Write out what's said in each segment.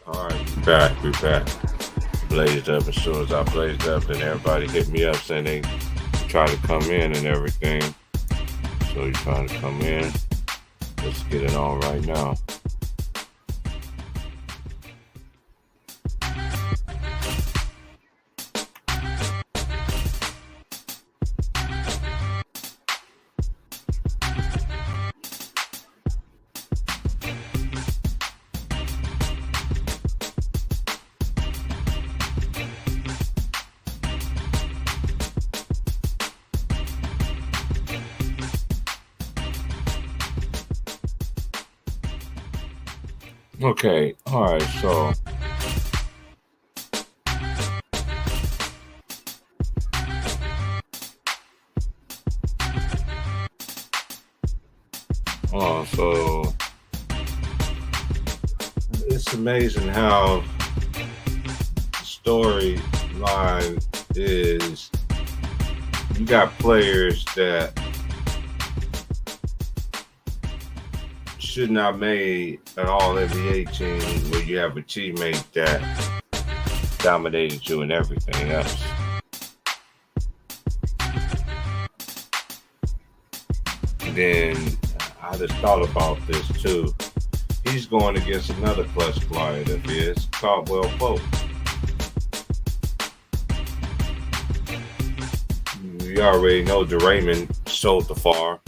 All right, we back. We back. Blazed up. As soon as I blazed up, then everybody hit me up saying they try to come in and everything. So you trying to come in? Let's get it on right now. Okay. All right. So. So it's amazing how the storyline is. You got players that should not made an All NBA team where you have a teammate that dominated you and everything else. Then I just thought about this too. He's going against another clutch client of his, Caldwell Pope. You already know DeRaymond sold the far.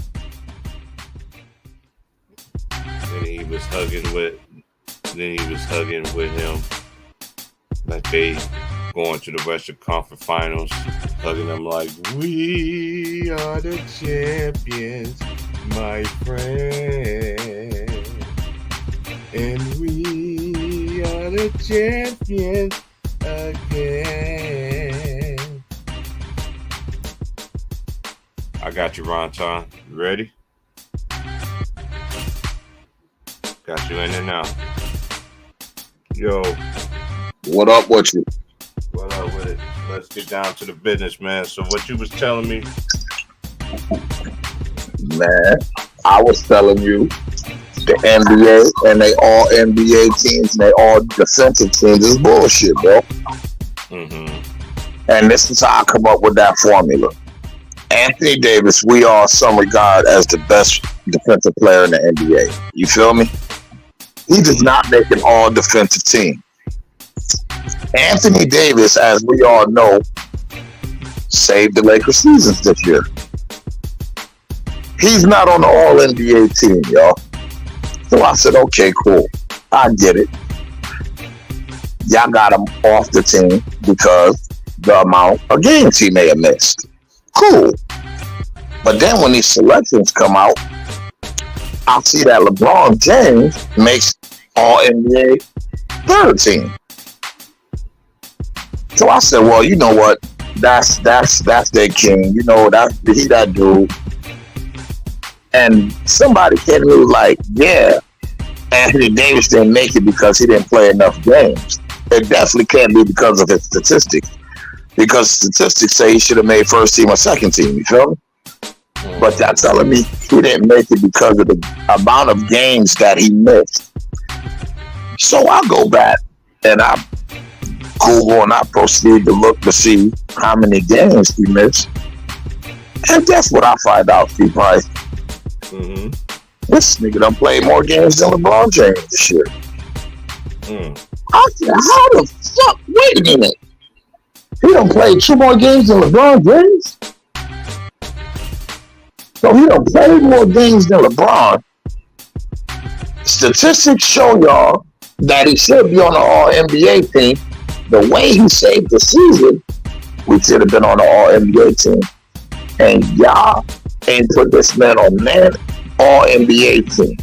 Then he was hugging with him like they going to the Western Conference Finals, hugging them like, "We are the champions, my friend, and we are the champions again." I got you, Ronton. You ready? Got you in there now. Yo. What up with you? What up with it? Let's get down to the business, man. So what you was telling me? Man, I was telling you the NBA and they all NBA teams and they all defensive teams is bullshit, bro. Mm-hmm. And this is how I come up with that formula. Anthony Davis, we all some regard as the best defensive player in the NBA. You feel me? He does not make an all defensive team. Anthony Davis, as we all know, saved the Lakers seasons this year. He's not on the all NBA team, y'all. So I said, okay, cool. I get it. Y'all got him off the team because the amount of games he may have missed. Cool. But then when these selections come out, I see that LeBron James makes all NBA third team. So I said, well, you know what? That's their king. You know, he that dude. And somebody came to me like, yeah, Anthony Davis didn't make it because he didn't play enough games. It definitely can't be because of his statistics. Because statistics say he should have made first team or second team, you feel me? But that's telling me he didn't make it because of the amount of games that he missed. So I go back and I Google and I proceed to look to see how many games he missed. And guess what I find out, Steve Price? Mm-hmm. This nigga done played more games than LeBron James this year. I said, how the fuck? Wait a minute. He done played 2 more games than LeBron James? So he done played more games than LeBron. Statistics show y'all that he should be on the All-NBA team. The way he saved the season, we should have been on the All-NBA team. And y'all ain't put this man on All-NBA team.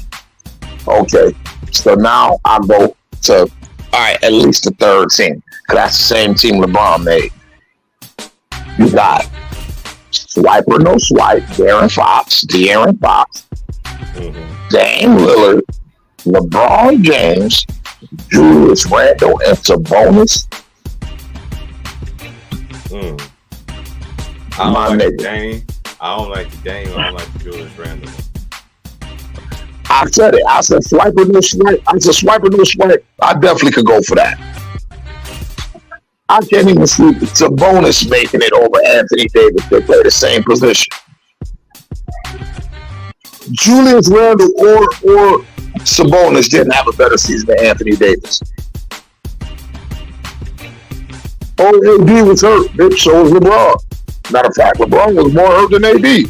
Okay, so now I go to, all right, at least the third team. Because that's the same team LeBron made. You got swipe or no swipe, De'Aaron Fox, Dame Lillard, LeBron James, Julius Randle, and Sabonis. I don't like the Dame. I don't like the Julius Randle. I I said it. I said swipe or no swipe. I said swipe or no swipe. I definitely could go for that. I can't even see Sabonis making it over Anthony Davis. They play the same position. Julius Randle or Sabonis didn't have a better season than Anthony Davis. Oh, AD was hurt. Bitch, so was LeBron. Matter of fact, LeBron was more hurt than AD.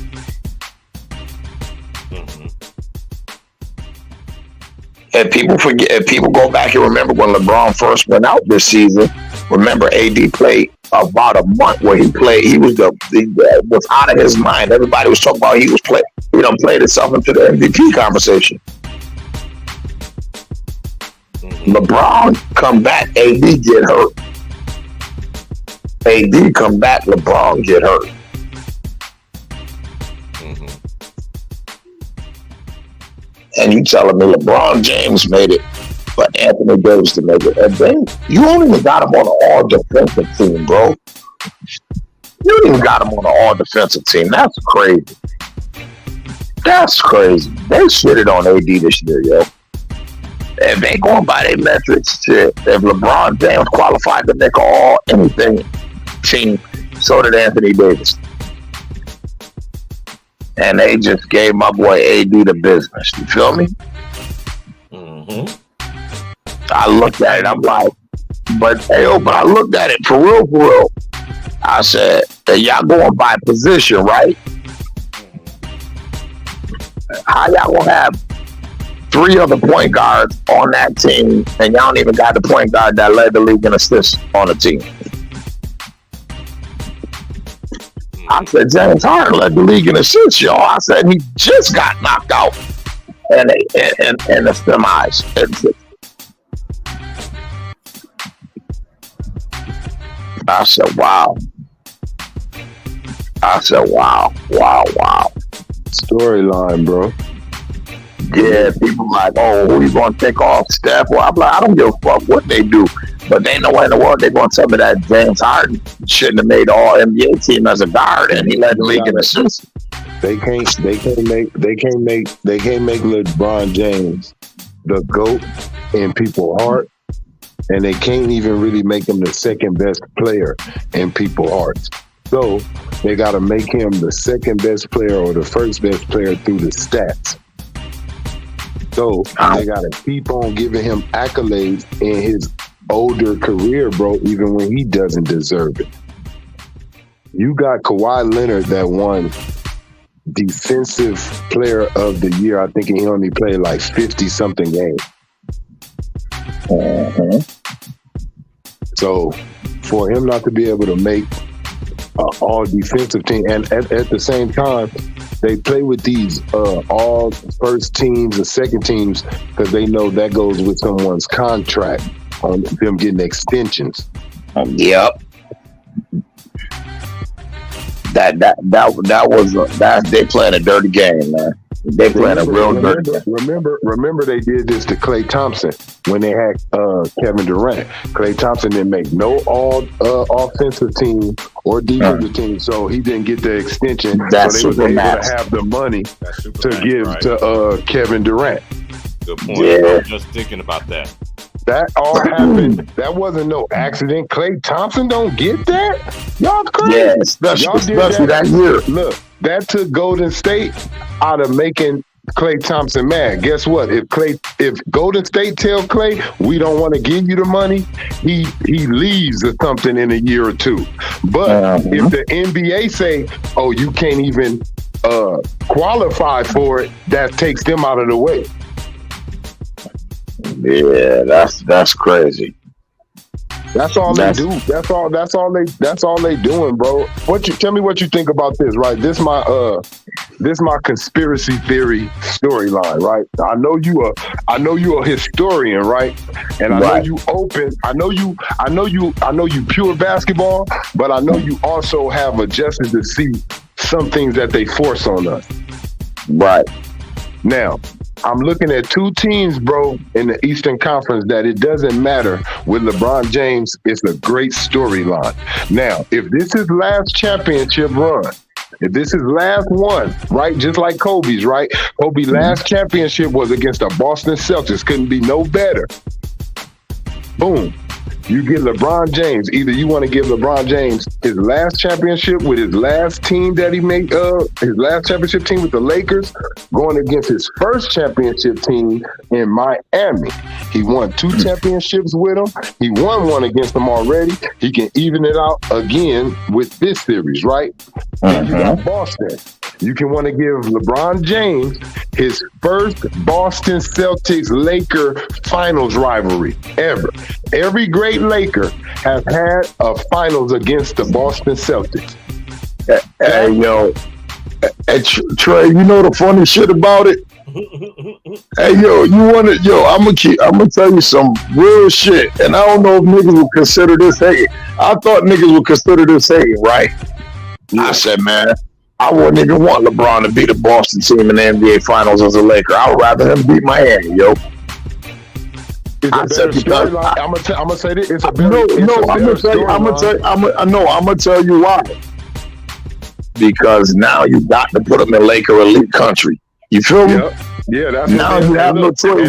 And people forget, and people go back and remember when LeBron first went out this season. Remember, AD played about a month where he was was out of his mind. Everybody was talking about he played himself into the MVP conversation. LeBron come back, AD get hurt. AD come back, LeBron get hurt. And you telling me LeBron James made it, but Anthony Davis to make it. And then you don't even got him on an all-defensive team, bro. You don't even got him on an all-defensive team. That's crazy. That's crazy. They shitted on AD this year, yo. If they going by their metrics, shit. If LeBron James qualified to make an all-anything team, so did Anthony Davis. And they just gave my boy AD the business. You feel me? I looked at it. I'm like, but I looked at it for real. I said, hey, y'all going by position, right? How y'all gonna have 3 other point guards on that team, and y'all don't even got the point guard that led the league in assists on the team? I said, James Harden led the league in assists, y'all. I said, he just got knocked out in the semis. I said, wow. Wow. Storyline, bro. Yeah, people like, oh, who you going to take off Steph? Well, I'm like, I don't give a fuck what they do. But they know in the world they're going to tell me that James Harden shouldn't have made the All-NBA team as a guard, and he led the league in assists. They can't make LeBron James the GOAT in people's heart, and they can't even really make him the second best player in people's hearts. So they got to make him the second best player or the first best player through the stats. So they got to keep on giving him accolades in his older career, bro, even when he doesn't deserve it. You got Kawhi Leonard that won Defensive Player of the Year. I think he only played like 50-something games. So for him not to be able to make an all-defensive team, and at the same time, they play with these all first teams and second teams because they know that goes with someone's contract on them getting extensions. Yep. That was they playing a dirty game, man. They playing a real dirty game. Remember they did this to Klay Thompson when they had Kevin Durant. Klay Thompson didn't make no all offensive team or defensive team, so he didn't get the extension. That's so they were able to have the money to give to Kevin Durant. Good point. Yeah. I'm just thinking about that. That all happened. That wasn't no accident. Klay Thompson don't get that? Y'all crazy. Yeah, especially that year. Look, that took Golden State out of making Klay Thompson mad. Guess what? If Golden State tell Klay, we don't want to give you the money, he leaves or something in a year or two. But if the NBA say, oh, you can't even qualify for it, that takes them out of the way. Yeah, that's crazy. That's all they do. That's all they doing, bro. Tell me what you think about this, right? This my conspiracy theory storyline, right? I know you a historian, right? And I know you open. I know you pure basketball, but I know you also have adjusted to see some things that they force on us. Right. Now, I'm looking at 2 teams, bro, in the Eastern Conference that it doesn't matter with LeBron James. It's a great storyline. Now, if this is last championship run If this is last one, right? Just like Kobe's, right? Kobe's last championship was against the Boston Celtics. Couldn't be no better. Boom. You get LeBron James. Either you want to give LeBron James his last championship with his last team that he made, his last championship team with the Lakers, going against his first championship team in Miami. He won 2 championships with them. He won one against them already. He can even it out again with this series, right? And you got Boston. You can want to give LeBron James his first Boston Celtics Laker finals rivalry ever. Every great Laker has had a finals against the Boston Celtics. Hey, yo. Hey, Trey, you know the funny shit about it? Hey, yo, I'm gonna tell you some real shit. And I don't know if niggas would consider this hating. I thought niggas would consider this hating, right? I said, man, I wouldn't even want LeBron to beat the Boston team in the NBA Finals as a Laker. I would rather him beat Miami, yo. I said because I'm gonna say this. It's a better, I'm gonna tell you why. Because now you got to put them in Laker elite country. You feel me? Yep. Yeah, that's now you have no choice.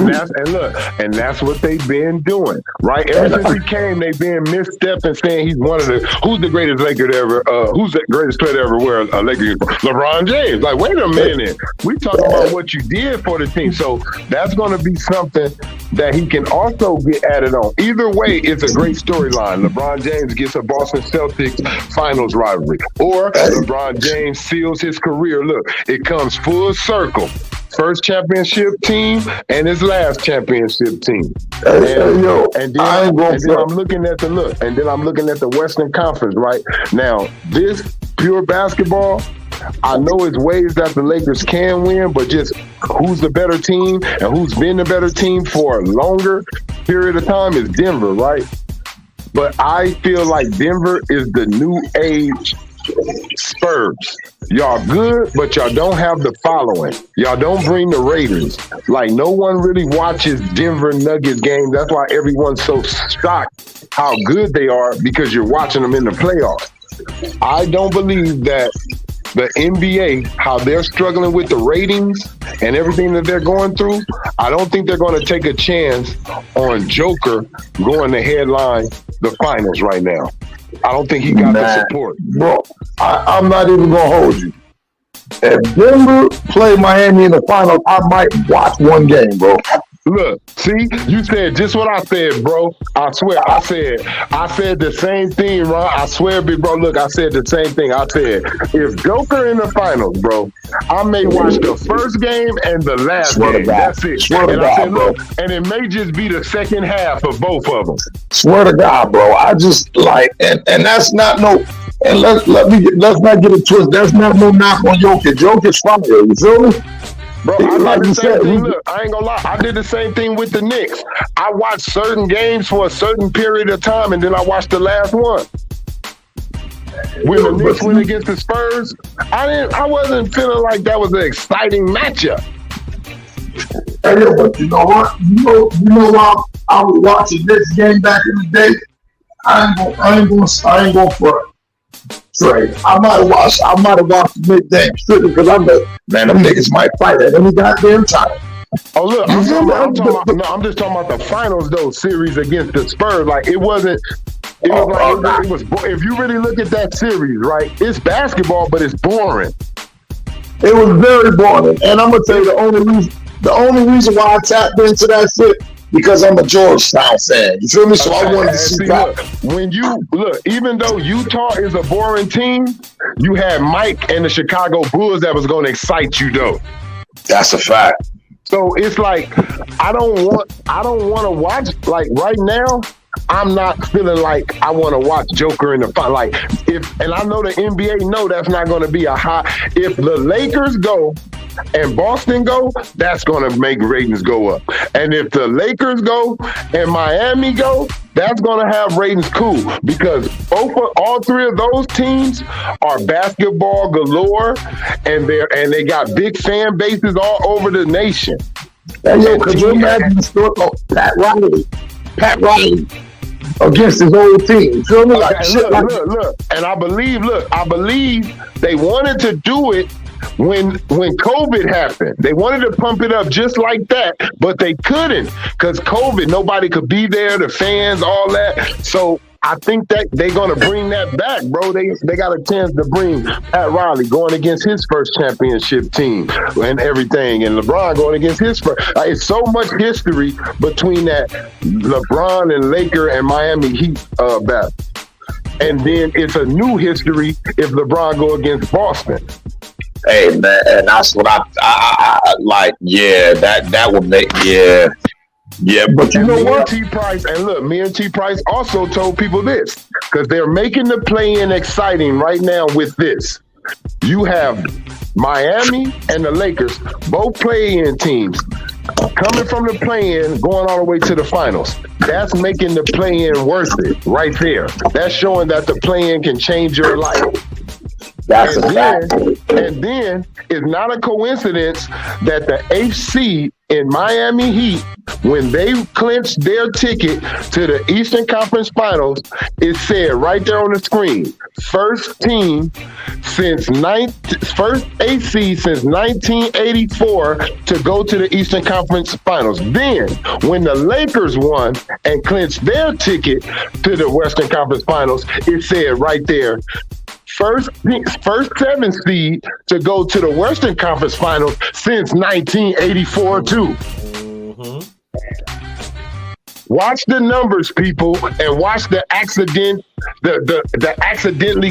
And that's what they've been doing, right? Ever since he came, they've been misstepping, saying he's one of the who's the greatest Laker to ever, who's the greatest player to ever wear a Laker uniform? LeBron James. Like, wait a minute, we talking about what you did for the team, so that's going to be something that he can also get added on. Either way, it's a great storyline. LeBron James gets a Boston Celtics finals rivalry, or LeBron James seals his career. Look, it comes full circle. First championship team and his last championship team. And then I'm looking at the Western Conference right now. This pure basketball, I know it's ways that the Lakers can win, but just who's the better team and who's been the better team for a longer period of time is Denver, right? But I feel like Denver is the new age Spurs. Y'all good, but y'all don't have the following. Y'all don't bring the ratings. Like, no one really watches Denver Nuggets games. That's why everyone's so shocked how good they are, because you're watching them in the playoffs. I don't believe that the NBA, how they're struggling with the ratings and everything that they're going through, I don't think they're going to take a chance on Joker going to headline the finals right now. I don't think he got the support. Bro, I'm not even going to hold you. If Denver play Miami in the finals, I might watch one game, bro. Look, see, you said just what I said, bro. I swear, I said the same thing, Ron. I swear, big bro. Look, I said the same thing. I said, if Joker in the finals, bro, I may watch the first game and the last game. That's it. And I said, look, and it may just be the second half of both of them. Swear to God, bro. I just like, and that's not no. And let's not get it twisted. That's not no knock on Jokic. Jokic's fire. You feel me? Bro, I did the same thing. Look, I ain't gonna lie. I did the same thing with the Knicks. I watched certain games for a certain period of time, and then I watched the last one. When the Knicks went against the Spurs, I wasn't feeling like that was an exciting matchup. Hey, but you know what? You know why I was watching this game back in the day? I ain't gonna front. Trey, I might have watched the mid-game strictly because I'm like, man, them niggas might fight at any goddamn time. Oh look, I'm just talking about the finals though, series against the Spurs. Like it was if you really look at that series, right? It's basketball, but it's boring. It was very boring. And I'm gonna tell you the only reason why I tapped into that shit, because I'm a Georgetown fan. You feel me? So I wanted to see that. When you look, even though Utah is a boring team, you had Mike and the Chicago Bulls that was going to excite you, though. That's a fact. So it's like I don't want to watch. Like right now, I'm not feeling like I want to watch Joker in the final. Like and I know the NBA know that's not going to be a high. If the Lakers go and Boston go, that's going to make ratings go up. And if the Lakers go and Miami go, that's going to have ratings cool, because all three of those teams are basketball galore, and they got big fan bases all over the nation. Hey, yo, could you imagine the story? Pat Riley against his old team. You feel me? Okay, Like shit like look. And I believe they wanted to do it when COVID happened. They wanted to pump it up just like that, but they couldn't because COVID, nobody could be there, the fans, all that. So I think that they're gonna bring that back, bro. They got a chance to bring Pat Riley going against his first championship team and everything, and LeBron going against his first. It's so much history between that LeBron and Laker and Miami Heat battle. And then it's a new history if LeBron go against Boston. hey man, and that's what I like. Yeah, that would make But you And know me and what? T Price, and look, me and T Price also told people this because they're making the play-in exciting right now with this. You have Miami and the Lakers, both play-in teams, coming from the play-in, going all the way to the finals. That's making the play-in worth it right there. That's showing that the play-in can change your life. That's a fact. And then it's not a coincidence that the HC in Miami Heat, when they clinched their ticket to the Eastern Conference Finals, it said right there on the screen, first AC since 1984 to go to the Eastern Conference Finals. Then, when the Lakers won and clinched their ticket to the Western Conference Finals, it said right there, first 7 seed to go to the Western Conference Finals since 1984 too. Mm-hmm. Watch the numbers, people, and watch the accidentally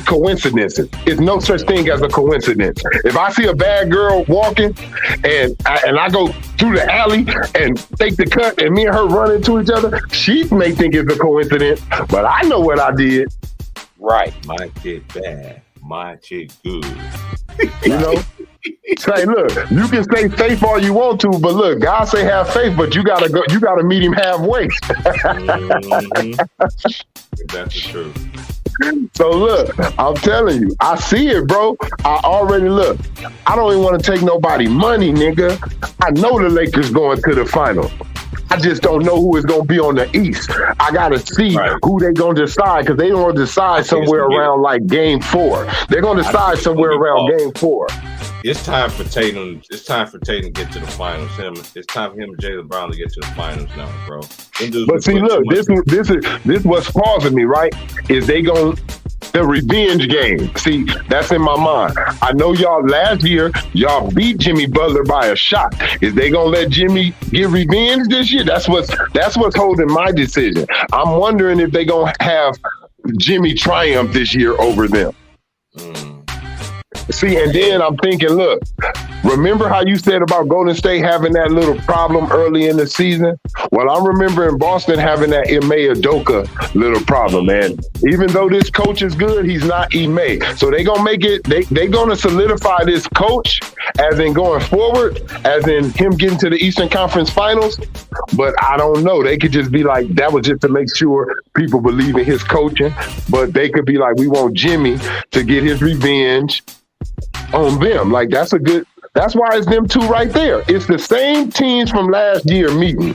coincidences. It's no such thing as a coincidence. If I see a bad girl walking and I go through the alley and take the cut and me and her run into each other, she may think it's a coincidence, but I know what I did. Right. My chick bad, my chick good. You know? Say, look, you can say faith all you want to, but look, God say have faith, but you gotta meet him halfway. Mm-hmm. That's the truth. So look, I'm telling you, I see it, bro. I already look. I don't even want to take nobody money, nigga. I know the Lakers going to the final. I just don't know who is going to be on the East. I got to see who they going to decide because they going to decide somewhere around like game 4. They're going to decide somewhere around game 4. It's time for Tatum. It's time for Tatum to get to the finals. It's time for him and Jaylen Brown to get to the finals now, bro. But see, look, this what's causing me, right? Is they going the revenge game. See, that's in my mind. I know y'all last year, y'all beat Jimmy Butler by a shot. Is they gonna let Jimmy get revenge this year? That's what's holding my decision. I'm wondering if they gonna have Jimmy triumph this year over them. See, and then I'm thinking, look, remember how you said about Golden State having that little problem early in the season? Well, I'm remembering Boston having that Ime Udoka little problem, man. Even though this coach is good, he's not Ime. So they gonna make it, they gonna solidify this coach as in going forward, as in him getting to the Eastern Conference Finals. But I don't know. They could just be like, that was just to make sure people believe in his coaching. But they could be like, we want Jimmy to get his revenge on them. Like, that's why it's them two right there. It's the same teams from last year meeting.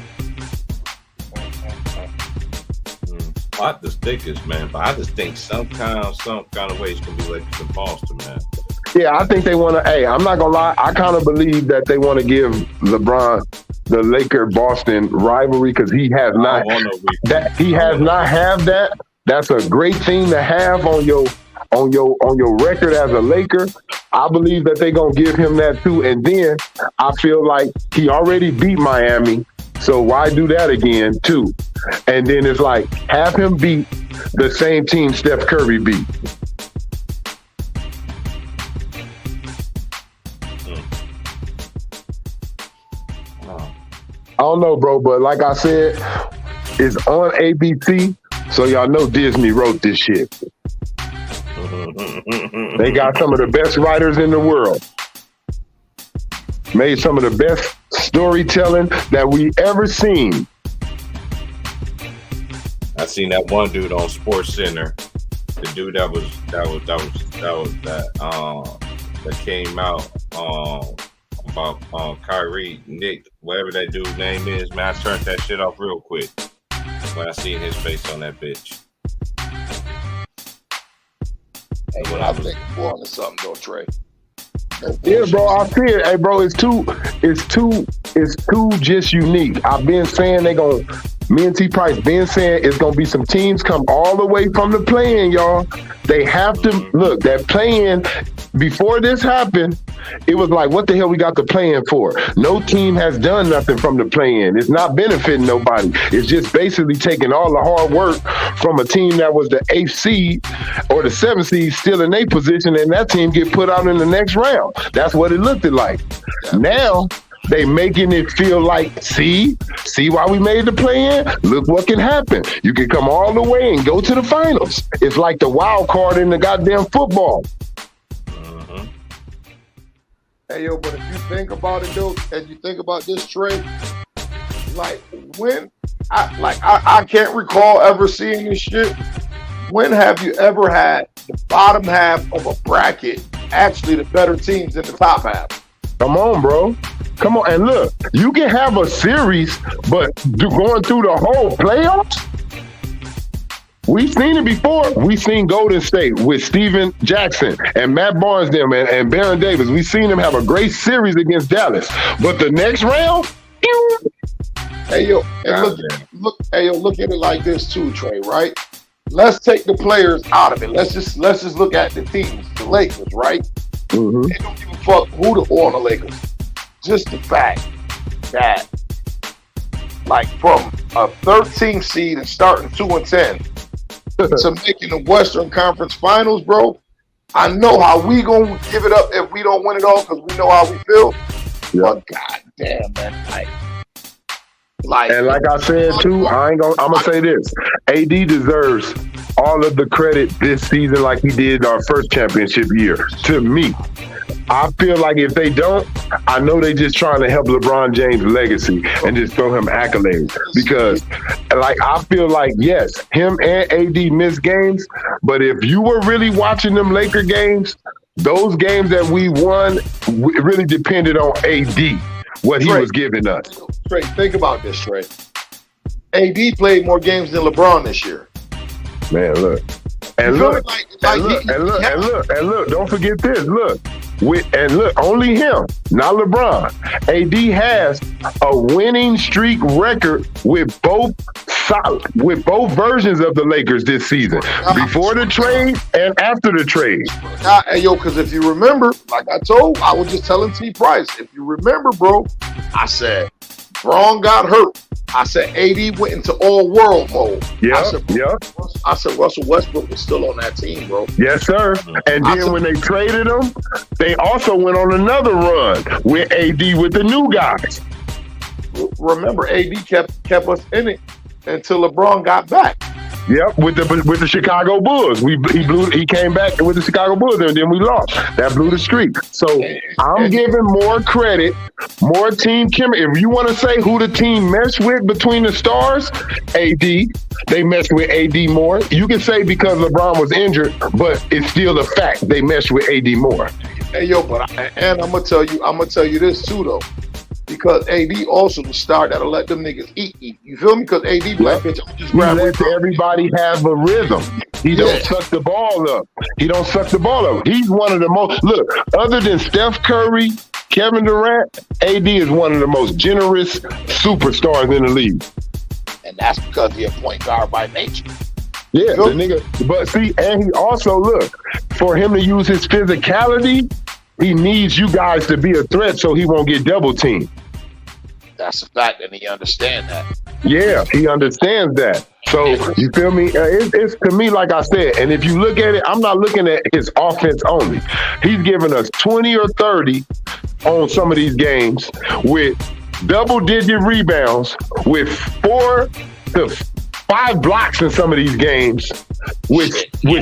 I just think it's, man, but I just think some kind of way it's gonna be Lakers in Boston, man. Yeah, I think they want to. Hey, I'm not gonna lie. I kind of believe that they want to give LeBron the Laker-Boston rivalry because he has not that. He has not have that. That's a great thing to have on your record as a Laker. I believe that they're gonna give him that too. And then I feel like he already beat Miami, so why do that again too? And then it's like have him beat the same team Steph Curry beat. I don't know, bro, but like I said, it's on ABC, so y'all know Disney wrote this shit. They got some of the best writers in the world. Made some of the best storytelling that we ever seen. I seen that one dude on Sports Center. The dude that came out about Kyrie, Nick, whatever that dude's name is, man. I turned that shit off real quick. when I seen his face on that bitch. Hey, What I I was- think we're on to something though, Trey. No Yeah, bullshit. bro, I see it. Hey, bro, it's too just unique. I've been saying me and T Price been saying it's gonna be some teams come all the way from the play-in, y'all. They have to look that play-in. Before this happened, it was like, what the hell we got the play-in for? No team has done nothing from the play-in. It's not benefiting nobody. It's just basically taking all the hard work from a team that was the 8th seed or the 7th seed still in their position, and that team get put out in the next round. That's what it looked like. Now they making it feel like, see why we made the play-in? Look what can happen. You can come all the way and go to the finals. It's like the wild card in the goddamn football. Hey, yo, but if you think about it, though, and you think about this trade, like, when, I can't recall ever seeing this shit. When have you ever had the bottom half of a bracket actually the better teams than the top half? Come on, bro. Come on. And look, you can have a series, but going through the whole playoffs, we've seen it before. We've seen Golden State with Steven Jackson and Matt Barnes them and Baron Davis. We've seen them have a great series against Dallas. But the next round, Hey, yo, and look at it like this too, Trey, right? Let's take the players out of it. Let's just look at the teams, the Lakers, right? mhm. They don't give a fuck who on the Lakers. Just the fact that, like, from a 13 seed and starting 2-10 to making the Western Conference Finals, bro. I know how we gonna give it up if we don't win it all because we know how we feel. Yeah. But goddamn, man, like, And like I said too, I'm gonna say this. AD deserves all of the credit this season like he did our first championship year. To me, I feel like if they don't, I know they just trying to help LeBron James' legacy and just throw him accolades. Because like I feel like, yes, him and AD missed games, but if you were really watching them Laker games, those games that we won really depended on AD, what he Trey. was giving us. Trey, think about this, Trey. AD played more games than LeBron this year. Man, look. And You feel look, me? and look, don't forget this. Look, only him, not LeBron. AD has a winning streak record with both versions of the Lakers this season. Before the trade and after the trade. Hey, yo, because if you remember, like I was just telling T Price, if you remember, bro, I said, Braun got hurt. I said, AD went into all-world mode. Yeah, I said, Russell Westbrook was still on that team, bro. Yes, sir. And then when they traded him, they also went on another run with AD with the new guys. Remember, AD kept us in it until LeBron got back. Yep, with the Chicago Bulls. He came back with the Chicago Bulls and then we lost. That blew the streak. So I'm giving more credit, more team chemistry. If you want to say who the team meshed with between the stars, AD. They meshed with AD more. You can say because LeBron was injured, but it's still a fact they meshed with AD more. Hey, yo, and I'm gonna tell you this too though. Because AD also the star that'll let them niggas eat. You feel me? Because AD be like, bitch, I'm just He grabbing. lets everybody have a rhythm. He don't suck the ball up. He's one of the most, look, other than Steph Curry, Kevin Durant, AD is one of the most generous superstars in the league. And that's because he's a point guard by nature. Yeah, the nigga. But see, and he also, look, for him to use his physicality, he needs you guys to be a threat so he won't get double teamed. That's a fact, and he understands that. Yeah, he understands that. So, you feel me? It's to me, like I said, and if you look at it, I'm not looking at his offense only. He's giving us 20 or 30 on some of these games with double-digit rebounds, with 4 to 5 blocks in some of these games, with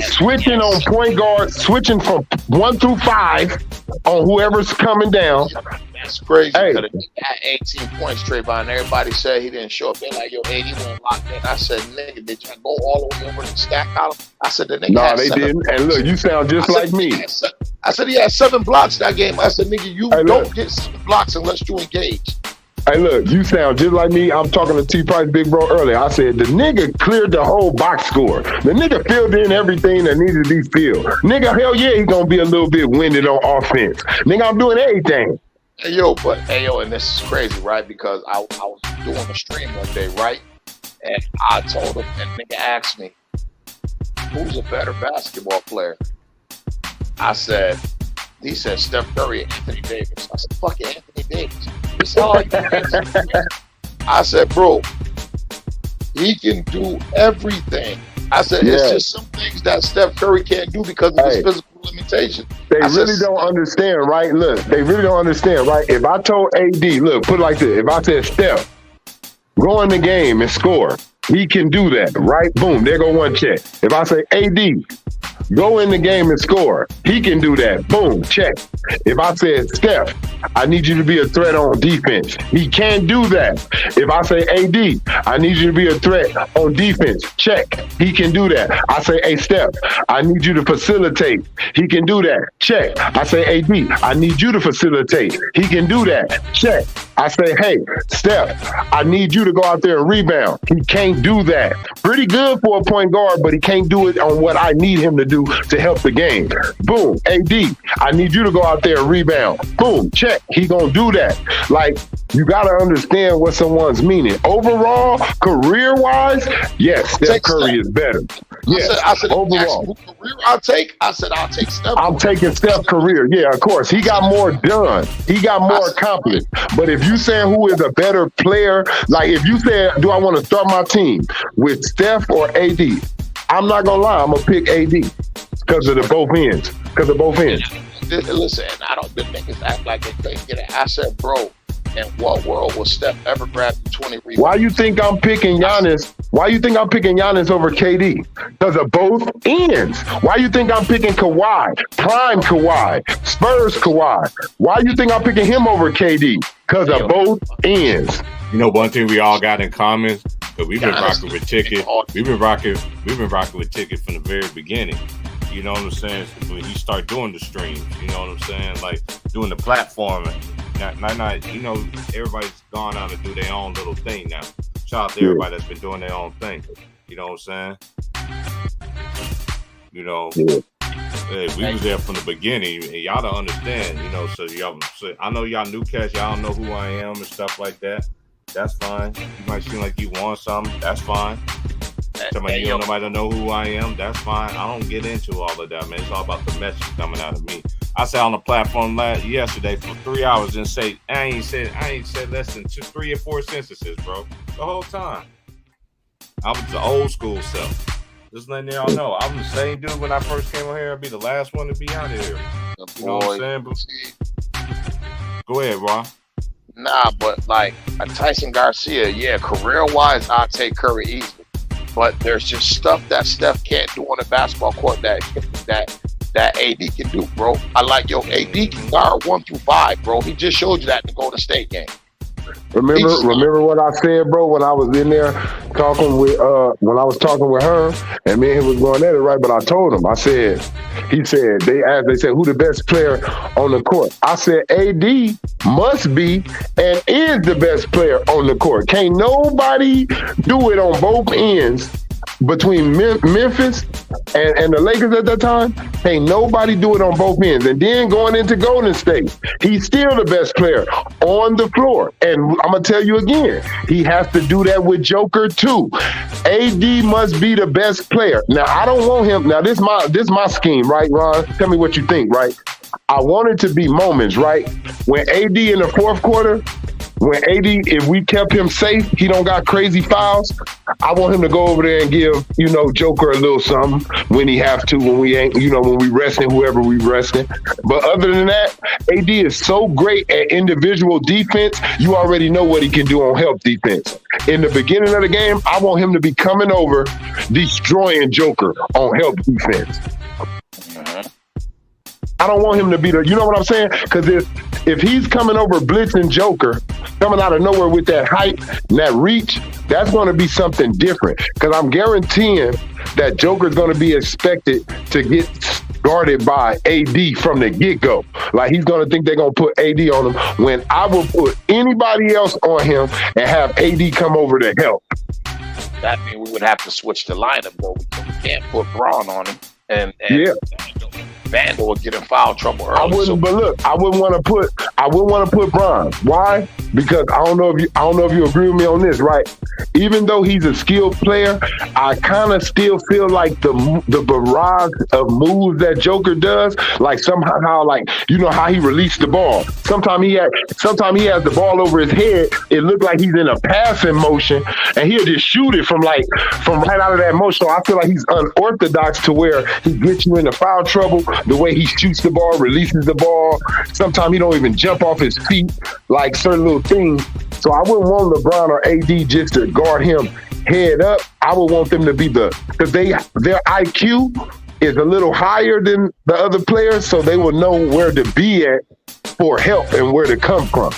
switching on point guard, switching from 1 through 5 on whoever's coming down. That's crazy. Hey. Because he had 18 points, Trayvon, and everybody said he didn't show up. They're like, yo, 81 locked in. I said, nigga, did you go all the way over to the stat column? I said, the nigga No, had they 7 didn't. And look, you sound just like me. I said he had 7 blocks that game. I said, nigga, you Hey, don't look. get 7 blocks unless you engage. Hey, look, you sound just like me. I'm talking to T Price Big Bro earlier. I said the nigga cleared the whole box score. The nigga filled in everything that needed to be filled. Nigga, hell yeah, he gonna be a little bit winded on offense. Nigga, I'm doing everything. Hey, yo, and this is crazy, right? Because I was doing a stream one day, right? And I told him, and nigga asked me, who's a better basketball player? He said Steph Curry and Anthony Davis. I said, fucking Anthony Davis. He said, oh, I said, bro, he can do everything. I said, it's just some things that Steph Curry can't do because of his physical limitations. They really don't understand, right? Look, they really don't understand, right? If I told AD, look, put it like this. If I said, Steph, go in the game and score, he can do that, right? Boom, there go one check. If I say, AD, go in the game and score, he can do that. Boom, check. If I said, Steph, I need you to be a threat on defense, he can do that. If I say, AD, I need you to be a threat on defense, check. He can do that. I say, hey, Steph, I need you to facilitate. He can do that. Check. I say, AD, I need you to facilitate. He can do that. Check. I say, hey, Steph, I need you to go out there and rebound. He can't do that. Pretty good for a point guard, but he can't do it on what I need him to do to help the game. Boom. AD, I need you to go out there and rebound. Boom. Check. He gonna do that. Like, you gotta understand what someone's meaning. Overall, career-wise, yes, Steph Curry is better. Yes, I said overall. Who career I'll take? I said, I'll take Steph. I'm taking Steph career. Yeah, of course. He got more done. He got more accomplished. But if you saying who is a better player, like if you say, do I want to start my team with Steph or AD? I'm not gonna lie, I'm gonna pick AD because of the both ends. Because of both ends. Listen, the niggas act like they couldn't get an asset, bro. In what world will Steph ever grab 20 rebounds? Why you think I'm picking Giannis? Why you think I'm picking Giannis over KD? Because of both ends. Why you think I'm picking Kawhi? Prime Kawhi. Spurs Kawhi. Why you think I'm picking him over KD? Because of both ends. You know, one thing we all got in common, because we've been rocking with Ticket. We've been rocking with Ticket from the very beginning. You know what I'm saying? When he start doing the streams, you know what I'm saying? Like doing the platforming. Not, you know, everybody's gone out to do their own little thing now. Shout out to everybody that's been doing their own thing. You know what I'm saying? You know, hey, we was there from the beginning, and y'all don't understand, you know, so I know y'all new cats, y'all don't know who I am and stuff like that. That's fine. You might seem like you want something. That's fine. Somebody you don't know who I am. That's fine. I don't get into all of that, man. It's all about the message coming out of me. I sat on the platform yesterday for 3 hours and I ain't said less than 3 or 4 sentences, bro. The whole time. I was the old school self. Just letting y'all know. I was the same dude when I first came on here. I'd be the last one to be out of here. You know what I'm saying? Go ahead, Ron. Nah, but like Tyson Garcia, career-wise, I'll take Curry easily. But there's just stuff that Steph can't do on a basketball court that AD can do, bro. I like AD can guard 1 through 5, bro. He just showed you that in the Golden State game. Remember what I said, bro, when I was in there talking with her, and me and him was going at it, right? But I told him, they said, who the best player on the court? I said, AD must be and is the best player on the court. Can't nobody do it on both ends between Memphis and the Lakers at that time. Ain't nobody do it on both ends. And then going into Golden State, he's still the best player on the floor. And I'm going to tell you again, he has to do that with Joker too. AD must be the best player. Now, I don't want him. Now, this my scheme, right, Ron? Tell me what you think, right? I want it to be moments, right? When AD in the fourth quarter, when AD, if we kept him safe, he don't got crazy fouls, I want him to go over there and give, Joker a little something when he have to, when we ain't, when we resting, whoever we resting. But other than that, AD is so great at individual defense, you already know what he can do on help defense. In the beginning of the game, I want him to be coming over, destroying Joker on help defense. I don't want him to be you know what I'm saying? Because if he's coming over blitzing Joker, coming out of nowhere with that height and that reach, that's going to be something different. Because I'm guaranteeing that Joker's going to be expected to get guarded by AD from the get-go. Like, he's going to think they're going to put AD on him when I will put anybody else on him and have AD come over to help. That means we would have to switch the lineup, though. We can't put Braun on him. And Yeah. Vandal will get in foul trouble early. I wouldn't, but look, I wouldn't want to put Bron. Why? Because I don't know if you agree with me on this, right? Even though he's a skilled player, I kind of still feel like the barrage of moves that Joker does, like somehow, like, you know how he released the ball. Sometimes he has the ball over his head. It looked like he's in a passing motion, and he'll just shoot it from right out of that motion. So I feel like he's unorthodox to where he gets you into foul trouble. The way he shoots the ball, releases the ball. Sometimes he don't even jump off his feet, like certain little things. So I wouldn't want LeBron or AD just to guard him head up. I would want them to be because their IQ is a little higher than the other players, so they will know where to be at for help and where to come from.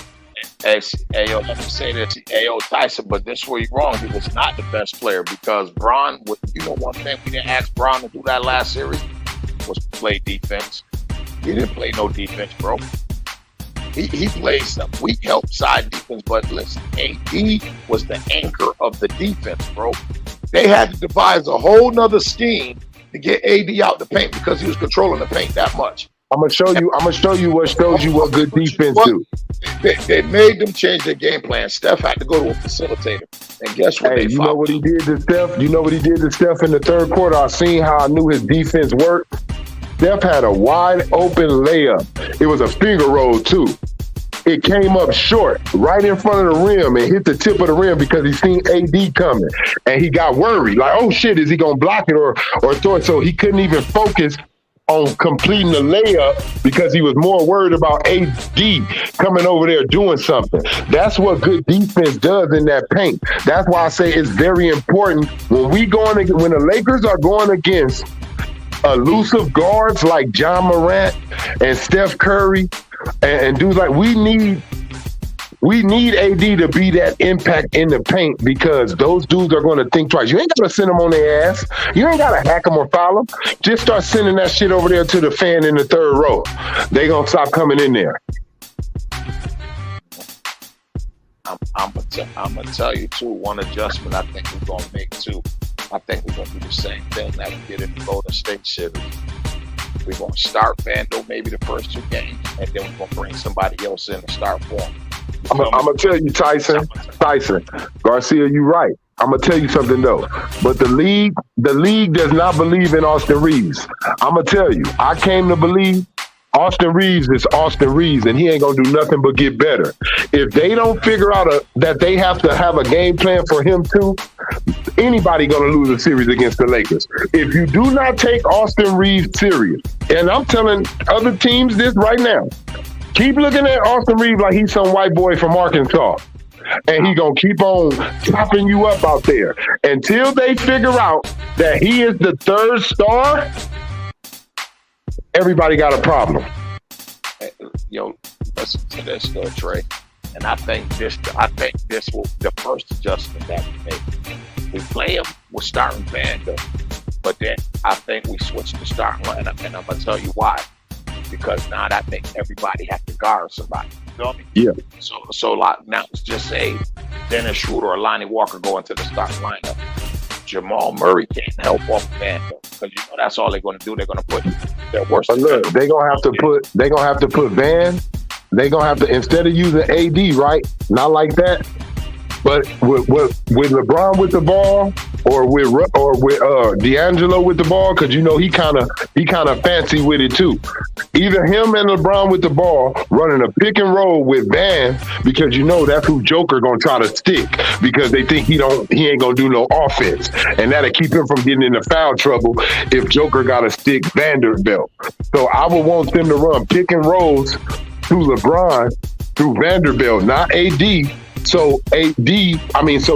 Hey, yo, let me say this. Hey, yo, Tyson, but this is where you're wrong. He was not the best player because Bron, you know, one thing we didn't ask Bron to do that last series was play defense. He didn't play no defense, bro. He played some weak help side defense, but listen, AD was the anchor of the defense, bro. They had to devise a whole nother scheme to get AD out the paint because he was controlling the paint that much. I'm gonna show you what shows you what good defense do. They made them change their game plan. Steph had to go to a facilitator, and guess what? Hey, you know what he did to Steph? You know what he did to Steph in the third quarter? I seen how I knew his defense worked. Steph had a wide open layup. It was a finger roll too. It came up short, right in front of the rim, and hit the tip of the rim because he seen AD coming, and he got worried. Like, oh shit, is he gonna block it or throw it? So he couldn't even focus on completing the layup because he was more worried about AD coming over there doing something. That's what good defense does in that paint. That's why I say it's very important when the Lakers are going against elusive guards like John Morant and Steph Curry and dudes like we need AD to be that impact in the paint because those dudes are going to think twice. You ain't got to send them on their ass. You ain't got to hack them or foul them. Just start sending that shit over there to the fan in the third row. They going to stop coming in there. I'm going to tell you, too, one adjustment I think we're going to make, too. I think we're going to do the same thing that we did in the Golden State series. We're going to start Vandal maybe the first two games, and then we're going to bring somebody else in to start for him. I'm going to tell you, Tyson, Garcia, you're right. I'm going to tell you something, though. But the league does not believe in Austin Reeves. I'm going to tell you, I came to believe Austin Reeves is Austin Reeves, and he ain't going to do nothing but get better. If they don't figure out that they have to have a game plan for him, too, anybody going to lose a series against the Lakers. If you do not take Austin Reeves serious, and I'm telling other teams this right now, keep looking at Austin Reeves like he's some white boy from Arkansas. And he going to keep on chopping you up out there. Until they figure out that he is the third star, everybody got a problem. Yo, listen to this though, Trey. And I think this will the first adjustment that we make. We play him with starting Vandal. But then I think we switch to starting lineup, and I'm going to tell you why. Because now that makes everybody have to guard somebody. You know what I mean? Yeah. So like now let's just say Dennis Schroeder or Lonnie Walker go into the starting lineup. Jamal Murray can't help off Vandal because you know that's all they're going to do. They're going to put their worst. But look, they're going to have to put Van. They're going to have to, instead of using AD, right? Not like that. But with LeBron with the ball, or with D'Angelo with the ball, because you know he kind of fancy with it too. Either him and LeBron with the ball running a pick and roll with Van, because you know that's who Joker gonna try to stick because they think he ain't gonna do no offense, and that'll keep him from getting into foul trouble if Joker got to stick Vanderbilt. So I would want them to run pick and rolls through LeBron through Vanderbilt, not AD. So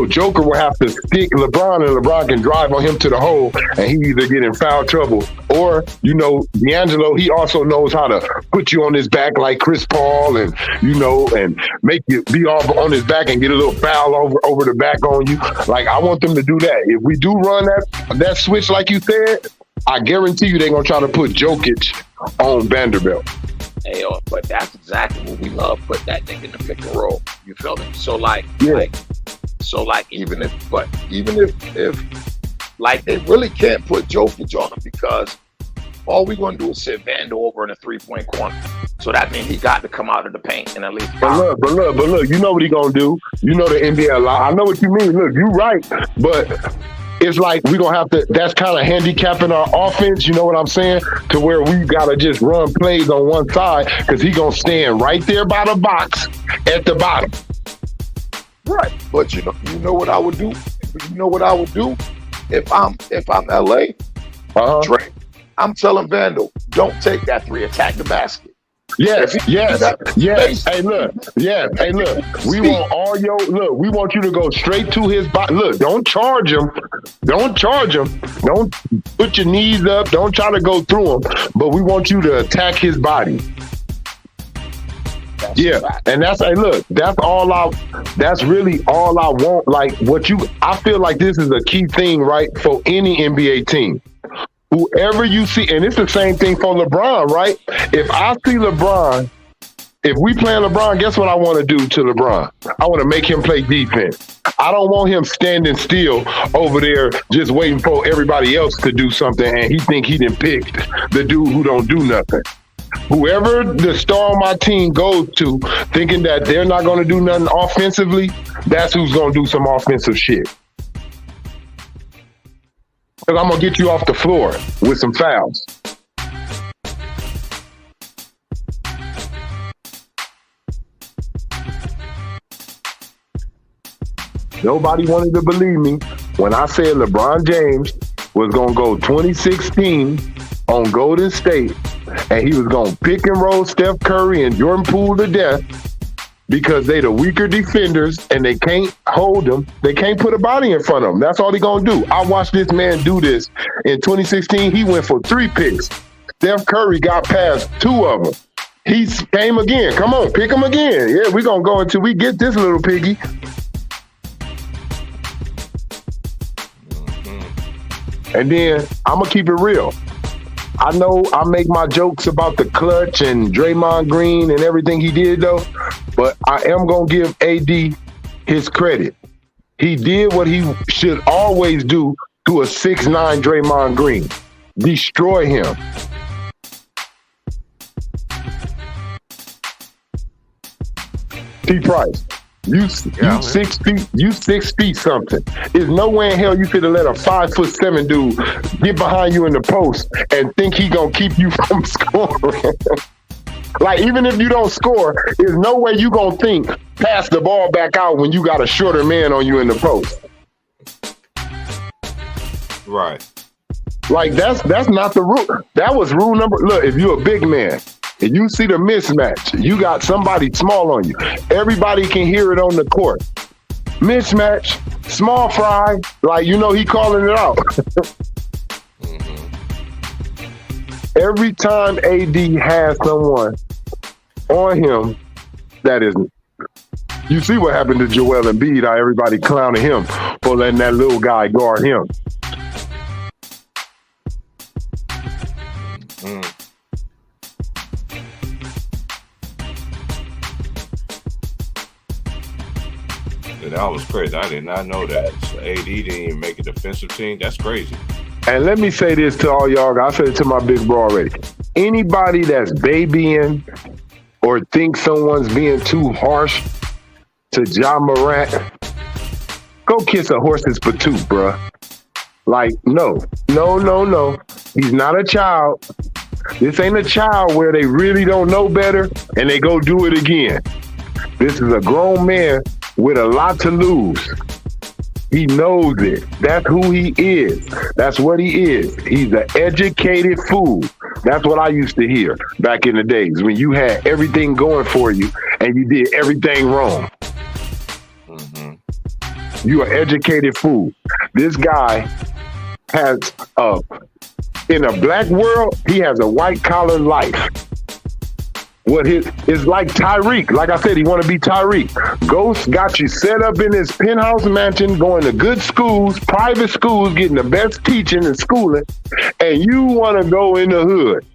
Joker will have to stick LeBron, and LeBron can drive on him to the hole, and he either get in foul trouble, or D'Angelo, he also knows how to put you on his back like Chris Paul, and and make you be off on his back and get a little foul over the back on you. Like I want them to do that. If we do run that switch like you said, I guarantee you they're gonna try to put Jokic on Vanderbilt. Hey, but that's exactly what we love. Put that nigga in the pick and roll. You feel me? So even if like they really can't put Jokic on him because all we're gonna do is sit Vando over in a 3-point corner. So that means he got to come out of the paint and at least. But look, you know what he gonna do? You know the NBA a lot. I know what you mean. Look, you right, but it's like we gonna have to. That's kind of handicapping our offense. You know what I'm saying? To where we gotta just run plays on one side because he gonna stand right there by the box at the bottom. Right, but you know what I would do? You know what I would do if I'm LA? Trey, I'm telling Vando, don't take that 3. Attack the basket. Yes. Hey, look. We want all we want you to go straight to his body. Look, don't charge him. Don't put your knees up. Don't try to go through him. But we want you to attack his body. And that's really all I want. Like I feel like this is a key thing, right? For any NBA team. Whoever you see, and it's the same thing for LeBron, right? If I see LeBron, if we play LeBron, guess what I want to do to LeBron? I want to make him play defense. I don't want him standing still over there just waiting for everybody else to do something and he think he done picked the dude who don't do nothing. Whoever the star on my team goes to thinking that they're not going to do nothing offensively, that's who's going to do some offensive shit. Because I'm going to get you off the floor with some fouls. Nobody wanted to believe me when I said LeBron James was going to go 2016 on Golden State and he was going to pick and roll Steph Curry and Jordan Poole to death because they the weaker defenders and they can't hold them. They can't put a body in front of them. That's all he going to do. I watched this man do this. In 2016, he went for 3 picks. Steph Curry got past 2 of them. He came again. Come on, pick him again. Yeah, we're going to go until we get this little piggy. And then I'm going to keep it real. I know I make my jokes about the clutch and Draymond Green and everything he did, though, but I am going to give AD his credit. He did what he should always do to a 6'9" Draymond Green. Destroy him. T. Price. You 6 feet. You 6 feet something. There's no way in hell you could have let a 5'7" dude get behind you in the post and think he gonna keep you from scoring. Like even if you don't score, there's no way you gonna think pass the ball back out when you got a shorter man on you in the post. Right. Like that's not the rule. That was rule number. Look, if you're a big man. And you see the mismatch, you got somebody small on you. Everybody can hear it on the court. Mismatch, small fry, like you know he calling it out. Every time AD has someone on him, that is, you see what happened to Joel Embiid, how everybody clowning him for letting that little guy guard him. That was crazy. I did not know that. So AD didn't even make a defensive team. That's crazy. And let me say this to all y'all. I said it to my big bro already. Anybody that's babying or thinks someone's being too harsh to Ja Morant, go kiss a horse's patoot, bruh. Like, no. He's not a child. This ain't a child where they really don't know better and they go do it again. This is a grown man with a lot to lose. He knows it. That's who he is. That's what he is. He's an educated fool. That's what I used to hear back in the days when you had everything going for you and you did everything wrong. You an educated fool. This guy has in a black world, he has a white collar life. what his is like Tyreek. Like I said, he want to be Tyreek. Ghost got you set up in his penthouse mansion, going to good schools, private schools, getting the best teaching and schooling, and you want to go in the hood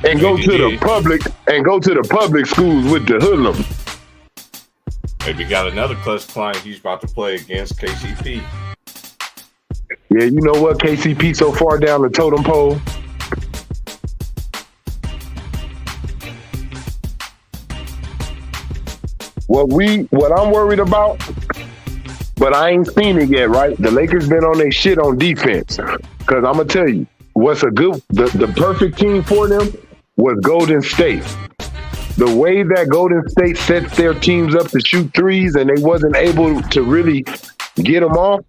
and go to the public schools with the hoodlums. Maybe got another clutch client he's about to play against, KCP. Yeah, you know what? KCP so far down the totem pole. What I'm worried about, but I ain't seen it yet, right? The Lakers been on their shit on defense. Cause I'm gonna tell you, the perfect team for them was Golden State. The way that Golden State sets their teams up to shoot threes and they wasn't able to really get them off,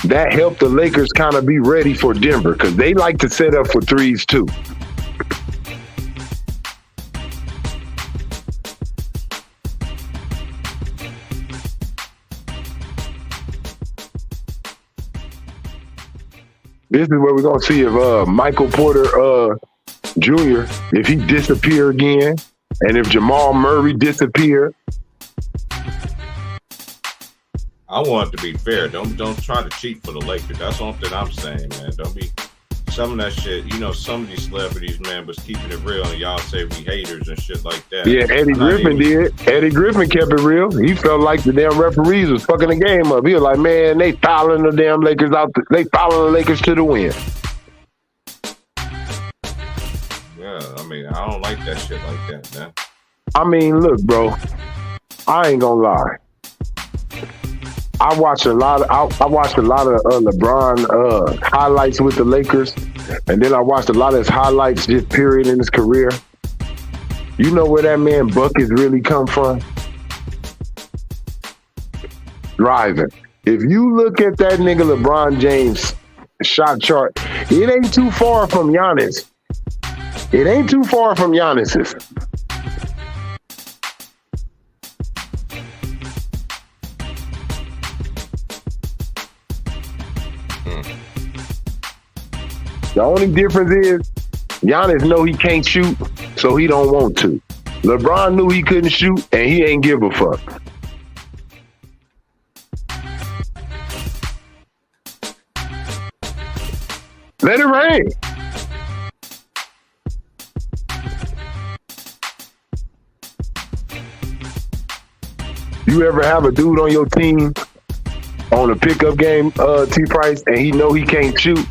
that helped the Lakers kind of be ready for Denver because they like to set up for threes too. This is where we're going to see if Michael Porter Jr., if he disappear again, and if Jamal Murray disappear. I want it to be fair. Don't try to cheat for the Lakers. That's something I'm saying, man. Don't be some of that shit. You know, some of these celebrities, man, was keeping it real, and y'all say we haters and shit like that. Yeah, Eddie Griffin did. Eddie Griffin kept it real. He felt like the damn referees was fucking the game up. He was like, man, they fouling the damn Lakers out. They fouling the Lakers to the win. Yeah, I mean, I don't like that shit like that, man. I mean, look, bro, I ain't gonna lie. I watched a lot of LeBron highlights with the Lakers, and then I watched a lot of his highlights just period in his career. You know where that man buckets really come from? Driving. If you look at that nigga LeBron James shot chart, it ain't too far from Giannis. It ain't too far from Giannis's. The only difference is Giannis know he can't shoot, so he don't want to. LeBron knew he couldn't shoot, and he ain't give a fuck. Let it rain. You ever have a dude on your team on a pickup game, T Price, and he know he can't shoot,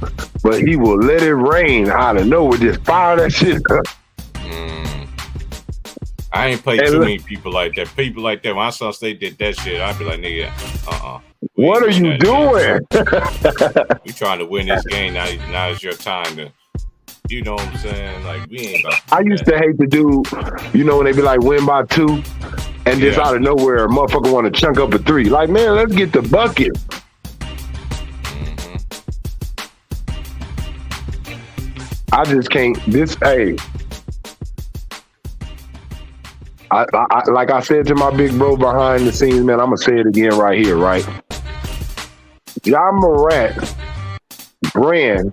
but he will let it rain out of nowhere, just fire that shit up. I ain't played too many people like that. People like that, when I saw they did that shit, I'd be like, nigga, What are you doing? We trying to win this game. Now is your time to, you know what I'm saying? Like, we ain't about to I used to hate the dude, you know, when they be like, win by 2, and just out of nowhere, a motherfucker want to chunk up a 3. Like, man, let's get the bucket. I just can't. I like I said to my big bro behind the scenes, man, I'm going to say it again right here, right? Ja Morant brand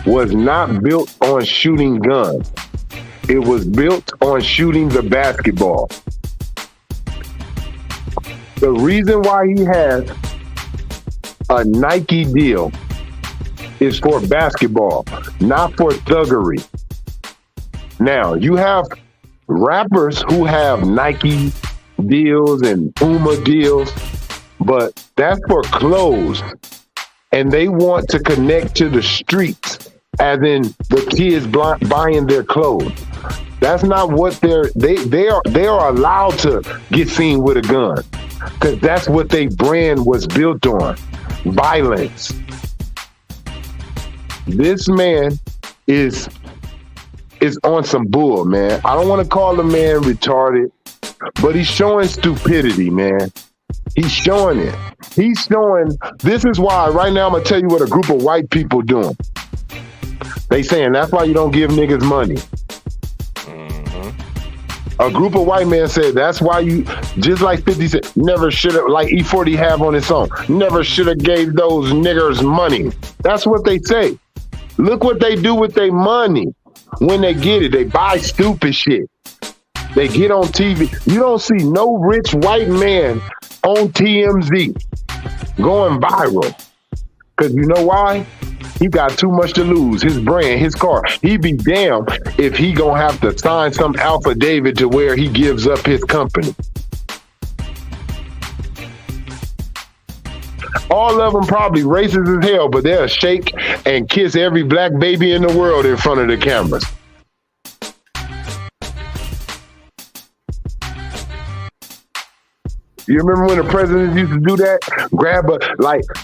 was not built on shooting guns. It was built on shooting the basketball. The reason why he has a Nike deal is for basketball, not for thuggery. Now, you have rappers who have Nike deals and Puma deals, but that's for clothes. And they want to connect to the streets, as in the kids buying their clothes. That's not what they are allowed to get seen with a gun, because that's what their brand was built on, violence. This man is on some bull, man. I don't want to call the man retarded, but he's showing stupidity, man. He's showing it. He's showing, this is why, right now I'm going to tell you what a group of white people doing. They saying that's why you don't give niggas money. A group of white men said that's why you, just like 50 said, never should have, like E40 have on his song, never should have gave those niggers money. That's what they say. Look what they do with their money. When they get it, they buy stupid shit. They get on TV. You don't see no rich white man on TMZ going viral. Because you know why? He got too much to lose. His brand, his car. He be damned if he gonna have to sign some affidavit to where he gives up his company. All of them probably racist as hell, but they'll shake and kiss every black baby in the world in front of the cameras. You remember when the presidents used to do that? Grab a,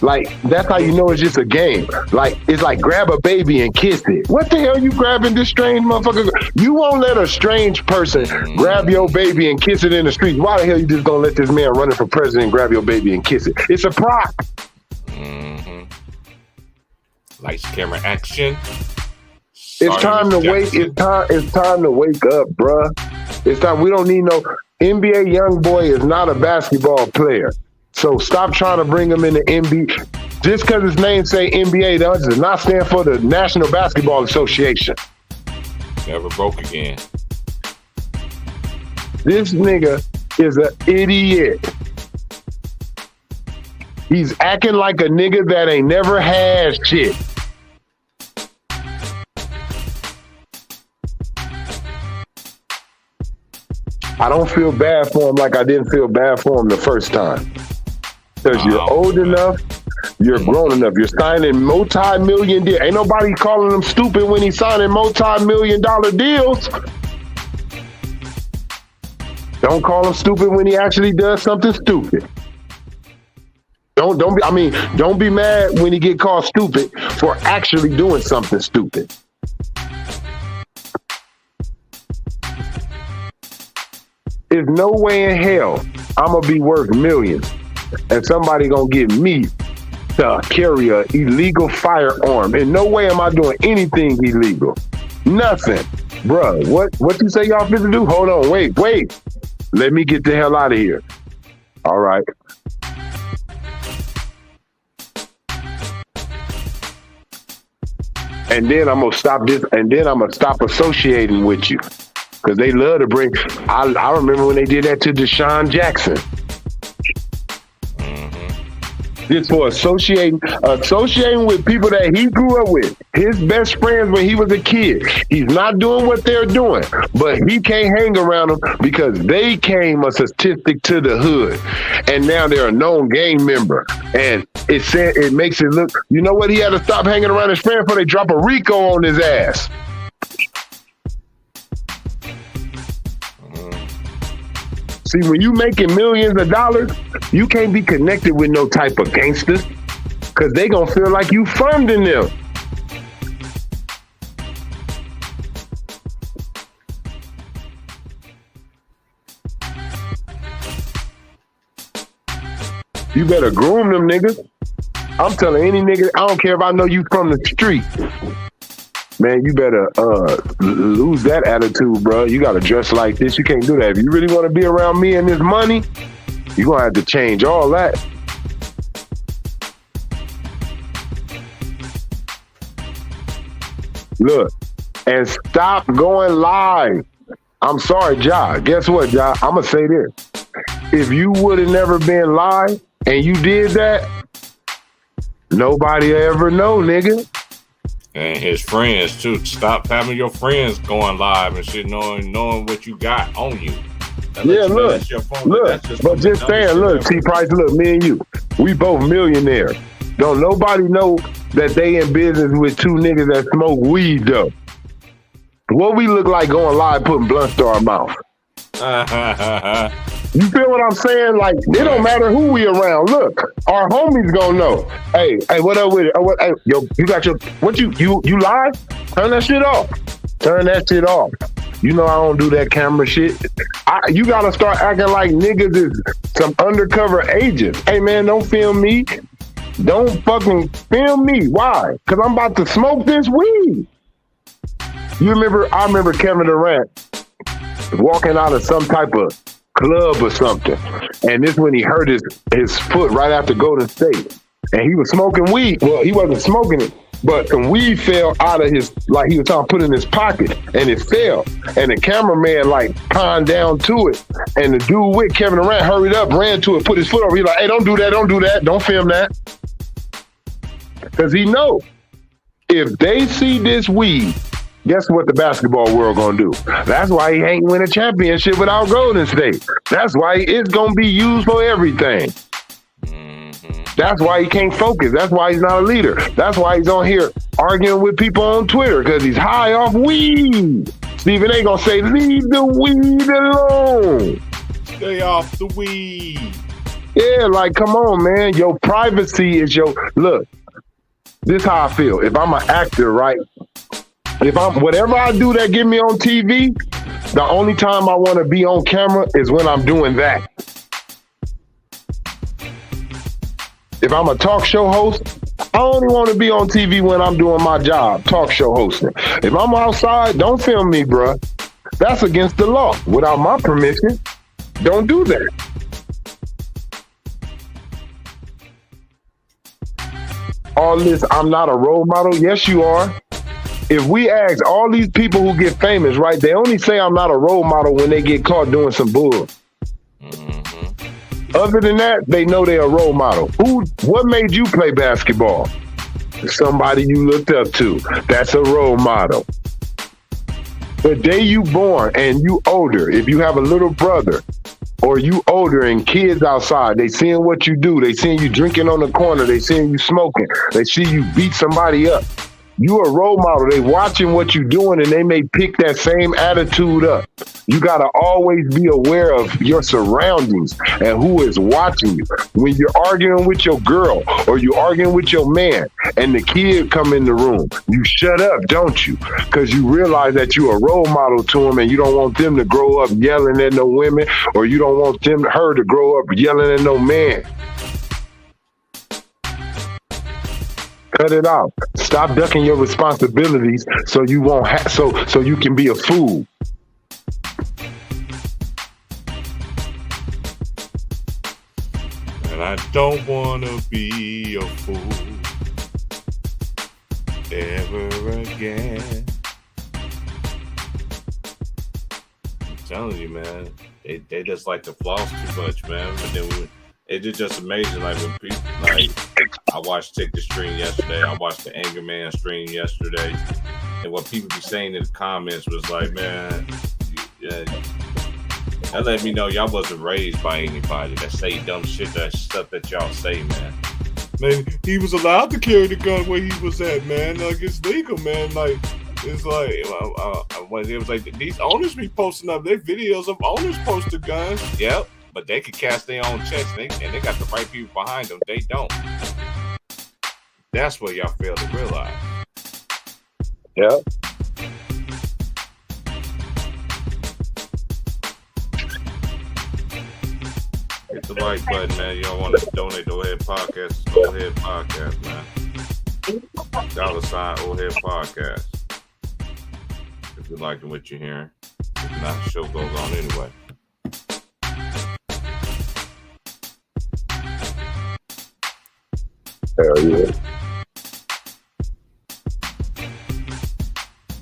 like, that's how you know it's just a game. Like, it's like grab a baby and kiss it. What the hell you grabbing this strange motherfucker? You won't let a strange person grab your baby and kiss it in the street. Why the hell you just gonna let this man running for president grab your baby and kiss it? It's a prop. Mm-hmm. Lights, camera, action. It's time to wake. It's time to wake up, bruh. It's time. We don't need no NBA young boy is not a basketball player. So stop trying to bring him in the NBA. Just because his name say NBA does not stand for the National Basketball Association. Never broke again. This nigga is an idiot. He's acting like a nigga that ain't never had shit. I don't feel bad for him like I didn't feel bad for him the first time. Because you're old enough, you're grown enough. You're signing multi-million deals. Ain't nobody calling him stupid when he's signing multi-million-dollar deals. Don't call him stupid when he actually does something stupid. Don't be mad when he get called stupid for actually doing something stupid. There's no way in hell I'm gonna be worth millions and somebody gonna give me to carry a illegal firearm. In no way am I doing anything illegal. Nothing. Bruh, what you say y'all fit to do? Hold on, wait. Let me get the hell out of here. All right. And then I'm gonna stop this, and then I'm gonna stop associating with you. Because they love to bring, I remember when they did that to Deshaun Jackson. Mm-hmm. Just for associating with people that he grew up with. His best friends when he was a kid. He's not doing what they're doing, but he can't hang around them because they came a statistic to the hood. And now they're a known gang member. And it makes it look, you know what? He had to stop hanging around his friends before they drop a RICO on his ass. See, when you making millions of dollars, you can't be connected with no type of gangsters because they gonna feel like you funding them. You better groom them niggas. I'm telling any nigga, I don't care if I know you from the street. Man, you better lose that attitude, bro. You got to dress like this. You can't do that. If you really want to be around me and this money, you're going to have to change all that. Look, and stop going live. I'm sorry, Ja. Guess what, Ja? I'm going to say this. If you would have never been live and you did that, nobody ever know, nigga. And his friends too. Stop having your friends going live and shit, knowing what you got on you. Yeah, look, but just saying, look, T Price, look, me and you, we both millionaires. Don't nobody know that they in business with two niggas that smoke weed though. What we look like going live putting blunts to our mouth? You feel what I'm saying? Like, it don't matter who we around. Look, our homies gonna know. Hey, what up with it? Hey, yo, you got your, you live? Turn that shit off. Turn that shit off. You know I don't do that camera shit. You gotta start acting like niggas is some undercover agents. Hey man, don't film me. Don't fucking film me. Why? Because I'm about to smoke this weed. I remember Kevin Durant walking out of some type of club or something. And this when he hurt his foot right after Golden State. And he was smoking weed. Well, he wasn't smoking it. But some weed fell out of his, like he was trying to put in his pocket, and it fell. And the cameraman like pined down to it. And the dude with Kevin Durant hurried up, ran to it, put his foot over. He like, hey, don't do that, don't film that. Because he know if they see this weed, guess what the basketball world gonna do? That's why he ain't win a championship without Golden State. That's why it's gonna be used for everything. That's why he can't focus. That's why he's not a leader. That's why he's on here arguing with people on Twitter, because he's high off weed. Stephen A. gonna say, leave the weed alone. Stay off the weed. Yeah, like, come on, man. Your privacy is your... Look, this is how I feel. If I'm an actor, right? Whatever I do that get me on TV, the only time I want to be on camera is when I'm doing that. If I'm a talk show host, I only want to be on TV when I'm doing my job, talk show hosting. If I'm outside, don't film me, bruh. That's against the law. Without my permission, don't do that. All this, I'm not a role model. Yes, you are. If we ask all these people who get famous, right, they only say I'm not a role model when they get caught doing some bull. Other than that, they know they're a role model. What made you play basketball? Somebody you looked up to. That's a role model. The day you born and you older, if you have a little brother or you older and kids outside, they seeing what you do. They seeing you drinking on the corner. They seeing you smoking. They see you beat somebody up. You a role model. They watching what you doing and they may pick that same attitude up. You got to always be aware of your surroundings and who is watching you. When you're arguing with your girl or you're arguing with your man and the kid come in the room, you shut up, don't you? Because you realize that you're a role model to them and you don't want them to grow up yelling at no women, or you don't want her to grow up yelling at no man. Cut it out. Stop ducking your responsibilities so you won't so you can be a fool. And I don't want to be a fool ever again. I'm telling you, man, they just like to floss too much, man. But then it's just amazing. Like when people, like, I watched Tick the Stream yesterday. I watched the Anger Man stream yesterday, and what people be saying in the comments was like, man, that let me know y'all wasn't raised by anybody that say dumb shit, that stuff that y'all say, man. Man, he was allowed to carry the gun where he was at, man. Like, it's legal, man. Like, it's like, when it was like, these owners be posting up their videos of owners posting guns. Yep. But they can cast their own checks, and they got the right people behind them. They don't. That's what y'all fail to realize. Yeah. Hit the like button, man. You don't want to donate to Old Head Podcast. It's Old Head Podcast, man. $sign Old Head Podcast. If you're liking what you're hearing. If not, the show goes on anyway. Hell yeah.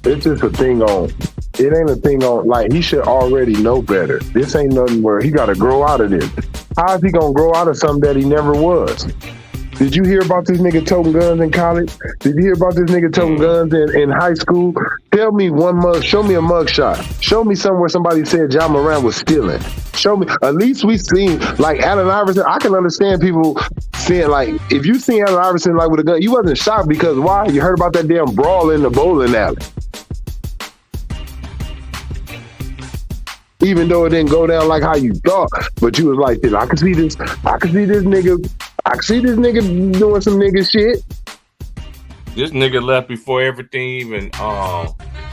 It's just a thing on, it ain't a thing on, like, he should already know better. This ain't nothing where he got to grow out of this. How is he going to grow out of something that he never was? Did you hear about this nigga toting guns in college? Did you hear about this nigga toting guns in high school? Tell me show me a mug shot. Show me somewhere somebody said Ja Morant was stealing. Show me, at least we seen, like, Allen Iverson. I can understand people saying, like, if you seen Allen Iverson, like, with a gun, you wasn't shocked because why? You heard about that damn brawl in the bowling alley. Even though it didn't go down like how you thought, but you was like, I can see this nigga doing some nigga shit. This nigga left before everything even,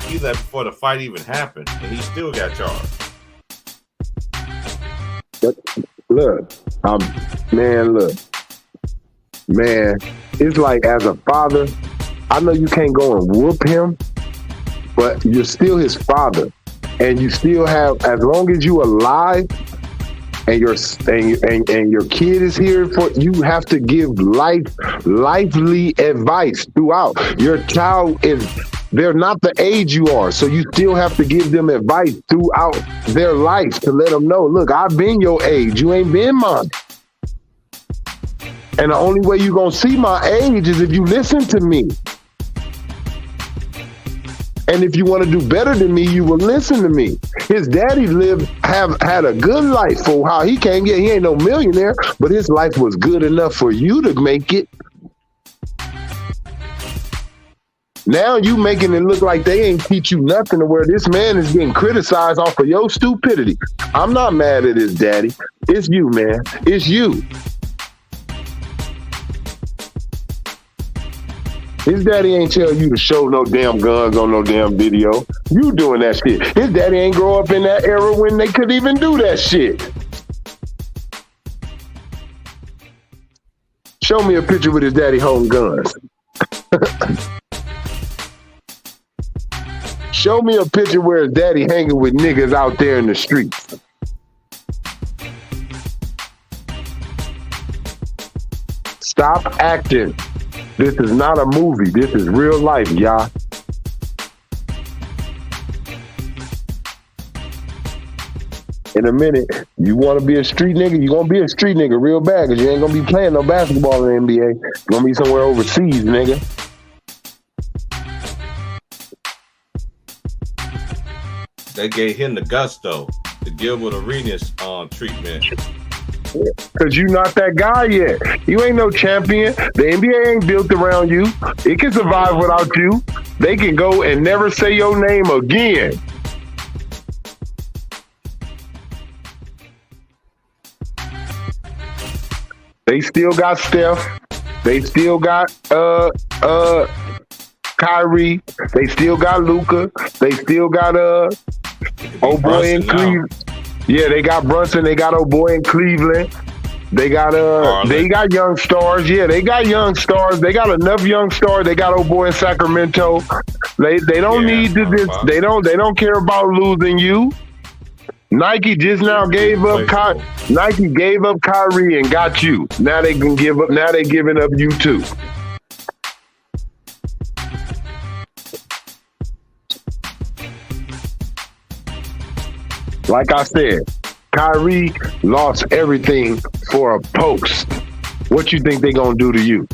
he left before the fight even happened, and he still got charged. Look, man, it's like, as a father, I know you can't go and whoop him, but you're still his father. And you still have, as long as you alive, and your kid is here for you, have to give lively advice throughout. Your child is they're not the age you are, so you still have to give them advice throughout their life to let them know, look, I've been your age, you ain't been mine. And the only way you're gonna see my age is if you listen to me. And if you want to do better than me, you will listen to me. His daddy had a good life for how he came. Yeah, he ain't no millionaire, but his life was good enough for you to make it. Now you making it look like they ain't teach you nothing, to where this man is getting criticized off of your stupidity. I'm not mad at his daddy. It's you, man. It's you. His daddy ain't tell you to show no damn guns on no damn video. You doing that shit. His daddy ain't grow up in that era when they could even do that shit. Show me a picture with his daddy holding guns. Show me a picture where his daddy hanging with niggas out there in the streets. Stop acting. This is not a movie. This is real life, y'all. In a minute, you want to be a street nigga, you're going to be a street nigga real bad, because you ain't going to be playing no basketball in the NBA. You're going to be somewhere overseas, nigga. They gave him the gusto, the Gilbert Arenas treatment. Because you not that guy yet. You ain't no champion. The NBA ain't built around you. It can survive without you. They can go and never say your name again. They still got Steph. They still got Kyrie. They still got Luka. They still got old boy in Cleveland. Yeah, they got Brunson. They got old boy in Cleveland. They got they got young stars. Yeah, they got young stars. They got enough young stars. They got old boy in Sacramento. They don't need to this. They don't care about losing you. Nike just now gave up. Nike gave up Kyrie and got you. Now they can give up. Now they giving up you too. Like I said, Kyrie lost everything for a post. What you think they gonna do to you?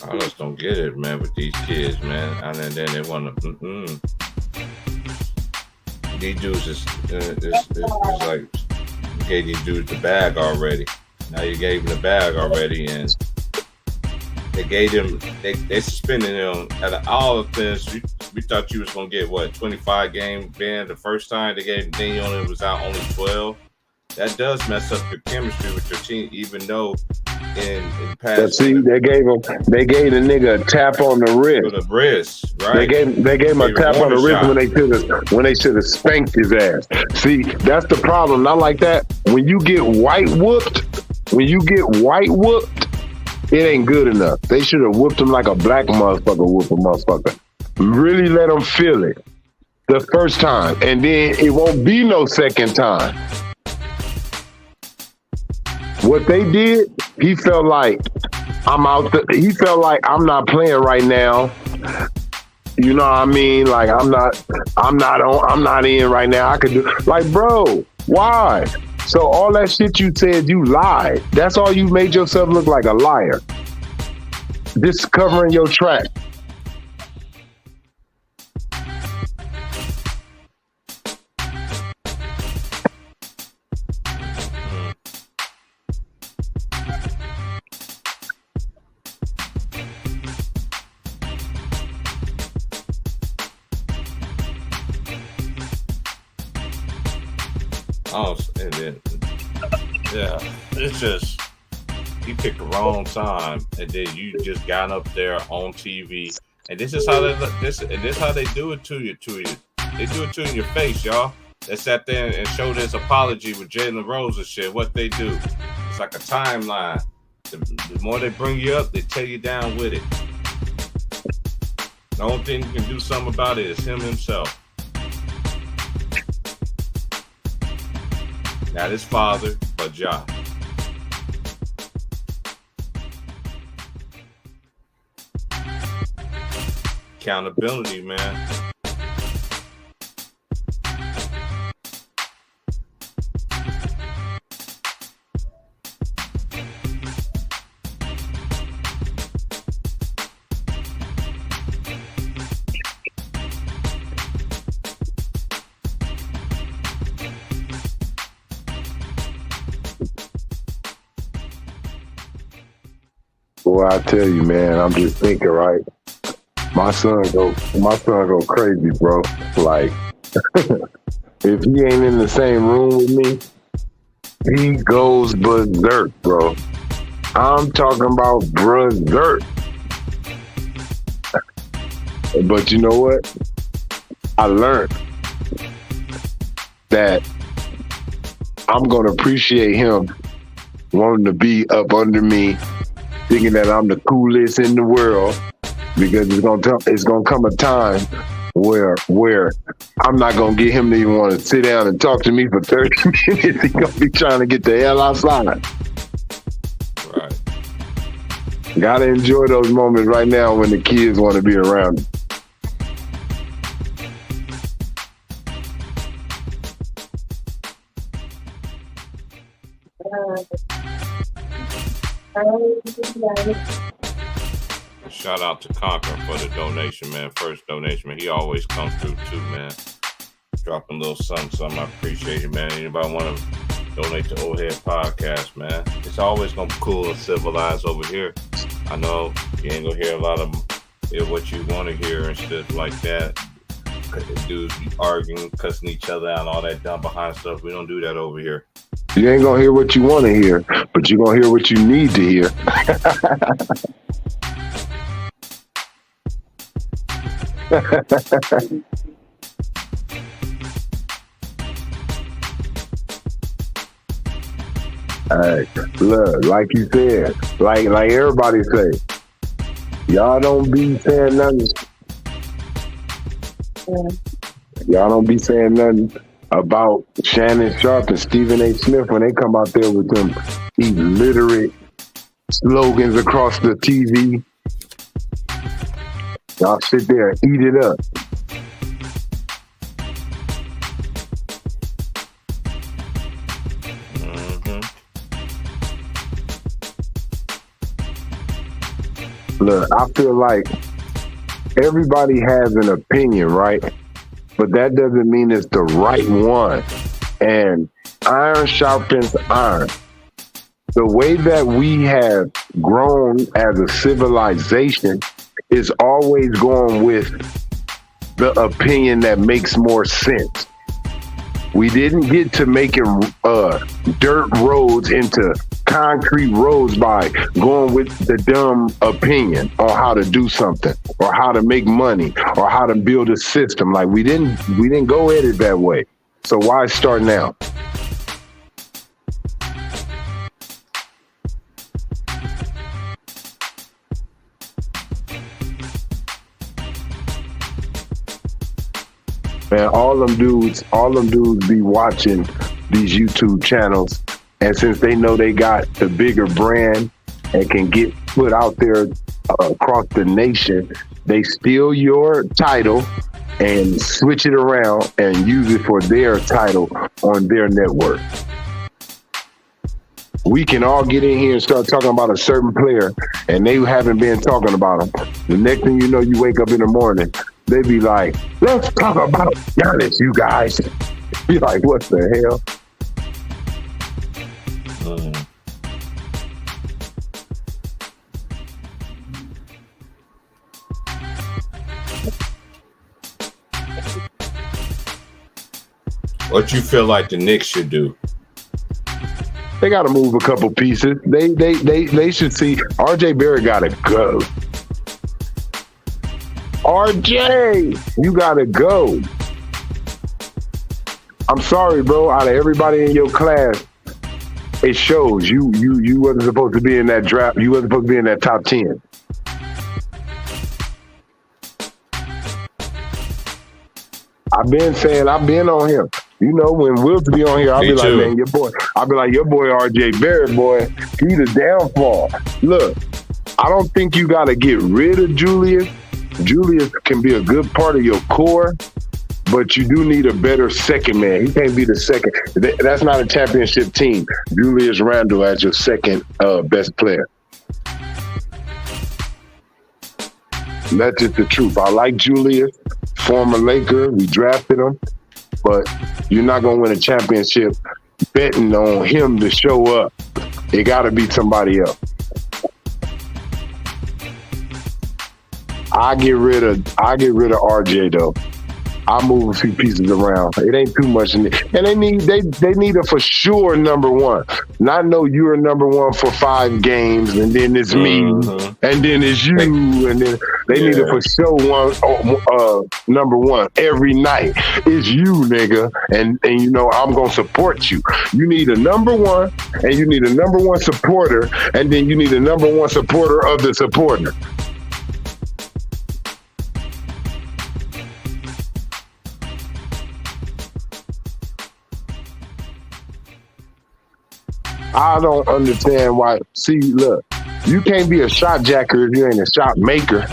I just don't get it, man, with these kids, man. And then they want to, these dudes is like, you gave these dudes the bag already. Now you gave them the bag already, and they gave them, they suspended him at all of this. We thought you was going to get, 25 game ban the first time. They gave then you only was out only 12. That does mess up your chemistry with your team, even though in past. But see, they gave the nigga a tap on the wrist. For the wrist, right? They gave him a tap on the wrist when they should have spanked his ass. See, that's the problem. Not like that. When you get white whooped, it ain't good enough. They should have whooped him like a black motherfucker whoop a motherfucker. Really let him feel it the first time, and then it won't be no second time. What they did, he felt like he felt like I'm not playing right now. You know what I mean? Like I'm not in right now. I could do like, bro, why? So all that shit you said, you lied. That's all you made yourself look like, a liar. Just covering your track. Oh, and then, yeah, it's just, you picked the wrong time, and then you just got up there on TV, and this is how they do it to you. They do it to you in your face, y'all. They sat there and showed his apology with Jalen Rose and shit. What they do? It's like a timeline. The more they bring you up, they tear you down with it. The only thing you can do something about it is him himself. Not his father, but Jah. Accountability, man. Well, I tell you, man, I'm just thinking, right? My son go crazy, bro. Like, if he ain't in the same room with me, he goes berserk, bro. I'm talking about berserk. But you know what? I learned that I'm gonna appreciate him wanting to be up under me, thinking that I'm the coolest in the world, because it's gonna come a time where I'm not gonna get him to even want to sit down and talk to me for 30 minutes. He's gonna be trying to get the hell outside. Right. Gotta enjoy those moments right now when the kids want to be around. Shout out to Conquer for the donation, man. First donation, man. He always comes through too, man. Dropping a little something. I appreciate it, man. Anybody want to donate to Old Head Podcast, man? It's always gonna be cool and civilized over here. I know you ain't gonna hear a lot of what you want to hear and stuff like that. Dudes be arguing, cussing each other out, and all that dumb behind stuff. We don't do that over here. You ain't gonna hear what you want to hear, but you're gonna hear what you need to hear. Hey, look, like you said, like everybody say, y'all don't be saying nothing. Y'all don't be saying nothing about Shannon Sharp and Stephen A. Smith when they come out there with them illiterate slogans across the TV. Y'all sit there and eat it up. Look, I feel like everybody has an opinion, right? But that doesn't mean it's the right one. And iron sharpens iron. The way that we have grown as a civilization is always going with the opinion that makes more sense. We didn't get to making dirt roads into concrete roads by going with the dumb opinion on how to do something or how to make money or how to build a system. Like we didn't go at it that way. So why start now? Man, all them dudes be watching these YouTube channels, and since they know they got the bigger brand and can get put out there across the nation, they steal your title and switch it around and use it for their title on their network. We can all get in here and start talking about a certain player, and they haven't been talking about him. The next thing you know, you wake up in the morning, they be like, let's talk about Giannis, you guys. Be like, what the hell? What you feel like the Knicks should do? They got to move a couple pieces. They should see RJ Barrett got to go. RJ, you got to go. I'm sorry, bro. Out of everybody in your class, it shows you wasn't supposed to be in that draft. You wasn't supposed to be in that top 10. I've been on him. You know, when Wilt be on here, I'll be like, man, your boy RJ Barrett, boy, he the downfall. Look, I don't think you got to get rid of Julius. Julius can be a good part of your core, but you do need a better second man. He can't be the second. That's not a championship team. Julius Randle as your second best player. That's just the truth. I like Julius, former Laker. We drafted him, but you're not going to win a championship betting on him to show up. It got to be somebody else. I get rid of RJ though. I move a few pieces around. It ain't too much in it. And they need a for sure number one. Not know you're number one for 5 games, and then it's me, and then it's you, and then they need a for sure number one every night. It's you, nigga, and you know I'm gonna support you. You need a number one, and you need a number one supporter, and then you need a number one supporter of the supporter. I don't understand why. See, look, you can't be a shot jacker if you ain't a shot maker.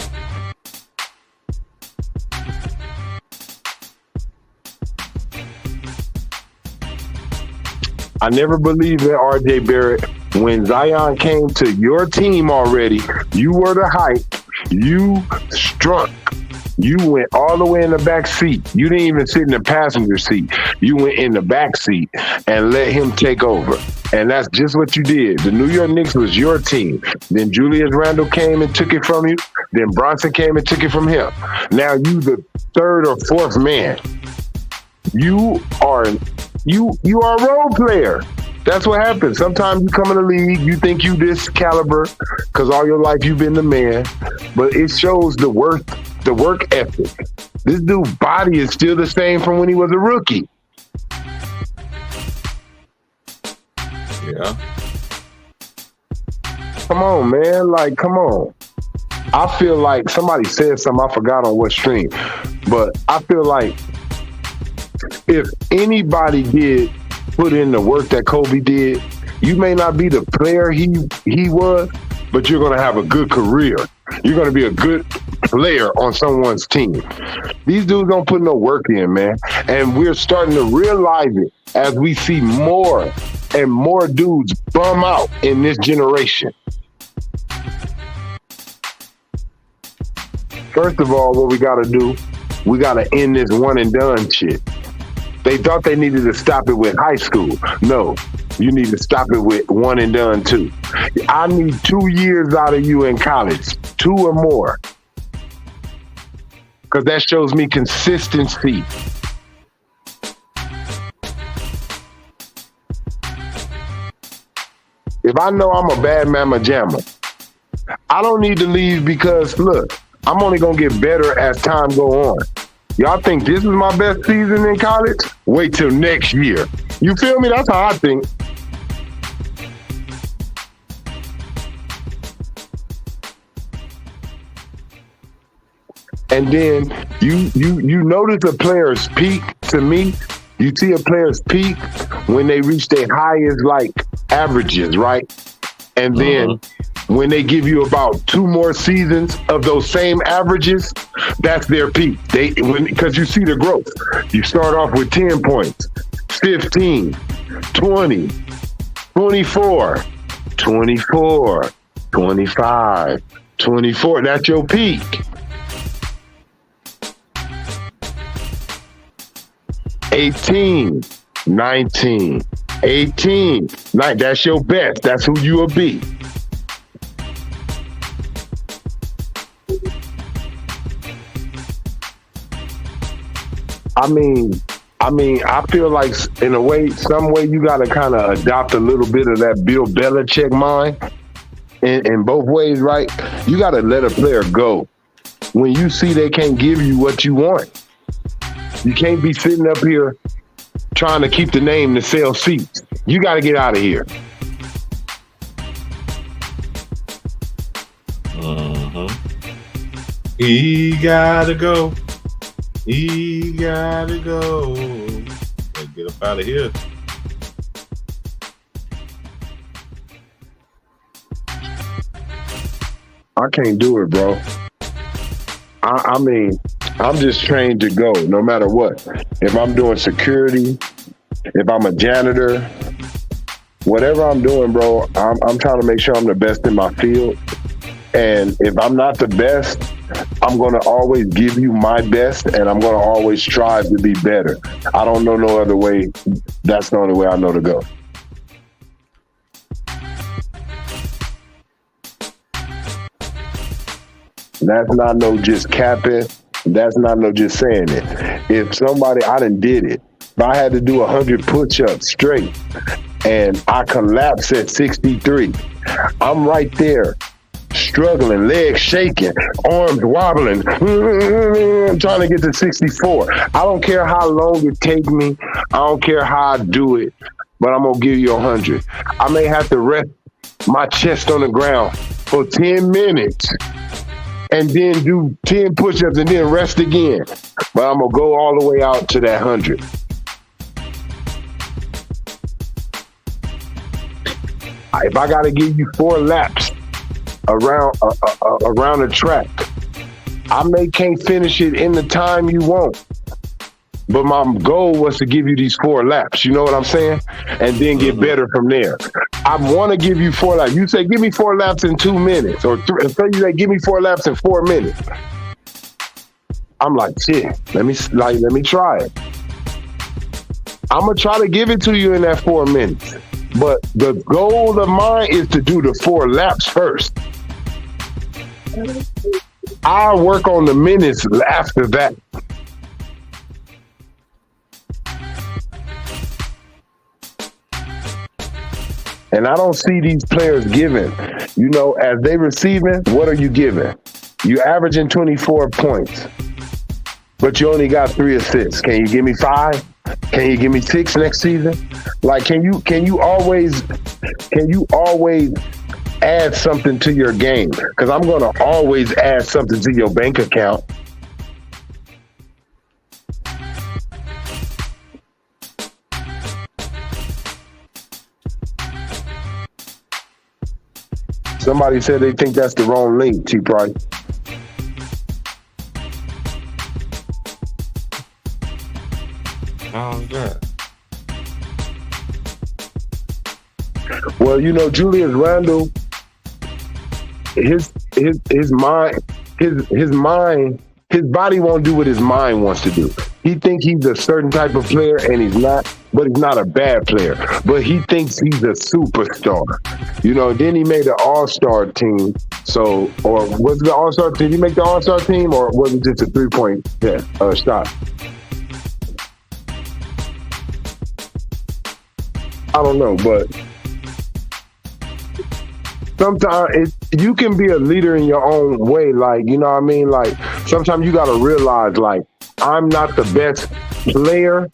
I never believed in RJ Barrett. When Zion came to your team already, you were the hype. You struck. You went all the way in the back seat. You didn't even sit in the passenger seat. You went in the back seat and let him take over. And that's just what you did. The New York Knicks was your team. Then Julius Randle came and took it from you. Then Bronson came and took it from him. Now you the third or fourth man. You are a role player. That's what happens. Sometimes you come in the league, you think you this caliber because all your life you've been the man, but it shows the work ethic. This dude's body is still the same from when he was a rookie. Yeah. Come on, man. Like, come on. I feel like somebody said something, I forgot on what stream, but I feel like if anybody did put in the work that Kobe did, you may not be the player he was, but you're going to have a good career. You're going to be a good player on someone's team. These dudes don't put no work in, man. And we're starting to realize it as we see more and more dudes bum out in this generation. First of all, what we got to do, we got to end this one and done shit. They thought they needed to stop it with high school. No, you need to stop it with one and done too. I need 2 years out of you in college, 2 or more. Because that shows me consistency. If I know I'm a bad mama jamma, I don't need to leave because, look, I'm only going to get better as time go on. Y'all think this is my best season in college? Wait till next year. You feel me? That's how I think. And then you notice a player's peak. To me, you see a player's peak when they reach their highest like averages, right? And then when they give you about 2 more seasons of those same averages, that's their peak. Because you see the growth. You start off with 10 points, 15, 20, 24, 24, 25, 24. That's your peak. 18, 19, 18. That's your best. That's who you will be. I feel like in a way, some way you got to kind of adopt a little bit of that Bill Belichick mind in both ways, right? You got to let a player go when you see they can't give you what you want. You can't be sitting up here trying to keep the name to sell seats. You got to get out of here. He gotta go. He gotta go. Let's get up out of here. I can't do it, bro. I mean, I'm just trained to go no matter what. If I'm doing security, if I'm a janitor, whatever I'm doing, bro, I'm trying to make sure I'm the best in my field. And if I'm not the best, I'm going to always give you my best, and I'm going to always strive to be better. I don't know no other way. That's the only way I know to go. That's not no just capping. That's not no just saying it. If somebody, I done did it. If I had to do 100 push-ups straight and I collapse at 63, I'm right there, struggling, legs shaking, arms wobbling, trying to get to 64. I don't care how long it takes me. I don't care how I do it, but I'm going to give you 100. I may have to rest my chest on the ground for 10 minutes and then do 10 push-ups and then rest again. But I'm going to go all the way out to that 100. If I got to give you 4 laps around the track, I can't finish it in the time you want. But my goal was to give you these 4 laps. You know what I'm saying? And then get better from there. I want to give you 4 laps. You say, give me 4 laps in 2 minutes. Or you say, give me 4 laps in 4 minutes. I'm like, shit, let me try it. I'm going to try to give it to you in that 4 minutes. But the goal of mine is to do the 4 laps first. I'll work on the minutes after that. And I don't see these players giving. You know, as they receiving, what are you giving? You averaging 24 points, but you only got 3 assists. Can you give me 5? Can you give me 6 next season? Like, can you always add something to your game? Because I'm gonna always add something to your bank account. Somebody said they think that's the wrong link, T. Price. How's that? Well, you know, Julius Randle, his body won't do what his mind wants to do. He thinks he's a certain type of player, and he's not. But he's not a bad player. But he thinks he's a superstar. You know, then he made the All-Star team. So, or was the All-Star? Did he make the All-Star team, or was it just a 3-point shot? I don't know, but sometimes you can be a leader in your own way. Like, you know what I mean? Like, sometimes you got to realize, like, I'm not the best player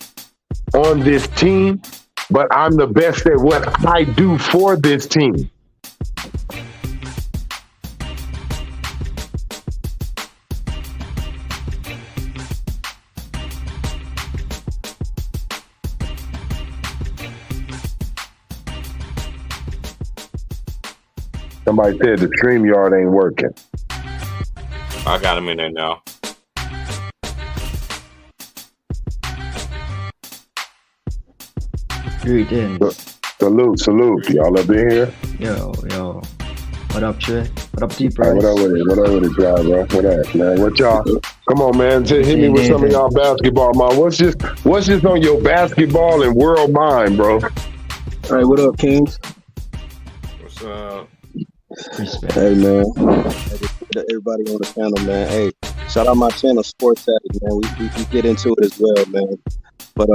on this team, but I'm the best at what I do for this team. Somebody said the StreamYard ain't working. I got him in there now. Greetings. Salute. Y'all up in here? Yo. What up, Trey? What up, T. Right, Price? what up with it, y'all, bro? What up, man? What y'all? Come on, man. Hit me with some of y'all basketball, man. What's just on your basketball and world mind, bro? All right, what up, Kings? What's up? Respect. Hey, man. Everybody on the panel, man. Hey, shout out my channel, Sports Addict, man. We get into it as well, man. But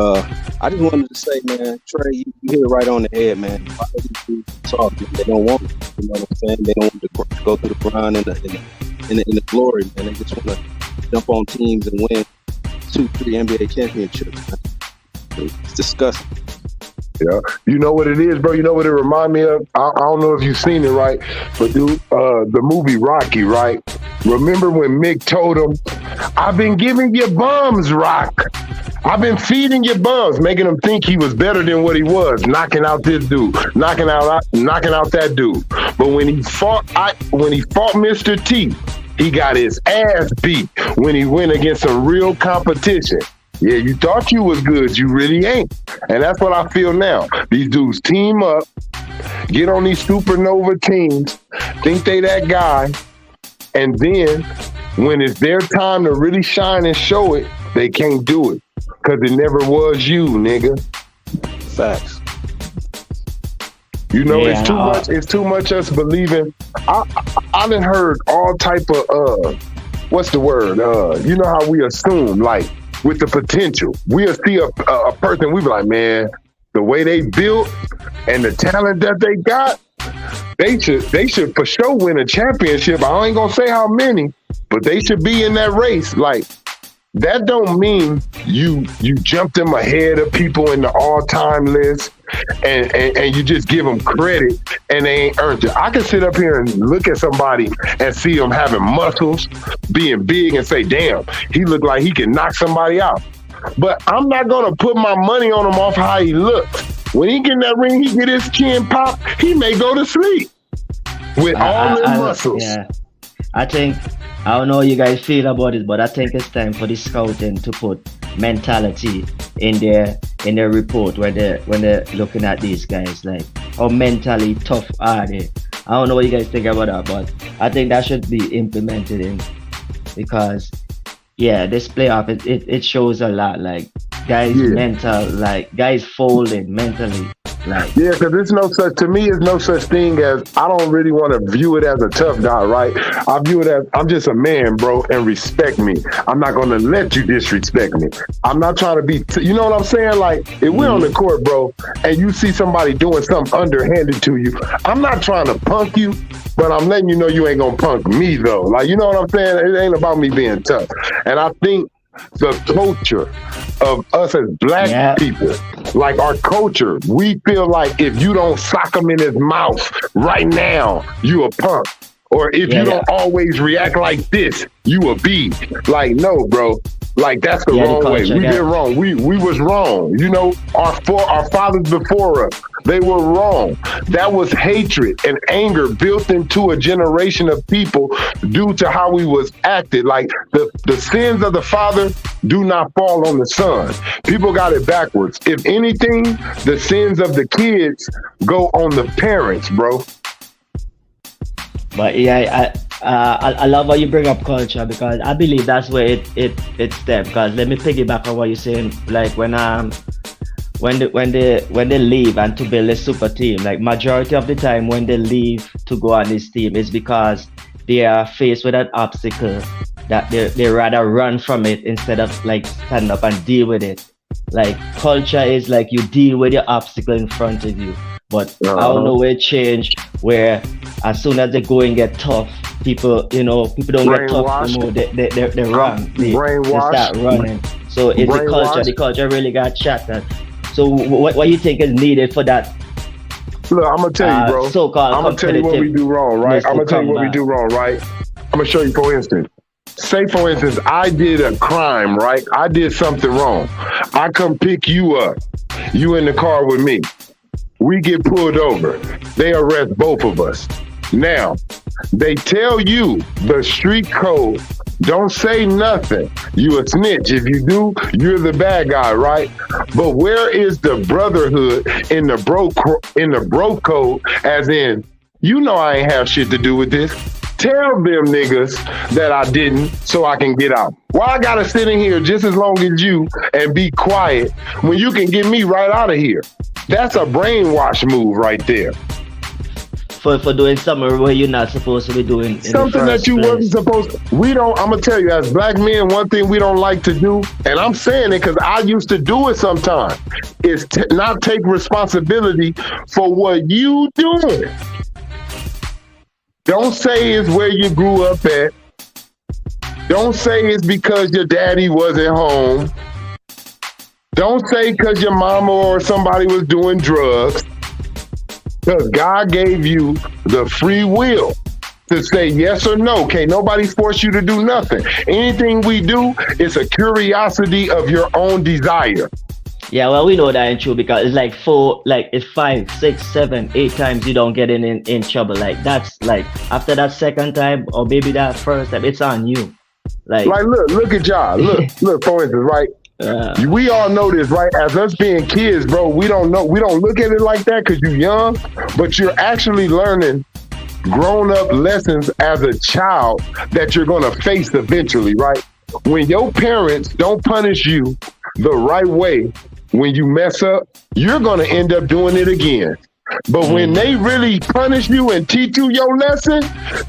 I just wanted to say, man, Trey, you hit it right on the head, man. Why do these dudes talk? Man? They don't want it. You know what I'm saying? They don't want to go through the grind and the glory, man. They just want to jump on teams and win 2-3 NBA championships, man. It's disgusting. Yeah, you know what it is, bro. You know what it remind me of. I don't know if you've seen it, right? But dude, the movie Rocky, right? Remember when Mick told him, I've been giving you bums, Rock. I've been feeding you bums, making him think he was better than what he was, knocking out this dude, knocking out that dude. But when he fought Mr. T, he got his ass beat when he went against some real competition. Yeah, you thought you was good, you really ain't. And that's what I feel now. These dudes team up, get on these supernova teams, think they that guy, and then when it's their time to really shine and show it, they can't do it. Cause it never was you, nigga. Facts. You know, Yeah, it's too much. It's too much us believing. I done heard all type of what's the word? You know how we assume, like with the potential, we'll see a person. We be like, man, the way they built and the talent that they got, they should for sure win a championship. I ain't gonna say how many, but they should be in that race. Like. That don't mean you jump them ahead of people in the all-time list and you just give them credit and they ain't earned it. I can sit up here and look at somebody and see them having muscles, being big and say, damn, he look like he can knock somebody out. But I'm not going to put my money on him off how he looks. When he get in that ring, he get his chin pop, he may go to sleep with all the muscles. Yeah, I don't know how you guys feel about it, but I think it's time for the scouting to put mentality in their report when they're looking at these guys, like how mentally tough are they. I don't know what you guys think about that, but I think that should be implemented in, because this playoff it shows a lot, like guys mental, like guys folding mentally. Like, yeah, because it's no such, to me, it's no such thing as, I don't really want to view it as a tough guy, right? I view it as, I'm just a man, bro, and respect me. I'm not going to let you disrespect me. I'm not trying to be, you know what I'm saying? Like, if we're on the court, bro, and you see somebody doing something underhanded to you, I'm not trying to punk you, but I'm letting you know you ain't going to punk me, though. Like, you know what I'm saying? It ain't about me being tough. And I think the culture of us as black people, like our culture, we feel like if you don't sock him in his mouth right now, you a punk. Or if you don't always react like this, you a B. Like, no, bro. Like, that's the wrong way. We did wrong. We was wrong. You know, our fathers before us, they were wrong. That was hatred and anger built into a generation of people due to how we was acted. Like, the sins of the father do not fall on the son. People got it backwards. If anything, the sins of the kids go on the parents, bro. But I love how you bring up culture, because I believe that's where it steps. Because let me piggyback on what you're saying. Like when they leave and to build a super team, like majority of the time when they leave to go on this team is because they are faced with an obstacle that they rather run from it instead of like stand up and deal with it. Like culture is like you deal with your obstacle in front of you. But I don't know where it changed, where as soon as they go and get tough, people don't get tough anymore. They run. They start running. So it's the culture. The culture really got shattered. So what you think is needed for that? Look, I'm gonna tell you, bro. So-called I'm gonna tell you what we do wrong, right? I'm gonna tell you what we do wrong, right? I'm gonna show you, for instance. Say, for instance, I did a crime, right? I did something wrong. I come pick you up. You in the car with me. We get pulled over. They arrest both of us. Now, they tell you the street code. Don't say nothing. You a snitch. If you do, you're the bad guy, right? But where is the brotherhood in the bro code? As in, you know I ain't have shit to do with this. Tell them niggas that I didn't so I can get out. Why I gotta sit in here just as long as you and be quiet when you can get me right out of here? That's a brainwash move right there. For doing something where you're not supposed to be doing. Something that you wasn't supposed to. I'm gonna tell you, as black men, one thing we don't like to do, and I'm saying it because I used to do it sometimes, is not take responsibility for what you doing. Don't say it's where you grew up at. Don't say it's because your daddy wasn't home. Don't say because your mama or somebody was doing drugs. Because God gave you the free will to say yes or no. Can't nobody force you to do nothing. Anything we do is a curiosity of your own desire. Yeah, well, we know that ain't true because it's like it's 5, 6, 7, 8 times you don't get in trouble. Like that's like after that second time or maybe that first time, it's on you. Like look at y'all. Look, for instance, right? We all know this, right? As us being kids, bro, we don't look at it like that because you're young, but you're actually learning grown-up lessons as a child that you're gonna face eventually, right? When your parents don't punish you the right way when you mess up, you're gonna end up doing it again. But when they really punish you and teach you your lesson,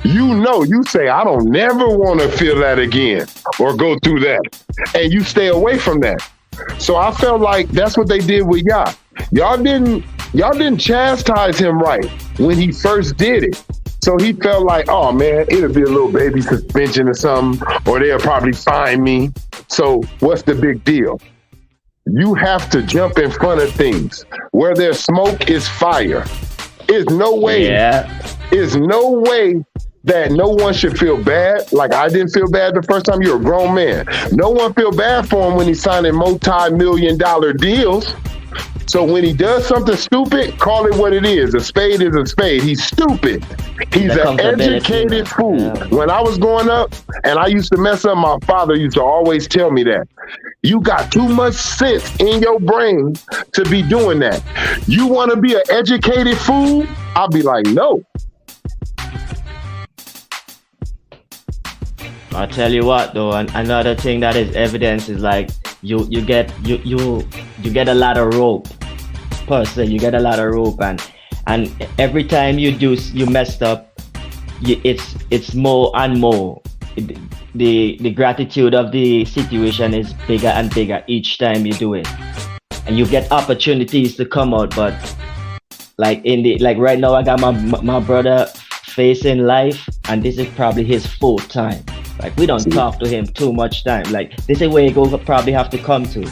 you say, I don't never want to feel that again or go through that. And you stay away from that. So I felt like that's what they did with y'all. Y'all didn't chastise him right when he first did it. So he felt like, oh man, it'll be a little baby suspension or something, or they'll probably fine me. So what's the big deal? You have to jump in front of things. Where there's smoke is fire. Is no way that no one should feel bad. Like I didn't feel bad the first time. You're a grown man. No one feel bad for him when he's signing multi-million-dollar deals. So when he does something stupid, call it what it is. A spade is a spade. He's stupid. He's an educated fool. Yeah. When I was growing up and I used to mess up, my father used to always tell me that. You got too much sense in your brain to be doing that. You want to be an educated fool? I'll be like, no. I'll tell you what though, another thing that is evidence is like you get a lot of rope. Person, you get a lot of rope, and every time you messed up, it's more and more. The gratitude of the situation is bigger and bigger each time you do it, and you get opportunities to come out. But like right now, I got my brother facing life, and this is probably his 4th time. Like we don't talk to him too much time. Like this is where you go probably have to come to.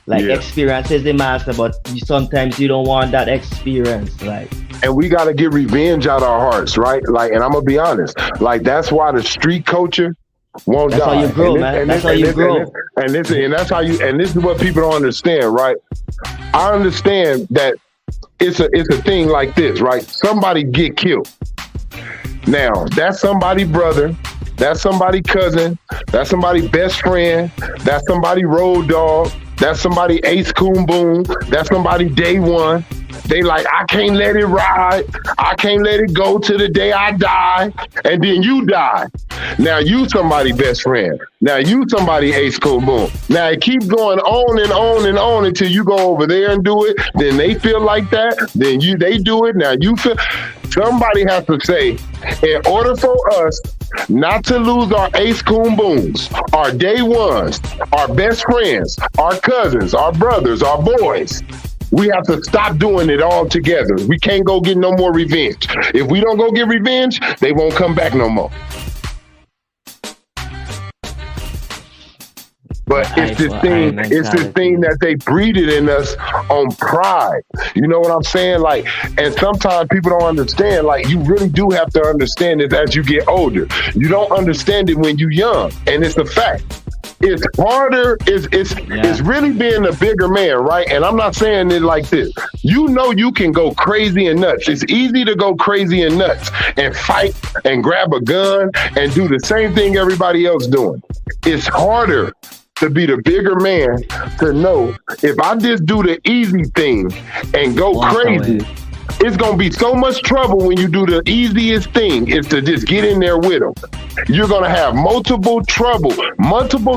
Like experience is the master, but sometimes you don't want that experience. Like, and we got to get revenge out our hearts, right? Like, and I'm gonna be honest. Like that's why the street culture won't die. That's how you grow, man. That's how you grow. And this is what people don't understand, right? I understand that it's a thing like this, right? Somebody get killed. Now that's somebody's brother. That's somebody's cousin. That's somebody's best friend. That's somebody's road dog. That's somebody Ace Coon Boom. That's somebody day one. They like, I can't let it ride. I can't let it go to the day I die. And then you die. Now you somebody best friend. Now you somebody Ace Coon Boom. Now it keeps going on and on and on until you go over there and do it. Then they feel like that. Then they do it. Now you feel. Somebody has to say, in order for us not to lose our Ace Coon Booms, our day ones, our best friends, our cousins, our brothers, our boys, we have to stop doing it all together. We can't go get no more revenge. If we don't go get revenge, they won't come back no more. But it's this thing that they breeded in us on pride. You know what I'm saying? Like, and sometimes people don't understand, like, you really do have to understand it as you get older. You don't understand it when you're young. And it's a fact. It's harder. It's really being a bigger man, right? And I'm not saying it like this. You know you can go crazy and nuts. It's easy to go crazy and nuts and fight and grab a gun and do the same thing everybody else doing. It's harder to be the bigger man, to know if I just do the easy thing and go crazy, it's going to be so much trouble when you do the easiest thing is to just get in there with them. You're going to have multiple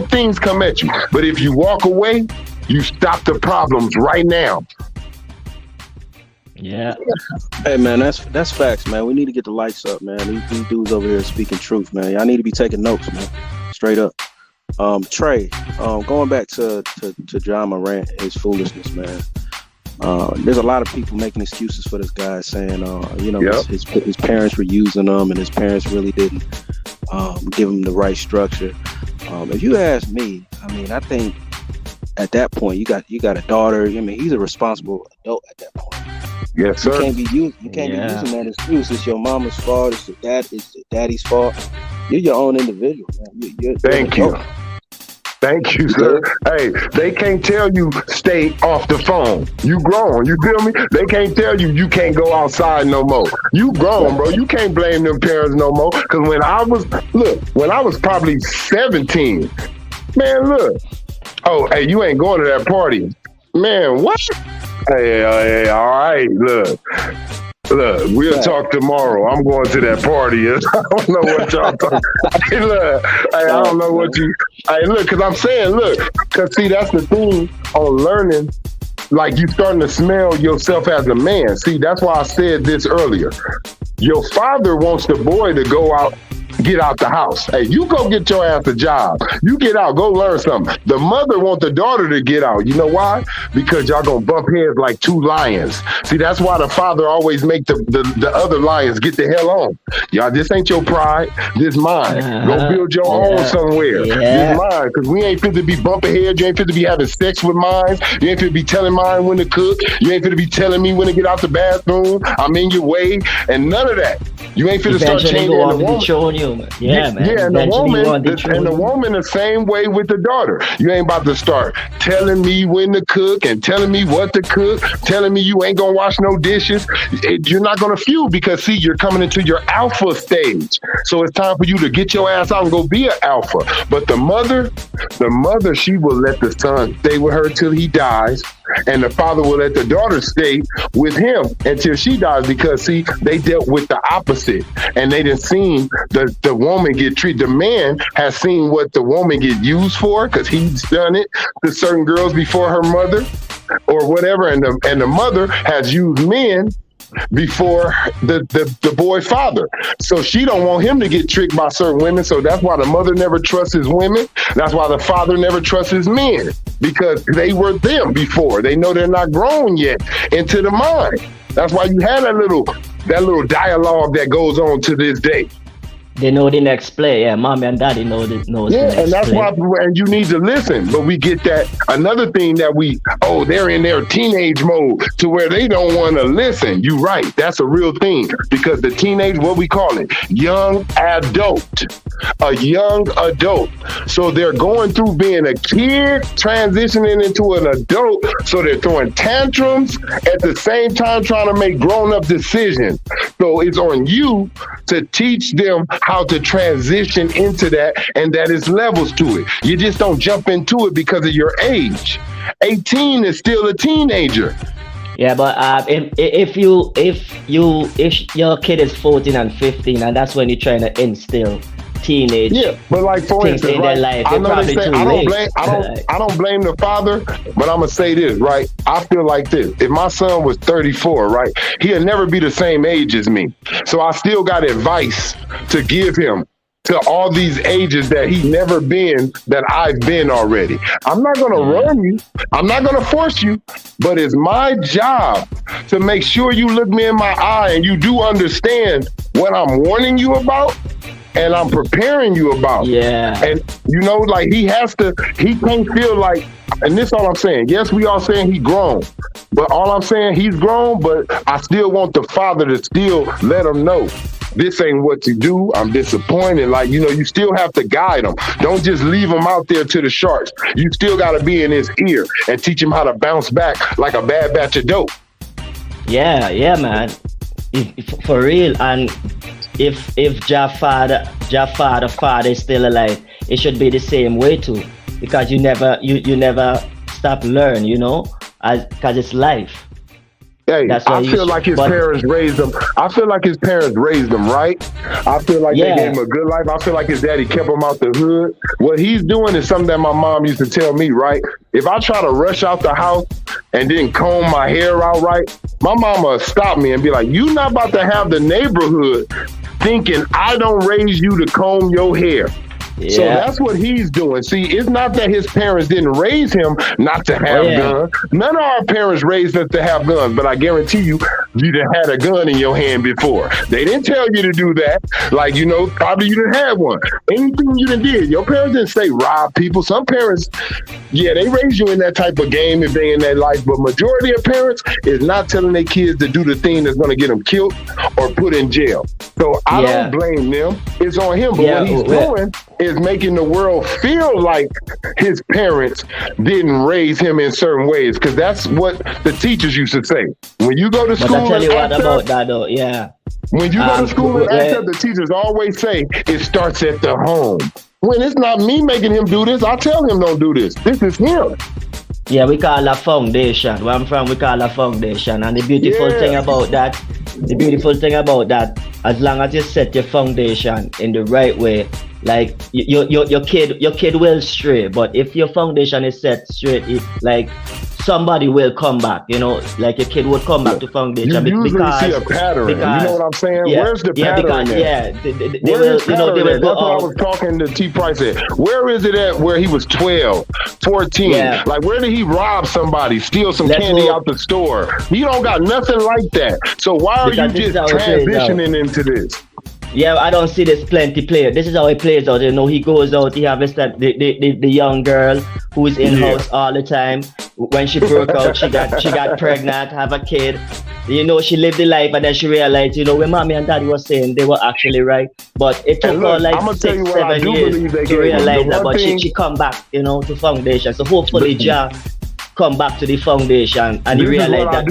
things come at you. But if you walk away, you stop the problems right now. Yeah. Hey, man, that's facts, man. We need to get the lights up, man. These dudes over here speaking truth, man. Y'all need to be taking notes, man. Straight up. Trey, going back to John Morant, his foolishness, man. There's a lot of people making excuses for this guy, saying, his parents were using him, and his parents really didn't give him the right structure. If you ask me, I mean, I think at that point you got a daughter. I mean, he's a responsible adult at that point. Yes, You sir. can't be using that excuse. It's your mama's fault. It's your daddy's fault. You're your own individual, man. You're Thank you. Thank you, sir. Hey, they can't tell you stay off the phone. You grown. You feel me? They can't tell you can't go outside no more. You grown, bro. You can't blame them parents no more. Because when I was probably 17, man, look. Oh, hey, you ain't going to that party. Man, what? Hey, all right, look, we'll talk tomorrow. I'm going to that party. I don't know what y'all talking. Hey, look, I don't know what you. Hey, look, because I'm saying, because see, that's the thing on learning. Like you starting to smell yourself as a man. See, that's why I said this earlier. Your father wants the boy to go out. Get out the house. Hey, you go get your ass a job. You get out, go learn something. The mother wants the daughter to get out. You know why? Because y'all gonna bump heads like two lions. See, that's why the father always make the other lions get the hell on. Y'all, this ain't your pride. This mine. Go build your own somewhere. This mine. Because we ain't fit to be bumping heads. You ain't fit to be having sex with mine. You ain't fit to be telling mine when to cook. You ain't fit to be telling me when to get out the bathroom. I'm in your way. And none of that. You ain't fit to start changing the woman. Yeah, man. Yeah, and the woman the same way with the daughter. You ain't about to start telling me when to cook and telling me what to cook, telling me you ain't gonna wash no dishes. You're not gonna fuel because see, you're coming into your alpha stage. So it's time for you to get your ass out and go be an alpha. But the mother, she will let the son stay with her till he dies. And the father will let the daughter stay with him until she dies because, see, they dealt with the opposite. And they didn't seen the woman get treated. The man has seen what the woman get used for because he's done it to certain girls before her mother or whatever. And the mother has used men before the boy's father. So she don't want him to get tricked by certain women. So that's why the mother never trusts his women. That's why the father never trusts his men because they were them before. They know they're not grown yet into the mind. That's why you had that little dialogue that goes on to this day. They know the next play. Yeah, mommy and daddy know the next and that's play. why, and you need to listen. But we get that another thing that they're in their teenage mode to where they don't want to listen. You right. That's a real thing because the teenage, what we call it, young adult, a young adult. So they're going through being a kid, transitioning into an adult. So they're throwing tantrums at the same time trying to make grown-up decisions. So it's on you to teach them how to transition into that, and that is levels to it. You just don't jump into it because of your age. 18 is still a teenager. Yeah, but if your kid is 14 and 15, and that's when you're trying to instill teenage but like for instance, in their life, I know they say I don't blame the father, but I'm gonna say this, right? I feel like this. If my son was 34, right, he'll never be the same age as me. So I still got advice to give him to all these ages that he's never been that I've been already. I'm not gonna run you. I'm not gonna force you, but it's my job to make sure you look me in my eye and you do understand what I'm warning you about and I'm preparing you about. Yeah. And like he can't feel like, and this is all I'm saying. Yes, we all saying he grown, but all I'm saying he's grown, but I still want the father to still let him know this ain't what you do. I'm disappointed. Like, you still have to guide him. Don't just leave him out there to the sharks. You still got to be in his ear and teach him how to bounce back like a bad batch of dope. Yeah, man. For real. And if Jah father is still alive, it should be the same way too, because you never stop learn, because it's life. Hey, I feel like his parents raised him. I feel like his parents raised him right. I feel like they gave him a good life. I feel like his daddy kept him out the hood. What he's doing is something that my mom used to tell me, right? If I try to rush out the house and then comb my hair out right, my mama stop me and be like, you not about to have the neighborhood thinking I don't raise you to comb your hair. Yeah. So that's what he's doing. See, it's not that his parents didn't raise him not to have guns. None of our parents raised us to have guns, but I guarantee you, you done had a gun in your hand before. They didn't tell you to do that. Like, probably you didn't have one. Anything you done did, your parents didn't say rob people. Some parents, yeah, they raise you in that type of game if they in that life, but majority of parents is not telling their kids to do the thing that's going to get them killed or put in jail. So I don't blame them. It's on him. But what he's doing is making the world feel like his parents didn't raise him in certain ways, because that's what the teachers used to say. When you go to school, but I tell you what about that though, when you go to school and act up, the teachers always say it starts at the home. When it's not me making him do this, I tell him don't do this. This is him. Yeah, we call a foundation. Where I'm from, we call a foundation. And the beautiful thing about that, as long as you set your foundation in the right way, like your kid will stray, but if your foundation is set straight, like somebody will come back, like a kid would come back to foundation. You usually see a pattern. You know what I'm saying? Where's the pattern at? They will That's go what I was talking to T. Price at. Where is it at where he was 12, 14? Yeah. Like, where did he rob somebody, steal some candy out the store? He don't got nothing like that. So why are you just transitioning into this? Yeah, I don't see this plenty player. This is how he plays out. He goes out, he has the young girl who is in house all the time. When she broke out, she got pregnant, have a kid. She lived the life, and then she realized, when mommy and daddy were saying, they were actually right. But it took her like 6-7 years to realize that. But she come back, to foundation. So hopefully, Ja come back to the foundation and he realized that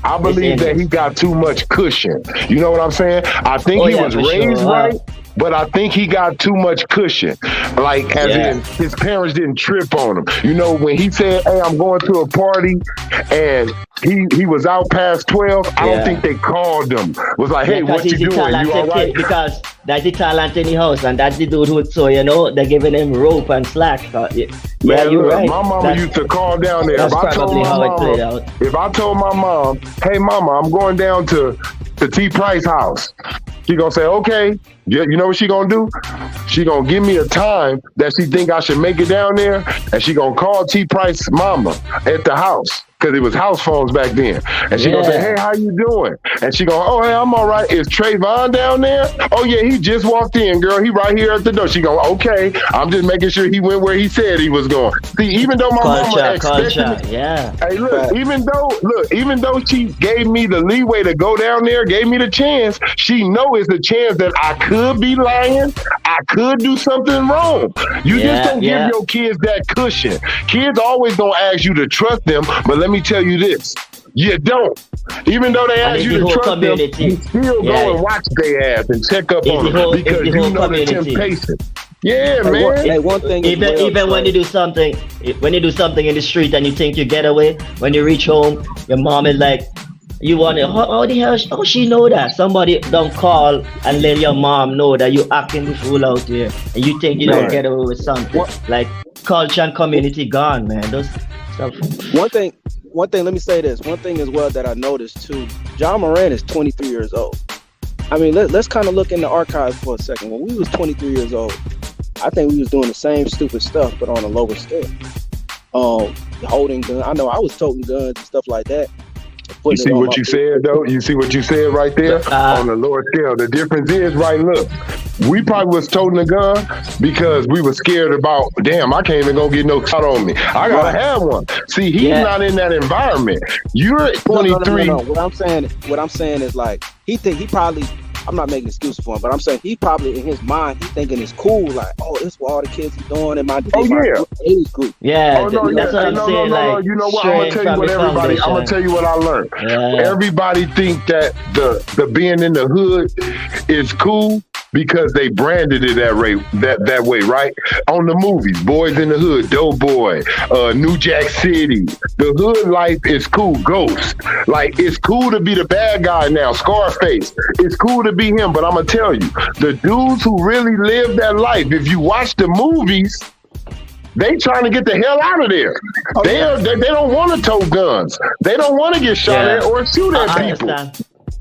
I believe that he got too much cushion. You know what I'm saying? I think he was raised right, but I think he got too much cushion. Like, as in, his parents didn't trip on him. When he said, hey, I'm going to a party, and he was out past 12, I don't think they called him. Was like, hey, what you doing? You all right? Because that's the talent in the house, and that's the dude who, they're giving him rope and slack. You're right. My mama used to call down there. That's probably how it played out. If I told my mom, hey, mama, I'm going down to T. Price house, she gonna say, okay. You know what she gonna do? She gonna give me a time that she think I should make it down there, and she gonna call T. Price mama at the house, because it was house phones back then. And she gonna say, hey, how you doing? And she gonna, oh, hey, I'm all right. Is Trayvon down there? Oh, yeah, he just walked in, girl. He right here at the door. She gonna, okay, I'm just making sure he went where he said he was going. See, even though my mama expected me, hey, look, even though she gave me the leeway to go down there, gave me the chance, she know it's a chance that I could be lying, I could do something wrong. You just don't give your kids that cushion. Kids always gonna ask you to trust them, but let me tell you this, you don't. Even though they ask you to trust them, you still go and watch their ass and check up on them, because you know the temptation. Yeah, man. Hey, one thing even when you do something in the street and you think you get away, when you reach home, your mom is like, you want it? How the hell? How she know that? Somebody don't call and let your mom know that you acting the fool out here, and you think you don't get away with something. Like, culture and community gone, man. Those stuff. One thing. Let me say this. One thing as well that I noticed too. Ja Morant is 23 years old. I mean, let's kind of look in the archives for a second. When we was 23 years old, I think we was doing the same stupid stuff, but on a lower scale. Holding guns. I know I was toting guns and stuff like that. You see what you said, though? You see what you said right there? On the lower scale. The difference is, right, look, we probably was toting a gun because we were scared about, damn, I can't even go get no shot on me. I got to have one. See, he's not in that environment. You're 23. No. What I'm saying is, like, he probably, I'm not making excuses for him, but I'm saying he probably, in his mind, he thinking it's cool, like, oh, this is what all the kids are doing in my age group. Yeah, that's what I'm saying. No. You know what? I'm gonna tell you what I learned. Yeah. Everybody think that the being in the hood is cool because they branded it that way, right? On the movies, Boys in the Hood, Doughboy, New Jack City. The hood life is cool. Ghost. Like, it's cool to be the bad guy now. Scarface. It's cool to be him, but I'm gonna tell you, the dudes who really live that life, if you watch the movies, they trying to get the hell out of there. They don't want to tow guns. They don't want to get shot at or shoot at people.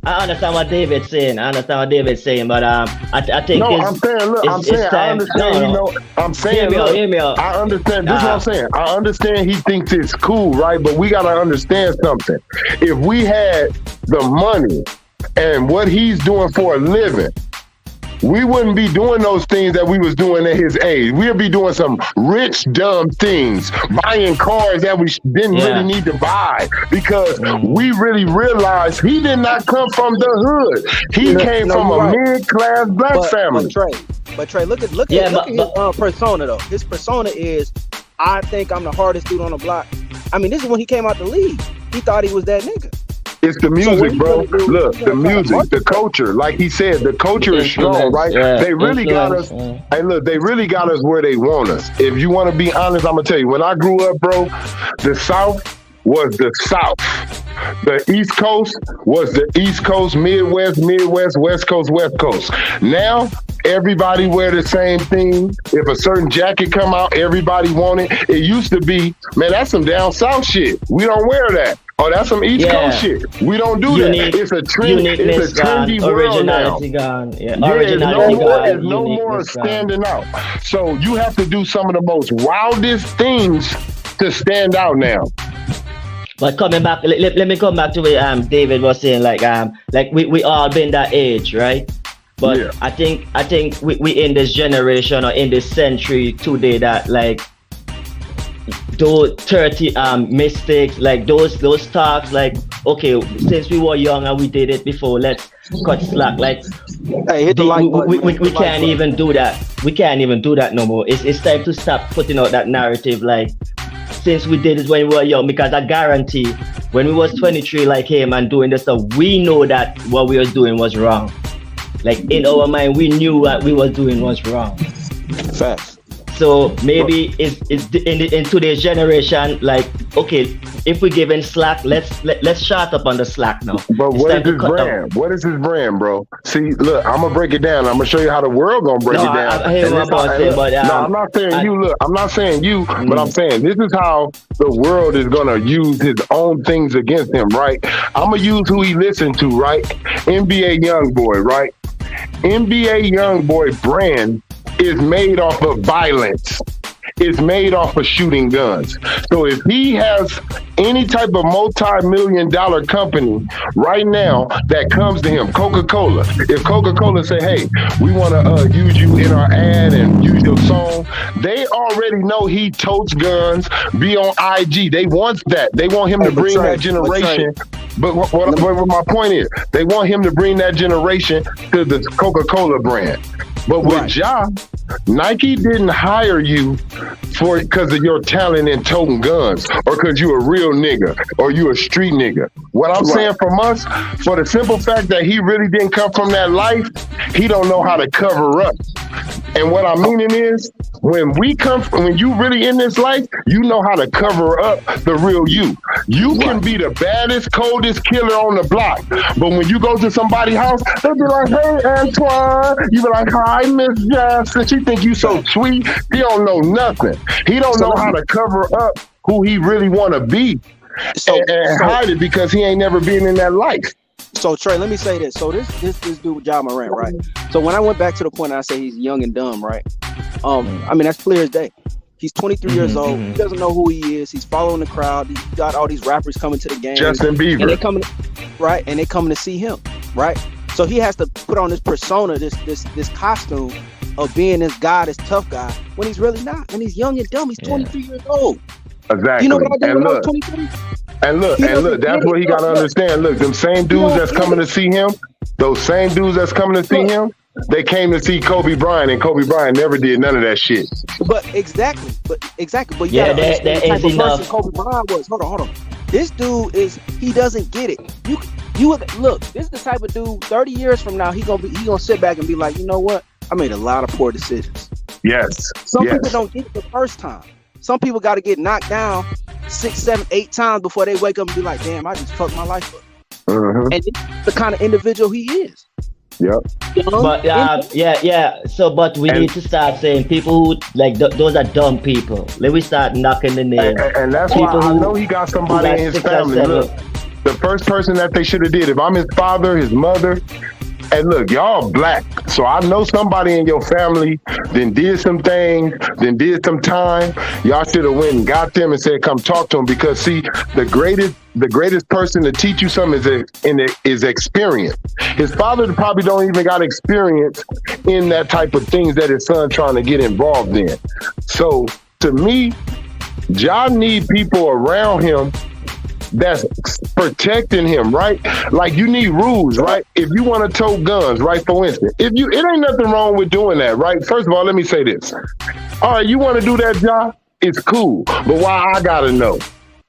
I understand what David's saying. But I think I understand. Hear me out. I understand. This is what I'm saying. I understand he thinks it's cool, right? But we gotta understand something. If we had the money and what he's doing for a living, we wouldn't be doing those things that we was doing at his age. We'd be doing some rich, dumb things, buying cars that we didn't really need to buy because we really realized he did not come from the hood. He came from a mid-class black family. But Trey, look at his persona though. His persona is, I think I'm the hardest dude on the block. I mean, this is when he came out the league. He thought he was that nigga. It's the music, bro. Look, the music, the culture. Like he said, the culture is strong, right? They really got us. Hey, look, they really got us where they want us. If you want to be honest, I'm gonna tell you. When I grew up, bro, the South was the South. The East Coast was the East Coast, Midwest, West Coast, West Coast. Now, everybody wear the same thing. If a certain jacket come out, everybody want it. It used to be, man, that's some down South shit. We don't wear that. Oh, that's some East Coast shit. We don't do that. It's a trend. It's a trendy world now. There's no more standing out. So you have to do some of the most wildest things to stand out now. But coming back, let me come back to what David was saying. Like we all been that age, right? But I think we in this generation or in this century today that like those 30 mistakes, like those talks, like okay, since we were young and we did it before, let's cut slack. Like hey, hit the like button. We can't even do that. We can't even do that no more. It's time to stop putting out that narrative like since we did it when we were young, because I guarantee when we was 23 like him and doing this stuff, we know that what we was doing was wrong. Like in our mind, we knew what we was doing was wrong. Facts. So maybe it's in today's generation, like okay, if we give in slack, let's shut up on the slack now. But what is his brand? What is his brand, bro? See, look, I'm gonna break it down. I'm gonna show you how the world gonna break it down. I hear what I'm saying, but I'm not saying you. Look, I'm not saying you, but I'm saying this is how the world is gonna use his own things against him, right? I'm gonna use who he listened to, right? NBA YoungBoy, right? NBA YoungBoy brand is made off of violence. It's made off of shooting guns. So if he has any type of multi-million-dollar company right now that comes to him, Coca-Cola, if Coca-Cola say, hey, we want to use you in our ad and use your song, they already know he totes guns, be on IG. They want that. They want him to bring that generation. But what my point is, they want him to bring that generation to the Coca-Cola brand. But with Ja, Nike didn't hire you because of your talent in toting guns or because you a real nigga or you a street nigga. What I'm saying from us, for the simple fact that he really didn't come from that life, he don't know how to cover up. And what I'm meaning is, when you really in this life, you know how to cover up the real you. You can be the baddest, coldest killer on the block, but when you go to somebody's house, they'll be like, hey, Antoine. You be like, hi, Miss Jackson. She think you so sweet. He don't know nothing. He don't know how to cover up who he really want to be and hide it because he ain't never been in that life. So Trey, let me say this. So this dude with Ja Morant, right? So when I went back to the point, I say he's young and dumb, right? I mean that's clear as day. He's 23 years old. He doesn't know who he is. He's following the crowd. He's got all these rappers coming to the game. Justin Bieber. And they coming to see him, right? So he has to put on this persona, this costume of being this guy, this tough guy, when he's really not. And he's young and dumb. He's 23 years old. Exactly. You know what I did when I was 23? And look, that's what he got to understand. Look, them same dudes that's coming to see him, those same dudes that's coming to see him, they came to see Kobe Bryant, and Kobe Bryant never did none of that shit. But exactly. But you gotta understand the type of person Kobe Bryant was. Hold on. This dude he doesn't get it. You look, this is the type of dude 30 years from now, he gonna sit back and be like, you know what? I made a lot of poor decisions. Yes. Some people don't get it the first time. Some people got to get knocked down 6, 7, 8 times before they wake up and be like, damn, I just fucked my life up. And it's the kind of individual he is. Yep. But but we need to start saying people who like those are dumb people. Let me start knocking the name. And that's why I know he got somebody in his family. Look, the first person that they should have did, if I'm his father, his mother, And look, y'all black, so I know somebody in your family then did some things, then did some time. Y'all should have went and got them and said, "Come talk to them." Because see, the greatest person to teach you something is experience. His father probably don't even got experience in that type of things that his son trying to get involved in. So to me, John need people around him that's protecting him, right? Like you need rules, right? If you want to tote guns, right? For instance, it ain't nothing wrong with doing that, right? First of all, let me say this. All right, you want to do that, John? It's cool, but why I gotta know?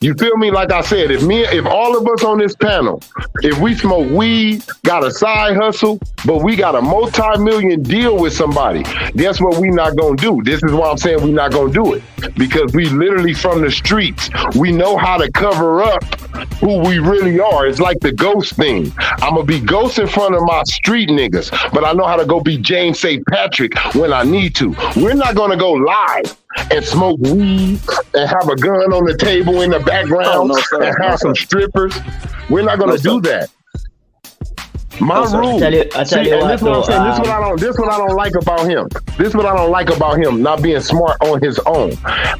You feel me? Like I said, if all of us on this panel, if we smoke weed, got a side hustle, but we got a multi-million deal with somebody, guess what we not gonna do? This is why I'm saying we not gonna do it. Because we literally from the streets. We know how to cover up who we really are. It's like the ghost thing. I'm gonna be ghost in front of my street niggas, but I know how to go be James St. Patrick when I need to. We're not gonna go live and smoke weed and have a gun on the table in the background and have some strippers. We're not gonna do that. My rule. I tell you what, this is what I'm saying. This is what I don't like about him. This is what I don't like about him not being smart on his own.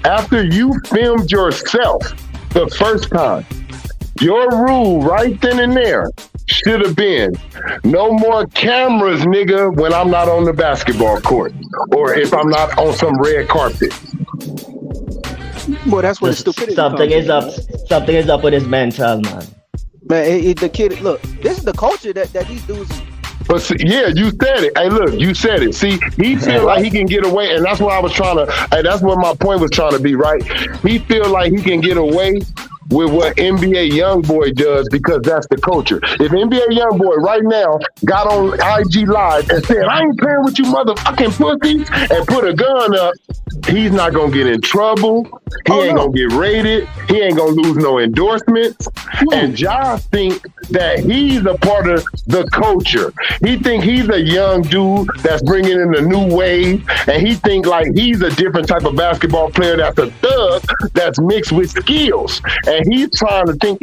After you filmed yourself the first time, your rule right then and there should have been no more cameras, nigga, when I'm not on the basketball court or if I'm not on some red carpet. Well, that's what stupidity. Something is up. Something is up with his mental, man. Man, the kid. Look, this is the culture that these dudes. But see, yeah, you said it. Hey, look, you said it. See, he feel like he can get away, and that's what I was trying to. Hey, that's what my point was trying to be. Right? He feel like he can get away with what NBA YoungBoy does because that's the culture. If NBA YoungBoy right now got on IG Live and said, "I ain't playing with you motherfucking pussies," and put a gun up, he's not gonna get in trouble. He ain't gonna get raided. He ain't gonna lose no endorsements. And Josh think that he's a part of the culture. He think he's a young dude that's bringing in a new wave, and he think like he's a different type of basketball player that's a thug that's mixed with skills. And he's trying to think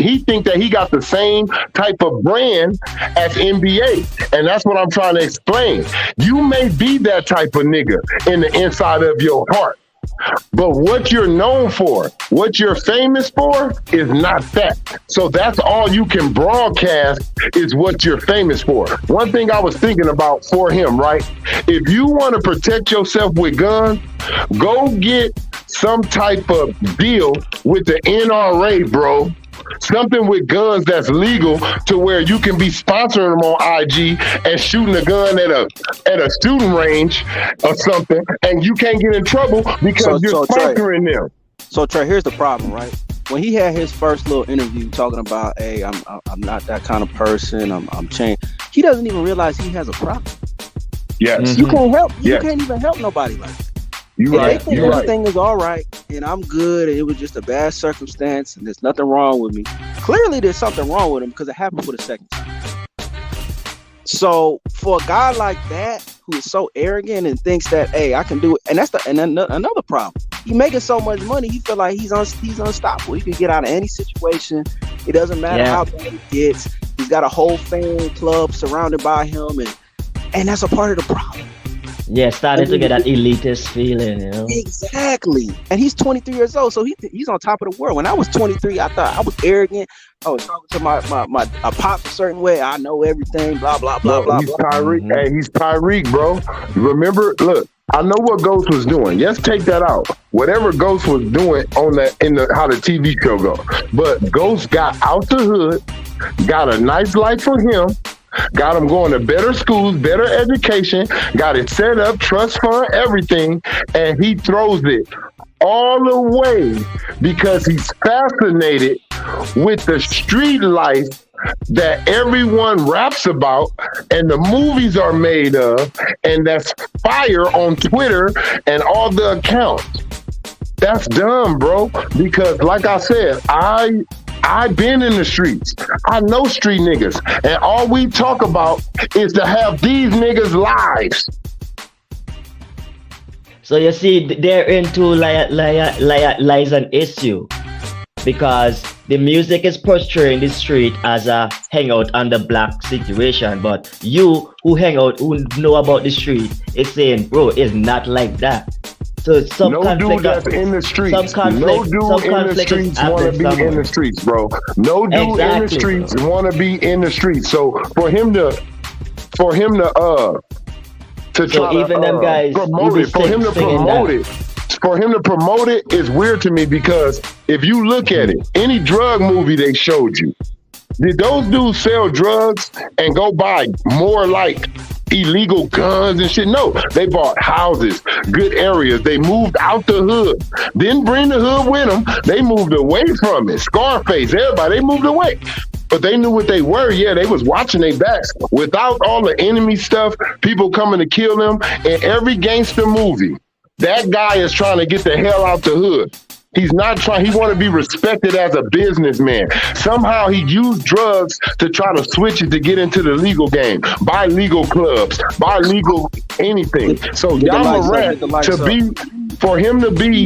that he got the same type of brand as NBA. And that's what I'm trying to explain. You may be that type of nigga in the inside of your heart. But what you're known for, what you're famous for, is not that. So that's all you can broadcast is what you're famous for. One thing I was thinking about for him, right? If you want to protect yourself with guns, go get some type of deal with the NRA, bro. Something with guns that's legal to where you can be sponsoring them on IG and shooting a gun at a student range or something, and you can't get in trouble because you're sponsoring them. So Trey, here's the problem, right? When he had his first little interview talking about, "Hey, I'm not that kind of person. I'm changed." He doesn't even realize he has a problem. Yes, you can't help. You can't even help nobody like that. They think everything is all right and I'm good and it was just a bad circumstance and there's nothing wrong with me. Clearly there's something wrong with him because it happened for the second time. So for a guy like that who is so arrogant and thinks that, hey, I can do it, and that's another problem. He making so much money, he feel like he's unstoppable. He can get out of any situation. It doesn't matter how bad he gets. He's got a whole fan club surrounded by him, and that's a part of the problem. Yeah, started to get that elitist feeling, you know. Exactly. And he's 23 years old, so he's on top of the world. When I was 23, I thought I was arrogant. I was talking to my pops a certain way. I know everything, blah, blah, blah, blah. He's Tyreek. Hey, he's Tyreek, bro. Remember, look, I know what Ghost was doing. Let's take that out. Whatever Ghost was doing how the TV show go. But Ghost got out the hood, got a nice life for him, got him going to better schools, better education, got it set up, trust fund, everything, and he throws it all away because he's fascinated with the street life that everyone raps about and the movies are made of, and that's fire on Twitter and all the accounts. That's dumb, bro, because like I said, I've been in the streets. I know street niggas. And all we talk about is to have these niggas' lives. So you see, they're into lies an issue because the music is portraying the street as a hangout on the black situation, but you who hang out, who know about the street, is saying, bro, it's not like that. So some No dude that's in the streets. some conflict, No dude some in the conflict is streets want to happening be in somewhere. the streets, bro. No dude in the Exactly, streets bro. want to be in the streets. So for him to So try even to them guys promote who be it, for him to singing promote that. it, for him to promote it is weird to me because if you look at it, any drug movie they showed you, did those dudes sell drugs and go buy more like illegal guns and shit? No, they bought houses, good areas. They moved out the hood. Didn't bring the hood with them. They moved away from it. Scarface, everybody, they moved away. But they knew what they were. Yeah, they was watching their backs. Without all the enemy stuff, people coming to kill them. In every gangster movie, that guy is trying to get the hell out the hood. He's not trying, he want to be respected as a businessman. Somehow he used drugs to try to switch it to get into the legal game. Buy legal clubs, buy legal anything. So Get the lights up, Yamarat, get the lights to up. be, for him to be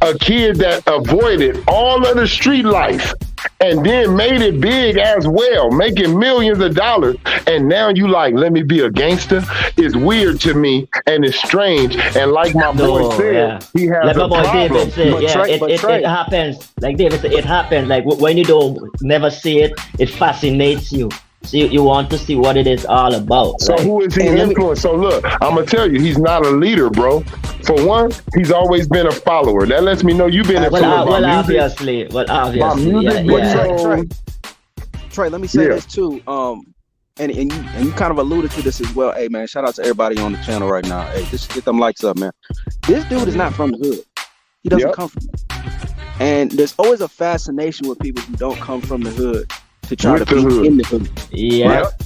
a kid that avoided all of the street life and then made it big as well, making millions of dollars, and now you like, let me be a gangster, is weird to me and it's strange. And like my boy No, said, yeah. he has Like my a boy problem. David said, But yeah, Trey- it, but it, Trey- it happens. Like David said, it happens. Like when you don't never see it, it fascinates you. So you want to see what it is all about. So Like, who is he Hey, let me- influenced? So look, I'm gonna tell you, he's not a leader, bro. For one, he's always been a follower. That lets me know you've been influenced by well, music. obviously, music, yeah. but Trey, Trey, let me say Yeah. this too. And you kind of alluded to this as well. Hey man, shout out to everybody on the channel right now. Hey, just get them likes up, man. This dude is not from the hood. He doesn't Yep. come from it. And there's always a fascination with people who don't come from the hood to try With to the be hood. in the hood. Yeah. Yep.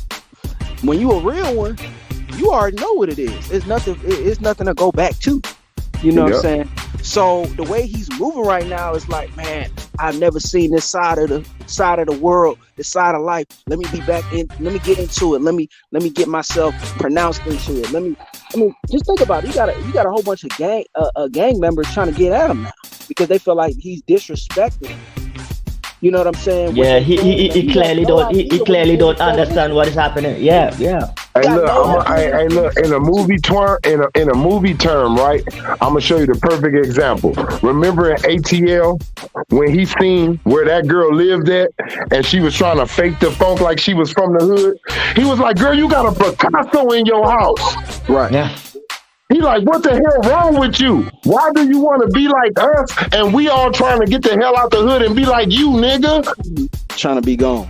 When you a real one, you already know what it is. It's nothing to go back to. You know what I'm Yep. saying? So the way he's moving right now is like, man, I've never seen this side of the world, this side of life. Let me be back in. Let me get into it. Let me get myself pronounced into it. I mean, just think about it. You got a whole bunch of gang members trying to get at him now because they feel like he's disrespecting. You know what I'm saying? Yeah, he clearly don't understand what is happening. Yeah. Hey, got look, no hey, look. In a movie term, right? I'm gonna show you the perfect example. Remember in ATL when he seen where that girl lived at, and she was trying to fake the funk like she was from the hood. He was like, "Girl, you got a Picasso in your house." Right. Yeah. He like, what the hell wrong with you? Why do you want to be like us? And we all trying to get the hell out the hood and be like you, nigga. Trying to be gone.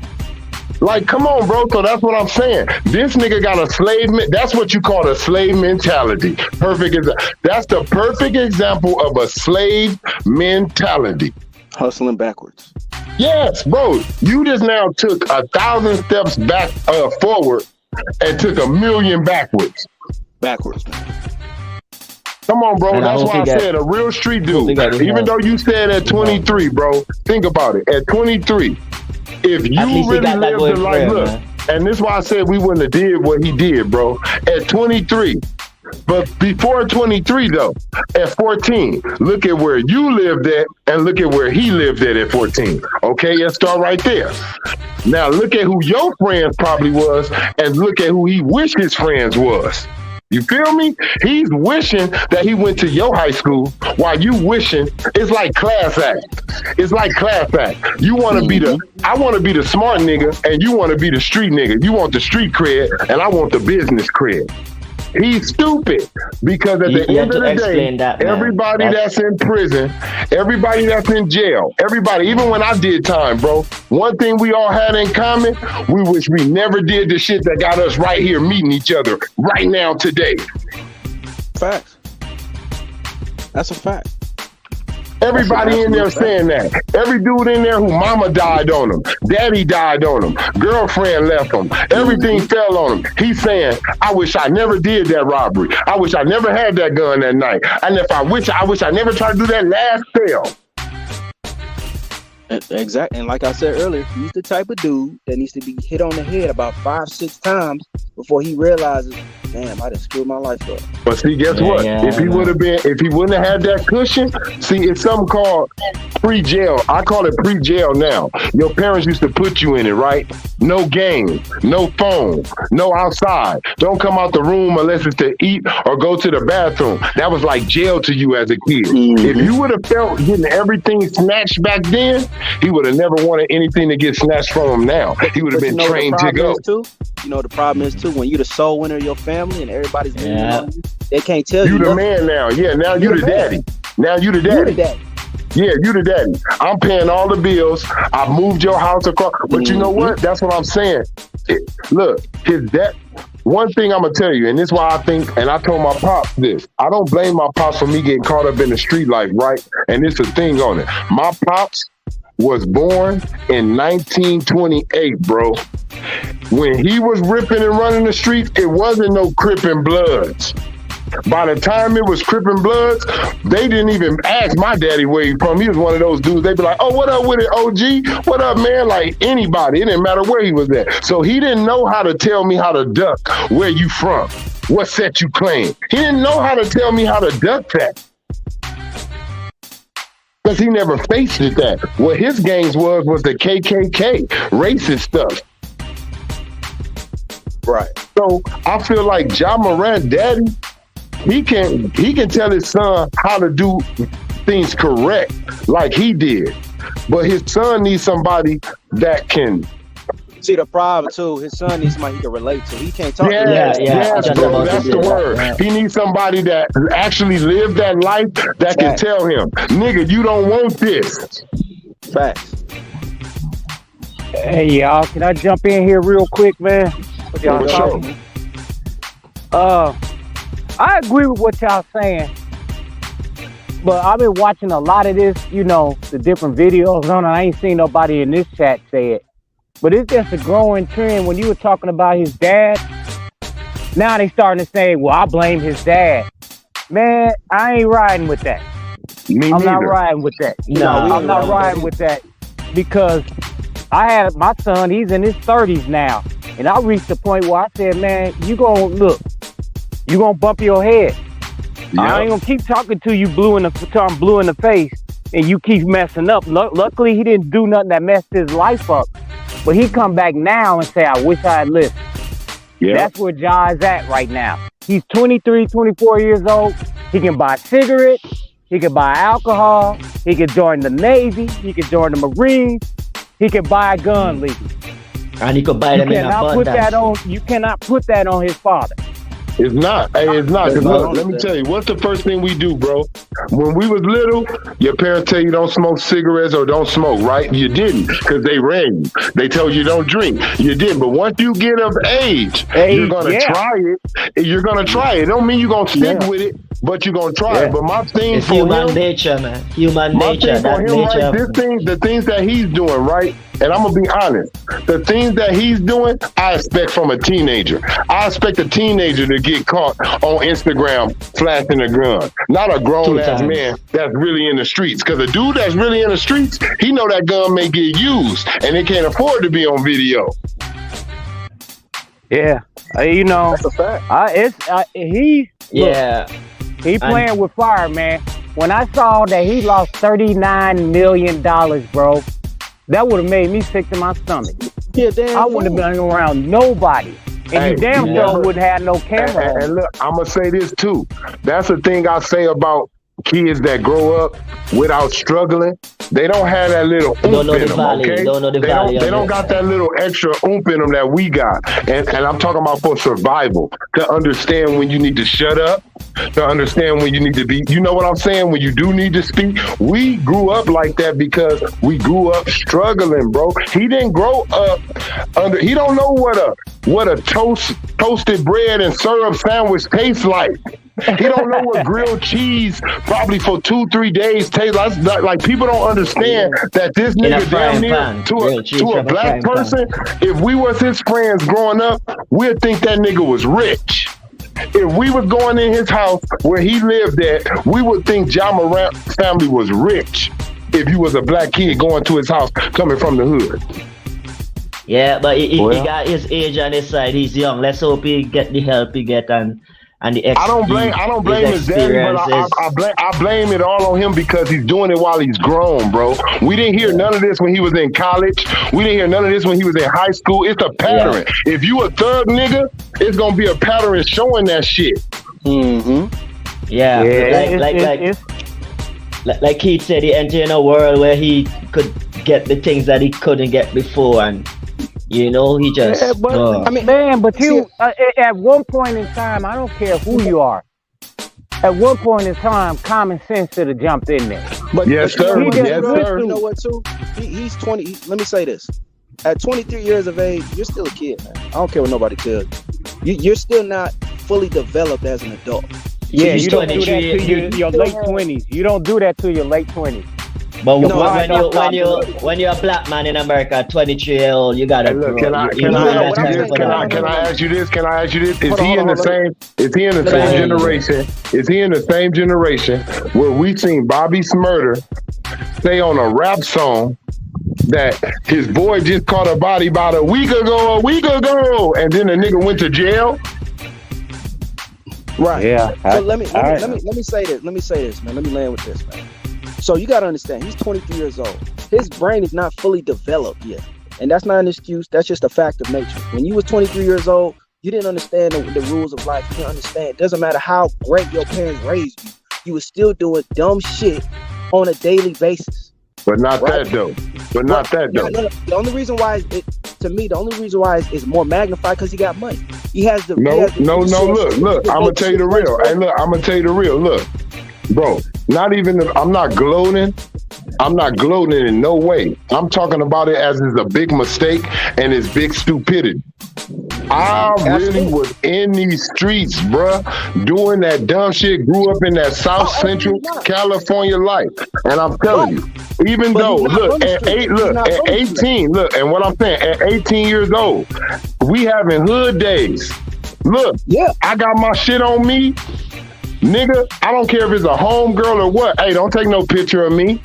Like, come on, bro. So that's what I'm saying. This nigga got a slave. That's what you call a slave mentality. That's the perfect example of a slave mentality. Hustling backwards. Yes, bro. You just now took 1,000 steps back forward and took 1,000,000 backwards. Backwards, man. Come on, bro. And I That's hope why I he got- said a real street hope he dude. got his Even help. though you said at 23, bro, think about it. At 23, if you At least he really got that lived going the for life, him, look, man. and this is why I said we wouldn't have did what he did, bro. At 23. But before 23, though, at 14, look at where you lived at and look at where he lived at 14. Okay, let's start right there. Now look at who your friends probably was and look at who he wished his friends was. You feel me? He's wishing that he went to your high school while you wishing. It's like class act. It's like class act. You want to be I want to be the smart nigga and you want to be the street nigga. You want the street cred and I want the business cred. He's stupid because at the You end have of to the explain day, that, man. everybody that's in prison, everybody that's in jail, everybody, even when I did time, bro, one thing we all had in common, we wish we never did the shit that got us right here meeting each other right now today. Facts. That's a fact. Everybody in there saying that. Every dude in there who mama died on him, daddy died on him, girlfriend left him, everything fell on him. He's saying, I wish I never did that robbery. I wish I never had that gun that night. And if I wish I never tried to do that last sale. Exactly. And like I said earlier, he's the type of dude that needs to be hit on the head about 5-6 times before he realizes, damn, I just screwed my life up. But see, guess what? Yeah, If he would have been, if he wouldn't have had that cushion, see, it's something called pre-jail. I call it pre-jail now. Your parents used to put you in it, right? No games, no phone, no outside. Don't come out the room unless it's to eat or go to the bathroom. That was like jail to you as a kid. If you would have felt getting everything snatched back then, he would have never wanted anything to get snatched from him now. He would have been trained to go. You know the problem is too, when you the sole winner of your family and everybody's leaning on you, they can't tell you. You the man now. Yeah, now you the daddy. Now you the daddy. Yeah, you the daddy. I'm paying all the bills. I moved your house across. But you know what? That's what I'm saying. Look, his dad. One thing I'm gonna tell you, and this is why I think, and I told my pops this. I don't blame my pops for me getting caught up in the street life, right? And it's a thing on it. My pops was born in 1928, bro. When he was ripping and running the streets, it wasn't no Crippin' Bloods. By the time it was Crippin' Bloods, they didn't even ask my daddy where he from. He was one of those dudes. They'd be like, "Oh, what up with it, OG? What up, man?" Like anybody. It didn't matter where he was at. So he didn't know how to tell me how to duck where you from, what set you claim. He didn't know how to tell me how to duck that. Because he never faced it that. What his gangs was the KKK, racist stuff. Right. So I feel like Ja Morant, daddy, he can tell his son how to do things correct like he did. But his son needs somebody that can. See, the problem too, his son needs somebody he can relate to. He can't talk to him. Yes, bro, that's the word. Yeah. He needs somebody that actually lived that life that can tell him, nigga, you don't want this. Facts. Hey, y'all, can I jump in here real quick, man? What y'all talking? I agree with what y'all saying, but I've been watching a lot of this, you know, the different videos on it. I ain't seen nobody in this chat say it, but it's just a growing trend. When you were talking about his dad, now they starting to say, well, I blame his dad. Man, I ain't riding with that. I'm not riding with that. No, I'm not riding with that, because I had my son, he's in his 30s now, and I reached the point where I said, man, you gonna bump your head. Yep. I ain't gonna keep talking to you blue in the face, and you keep messing up. Luckily, he didn't do nothing that messed his life up. But he come back now and say, I wish I had listened. Yep. That's where Ja is at right now. He's 23, 24 years old. He can buy cigarettes. He can buy alcohol. He can join the Navy. He can join the Marines. He can buy a gun legally. And he could buy them in abundance. You cannot put that on his father. It's not. Hey, it's not. Cause look, let me tell you, what's the first thing we do, bro? When we was little, your parents tell you don't smoke cigarettes or don't smoke, right? You didn't, because they ran you. They told you don't drink. You didn't. But once you get of age, you're gonna try it. You're gonna try it. It don't mean you're gonna stick with it, but you're gonna try it. But my thing it's for human him, nature, man. Human nature. That him, nature. Right, the things that he's doing, right? And I'm gonna be honest, the things that he's doing, I expect from a teenager. I expect a teenager to get caught on Instagram flashing a gun, not a grown ass man that's really in the streets. Because a dude that's really in the streets, he know that gun may get used, and they can't afford to be on video. Yeah, you know, that's a fact. He playing with fire, man. When I saw that he lost $39 million, bro, that would have made me sick to my stomach. Yeah, damn. I wouldn't have been around nobody. And you damn sure wouldn't have no camera. And look, I'm going to say this too. That's the thing I say about kids that grow up without struggling. They don't have that little oomph in them, okay? They don't got that little extra oomph in them that we got. And I'm talking about for survival, to understand when you need to shut up, to understand when you need to be, you know what I'm saying? When you do need to speak. We grew up like that because we grew up struggling, bro. He didn't grow up he don't know what a toasted bread and syrup sandwich tastes like. He don't know what grilled cheese probably for 2-3 days tastes like. People don't understand that this nigga damn near to a black person, if we was his friends growing up, we'd think that nigga was rich. If we was going in his house where he lived at, we would think Ja Morant's family was rich. If you was a black kid going to his house coming from the hood. Yeah, but he got his age on his side. He's young. Let's hope he get the help he get and and the I don't blame his daddy, but I blame it all on him because he's doing it while he's grown, bro. We didn't hear none of this when he was in college. We didn't hear none of this when he was in high school. It's a pattern. Yeah. If you a thug nigga, it's gonna be a pattern showing that shit. Mm-hmm. Yeah. Like Keith said, he entered in a world where he could get the things that he couldn't get before, and you know, he just. Yeah, but, I mean, man, but you at one point in time, I don't care who you are. At one point in time, common sense should have jumped in there. But yes, sir. You know what, too? He's 20. Let me say this: at 23 years of age, you're still a kid, man. I don't care what nobody tells you. You're still not fully developed as an adult. Yeah, you don't do that to your late 20s. You don't do that to your late 20s. But when you're a black man in America, 23-year-old, you gotta. Hey, look, can I ask you this? Is he in the same generation? Is he in the same generation where we seen Bobby Shmurda say on a rap song that his boy just caught a body about a week ago, and then the nigga went to jail? Right. Yeah. So let me say this. Let me say this, man. Let me land with this, man. So you gotta understand, he's 23 years old. His brain is not fully developed yet, and that's not an excuse. That's just a fact of nature. When you was 23 years old, you didn't understand the rules of life. You didn't understand. It doesn't matter how great your parents raised you. You were still doing dumb shit on a daily basis. But not that though. No. The only reason why the only reason why it's more magnified because he got money. He has the Look. I'm gonna tell you the real. Hey, look, I'm gonna tell you the real. Look, bro. I'm not gloating. I'm not gloating in no way. I'm talking about it as it's a big mistake and it's big stupidity. I really was in these streets, bruh, doing that dumb shit, grew up in that South Central California life. And I'm telling you, even though, look, at 18, look, and what I'm saying, at 18 years old, we having hood days. Look, I got my shit on me. Nigga, I don't care if it's a home girl or what. Hey, don't take no picture of me.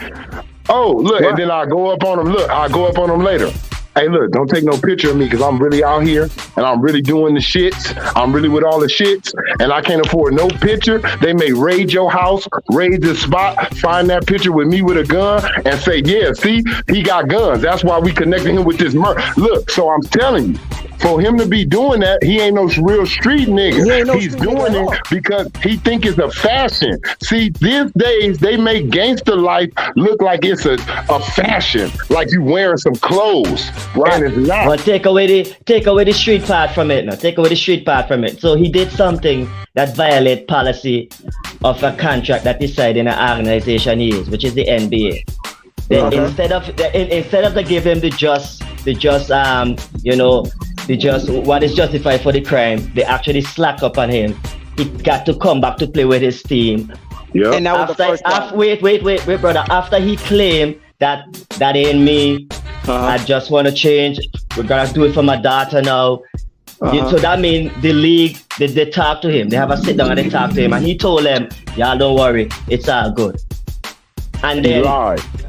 Oh, look, and then I go up on them. Look, I'll go up on them later. Hey, look, don't take no picture of me because I'm really out here and I'm really doing the shits. I'm really with all the shits and I can't afford no picture. They may raid your house, raid the spot, find that picture with me with a gun and say, yeah, see, he got guns. That's why we connected him with this murder. Look, so I'm telling you, for him to be doing that, he ain't no real street nigga. He's doing it because he think it's a fashion. See, these days, they make gangster life look like it's a fashion, like you wearing some clothes. Right. And it's not. But take away the street part from it now. Take away the street part from it. So he did something that violate policy of a contract that is signed in an organization he is, which is the NBA. Then instead of they give him what is justified for the crime, they actually slack up on him. He got to come back to play with his team. Yeah. And that was the first time. Wait, brother. After he claimed that ain't me, I just want to change. We're gonna do it for my daughter now. So that means the league, they talk to him. They have a sit down and they talk to him, and he told them, "Y'all don't worry, it's all good." And then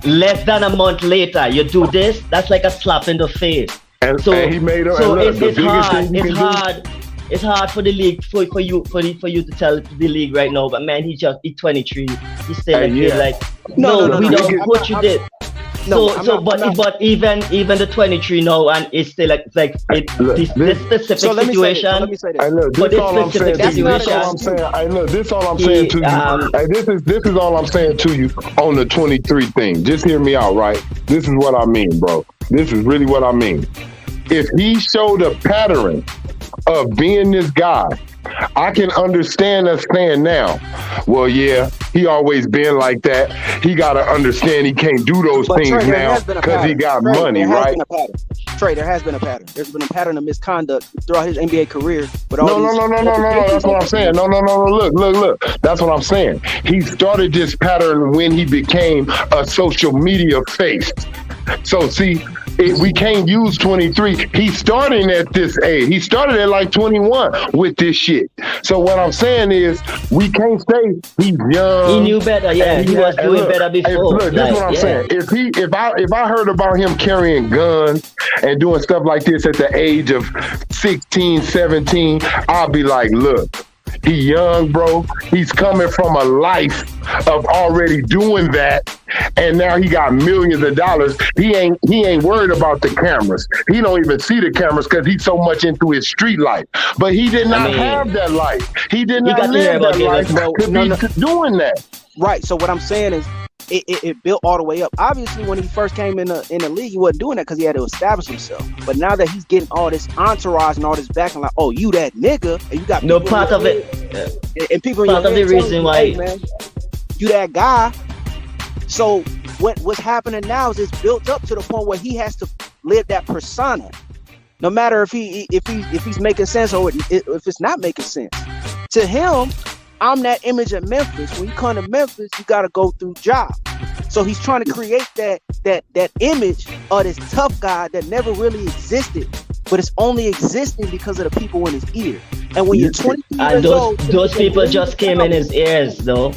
less than a month later, you do this. That's like a slap in the face. And he made up. So it's hard for the league for you to tell the league right now. But man, he's 23. He's still like no, we don't what you did. But even the 23 now, and it's still this specific situation. Let me say this. This is all I'm saying to you. This is all I'm saying to you on the 23 thing. Just hear me out, right? This is what I mean, bro. This is really what I mean. If he showed a pattern of being this guy, I can understand us saying now, well, yeah, he always been like that. He got to understand he can't do those things Trey, now because he got money, right? Trey, there has been a pattern. There's been a pattern of misconduct throughout his NBA career. No. That's what I'm saying. No. Look. That's what I'm saying. He started this pattern when he became a social media face. So see, we can't use 23. He's starting at this age. He started at like 21 with this shit. So what I'm saying is, we can't say he's young. He knew better. Yeah, he was doing better before. Look, this is what I'm saying. If I heard about him carrying guns and doing stuff like this at the age of 16, 17, I'll be like, look, He young, bro. He's coming from a life of already doing that, and now he got millions of dollars. He ain't worried about the cameras. He don't even see the cameras because he's so much into his street life. But he did not have that life. He did not live that life to be doing that. Right. So what I'm saying is, it built all the way up. Obviously, when he first came in the league, he wasn't doing that because he had to establish himself. But now that he's getting all this entourage and all this backing, like, oh, you that nigga, and you got no part of it, and people part of the reason why, hey, man, you that guy. So what's happening now is it's built up to the point where he has to live that persona, no matter if he's making sense or if it's not making sense to him. I'm that image at Memphis. When you come to Memphis, you got to go through job. So he's trying to create that image of this tough guy that never really existed, but it's only existing because of the people in his ear. And when you're 23 years old, those people just came in his ears, though.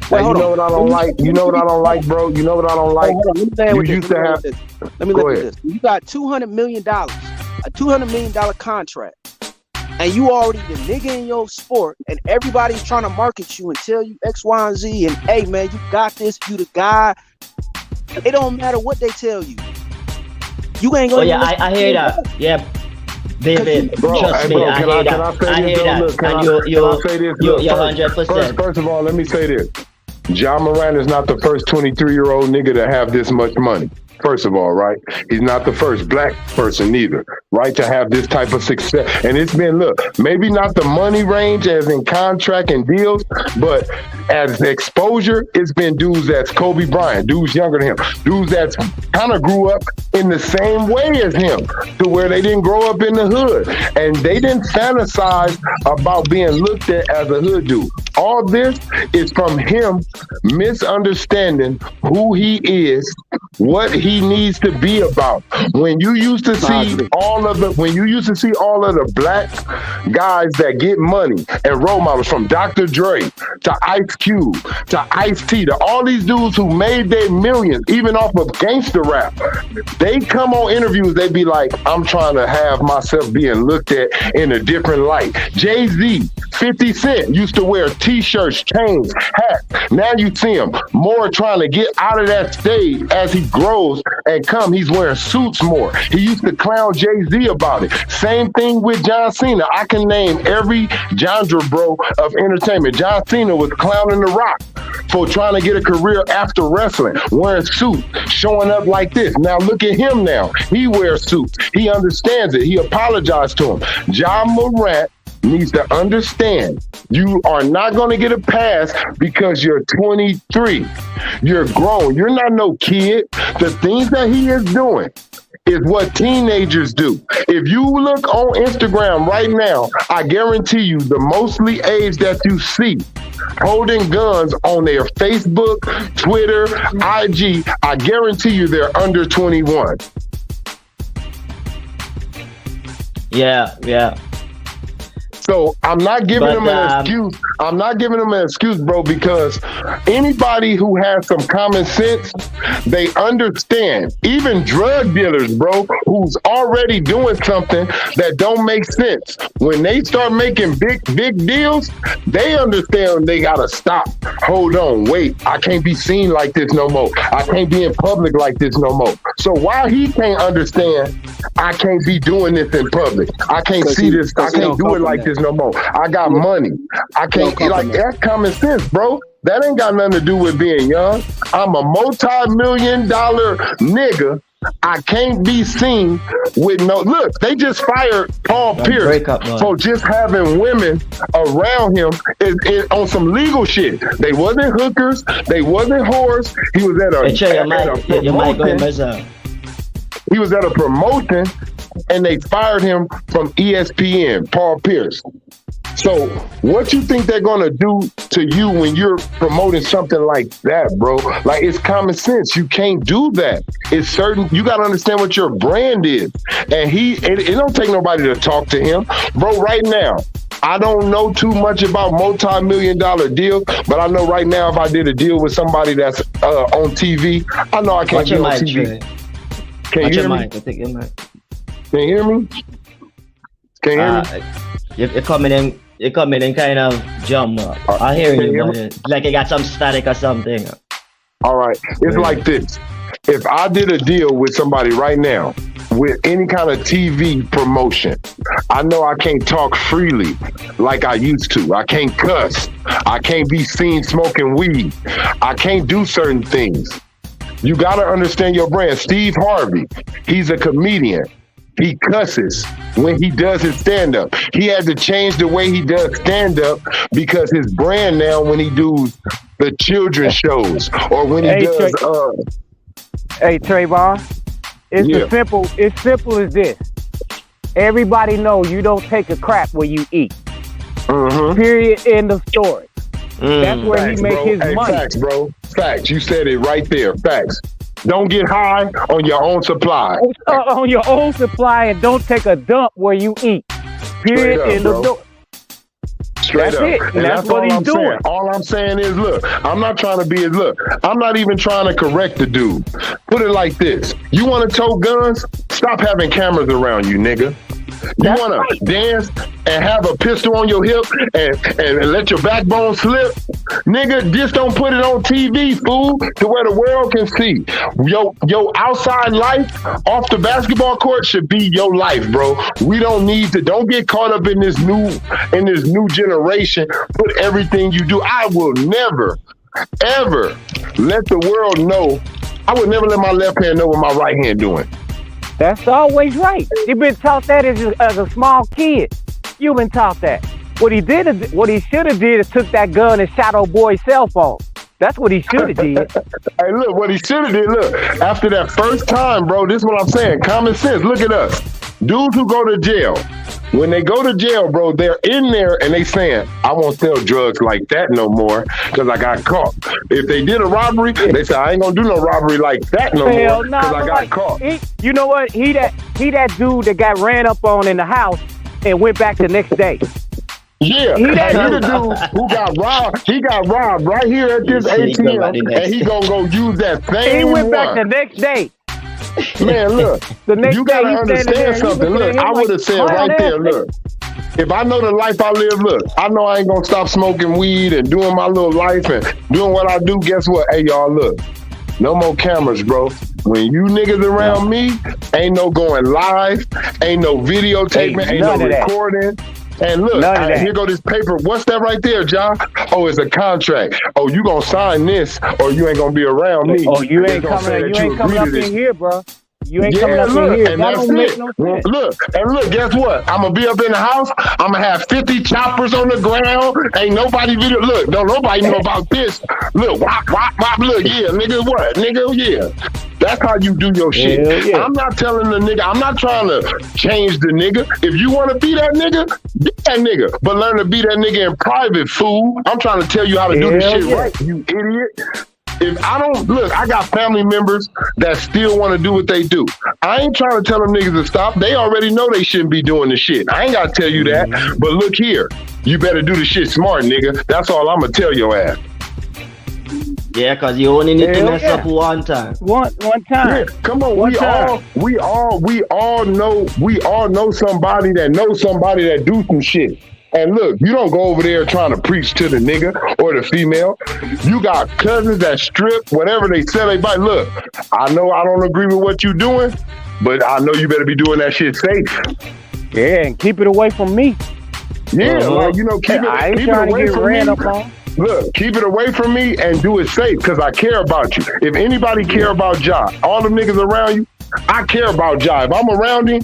Well, you know what I don't like? You know what I don't like, bro? You know what I don't like? You used to have. Let me look at this. You got $200 million, a $200 million contract. And you already the nigga in your sport, and everybody's trying to market you and tell you X, Y, and Z, and hey man, you got this, you the guy. It don't matter what they tell you. You ain't gonna. Oh yeah, I hear that. Yeah, David, trust me, I hear that. I hear that. And you're 100%. First of all, let me say this: Ja Morant is not the first 23-year-old nigga to have this much money. First of all, right? He's not the first black person either, right? To have this type of success. And it's been, look, maybe not the money range as in contract and deals, but as exposure, it's been dudes that's Kobe Bryant, dudes younger than him, dudes that's kind of grew up in the same way as him, to where they didn't grow up in the hood. And they didn't fantasize about being looked at as a hood dude. All this is from him misunderstanding who he is, what he needs to be about. When you used to see all of the black guys that get money and role models, from Dr. Dre to Ice Cube to Ice-T to all these dudes who made their millions even off of gangster rap, they come on interviews, they be like, I'm trying to have myself being looked at in a different light. Jay-Z, 50 Cent used to wear t-shirts, chains, hats. Now you see him more trying to get out of that stage as he grows and he's wearing suits more. He used to clown Jay-Z about it. Same thing with John Cena. I can name every genre bro of entertainment. John Cena was clowning The Rock for trying to get a career after wrestling, wearing suits, showing up like this. Now look at him now. He wears suits. He understands it. He apologized to him. Ja Morant needs to understand you are not going to get a pass because you're 23. You're grown. You're not no kid. The things that he is doing is what teenagers do. If you look on Instagram right now, I guarantee you the mostly age that you see holding guns on their Facebook, Twitter, IG, I guarantee you they're under 21. Yeah. So I'm not giving them an excuse. I'm not giving them an excuse, bro, because anybody who has some common sense, they understand. Even drug dealers, bro, who's already doing something that don't make sense, when they start making big deals, they understand they gotta stop. Hold on, wait. I can't be seen like this no more. I can't be in public like this no more. So while he can't understand, I can't be doing this in public. I can't see this. I can't do it like this no more. I got money. I can't, like, that's common sense, bro. That ain't got nothing to do with being young. I'm a multi-million-dollar nigga. I can't be seen with no, look, they just fired Paul Pierce for just having women around him on some legal shit. They wasn't hookers. They wasn't whores. He was at He was at a promotion and they fired him from ESPN, Paul Pierce. So what you think they're going to do to you when you're promoting something like that, bro? Like, it's common sense. You can't do that. It's certain. You got to understand what your brand is. And it don't take nobody to talk to him. Bro, right now, I don't know too much about multi-million-dollar deals, but I know right now if I did a deal with somebody that's on TV, I know I can't be on TV. Can you hear me? Can you hear me? Can you hear me? You're You come in and kind of jump up. I hear you, but like you got some static or something. All right. It's like this. If I did a deal with somebody right now with any kind of TV promotion, I know I can't talk freely like I used to. I can't cuss. I can't be seen smoking weed. I can't do certain things. You got to understand your brand. Steve Harvey, he's a comedian. He cusses when he does his stand-up. He had to change the way he does stand-up because his brand now, when he do the children's shows or when he does... Hey, Trayvon, it's simple as this. Everybody know you don't take a crap where you eat. Mm-hmm. Period, end of story. That's where Facts, he make bro. his money. Facts, bro. Facts. You said it right there. Facts. Don't get high on your own supply. On your own supply, and don't take a dump where you eat. Period, end of story. Straight up. It. And that's what he's doing. Saying. All I'm saying is, look, I'm not trying to be I'm not even trying to correct the dude. Put it like this. You want to tote guns? Stop having cameras around you, nigga. You want to dance and have a pistol on your hip and let your backbone slip? Nigga, just don't put it on TV, fool, to where the world can see. Your outside life off the basketball court should be your life, bro. We don't get caught up in this new generation. Put everything you do. I will never, ever let the world know. I would never let my left hand know what my right hand doing. That's always right. You've been taught that as a small kid. You've been taught that. What he should have did is took that gun and shot old boy's cell phone. That's what he should have did. Hey, look, what he should have did, look, after that first time, bro, this is what I'm saying. Common sense, look at us. Dudes who go to jail, when they go to jail, bro, they're in there and they saying, I won't sell drugs like that no more because I got caught. If they did a robbery, they say, I ain't gonna do no robbery like that no more because I got caught. You know what? He that dude that got ran up on in the house and went back the next day. Yeah, he the dude who got robbed. He got robbed right here at this ATM, and he gonna go use that same He went one. back the next day. Man, look, The next you day gotta understand something. Look, I would have said right there, look, if I know the life I live, look, I know I ain't gonna stop smoking weed and doing my little life and doing what I do. Guess what? Hey, y'all, look, no more cameras, bro. When you niggas around me, ain't no going live, ain't no videotaping, ain't no recording. And look, here go this paper. What's that right there, John? Oh, it's a contract. Oh, you gonna sign this, or you ain't gonna be around me. Oh, you ain't coming up in here, bro. You ain't coming up in here. And that's it. Look, guess what? I'm gonna be up in the house. I'm gonna have 50 choppers on the ground. Ain't nobody video. Look, don't nobody know about this. Look, wop, wop, wop. Look, yeah, nigga, what? Nigga, yeah. That's how you do your shit. Yeah. I'm not telling the nigga, I'm not trying to change the nigga. If you want to be that nigga, be that nigga. But learn to be that nigga in private, fool. I'm trying to tell you how to do this shit right, you idiot. If I don't, look, I got family members that still want to do what they do. I ain't trying to tell them niggas to stop. They already know they shouldn't be doing the shit. I ain't got to tell you that. But look here, you better do the shit smart, nigga. That's all I'm going to tell your ass. Yeah, because you only need to mess up one time. One time. Yeah, come on, we all know somebody that do some shit. And look, you don't go over there trying to preach to the nigga or the female. You got cousins that strip, whatever they sell they buy. Look, I know I don't agree with what you doing, but I know you better be doing that shit safe. Yeah, and keep it away from me. Yeah, like, you know, keep it away from me. Look, keep it away from me and do it safe because I care about you. If anybody care about Ja, all the niggas around you, I care about Ja. If I'm around him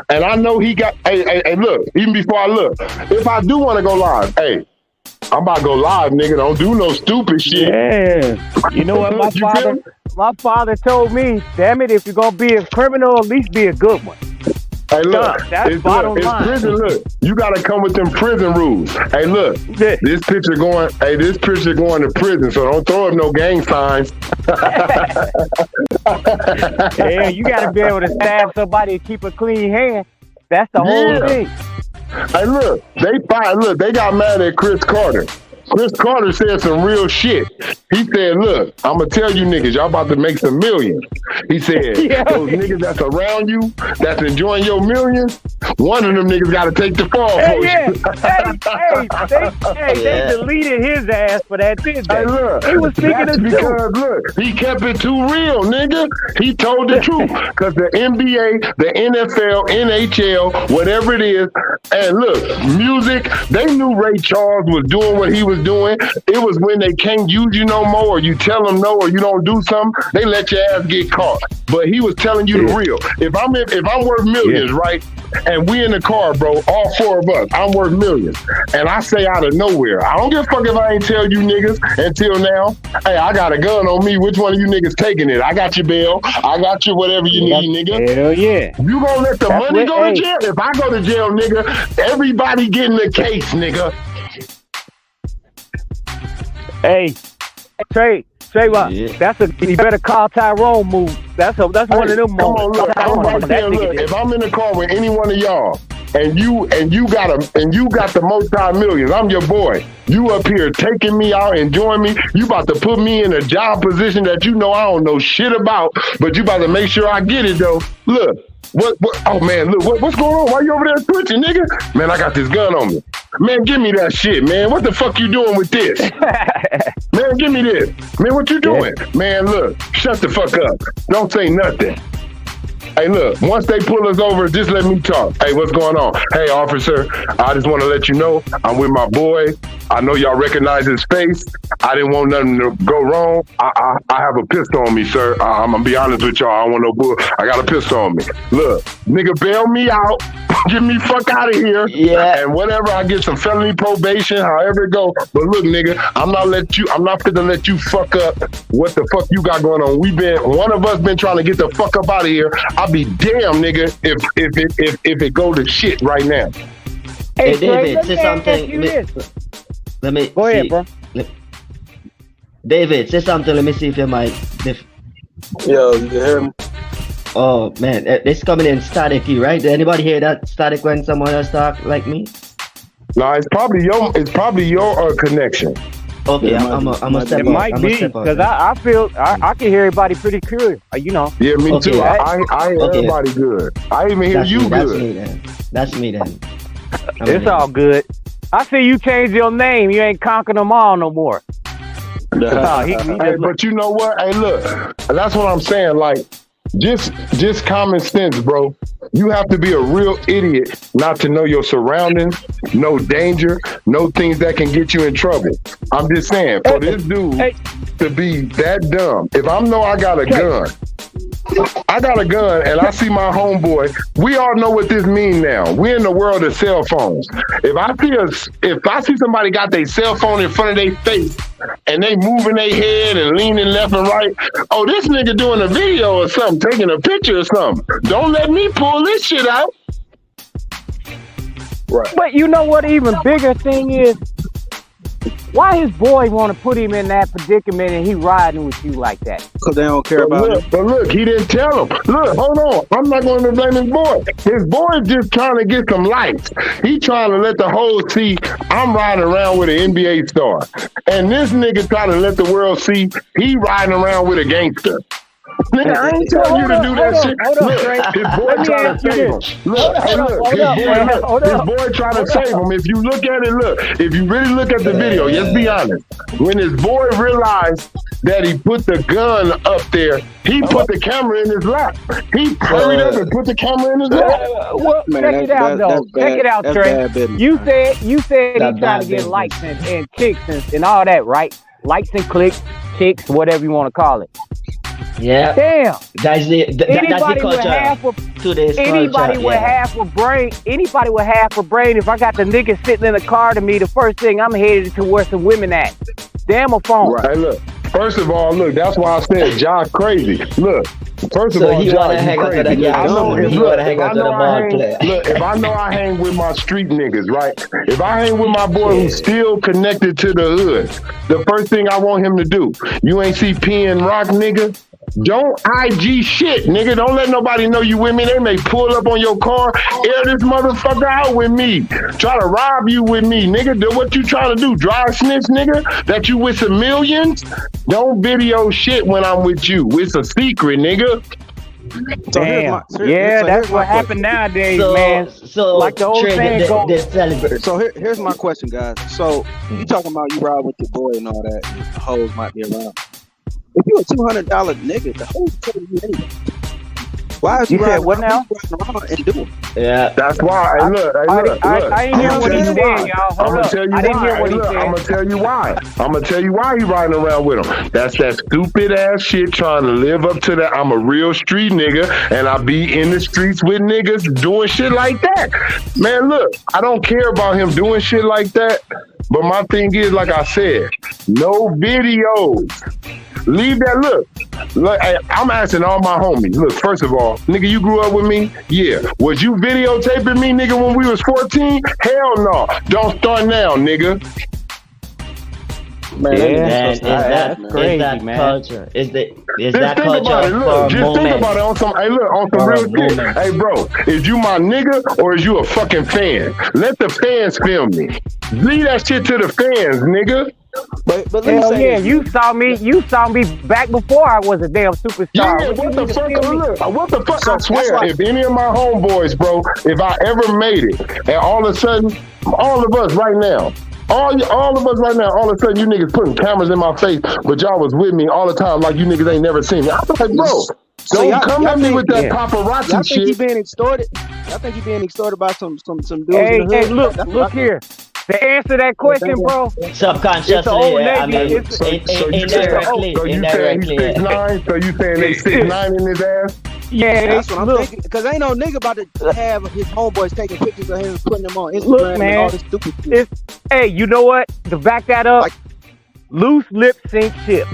and I know he got, hey, look, even before I look, if I do want to go live, hey, I'm about to go live, nigga. Don't do no stupid shit. Yeah. You know what my father told me, damn it, if you're going to be a criminal, at least be a good one. Hey, look, that's bottom line. Prison, look, you got to come with them prison rules. Hey, look, this picture going to prison, so don't throw up no gang signs. Yeah, you got to be able to stab somebody and keep a clean hand. That's the whole thing. Hey, look, they got mad at Chris Carter. Chris Carter said some real shit. He said, look, I'm going to tell you niggas, y'all about to make some millions. He said, those niggas that's around you, that's enjoying your millions, one of them niggas got to take the fall for you. They deleted his ass for that shit. Hey, look, he was speaking that's the because, truth. look, he kept it too real, nigga. He told the truth. Because the NBA, the NFL, NHL, whatever it is, and look, music, they knew Ray Charles was doing what he was doing. It was when they can't use you no more, or you tell them no, or you don't do something, they let your ass get caught. But he was telling you the real. If I'm worth millions, right? And we in the car, bro, all four of us, I'm worth millions. And I say out of nowhere, I don't give a fuck if I ain't tell you niggas until now, hey, I got a gun on me. Which one of you niggas taking it? I got your bail. I got you whatever you need, nigga. Hell yeah. You gonna let the money go to jail? If I go to jail, nigga, everybody getting the case, nigga. Hey, Trey, you better call Tyrone move. That's one of them moments. Look, if I'm in the car with any one of y'all, and you got the multi-millions, I'm your boy. You up here taking me out, enjoying me. You about to put me in a job position that you know I don't know shit about, but you about to make sure I get it though. Look. What? Oh man, look, what's going on? Why you over there twitching, nigga? Man, I got this gun on me. Man, give me that shit, man. What the fuck you doing with this? Man, give me this. Man, what you doing? Man, look, shut the fuck up. Don't say nothing. Hey, look, once they pull us over, just let me talk. Hey, what's going on? Hey, officer, I just want to let you know I'm with my boy. I know y'all recognize his face. I didn't want nothing to go wrong. I have a pistol on me, sir. I'm going to be honest with y'all. I don't want no bull. I got a pistol on me. Look, nigga, bail me out. Get me fuck out of here. Yeah. And whatever, I get some felony probation, however it go. But look, nigga, I'm not finna let you fuck up what the fuck you got going on. One of us been trying to get the fuck up out of here. I'll be damn, nigga, if it go to shit right now. Hey, David, say something. Let me go ahead, bro. David, say something. Let me see if you might. Yo, you can hear me? Oh man, it's coming in staticky, right? Did anybody hear that static when someone else talk like me? No, it's probably your connection. Okay, I'm a step It out. might I'm be a step out. because I feel I can hear everybody pretty clear. You know. Yeah, me Okay. too. I hear everybody good. I even hear you good. That's me then. It's all good. I see you change your name. You ain't conquering them all no more. Hey, but you know what? Hey, look, that's what I'm saying. Like, just common sense, bro. You have to be a real idiot not to know your surroundings, no danger, no things that can get you in trouble. I'm just saying, for this dude to be that dumb, if I know I got a gun, and I see my homeboy, we all know what this means now. We're in the world of cell phones. If I see somebody got their cell phone in front of their face and they moving their head and leaning left and right, oh, this nigga doing a video or something, taking a picture or something. Don't let me pull this shit out. Right. But you know what? Even bigger thing is, why his boy want to put him in that predicament and he riding with you like that? Because they don't care about it. But look, he didn't tell him. Look, hold on. I'm not going to blame his boy. His boy's just trying to get some likes. He trying to let the whole see I'm riding around with an NBA star. And this nigga trying to let the world see he riding around with a gangster. Nigga, I ain't telling you to do that shit. Look, his boy trying to save him. Look, his boy trying to save him. If you look at it, if you really look at the video, let's be honest. When his boy realized that he put the gun up there, he put the camera in his lap. He hurried up and put the camera in his lap. Well, check it out, though. Check it out, Trey. You said he's trying to get likes and kicks and all that, right? Likes and clicks, kicks, whatever you want to call it. Yeah. Damn. That's the culture. Today's anybody culture, with half a brain, if I got the nigga sitting in the car to me, the first thing I'm headed to where some women at. Damn a phone. Right. Hey, look. First of all, look, that's why I said Josh crazy. Look. First of all, he wanna hang out to the guy. He wanna hang out to the ball player. Look, if I know I hang with my street niggas, right? If I hang with my boy who's still connected to the hood, the first thing I want him to do, you ain't see P and Rock, nigga? Don't IG shit, nigga. Don't let nobody know you with me. They may pull up on your car, air this motherfucker out with me, try to rob you with me, nigga. Do what you trying to do? Drive snitch, nigga? That you with some millions? Don't video shit when I'm with you. It's a secret, nigga. Damn. Yeah, that's what happened nowadays, man. So Like the old saying goes. they celebrate. So here's my question, guys. So you talking about you ride with your boy and all that, and the hoes might be around. If you a $200 nigga, the hoes tell you anyway. Why is You said what now? around and do it? Yeah. That's why. Hey, look. I ain't hear what he said, y'all. Hold up. I didn't hear what he said. I'm gonna tell you why. I'm gonna tell you why he riding around with him. That's that stupid ass shit trying to live up to that. I'm a real street nigga, and I be in the streets with niggas doing shit like that. Man, look, I don't care about him doing shit like that. But my thing is, like I said, no videos. Leave that. Look, I'm asking all my homies. Look, first of all, nigga, you grew up with me? Yeah. Was you videotaping me, nigga, when we was 14? Hell no. Don't start now, nigga. Man, Man, is that man. culture? Is that Just think culture about it. for Look, a just moment? think about it on some. Hey, look, on some For a real shit. moment. Hey, bro, is you my nigga or is you a fucking fan? Let the fans film me. Leave that shit to the fans, nigga. but let me Hell say yeah, this. you saw me back before I was a damn superstar. Yeah, What what you the mean to fuck? feel me? Look, what the fuck? So I swear, that's why- if any of my homeboys, bro, if I ever made it, and all of a sudden, all of us right now, all of us right now, all of a sudden, you niggas putting cameras in my face, but y'all was with me all the time, like you niggas ain't never seen me. I'm like, bro, So don't y'all- come y'all at me think- with that yeah. paparazzi Y'all think you shit. being extorted? Y'all think you being extorted by some dudes Hey, in the hey, hood? look That's what I think. here. To answer that question, bro, Subconsciously, It's the old yeah, I Navy. mean, It's- So you indirectly, saying indirectly. he's 6'9"? So you saying they 6'9" in his ass? yeah, That's what I'm look, thinking. Because ain't no nigga about to have his homeboys taking pictures of him and putting them on Instagram Look, and man, all this stupid shit. it's, hey, you know what? To back that up, Like- loose lip sync ship.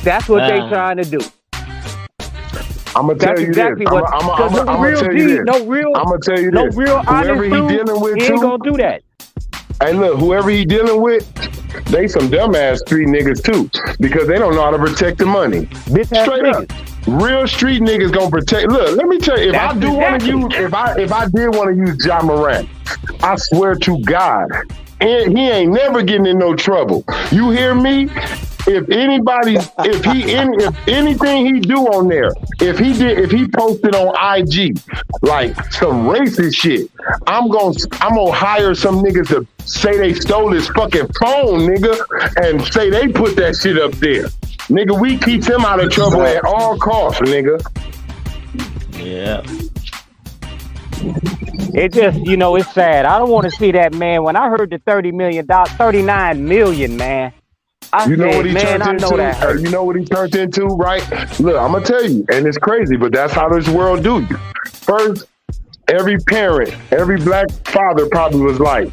That's what they Ah. trying to do. I'm gonna tell That's you exactly this. what. I'm Because no gonna real tell G, you this. no real, I'm gonna tell you no this. real honest Whoever he dude, dealing with, he ain't too. gonna do that. Hey, look, whoever he dealing with, they some dumbass street niggas too, because they don't know how to protect the money. Bitch ass Straight up, niggas. real street niggas gonna protect. Look, let me tell you, if That's I do want to exactly. use, if I did want to use Ja Morant, I swear to God, and he ain't never getting in no trouble. You hear me? If anything he do on there, if he posted on IG like some racist shit, I'm gonna hire some niggas to say they stole his fucking phone, nigga, and say they put that shit up there. Nigga, we keep him out of trouble at all costs, nigga. Yeah. It just, it's sad. I don't want to see that man. When I heard the $39 million, man, I You know said, what he man, I turned know into? that. You know what he turned into, right? Look, I'm gonna tell you, and it's crazy, but that's how this world do you. First, every parent, every black father probably was like,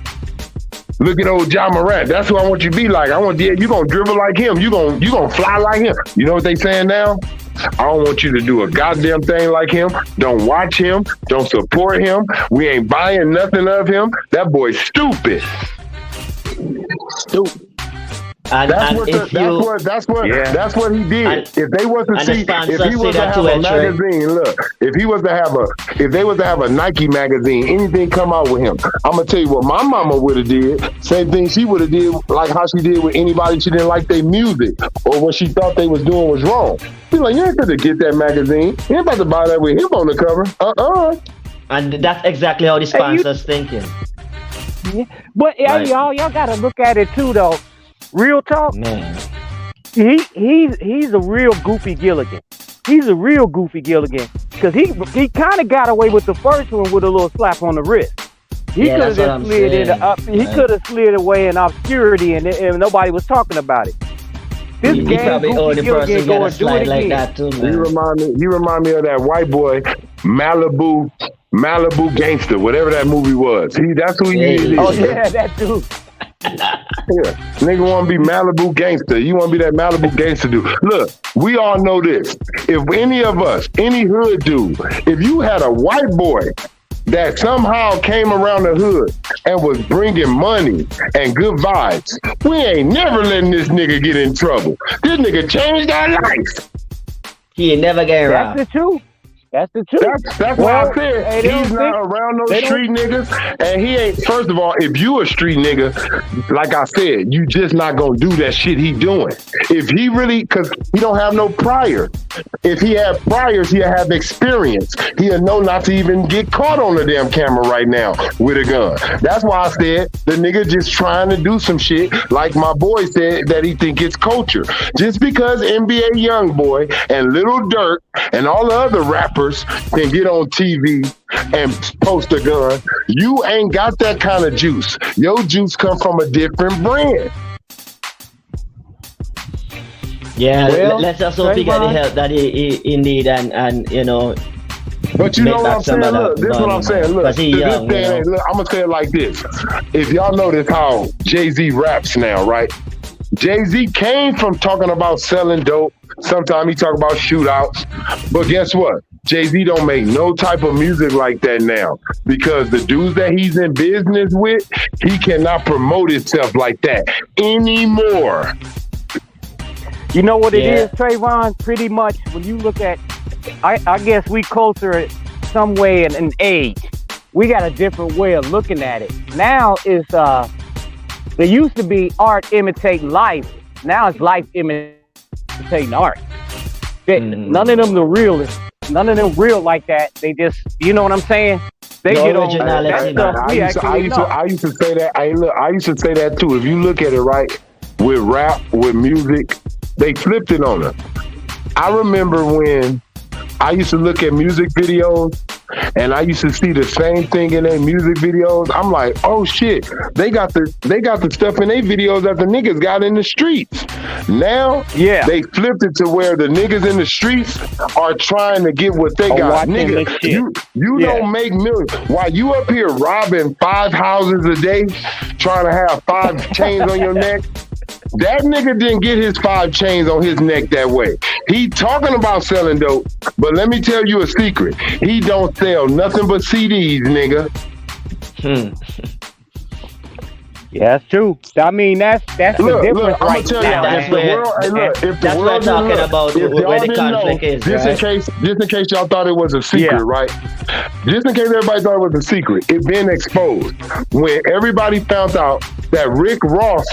look at old Ja Morant. That's who I want you to be like. You gonna dribble like him. You gonna fly like him. You know what they saying now? I don't want you to do a goddamn thing like him. Don't watch him. Don't support him. We ain't buying nothing of him. That boy's stupid. Stupid. And That's what he did. And- If they was to and the see, sponsors if he was see to that have too, a and Trey. magazine, look, if they was to have a Nike magazine, anything come out with him, I'm gonna tell you what my mama would have did. Same thing she would have did, like how she did with anybody she didn't like their music or what she thought they was doing was wrong. Be like, you ain't gonna get that magazine. You ain't about to buy that with him on the cover. And that's exactly how the sponsors thinking. But hey, Right. y'all gotta look at it too, though. Real talk. Man. He's a real Goofy Gilligan. He's a real Goofy Gilligan because he kind of got away with the first one with a little slap on the wrist. He Yeah, could have that's what just I'm slid in saying. he could have slid away in obscurity and nobody was talking about it. This He game, probably Goofy only person Gilligan, got go a and do it slide like again. that too, He man. remind me of that white boy, Malibu Gangster, whatever that movie was. That's who he Hey. is. Oh yeah, that dude. Yeah. Nigga want to be Malibu gangster. You want to be that Malibu gangster dude. Look, we all know this. If any of us, any hood dude, if you had a white boy that somehow came around the hood and was bringing money and good vibes, we ain't never letting this nigga get in trouble. This nigga changed our life. He ain't never getting That's robbed. the truth. That's the truth. That's why I Well, said hey, they he's don't not think around those they don't. street niggas, and he ain't. First of all, if you a street nigga, like I said, you just not gonna do that shit he doing. If he really, because he don't have no prior. If he had priors, he'll have experience. He'll know not to even get caught on the damn camera right now with a gun. That's why I said the nigga just trying to do some shit, like my boy said that he think it's culture. Just because NBA Youngboy and Lil Durk and all the other rappers can get on TV and post a gun, you ain't got that kind of juice. Your juice come from a different brand. Yeah, Well, let's also figure the Trayvon, help that he need and you know But you make know what back I'm some saying? of Look, that this is what money, I'm saying. man. Look, Cause he this young, you thing know. ain't, look, I'm gonna say it like this. If y'all notice how Jay-Z raps now, right? Jay-Z came from talking about selling dope. Sometimes he talk about shootouts. But guess what? Jay-Z don't make no type of music like that now because the dudes that he's in business with, he cannot promote himself like that anymore. you know what it Yeah. is, Trayvon? Pretty much when you look at, I guess we closer some way in age. We got a different way of looking at it. Now is there used to be art imitating life. Now it's life imitating art. None of them the realest. None of them real like that. They just, you know what I'm saying? They No get on originality, that no. stuff. We actually know. I used to say that. I used to say that too. If you look at it right, with rap, with music, they flipped it on us. I remember when I used to look at music videos and I used to see the same thing in their music videos. I'm like, oh shit, they got the stuff in their videos that the niggas got in the streets. Now, Yeah. they flipped it to where the niggas in the streets are trying to get what they Are got. watching Nigga, this shit. you Yeah. don't make millions. While you up here robbing 5 houses a day, trying to have 5 chains on your neck, that nigga didn't get his 5 chains on his neck that way. He talking about selling dope, but let me tell you a secret. He don't sell nothing but CDs, nigga. Yeah, that's true. I mean, that's the difference I'm right gonna tell now. y'all. That's If the where- world, hey, look, if the that's what world I'm talking didn't about, if where y'all the didn't conflict is, just right? in case y'all thought it was a secret, Yeah. right? Just in case everybody thought it was a secret, it been exposed when everybody found out that Rick Ross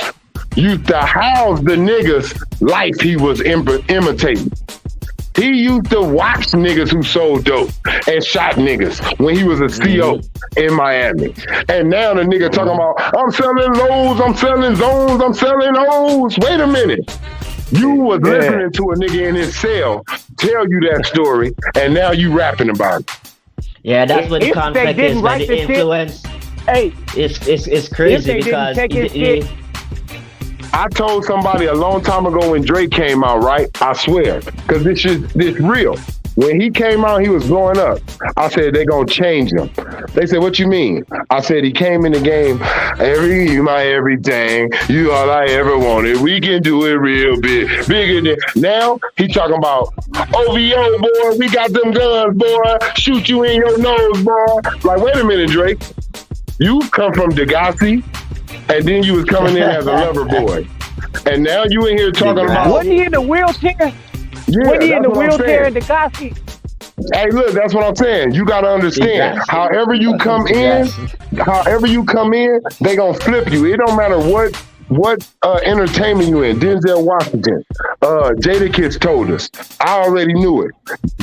used to house the niggas' life he was imitating. He used to watch niggas who sold dope and shot niggas when he was a CO in Miami. And now the nigga talking about, I'm selling lows, I'm selling zones, I'm selling O's. Wait a minute. You was Yeah. listening to a nigga in his cell tell you that story, and now you rapping about it. Yeah, that's what the If they conflict didn't is, but write the the shit- influence Hey, is if crazy they didn't because take his shit, I told somebody a long time ago when Drake came out, right? I swear, because this real. When he came out, he was blowing up. I said, they gonna change him. They said, what you mean? I said, he came in the game, you my everything, you all I ever wanted. We can do it real big, bigger than. Now, he talking about, OVO, boy, we got them guns, boy, shoot you in your nose, boy. Like, wait a minute, Drake. You come from Degassi, and then you was coming in as a lover boy. And now you in here talking about... wasn't he in the wheelchair? Yeah, Wasn't he in that's the what I'm wheelchair saying. in Degassi? Hey, look, that's what I'm saying. You got to understand, Degassi. however you come in, they going to flip you. It don't matter what entertainment you in. Denzel Washington, Jadakiss told us. I already knew it.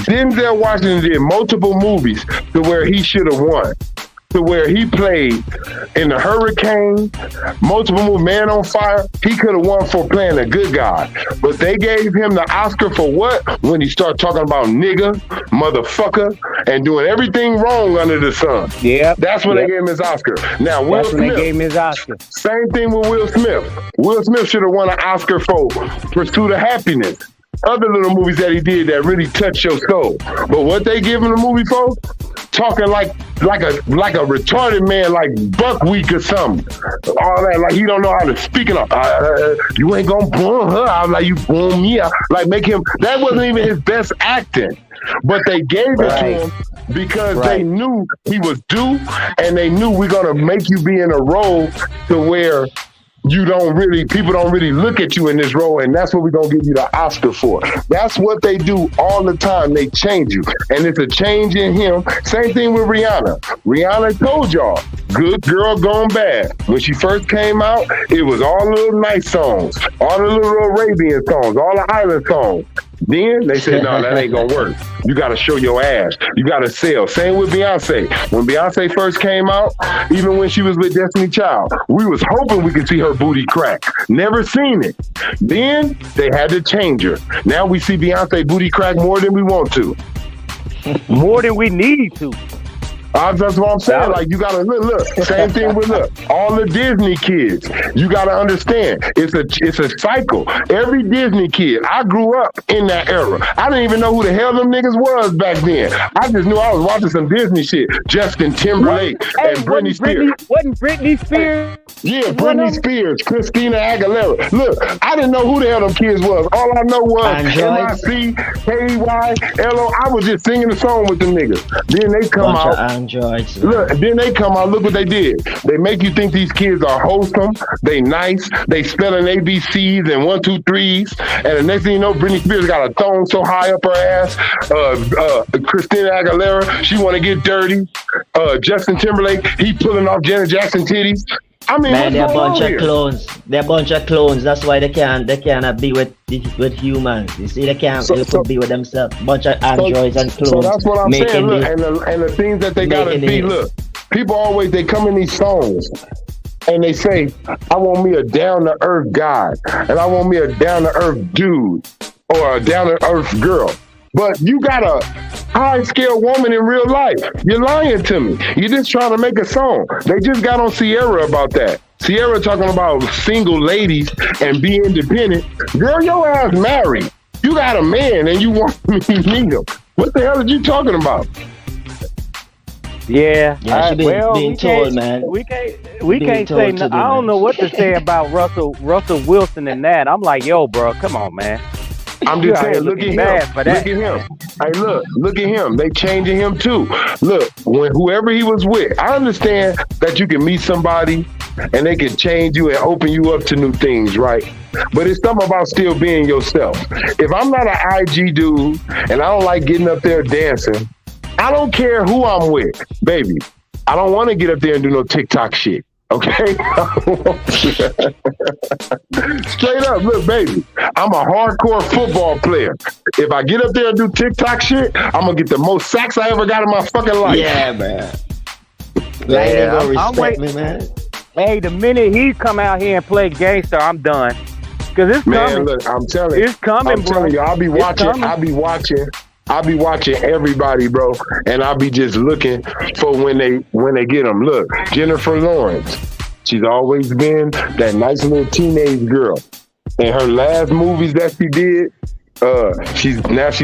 Denzel Washington did multiple movies to where he should have won. To where he played in The Hurricane, multiple movies, Man on Fire. He could have won for playing a good guy. But they gave him the Oscar for what? When he started talking about nigga, motherfucker, and doing everything wrong under the sun. Yeah. That's when they gave him his Oscar. Now, Will That's when they Smith, gave him his Oscar. same thing with Will Smith. Will Smith should have won an Oscar for Pursuit of Happiness. Other little movies that he did that really touched your soul. But what they give him the movie for? Talking like a retarded man, like Buckwheat or something. All that, like he don't know how to speak it up. You ain't gonna boom her out like you boom me out. Like make him. That wasn't even his best acting, but they gave it to him because they knew he was due, and they knew we're gonna make you be in a role to where people don't really look at you in this role, and that's what we're gonna give you the Oscar for. That's what they do all the time. They change you, and it's a change in him. Same thing with Rihanna. Rihanna told y'all, good girl gone bad. When she first came out, it was all the little nice songs, all the little Arabian songs, all the island songs. Then they said, no, that ain't gonna work. You gotta show your ass. You gotta sell. Same with Beyonce. When Beyonce first came out, even when she was with Destiny Child, we was hoping we could see her booty crack. Never seen it. Then they had to change her. Now we see Beyonce booty crack more than we want to. More than we need to. That's what I'm saying. Like, you gotta look. Same thing with all the Disney kids. You gotta understand. It's a cycle. Every Disney kid. I grew up in that era. I didn't even know who the hell them niggas was back then. I just knew I was watching some Disney shit. Justin Timberlake and Britney Spears. Wasn't Britney Spears? Yeah, Britney Spears, Christina Aguilera. Look, I didn't know who the hell them kids was. All I know was MIC, KYLO. I was just singing the song with them niggas. Then they come out. Look, and then they come out, look what they did. They make you think these kids are wholesome, they nice, they spelling ABCs and 1, 2, 3s, and the next thing you know, Britney Spears got a thong so high up her ass. Christina Aguilera, she want to get dirty. Justin Timberlake, he pulling off Janet Jackson titties. I mean, man, they're a bunch of clones. They're a bunch of clones. That's why they cannot be with humans. You see, they can't be with themselves. Bunch of androids and clones. So that's what I'm saying. Look, and the things that they gotta be. Look, people always they come in these songs and they say, "I want me a down to earth guy, and I want me a down to earth dude, or a down to earth girl." But you got a high-scale woman in real life. You're lying to me. You're just trying to make a song. They just got on Sierra about that. Sierra talking about single ladies and be independent. Girl, your ass married. You got a man and you want me to meet him. What the hell are you talking about? Yeah, being told, man. We can't say. I don't know what to say about Russell Wilson and that. I'm like, yo, bro, come on, man. I'm just saying, look at him. Look at him. Hey, look at him. They changing him too. Look, when whoever he was with, I understand that you can meet somebody and they can change you and open you up to new things, right? But it's something about still being yourself. If I'm not an IG dude and I don't like getting up there dancing, I don't care who I'm with, baby. I don't want to get up there and do no TikTok shit. Okay? Straight up, look, baby, I'm a hardcore football player. If I get up there and do TikTok shit, I'm gonna get the most sacks I ever got in my fucking life. Yeah, man. Yeah, respect me, man. Hey, the minute he come out here and play gangster, I'm done. Cause it's coming. Man, look, I'm telling you, it's coming, I'm telling you, I'll be watching everybody, bro, and I'll be just looking for when they get them. Look, Jennifer Lawrence, she's always been that nice little teenage girl. In her last movies that she did, she's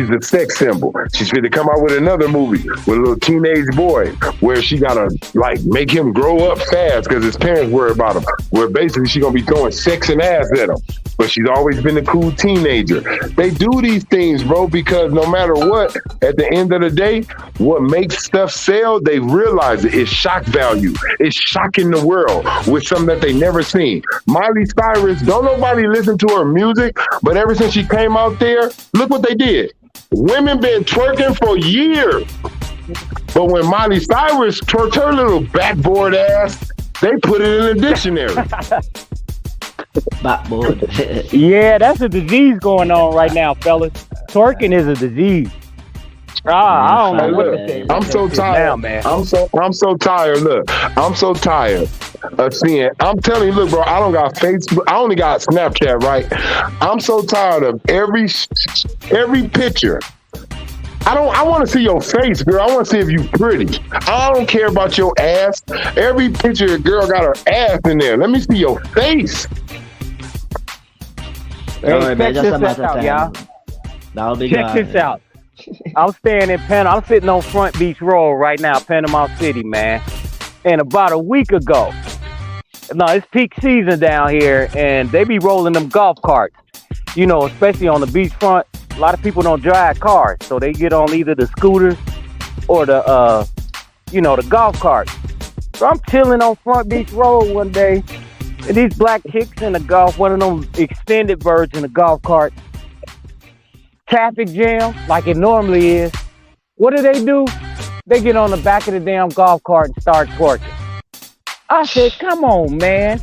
a sex symbol. She's going to come out with another movie with a little teenage boy where she gotta like make him grow up fast because his parents worry about him. Where basically she's gonna be throwing sex and ass at him. But she's always been a cool teenager. They do these things, bro, because no matter what, at the end of the day, what makes stuff sell, they realize it. It's shock value. It's shocking the world with something that they never seen. Miley Cyrus, don't nobody listen to her music, but ever since she came out there, look what they did. Women been twerking for years. But when Miley Cyrus twerked her little backboard ass, they put it in a dictionary. Backboard. Yeah, that's a disease going on right now, fellas. Twerking is a disease. I don't know what to say. I'm so tired now, man. I'm so tired. Look, I'm so tired of seeing. I'm telling you, look, bro. I don't got Facebook. I only got Snapchat, right? I'm so tired of every picture. I want to see your face, girl. I want to see if you pretty. I don't care about your ass. Every picture, a girl got her ass in there. Let me see your face. Hey, check this out, y'all. Check this out. I'm staying in Panama. I'm sitting on Front Beach Road right now, Panama City, man. And about a week ago, no, it's peak season down here, and they be rolling them golf carts. You know, especially on the beachfront. A lot of people don't drive cars, so they get on either the scooters or the golf carts. So I'm chilling on Front Beach Road one day, And these black chicks in the golf, one of them extended version of golf cart, traffic jam like it normally is. What do? They get on the back of the damn golf cart and start twerking. I said, come on, man.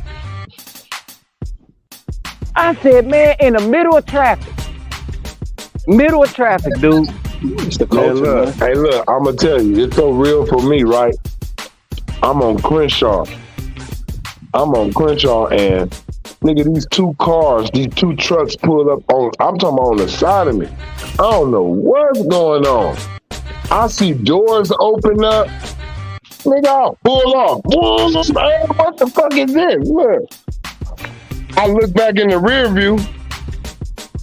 I said, man, in the middle of traffic. Middle of traffic, dude. It's the Man, culture, look, man. hey, look, I'm gonna tell you, it's so real for me, right? I'm on Crenshaw, and nigga, these two trucks pulled up on. I'm talking about on the side of me. I don't know what's going on. I see doors open up. Nigga, I'll pull off. Man, what the fuck is this? Look. I look back in the rear view.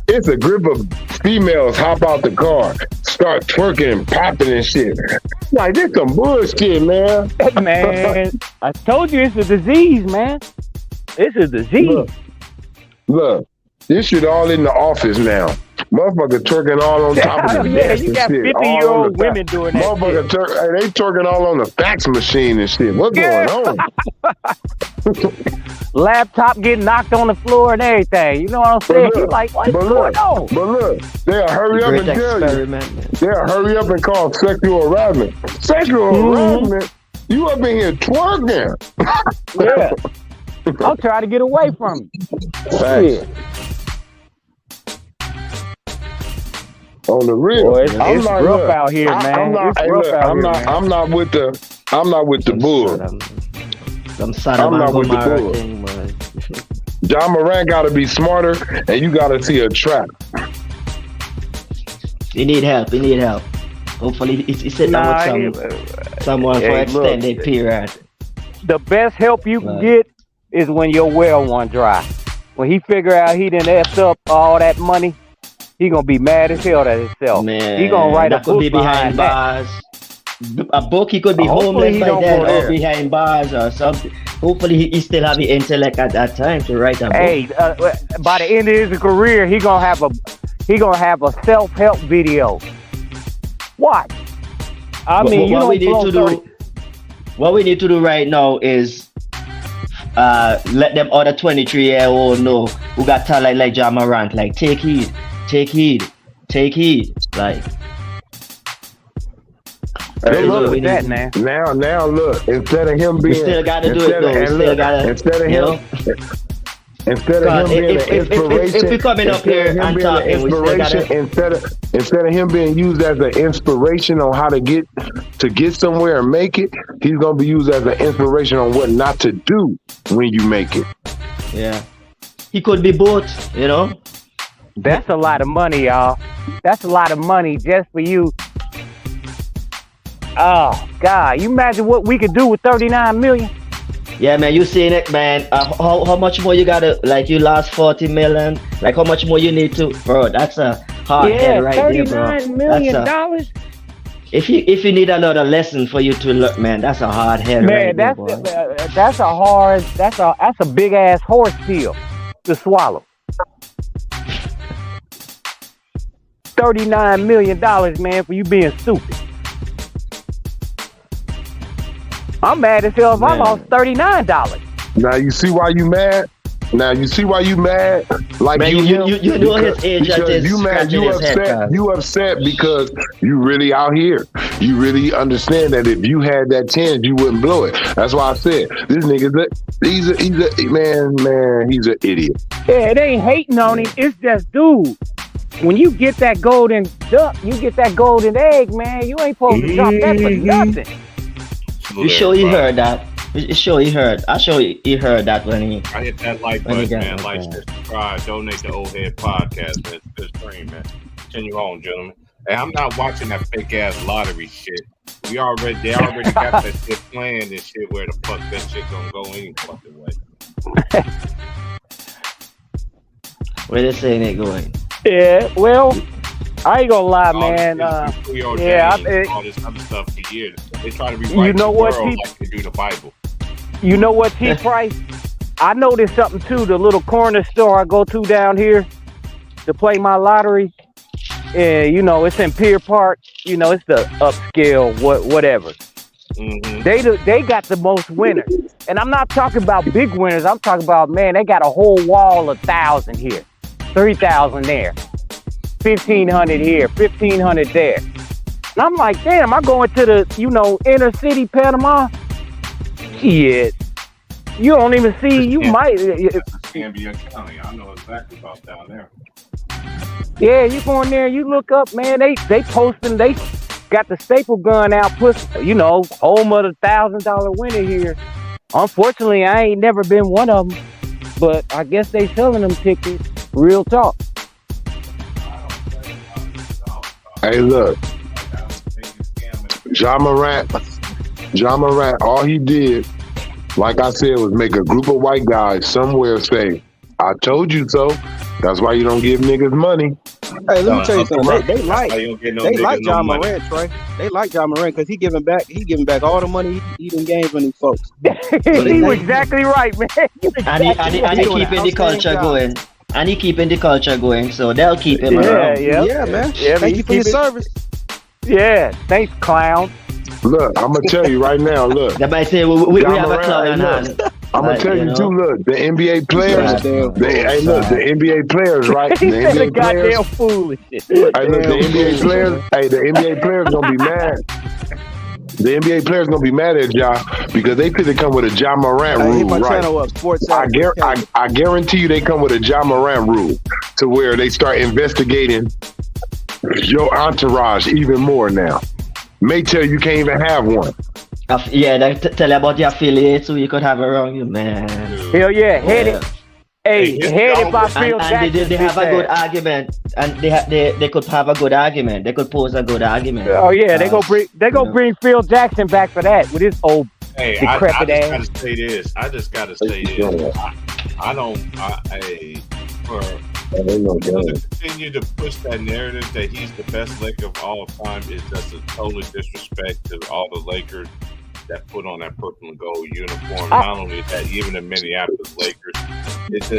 It's a group of females hop out the car, start twerking and popping and shit. Like, this some bullshit, man. Man, I told you it's a disease, man. It's a disease. Look, this shit all in the office now. Motherfucker twerking all on top of the Yeah, desk you and got shit. 50-year-old women doing that Motherfucker, shit. they twerking all on the fax machine and shit. What's going on? Laptop getting knocked on the floor and everything. You know what I'm saying? You're like, what's going on? But look, they'll hurry up and Great tell you. experiment, man. They'll hurry up and call sexual harassment. Sexual harassment? You up in here twerking. Yeah. I'm trying to get away from you. Facts. On the real, Boy, it's rough out here, man. I'm not with the bull. Some Sodom I'm and not with the Gomorrah bull. thing, man. John Moran got to be smarter, and you got to see a trap. He need help. Hopefully, it's sitting down with someone for extended period. The best help you can get is when your well one dry. When he figure out he done effed up all that money, he gonna be mad as hell at himself. Man, he gonna write a that could book be behind that. bars. A book, he could be Hopefully homeless he by don't then go or there. behind bars or something. Hopefully, he still have the intellect at that time to write a book. Hey, by the end of his career, he gonna have a self-help video. Watch. I mean, you don't flow 30. What we need to do right now is let them other 23-year-old know who got talent like Ja Morant. Like, take heed. Like, Hey, look, with that, man. Now look. Instead of him being, we still gotta do it though. Instead of him being an inspiration, if we coming up here and talking, we still gotta. Instead of him being used as an inspiration on how to get somewhere and make it, he's gonna be used as an inspiration on what not to do when you make it. Yeah, he could be both. You know. That's a lot of money, y'all. That's a lot of money just for you. Oh God! You imagine what we could do with 39 million? Yeah, man, you seen it, man. How much more you gotta, like, you lost 40 million? Like, how much more you need to, bro? That's a hard head right there, bro. $39 million. If you need another lesson for you to learn, man, that's a hard head right there, boy. That's a big ass horse pill to swallow. $39 million, man, for you being stupid. I'm mad as hell if I lost $39. Now you see why you mad? Like, man, you know his age at his you mad, you upset, you upset because you really out here. You really understand that if you had that chance, you wouldn't blow it. That's why I said this nigga, he's an idiot. Yeah, it ain't hating on him. It's just, dude, when you get that golden duck, you get that golden egg, man. You ain't supposed to drop that for nothing. You sure you heard that? You sure he heard? I sure he heard that when he. I hit that like button, man. Like, subscribe, donate to Old Head Podcast, man. It's a good stream, man. Continue on, gentlemen. Hey, I'm not watching that fake ass lottery shit. They already got that shit planned and shit. Where the fuck that shit gonna go any fucking way? Where they saying it going? Yeah, well, I ain't gonna lie, man. All this other stuff for years. They try to rewrite the world like they do the Bible. You know what, T. Price? I noticed something too. The little corner store I go to down here to play my lottery, you know, it's in Pier Park. You know, it's the upscale whatever. They got the most winners, and I'm not talking about big winners. I'm talking about, man, they got a whole wall of 1,000 here, 3,000 there, 1,500 here, 1,500 there. And I'm like, damn, I'm going to the inner city Panama. Shit, you don't even see. You might. Cambria County. I know exactly about down there. Yeah, you go in there, you look up, man. They posting. They got the staple gun out, home of the $1,000 winner here. Unfortunately, I ain't never been one of them, but I guess they selling them tickets. Real talk. Hey, look, Ja Morant, all he did, like I said, was make a group of white guys somewhere say, "I told you so." That's why you don't give niggas money. Hey, let me tell you something. They like Ja money. Morant, Trey. They like Ja Morant because he giving back all the money he done gave from these folks. He was exactly right, man. And he keeping the culture going. And he keeping the culture going, so they'll keep him around. Yeah, man. Yeah, thank you for your service. Yeah, thanks, clown. Look, I'm gonna tell you right now. Look, They might say we have a clown on hand. I'm gonna tell you too. Look, the NBA players. The NBA players, right? The NBA goddamn players. foolishness. Hey, look, the NBA players. Hey, the NBA players gonna be mad. The NBA players gonna be mad at Ja because they could have come with a Ja Morant Hit rule, my right? channel up, Sports I Out. guarantee you they come with a Ja Morant rule to where they start investigating your entourage even more now. May tell you can't even have one. They tell you about the affiliates so you could have around you, man. Hell yeah, headed by Phil Jackson. And they have a good argument, and they could have a good argument. They could pose a good argument. Oh yeah, they go bring Phil Jackson back for that with his old decrepit ass. I just gotta say this. To continue to push that narrative that he's the best Laker of all time is just a total disrespect to all the Lakers that put on that purple and gold uniform. Not only that, even the Minneapolis Lakers. It's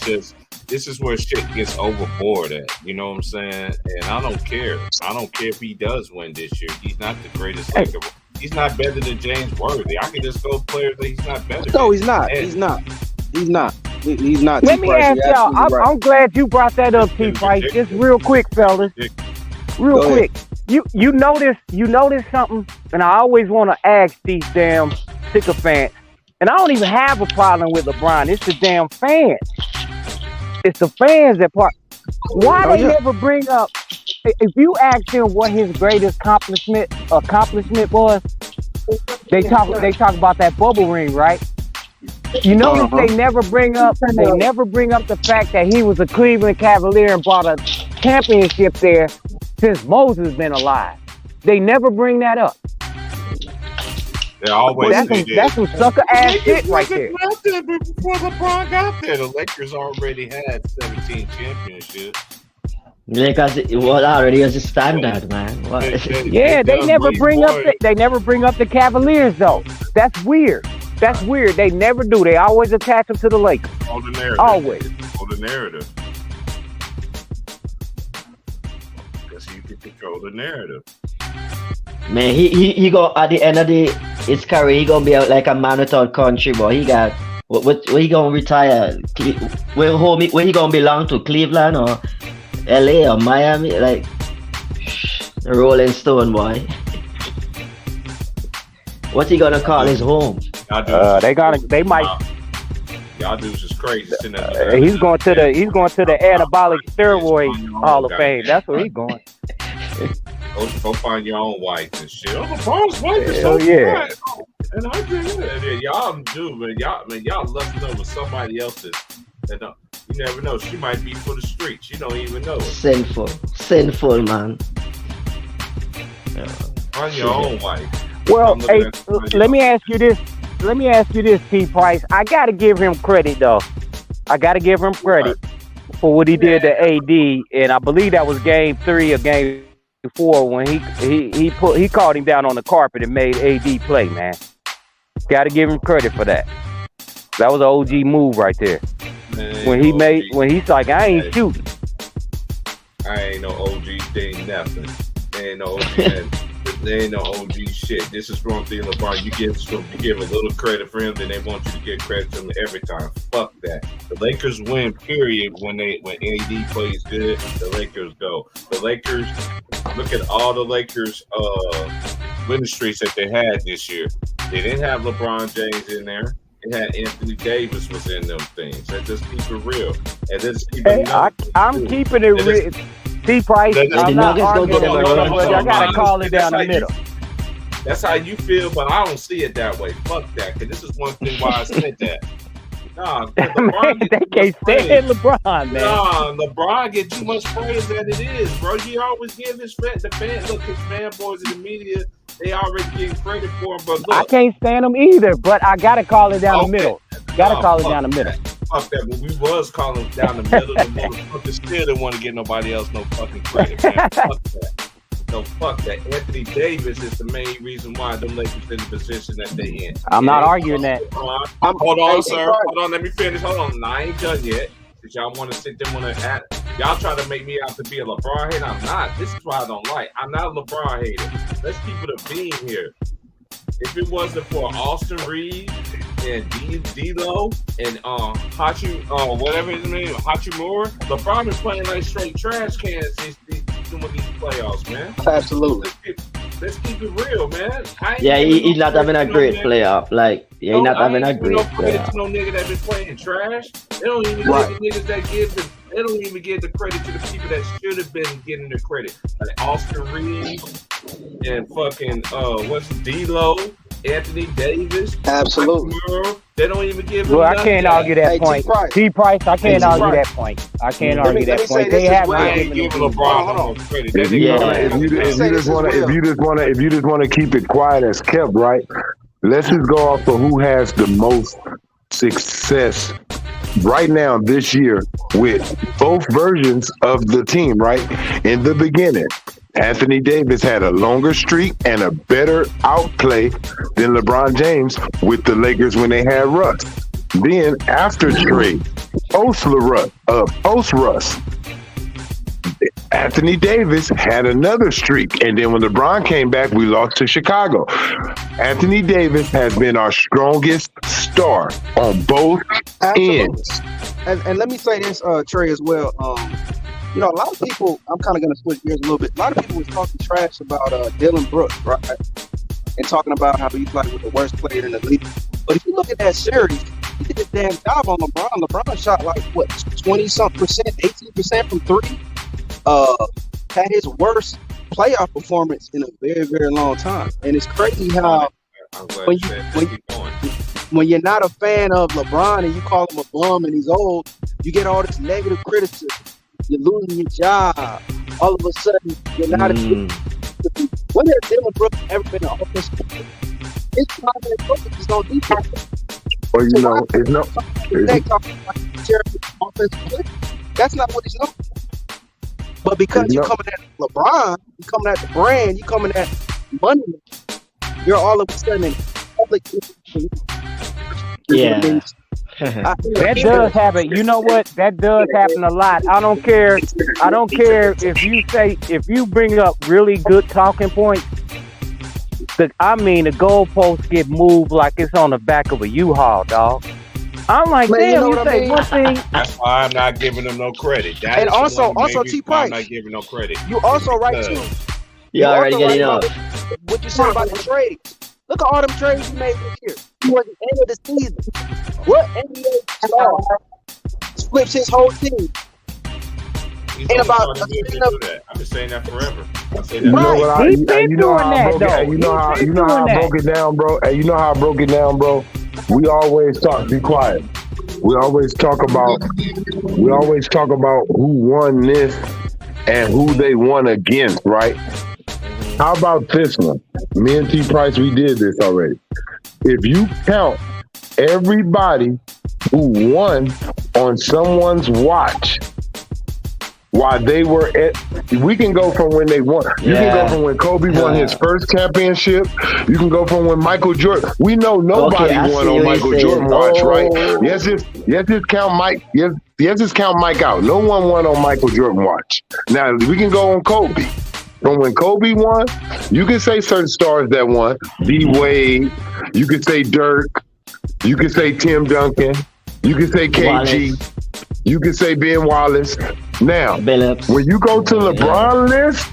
just this is where shit gets overboard at. You know what I'm saying? And I don't care. I don't care if he does win this year. He's not the greatest Laker. He's not better than James Worthy. I can just go players that he's not better. No, than. he's not. He's not. He's not. Let me ask y'all. I'm glad you brought that up, T. Price. Just real quick, fellas. Real quick. You notice something, and I always want to ask these damn sycophants. And I don't even have a problem with LeBron. It's the damn fans. It's the fans that part. Why they never bring up? If you ask him what his greatest accomplishment was, they talk about that bubble ring, right? You notice they never bring up the fact that he was a Cleveland Cavalier and brought a championship there since Moses been alive. They never bring that up. They always that's some sucker ass shit right there. Before LeBron got there, the Lakers already had 17 championships. Because it was already as a standard, man. They never bring up the Cavaliers though. That's weird. They never do. They always attach them to the Lakers. All the narrative. Always. All the narrative. Because you can control the narrative. Man, he go at the end of his career, he gonna be out like a man without country, boy. He got where he gonna retire? Where he gonna belong to? Cleveland or LA or Miami? Like Rolling Stone, boy. What's he gonna call his home? They might. Y'all dudes is crazy. He's going to the anabolic steroid Hall of Fame. That's where he's going. Go find your own wife and shit. Oh, LeBron's wife is so bad. And I did it. Y'all do, man. Y'all lusting over somebody else's. And you never know. She might be for the streets. You don't even know it. Sinful, man. Find your own wife. Well, hey, let me ask you this, T. Price. I gotta give him credit though. I gotta give him credit for what he did to AD, and I believe that was Game 3 or Game 4 when he called him down on the carpet and made AD play. Man, gotta give him credit for that. That was an OG move right there. Man, when he's like, I ain't shooting. I ain't no OG thing, nothing. Ain't no OG. They ain't no OG shit. This is wrong thing, LeBron. You give a little credit for him, then they want you to give credit to him every time. Fuck that. The Lakers win, period. When AD plays good, the Lakers go. The Lakers, look at all the Lakers winning streaks that they had this year. They didn't have LeBron James in there. It had Anthony Davis was in them things. Let's just keep it real. And just keep it I'm keeping it real. T-Price, I'm not arguing, but I gotta call it down the middle. That's how you feel, but I don't see it that way. Fuck that, because this is one thing why I said that. Nah, man, they can't stand LeBron, man. Nah, LeBron get too much praise as it is, bro. You always give his fanboys in the media, they already getting credit for him, but look. I can't stand them either, but I gotta call it down the middle. Gotta call it down the middle. Fuck that, but we was calling down the middle. The motherfuckers still didn't want to give nobody else no fucking credit, man. Fuck that. No, fuck that. Anthony Davis is the main reason why the Lakers in the position that they in. I'm not arguing that. Hold on, sir. Hold on, let me finish. Hold on. I ain't done yet. Because y'all want to sit there y'all try to make me out to be a LeBron hater. I'm not. This is why I don't like. I'm not a LeBron hater. Let's keep it a beam here. If it wasn't for Austin Reeves and D'Lo and whatever his name, Hachimura, LeBron been playing like straight trash cans these playoffs, man. Absolutely. Let's keep it real, man. He's not having a great playoff. He's not having a great playoff. No nigga that been playing trash. They don't even give the niggas that give them. They don't even give the credit to the people that should have been getting the credit, like Austin Reeves and fucking D'Lo, Anthony Davis. Absolutely. They don't even give. Well, I can't argue that point. T-Price, I can't argue that point. I can't argue that point. They have not given LeBron credit. If you just want to keep it quiet as kept, right? Let's just go off of who has the most success right now this year with both versions of the team, right? In the beginning, Anthony Davis had a longer streak and a better outplay than LeBron James with the Lakers when they had Russ. Then after trade, post Russ, Anthony Davis had another streak. And then when LeBron came back, we lost to Chicago. Anthony Davis has been our strongest star on both ends. And let me say this, Trey, as well. A lot of people, I'm kind of going to switch gears a little bit. A lot of people was talking trash about Dylan Brooks, right? And talking about how he's like the worst player in the league. But if you look at that series, he did a damn job on LeBron. LeBron shot like, 20-something percent, 18% from three. Had his worst playoff performance in a very, very long time. And it's crazy how when you're not a fan of LeBron and you call him a bum and he's old, you get all this negative criticism. You're losing your job. All of a sudden, you're not a good. When has Dylan Brooks ever been an offensive player? His primary focus is on defense. Well, it's no. That's not what he's known for. But because you're coming at LeBron, you're coming at the brand, you're coming at money, you're all of a sudden in public. Yeah. That does happen. You know what? That does happen a lot. I don't care if you bring up really good talking points. The goalposts get moved like it's on the back of a U-Haul, dog. I'm like, damn, you say one thing. That's why I'm not giving them no credit. And also T-Price, I'm not giving no credit. You also right too. You already getting up. What you said about the trades? Look at all them trades you made this year. Towards the end of the season, what NBA star flips his whole team? I've been saying that forever. I say that. You know how I broke it down, bro. And you know how I broke it down, bro. We always talk. Be quiet. We always talk about who won this and who they won against, right? How about this one? Me and T-Price, we did this already. If you count everybody who won on someone's watch while they were we can go from when they won. You can go from when Kobe won his first championship. You can go from when Michael Jordan. We know nobody won on Michael Jordan watch, right? Yes, just count Mike. Yes, just count Mike out. No one won on Michael Jordan watch. Now we can go on Kobe. from when Kobe won, you can say certain stars that won. D Wade, you can say Dirk, you can say Tim Duncan, you can say KG, Wallace. you can say Ben Wallace. Now, Billups. when you go to LeBron list,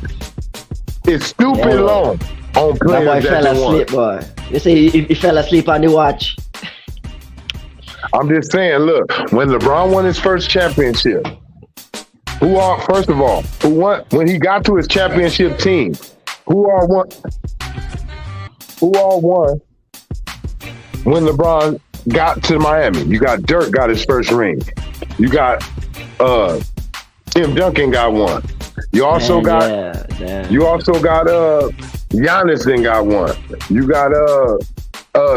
it's stupid Yeah. long on That boy players fell that won. asleep, boy. You see, he fell asleep on the watch. I'm just saying, look, when LeBron won his first championship, first of all, who won when he got to his championship team, who all won when LeBron got to Miami? You got Dirk got his first ring. You got Tim Duncan got one. You also got Giannis then got one. You got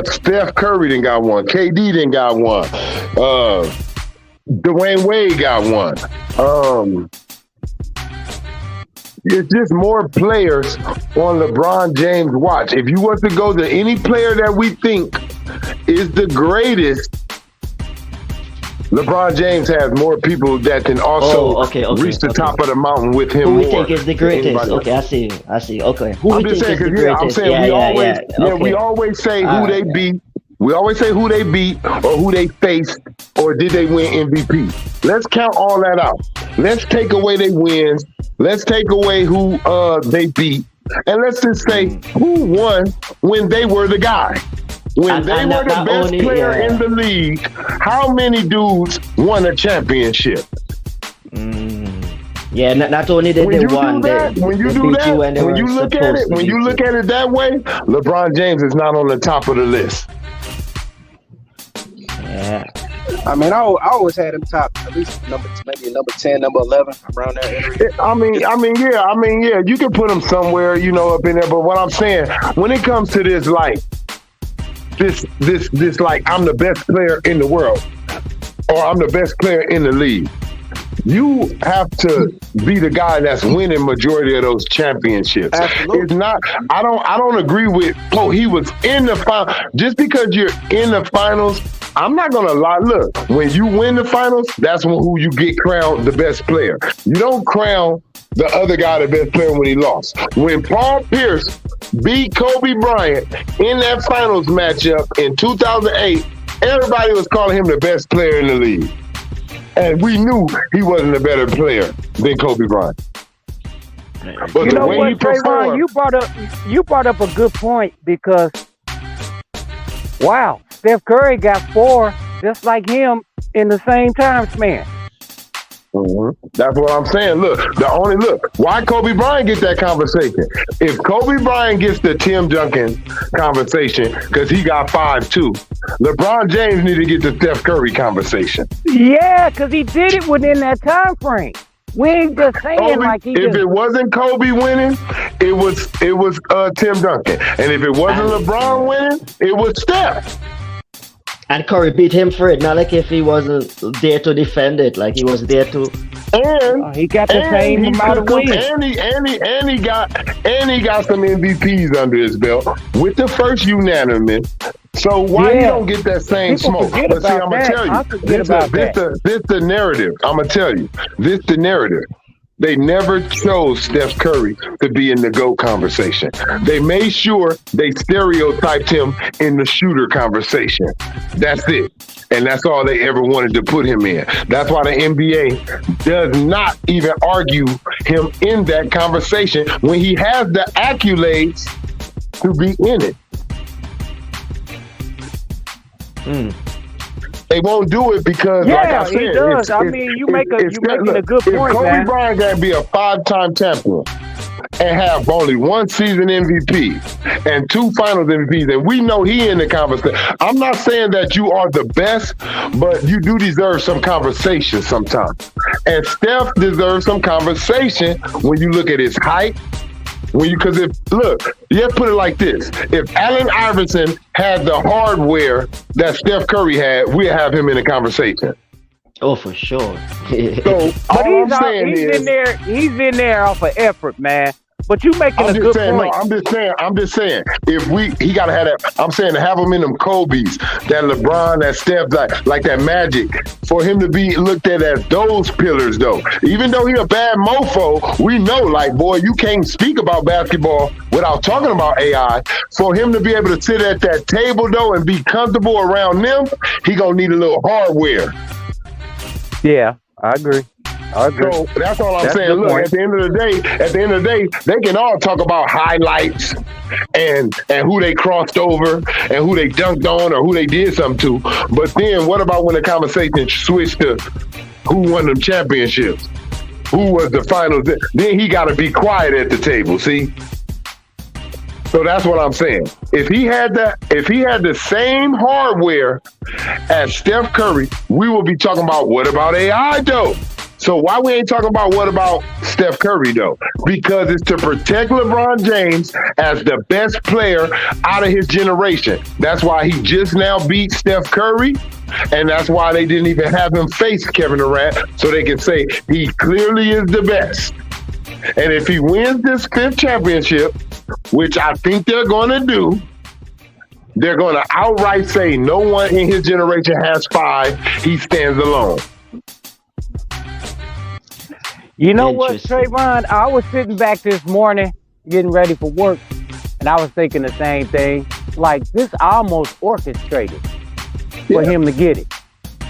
Steph Curry then got one. KD then got one. Dwayne Wade got one. It's just more players on LeBron James' watch. If you want to go to any player that we think is the greatest, LeBron James has more people that can also reach the top of the mountain with him. Who we more think is the greatest? than anybody Okay, I see. Okay, who I'm we just think saying, is the 'cause, greatest? I'm saying we always say who they beat. We always say who they beat or who they faced or did they win MVP. Let's count all that out. Let's take away their wins. Let's take away who they beat. And let's just say who won when they were the guy. When they were the best player in the league, how many dudes won a championship? Yeah, not only did they won, when you look at it that way, LeBron James is not on the top of the list. Yeah. I mean, I always had him top at least maybe number 10, number 11 around that area. I mean, yeah, you can put him somewhere, up in there. But what I'm saying, when it comes to this, like this, like I'm the best player in the world, or I'm the best player in the league. You have to be the guy that's winning majority of those championships. Absolutely. It's not. I don't agree with. Oh, he was in the final. Just because you're in the finals, I'm not gonna lie. Look, when you win the finals, that's who you get crowned the best player. You don't crown the other guy the best player when he lost. When Paul Pierce beat Kobe Bryant in that finals matchup in 2008, everybody was calling him the best player in the league. And we knew he wasn't a better player than Kobe Bryant. But you know what, Trayvon, you brought up a good point because, wow, Steph Curry got 4 just like him in the same time span. That's what I'm saying. Look, why Kobe Bryant get that conversation? If Kobe Bryant gets the Tim Duncan conversation because he got 5 too, LeBron James need to get the Steph Curry conversation. Yeah, because he did it within that time frame. We ain't just saying Kobe, like he if just... it wasn't Kobe winning, it was Tim Duncan, and if it wasn't LeBron winning, it was Steph. And Curry beat him for it, not like if he wasn't there to defend it, like he was there to. And he got the same amount of wins. And he got some MVPs under his belt with the first unanimous. So why you don't get that same People smoke? But see, I'm gonna tell you, this the narrative. I'm gonna tell you, this the narrative. They never chose Steph Curry to be in the GOAT conversation. They made sure they stereotyped him in the shooter conversation. That's it. And that's all they ever wanted to put him in. That's why the NBA does not even argue him in that conversation when he has the accolades to be in it. They won't do it because, like I said, he does. You're making a good point, Kobe man. Bryant got to be a 5-time champion and have only 1 season MVP and 2 finals MVPs, and we know he in the conversation. I'm not saying that you are the best, but you do deserve some conversation sometimes. And Steph deserves some conversation when you look at his height. You have to put it like this. If Allen Iverson had the hardware that Steph Curry had, we'd have him in a conversation. Oh, for sure. So But he's in there off of effort, man. But you making I'm a just good saying, point. no, I'm just saying, if he gotta have that, I'm saying to have him in them Kobe's, that LeBron, that Steph, like that Magic, for him to be looked at as those pillars though. Even though he a bad mofo, we know, like, boy, you can't speak about basketball without talking about AI. For him to be able to sit at that table though and be comfortable around them, he gonna need a little hardware. Yeah, I agree. So that's all I'm That's a saying. good Look, point. at the end of the day, they can all talk about highlights and who they crossed over and who they dunked on or who they did something to. But then what about when the conversation switched to who won them championships? Who was the finals? Then he got to be quiet at the table, see? So that's what I'm saying. If he had the same hardware as Steph Curry, we will be talking about what about AI though? So why we ain't talking about what about Steph Curry though? Because it's to protect LeBron James as the best player out of his generation. That's why he just now beat Steph Curry, and that's why they didn't even have him face Kevin Durant, so they can say he clearly is the best. And if he wins this 5th championship, which I think they're going to do, they're going to outright say no one in his generation has 5. He stands alone. You know what, Interesting. Trayvon? I was sitting back this morning getting ready for work, and I was thinking the same thing. Like, this almost orchestrated for him to get it.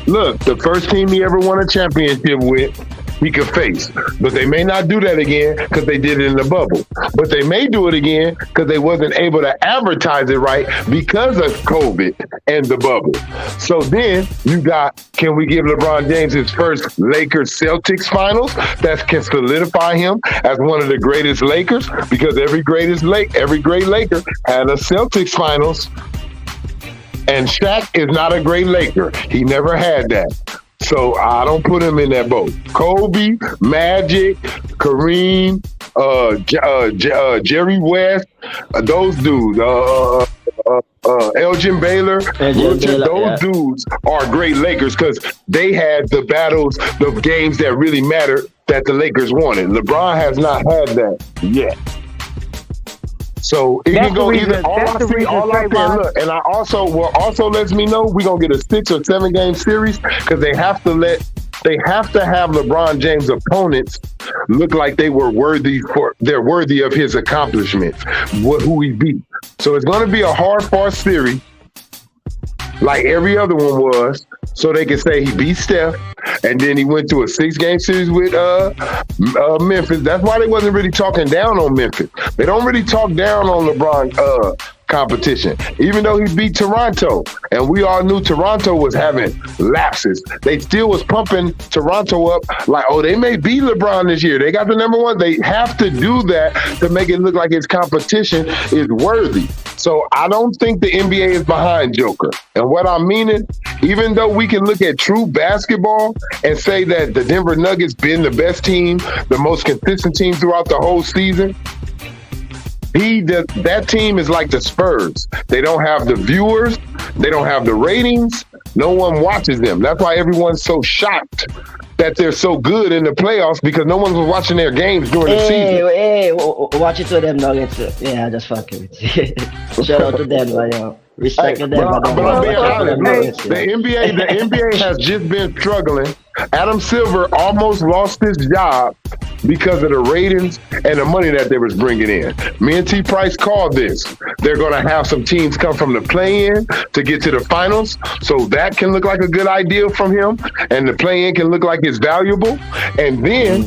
Look, the first team he ever won a championship with, he could face. But they may not do that again because they did it in the bubble. But they may do it again because they wasn't able to advertise it right because of COVID and the bubble. So then you got, can we give LeBron James his first Lakers-Celtics finals? That can solidify him as one of the greatest Lakers, because every great Laker had a Celtics finals. And Shaq is not a great Laker. He never had that. So I don't put him in that boat. Kobe, Magic, Kareem, Jerry West, those dudes, Elgin Baylor, those dudes are great Lakers because they had the battles, the games that really mattered that the Lakers wanted. LeBron has not had that yet. So it can go either. All I say, look, and I also lets me know we're gonna get a 6 or 7 game series because they have to have LeBron James opponents look like they're worthy of his accomplishments, who he beat. So it's gonna be a hard-fought series, like every other one was, so they can say he beat Steph, and then he went to a 6-game series with Memphis. That's why they wasn't really talking down on Memphis. They don't really talk down on LeBron competition, even though he beat Toronto, and we all knew Toronto was having lapses. They still was pumping Toronto up like, oh, they may beat LeBron this year. They got the number 1. They have to do that to make it look like his competition is worthy. So I don't think the NBA is behind Joker. And what I'm meaning, even though we can look at true basketball and say that the Denver Nuggets been the best team, the most consistent team throughout the whole season, that team is like the Spurs. They don't have the viewers. They don't have the ratings. No one watches them. That's why everyone's so shocked that they're so good in the playoffs, because no one was watching their games during the season. Hey, watch it to them Nuggets. Yeah, just fucking with you. Shout out to them, yo. Respect to them. But I'm being honest. The NBA has just been struggling. Adam Silver almost lost his job because of the ratings and the money that they was bringing in. Me and T. Price called this. They're going to have some teams come from the play-in to get to the finals, so that can look like a good idea from him, and the play-in can look like it's valuable. And then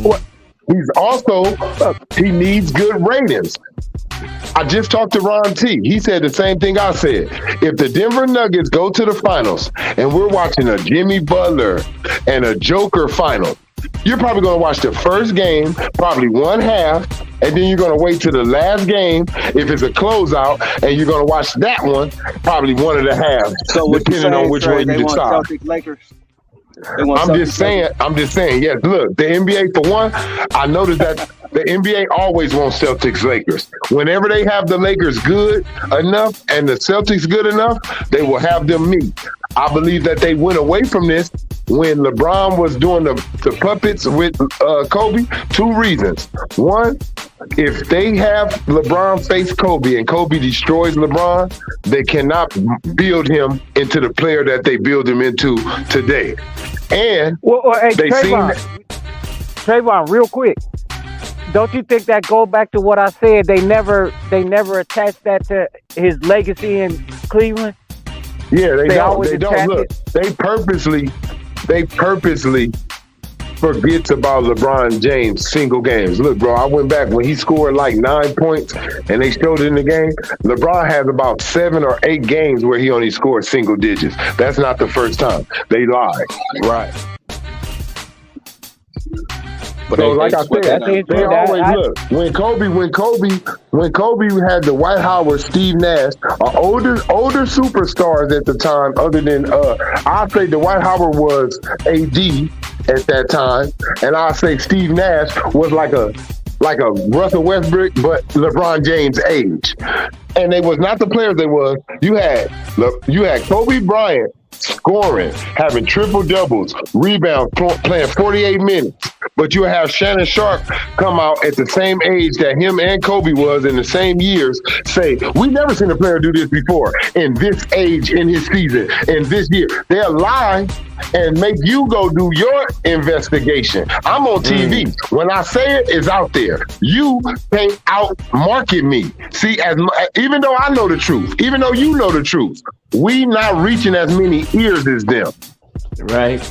he's also, he needs good ratings. I just talked to Ron T. He said the same thing I said. If the Denver Nuggets go to the finals and we're watching a Jimmy Butler and a Joker final, you're probably going to watch the first game, probably one half, and then you're going to wait till the last game if it's a closeout, and you're going to watch that one, probably one of the halves, So what you depending on saying, which Trey, way they you want decide. Celtics Lakers? They want I'm just saying, yes, look, the NBA, for one, I noticed that the NBA always wants Celtics Lakers. Whenever they have the Lakers good enough and the Celtics good enough, they will have them meet. I believe that they went away from this when LeBron was doing the puppets with Kobe. 2 reasons. One, if they have LeBron face Kobe and Kobe destroys LeBron, they cannot build him into the player that they build him into today. And Hey, they Trayvon, real quick. Don't you think that go back to what I said? They never attached that to his legacy in Cleveland. Yeah, they don't. always They don't attack look. They purposely forgets about LeBron James single games. Look, bro, I went back when he scored like 9 points and they showed it in the game. LeBron has about 7 or 8 games where he only scored single digits. That's not the first time. They lied. Right. But So, like I said, they always look. When Kobe had the Dwight Howard, Steve Nash, older superstars at the time, other than I'd say Dwight Howard was AD at that time, and I'd say Steve Nash was like a Russell Westbrook, but LeBron James' age. And they was not the players they was. You had Kobe Bryant scoring, having triple doubles, rebounds, playing 48 minutes. But you have Shannon Sharp come out at the same age that him and Kobe was in the same years, say, we never seen a player do this before in this age, in his season, in this year. They'll lie and make you go do your investigation. I'm on TV. When I say it, it's out there. You can't out-market me. See, even though I know the truth, even though you know the truth, we not reaching as many ears as them. Right.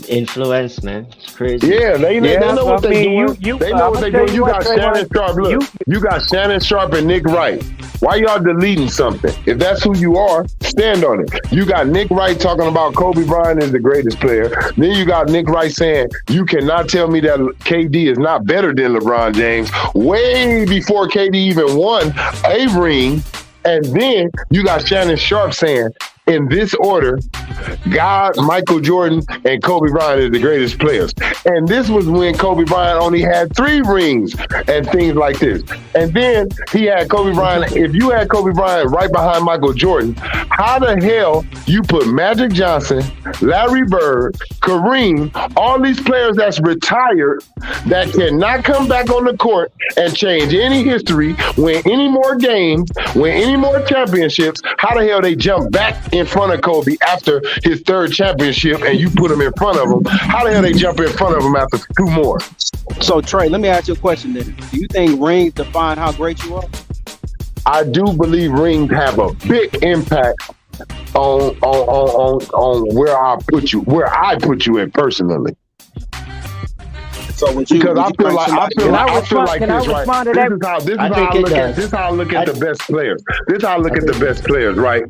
Influence, man. It's crazy. Yeah, they know what they're doing. They know what they're doing. You got Shannon Sharp. Look, you got Shannon Sharp and Nick Wright. Why y'all deleting something? If that's who you are, stand on it. You got Nick Wright talking about Kobe Bryant is the greatest player. Then you got Nick Wright saying, you cannot tell me that KD is not better than LeBron James, way before KD even won a ring. And then you got Shannon Sharp saying, in this order, God, Michael Jordan, and Kobe Bryant are the greatest players. And this was when Kobe Bryant only had 3 rings and things like this. And then he had Kobe Bryant. If you had Kobe Bryant right behind Michael Jordan, how the hell you put Magic Johnson, Larry Bird, Kareem, all these players that's retired that cannot come back on the court and change any history, win any more games, win any more championships, how the hell they jump back in front of Kobe after his 3rd championship and you put him in front of him? How the hell they jump in front of him after 2 more? So, Trey, let me ask you a question then. Do you think rings define how great you are? I do believe rings have a big impact on where I put you in personally. So when you, because I feel like this, right? This is how I look at the best players. This is how I look at the best players, right?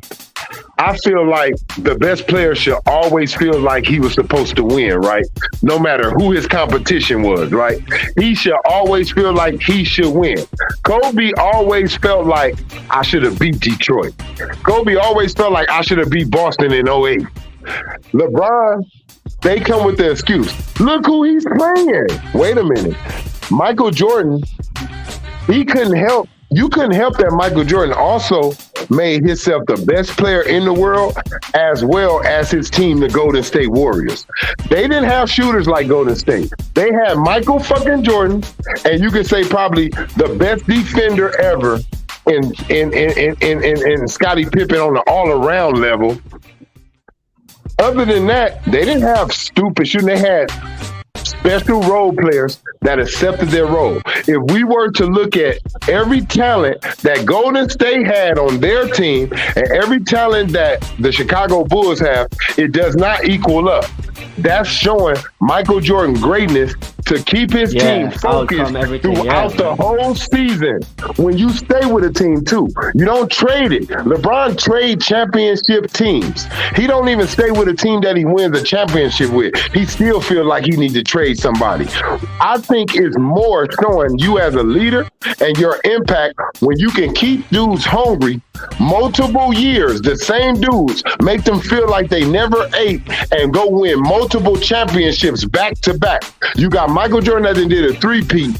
I feel like the best player should always feel like he was supposed to win, right? No matter who his competition was, right? He should always feel like he should win. Kobe always felt like I should have beat Detroit. Kobe always felt like I should have beat Boston in 08. LeBron, they come with the excuse. Look who he's playing. Wait a minute. Michael Jordan, he couldn't help. You couldn't help that Michael Jordan also made himself the best player in the world, as well as his team, the Golden State Warriors. They didn't have shooters like Golden State. They had Michael fucking Jordan, and you could say probably the best defender ever in Scottie Pippen on the all-around level. Other than that, they didn't have stupid shooting. They had special role players that accepted their role. If we were to look at every talent that Golden State had on their team and every talent that the Chicago Bulls have, it does not equal up. That's showing Michael Jordan greatness to keep his team focused throughout the whole season. When you stay with a team too, you don't trade it. LeBron trade championship teams. He don't even stay with a team that he wins a championship with. He still feels like he needs to trade somebody. I think it's more showing you as a leader and your impact when you can keep dudes hungry multiple years, the same dudes, make them feel like they never ate and go win multiple championships back to back. You got Michael Jordan that did a 3-peat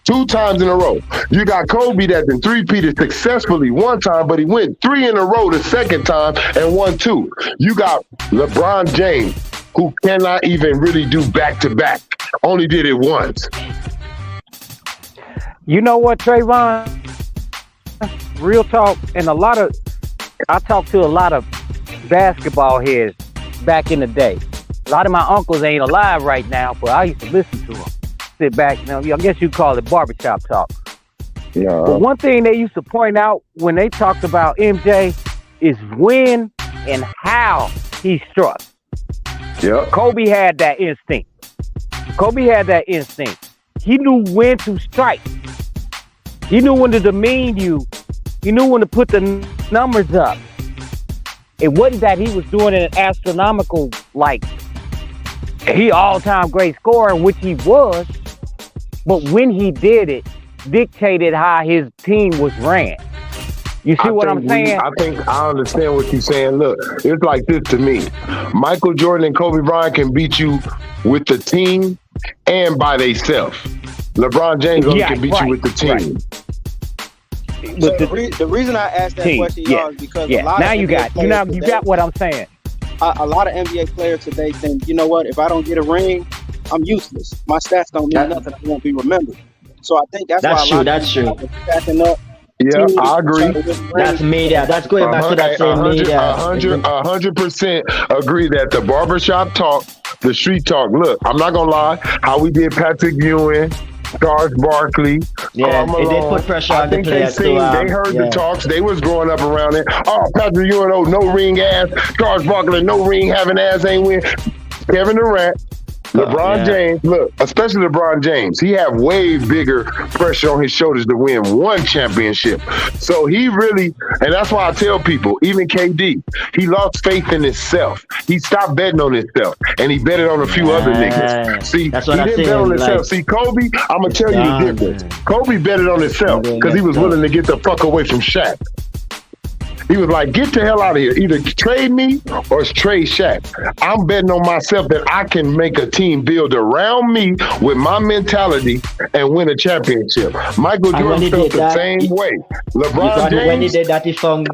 2 times in a row. You got Kobe that then 3-peated successfully 1 time, but he went 3 in a row the second time and won 2. You got LeBron James, who cannot even really do back-to-back. only did it once. You know what, Trayvon? Real talk, and I talked to a lot of basketball heads back in the day. A lot of my uncles ain't alive right now, but I used to listen to them. Sit back, I guess you call it barbershop talk. Yeah. But one thing they used to point out when they talked about MJ is when and how he struck. Yeah. Kobe had that instinct. He knew when to strike. He knew when to demean you. He knew when to put the numbers up. It wasn't that he was doing an astronomical, like, he all-time great scorer, which he was. But when he did it, dictated how his team was ran. You see what I'm saying? I think I understand what you're saying. Look, it's like this to me. Michael Jordan and Kobe Bryant can beat you with the team and by themselves. LeBron James only can beat you with the team. So the reason I asked that question, y'all, is because a lot now of you got what I'm saying. A lot of NBA players today think, you know what? If I don't get a ring, I'm useless. My stats don't mean nothing. I won't be remembered. So I think that's why a lot of people are stacking up. Yeah, I agree. That's media. That's going back to that same media. 100% agree that the barbershop talk, the street talk. Look, I'm not gonna lie. How we did Patrick Ewing, Charles Barkley. Yeah, it did put pressure on the players. They heard the talks. They was growing up around it. Oh, Patrick Ewing, no ring ass. Charles Barkley, no ring having ass ain't win. Kevin Durant. LeBron James, look, especially LeBron James, he had way bigger pressure on his shoulders to win one championship. So he really, and that's why I tell people, even KD, he lost faith in himself. He stopped betting on himself, and he betted on a few other niggas. See, he didn't bet on himself. See, Kobe, I'm going to tell you the difference. Kobe betted on himself because he was willing to get the fuck away from Shaq. He was like, get the hell out of here. Either trade me or trade Shaq. I'm betting on myself that I can make a team build around me with my mentality and win a championship. Michael Jordan felt the same way. LeBron James. When he did that, he found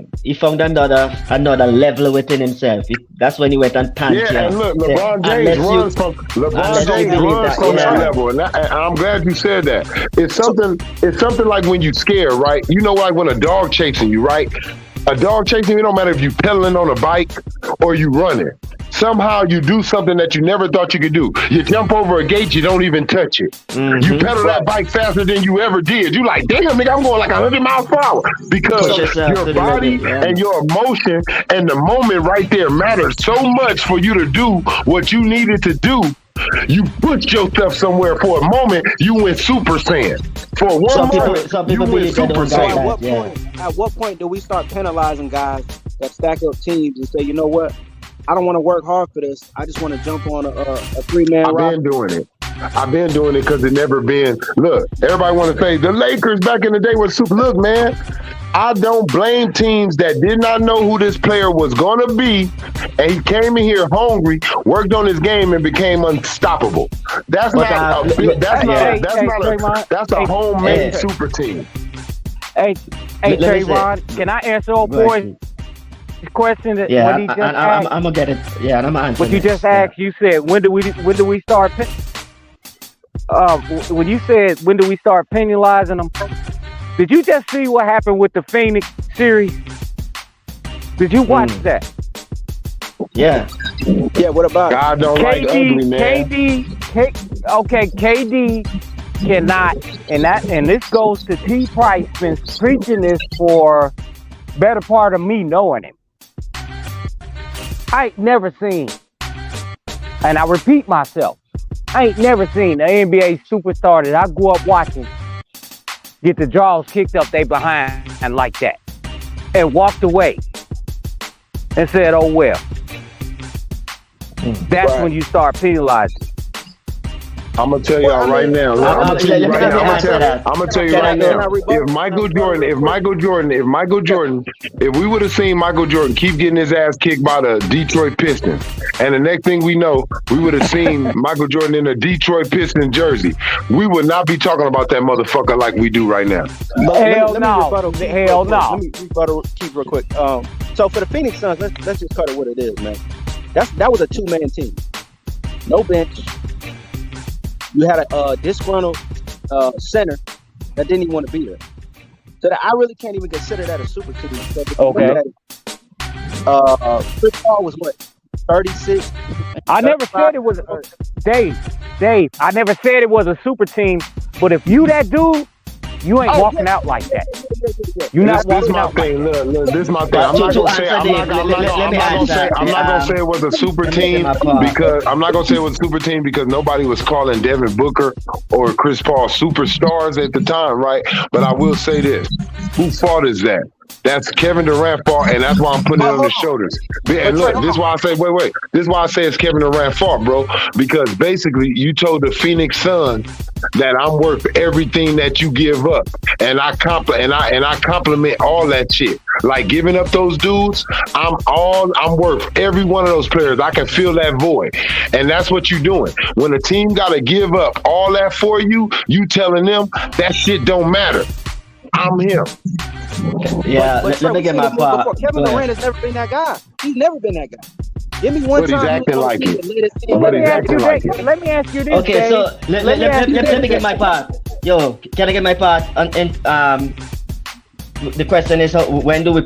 another level within himself. That's when he went on tangent. Yeah, and look, LeBron James runs from that level. And I'm glad you said that. It's something like when you scared, right? You know, like when a dog chasing you, right? A dog chasing you, it don't matter if you pedaling on a bike or you running. Somehow you do something that you never thought you could do. You jump over a gate, you don't even touch it. Mm-hmm. You pedal that bike faster than you ever did. You like, damn, nigga, I'm going like 100 miles per hour. Because your body and your emotion and the moment right there matters so much for you to do what you needed to do. You put yourself somewhere for a moment, you went Super Saiyan. For one moment, you went Super Saiyan. At what point do we start penalizing guys that stack up teams and say, you know what? I don't want to work hard for this. I just want to jump on a three-man roster. I've been doing it because it never been. Look, everybody want to say the Lakers back in the day was super. Look, man, I don't blame teams that did not know who this player was going to be, and he came in here hungry, worked on his game, and became unstoppable. That's a homemade super team. Hey, Trayvon, can I answer old boy's question that when he just asked? I'm gonna get it. Yeah, and I'm gonna answer. What you just asked, you said when do we start? When you said when do we start penalizing them? Did you just see what happened with the Phoenix series? Did you watch that? Yeah. Yeah. What about God don't like ugly, man. KD cannot, and this goes to T. Price. Been preaching this for better part of me knowing him. I ain't never seen, and I repeat myself, I ain't never seen an NBA superstar that I grew up watching get the jaws kicked up they behind and like that, and walked away and said, "Oh well." That's when you start penalizing. I'm gonna tell y'all right now. I'm gonna tell you right now. If Michael Jordan, if we would have seen Michael Jordan keep getting his ass kicked by the Detroit Pistons, and the next thing we know, we would have seen Michael Jordan in a Detroit Pistons jersey, we would not be talking about that motherfucker like we do right now. Hell no. Let me rebuttal keep real quick. So for the Phoenix Suns, let's just cut it what it is, man. That was a two-man team. No bench. you had a disgruntled center that didn't even want to be there. So that I really can't even consider that a super team. So Okay. Chris Paul was what, 36? I never said it was Dave. I never said it was a super team. But if you that dude, you ain't walking out like that. You're not This walking my out like thing. that. Look, this my thing. But I'm not to gonna say. answer I'm Dave, not gonna say. I'm not gonna say it was a super team because I'm not gonna say it was a super team because nobody was calling Devin Booker or Chris Paul superstars at the time, right? But I will say this: whose fault is that? That's Kevin Durant's fault, and that's why I'm putting it on his shoulders. And look, this is why I say, wait. This is why I say it's Kevin Durant's fault, bro. Because basically, you told the Phoenix Suns that I'm worth everything that you give up, and I compliment all that shit. Like giving up those dudes, I'm worth every one of those players. I can feel that void, and that's what you're doing. When a team got to give up all that for you, you telling them that shit don't matter. I'm him. Yeah, But let me get my part. Kevin Durant has never been that guy. He's never been that guy. Give me one But time. he's acting like it. Let me he's ask you acting like this. Let me ask you this. Okay, Dave. so let me get my part. Yo, can I get my part? The question is, when do we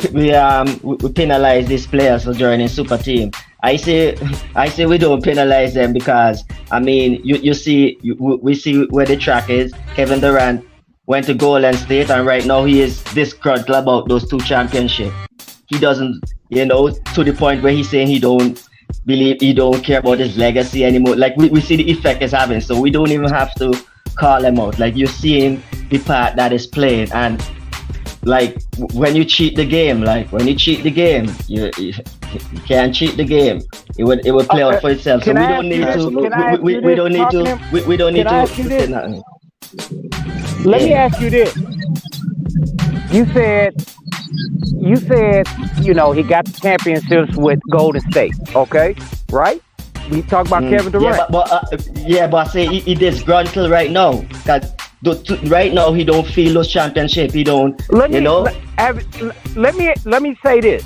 penalize these players for joining super team? I say we don't penalize them because I mean we see where the track is. Kevin Durant went to Golden State, and right now he is disgruntled about those 2 championships. He doesn't, to the point where he's saying he don't care about his legacy anymore. Like we see the effect it's having, so we don't even have to call him out. Like you're seeing the part that is played, and like when you cheat the game, you can't cheat the game. It would play out for itself. So we don't need to. We don't need to. We don't need to say nothing. Let me ask you this. You said, he got the championships with Golden State, okay? Right? We talk about Kevin Durant. But I say he disgruntled right now. Right now he don't feel those championships. He don't. Let me say this.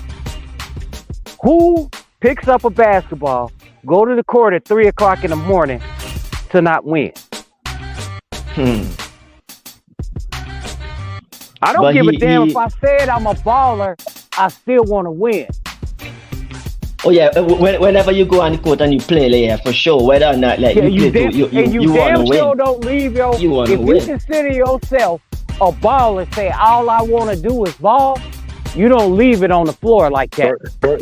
Who picks up a basketball, go to the court at 3:00 in the morning to not win? I don't give a damn if I said I'm a baller. I still want to win. Oh yeah, whenever you go on the court and you play, for sure. Whether or not you damn sure don't leave if you consider yourself a baller and say all I want to do is ball, you don't leave it on the floor like that.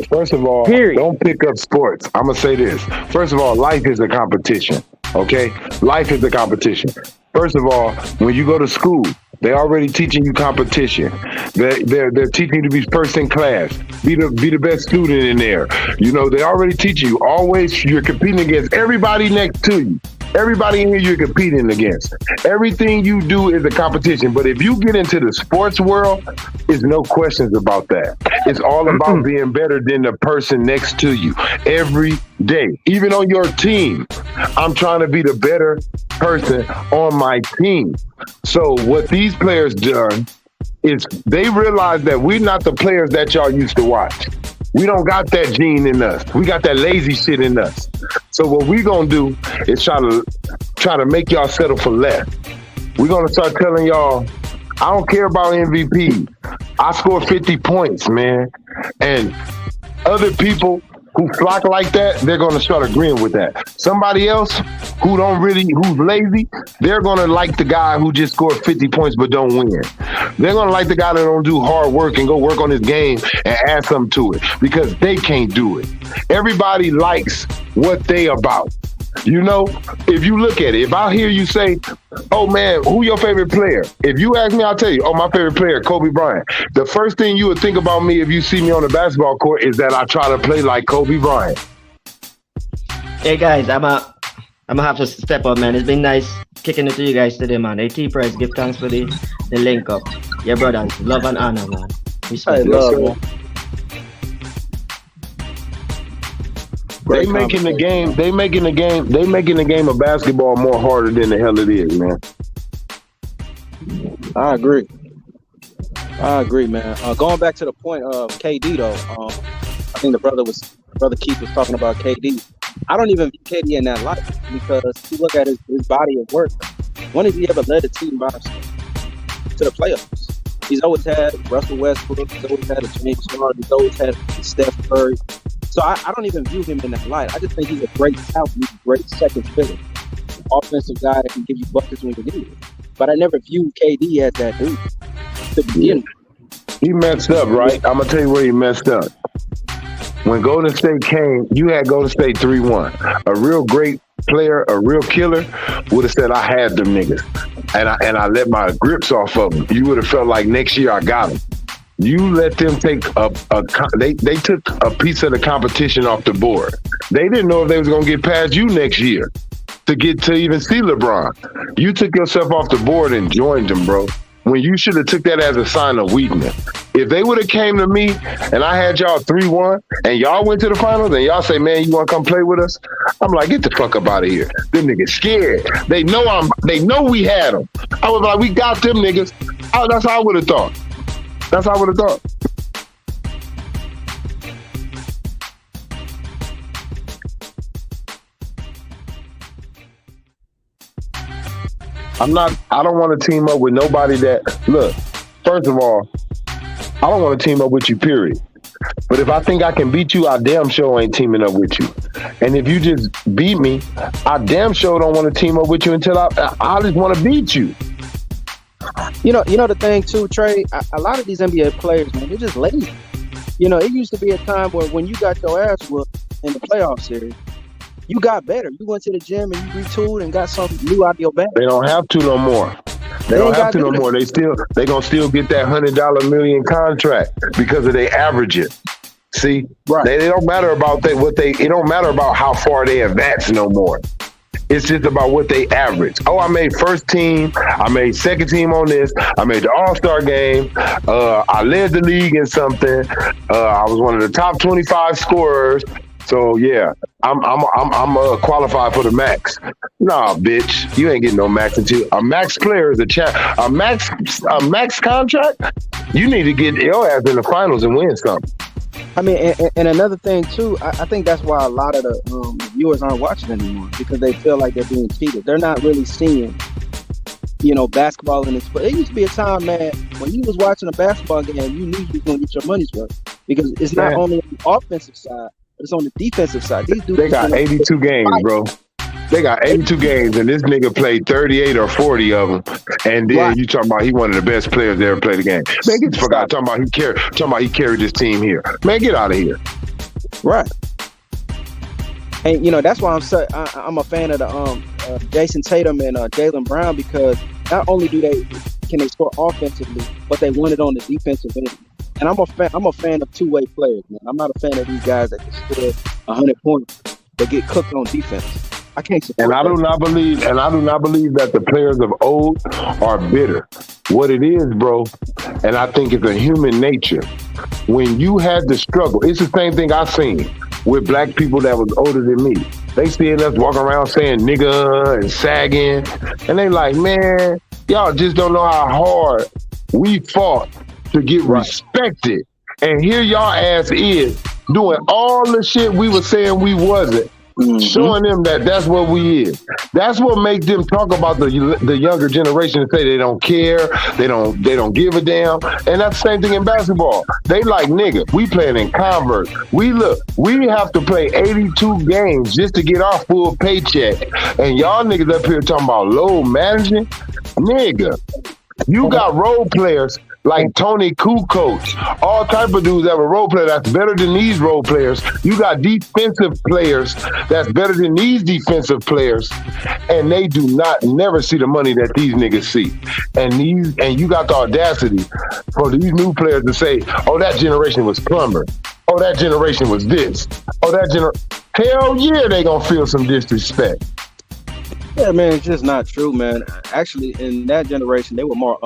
First of all, don't pick up sports. I'm gonna say this. First of all, life is a competition. Okay, life is a competition. First of all, when you go to school, they're already teaching you competition. They're teaching you to be first in class, be the best student in there. They already teach you. Always you're competing against everybody next to you. Everybody in here you're competing against. Everything you do is a competition. But if you get into the sports world, there's no questions about that. It's all about being better than the person next to you every day. Even on your team, I'm trying to be the better person on my team. So what these players done is they realize that we're not the players that y'all used to watch. We don't got that gene in us. We got that lazy shit in us. So what we gonna do is try to make y'all settle for less. We're gonna start telling y'all, I don't care about MVP. I score 50 points, man. And other people who flock like that, they're gonna start agreeing with that. Somebody else who's lazy, they're gonna like the guy who just scored 50 points but don't win. They're gonna like the guy that don't do hard work and go work on his game and add something to it because they can't do it. Everybody likes what they about. If you look at it, if I hear you say, oh man, who your favorite player? If you ask me, I'll tell you, oh, my favorite player, Kobe Bryant. The first thing you would think about me if you see me on the basketball court is that I try to play like Kobe Bryant. Hey guys, I'm gonna have to step up, man. It's been nice kicking it to you guys today, man. Hey T-Price, give thanks for the link up. Yeah, brothers, love and honor, man. Respect. Man. They making the game of basketball more harder than the hell it is, man. I agree, man. Going back to the point of KD though, I think the brother Keith was talking about KD. I don't even view KD in that light because if you look at his body of work, when has he ever led a team by himself to the playoffs? He's always had Russell Westbrook. He's always had a James Harden. He's always had Steph Curry. So I don't even view him in that light. I just think he's a great talent. He's a great second fiddle, offensive guy that can give you buckets when you need it. But I never viewed KD as that dude to begin with. He messed up, right? I'm gonna tell you where he messed up. When Golden State came, you had Golden State 3-1. A real great player, a real killer, would have said, I had them niggas. And I let my grips off of them. You would have felt like next year I got them. You let them take they took a piece of the competition off the board. They didn't know if they was going to get past you next year to get to even see LeBron. You took yourself off the board and joined them, bro. When you should have took that as a sign of weakness. If they would have came to me and I had y'all 3-1 and y'all went to the finals and y'all say, man, you want to come play with us? I'm like, get the fuck up out of here. Them niggas scared. They know we had them. I was like, we got them niggas. That's how I would have thought. That's how I would have thought. I don't want to team up with nobody that, look, first of all, I don't want to team up with you, period. But if I think I can beat you, I damn sure ain't teaming up with you. And if you just beat me, I damn sure don't want to team up with you until I just want to beat you. You know the thing too, Trey, a lot of these NBA players, man, they're just lazy. You know, it used to be a time where when you got your ass whooped in the playoff series, you got better. You went to the gym and you retooled and got something new out of your bag. They don't have to no more. They don't have to no more. They gonna still get that $100 million contract because of they average it. See, right? They don't matter about it don't matter about how far they advance no more. It's just about what they average. Oh, I made first team. I made second team on this. I made the All-Star game. I led the league in something. I was one of the top 25 scorers. So yeah, I'm qualified for the max. Nah, bitch, you ain't getting no max until a max player is a max contract. You need to get your ass in the finals and win something. I mean, and another thing too, I think that's why a lot of the viewers aren't watching anymore because they feel like they're being cheated. They're not really seeing, basketball in its. But it used to be a time, man, when you was watching a basketball game, you knew you was gonna get your money's worth because it's not only on the offensive side. It's on the defensive side. These dudes they got 82 games, bro. They got 82 games, and this nigga played 38 or 40 of them. And then you talking about he one of the best players that ever played the game. Man, get the fuck out. Talking about he carried this team here. Man, get out of here. Right. And that's why I'm a fan of the Jason Tatum and Jaylen Brown because not only can they score offensively, but they won it on the defensive end. And I'm a fan of two-way players, man. I'm not a fan of these guys that can score 100 points but get cooked on defense. I can't support And I do not believe that the players of old are bitter. What it is, bro, and I think it's a human nature. When you had the struggle, it's the same thing I seen with black people that was older than me. They seeing us walking around saying nigga and sagging, and they like, man, y'all just don't know how hard we fought to get respected. And here y'all ass is doing all the shit we were saying we wasn't, showing them that that's what we is. That's what makes them talk about the younger generation and say they don't care, they don't give a damn. And that's the same thing in basketball. They like, nigga, we playing in Converse. We have to play 82 games just to get our full paycheck. And y'all niggas up here talking about load managing? Nigga, you got role players like Tony Kukoc, all type of dudes that have a role player that's better than these role players. You got defensive players that's better than these defensive players, and they do not never see the money that these niggas see. And you got the audacity for these new players to say, "Oh, that generation was plumber. Oh, that generation was this. Oh, hell yeah, they gonna feel some disrespect." Yeah, man, it's just not true, man. Actually, in that generation, they were more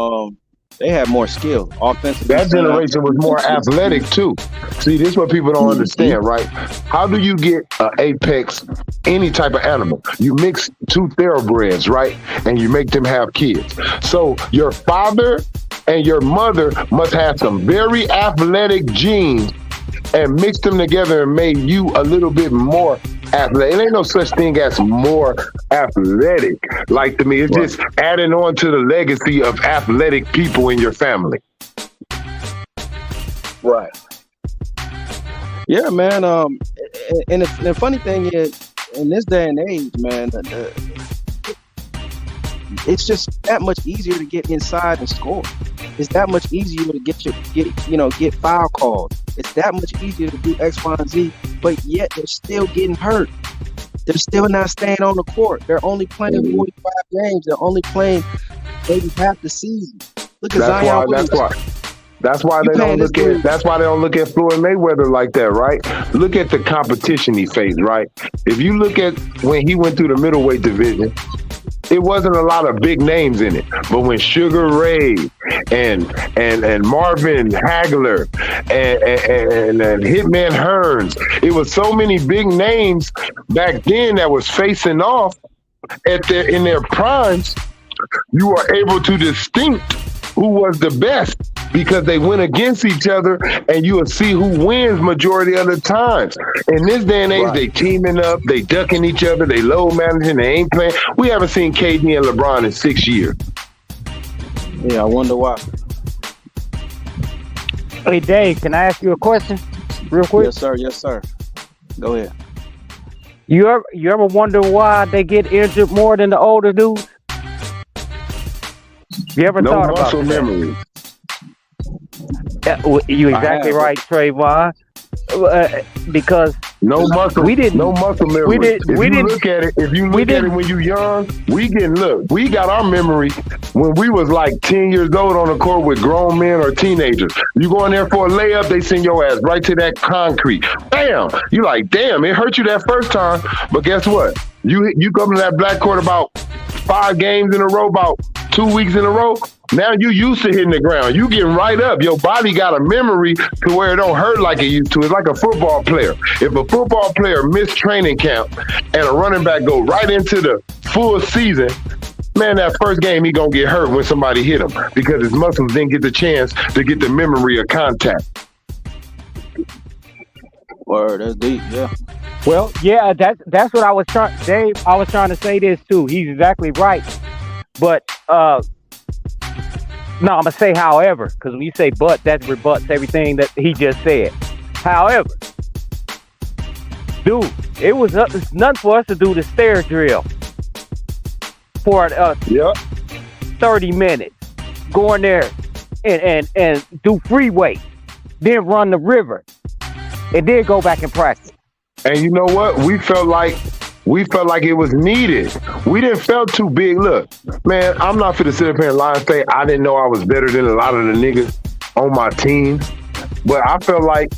they had more skill, offensive. That generation was more athletic too. See, this is what people don't understand, right? How do you get an apex, any type of animal? You mix two thoroughbreds, right? And you make them have kids. So your father and your mother must have some very athletic genes and mixed them together and made you a little bit more athletic. It ain't no such thing as more athletic. Like to me, it's just adding on to the legacy of athletic people in your family. Right. Yeah, man. And the funny thing is, in this day and age, man, it's just that much easier to get inside and score. It's that much easier to get foul calls. It's that much easier to do X, Y, and Z. But yet they're still getting hurt. They're still not staying on the court. They're only playing 45 games. They're only playing maybe half the season. Look at Zion Williamson. That's why they don't look at. That's why they don't look at Floyd Mayweather like that, right? Look at the competition he faced, right? If you look at when he went through the middleweight division, it wasn't a lot of big names in it. But when Sugar Ray and Marvin Hagler and Hitman Hearns, it was so many big names back then that was facing off in their primes. You are able to distinct who was the best because they went against each other, and you will see who wins majority of the times. In this day and age, they teaming up, they ducking each other, they load managing, they ain't playing. We haven't seen KD and LeBron in 6 years. Yeah, I wonder why. Hey, Dave, can I ask you a question real quick? Yes, sir. Go ahead. You ever wonder why they get injured more than the older dudes? You ever thought about that? Memory. Yeah, you exactly right, Trayvon. Because no muscle memory. If you look at it when you young, we got our memory when we was like 10 years old on the court with grown men or teenagers. You go in there for a layup, they send your ass right to that concrete. Bam! You like, damn, it hurt you that first time, but guess what? You come to that black court about 5 games in a row, about 2 weeks in a row. Now you used to hitting the ground. You getting right up. Your body got a memory to where it don't hurt like it used to. It's like a football player. If a football player missed training camp and a running back go right into the full season, man, that first game he gonna get hurt when somebody hit him because his muscles didn't get the chance to get the memory of contact. Word, that's deep, yeah. Well, yeah, that's what I was trying, Dave. I was trying to say this too. He's exactly right. But no, I'm gonna say however, because when you say but, that rebuts everything that he just said. However, dude, it's nothing for us to do the stair drill for 30 minutes. Go in there and do free weight, then run the river, and then go back and practice. And you know what? We felt like it was needed. We didn't felt too big. Look, man, I'm not for to sit up here and lie and say I didn't know I was better than a lot of the niggas on my team. But I felt like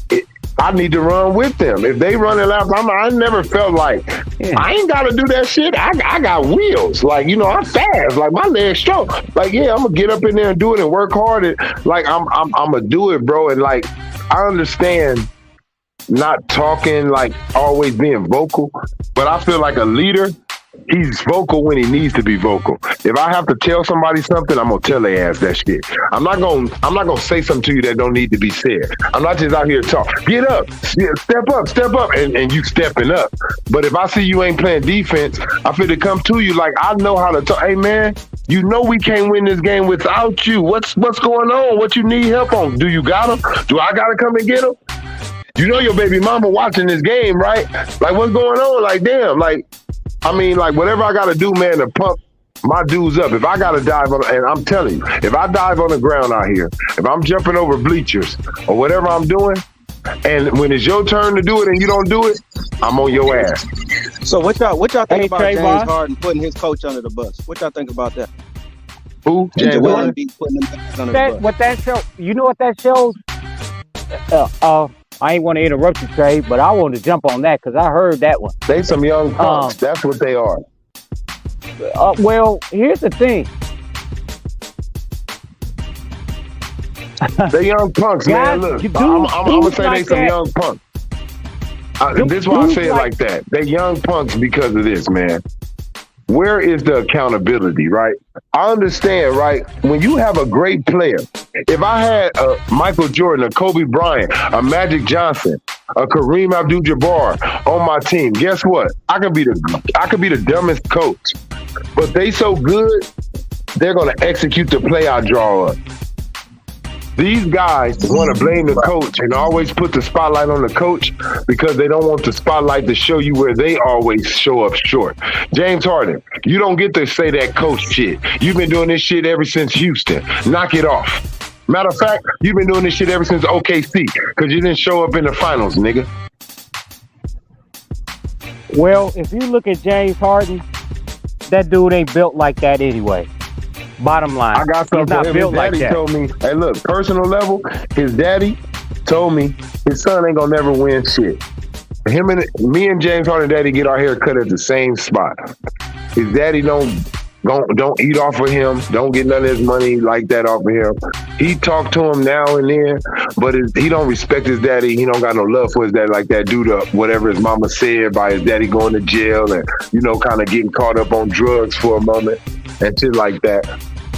I need to run with them. If they running laps, I never felt like I ain't got to do that shit. I got wheels. Like, you know, I'm fast. Like, my legs strong. Like, yeah, I'm going to get up in there and do it and work hard. And, like, I'm going to do it, bro. And, like, I understand not talking, like always being vocal, but I feel like a leader, he's vocal when he needs to be vocal. If I have to tell somebody something, I'm gonna tell their ass that shit. I'm not gonna say something to you that don't need to be said. I'm not just out here to talk. Get up, step up, and you stepping up. But if I see you ain't playing defense, I feel to come to you like I know how to talk. Hey man, you know we can't win this game without you. What's going on? What you need help on? Do you got him? Do I gotta come and get him? You know your baby mama watching this game, right? Like, what's going on? Like, damn, like, I mean, like, whatever I got to do, man, to pump my dudes up. If I got to dive on, and I'm telling you, if I dive on the ground out here, if I'm jumping over bleachers or whatever I'm doing, and when it's your turn to do it and you don't do it, I'm on your ass. So what y'all think about James Harden putting his coach under the bus? What y'all think about that? Who? James Harden putting him under the bus. What that show? You know what that shows? I ain't want to interrupt you, Trey, but I want to jump on that because I heard that one. They some young punks. That's what they are. Well, here's the thing. They young punks, man. Look, I'm gonna say they some young punks. This is why I say it like that. They young punks because of this, man. Where is the accountability, right? I understand, right? When you have a great player, if I had a Michael Jordan, a Kobe Bryant, a Magic Johnson, a Kareem Abdul-Jabbar on my team, guess what? I could be the dumbest coach, but they so good, they're gonna execute the play I draw up. These guys want to blame the coach and always put the spotlight on the coach because they don't want the spotlight to show you where they always show up short. James Harden, you don't get to say that coach shit. You've been doing this shit ever since Houston. Knock it off. Matter of fact, you've been doing this shit ever since OKC because you didn't show up in the finals, nigga. Well, if you look at James Harden, that dude ain't built like that anyway. Bottom line, I got something he's not for him. built His like daddy that. told me, hey, look, personal level, his daddy told me his son ain't gonna never win shit. Me and James Harden daddy get our hair cut at the same spot. His daddy don't eat off of him, don't get none of his money like that off of him. He talk to him now and then, but he don't respect his daddy. He don't got no love for his daddy like that due to whatever his mama said by his daddy going to jail and, kind of getting caught up on drugs for a moment and shit like that.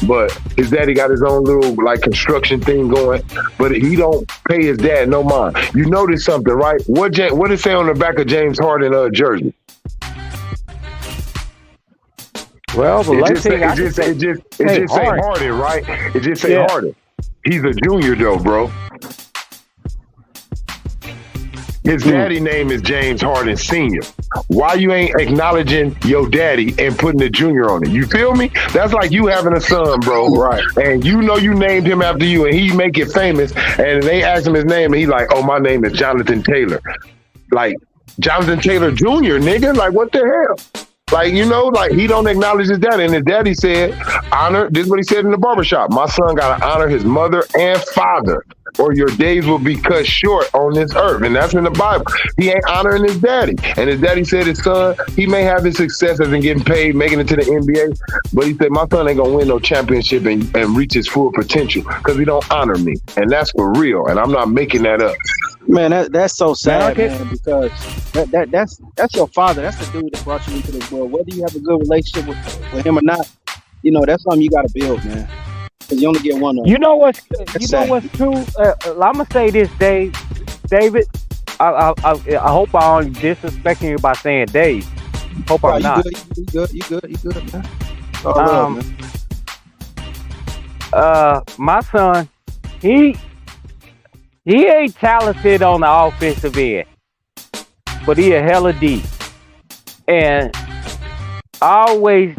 But his daddy got his own little construction thing going, but he don't pay his dad no mind. You notice something, right? What it say on the back of James Harden jersey? Well, the last thing it just say Harden, right? It just say Harden. He's a junior though, bro. His daddy name is James Harden Sr. Why you ain't acknowledging your daddy and putting the junior on it? You feel me? That's like you having a son, bro. Right. And you named him after you and he make it famous and they ask him his name and he like, oh, my name is Jonathan Taylor. Like, Jonathan Taylor Jr., nigga? Like, what the hell? Like, he don't acknowledge his daddy. And his daddy said, this is what he said in the barbershop. My son got to honor his mother and father or your days will be cut short on this earth. And that's in the Bible. He ain't honoring his daddy. And his daddy said his son, he may have his success as in getting paid, making it to the NBA, but he said, my son ain't going to win no championship and reach his full potential because he don't honor me. And that's for real. And I'm not making that up. Man, that's so sad, man, because that's your father. That's the dude that brought you into this world. Whether you have a good relationship with him or not, that's something you got to build, man. Because you only get one of them. You know what's true? I'm gonna say this, David. I hope I ain't disrespecting you by saying Dave. Hope I'm not. You good, man. My son, he ain't talented on the offensive end, but he a hella deep. And always,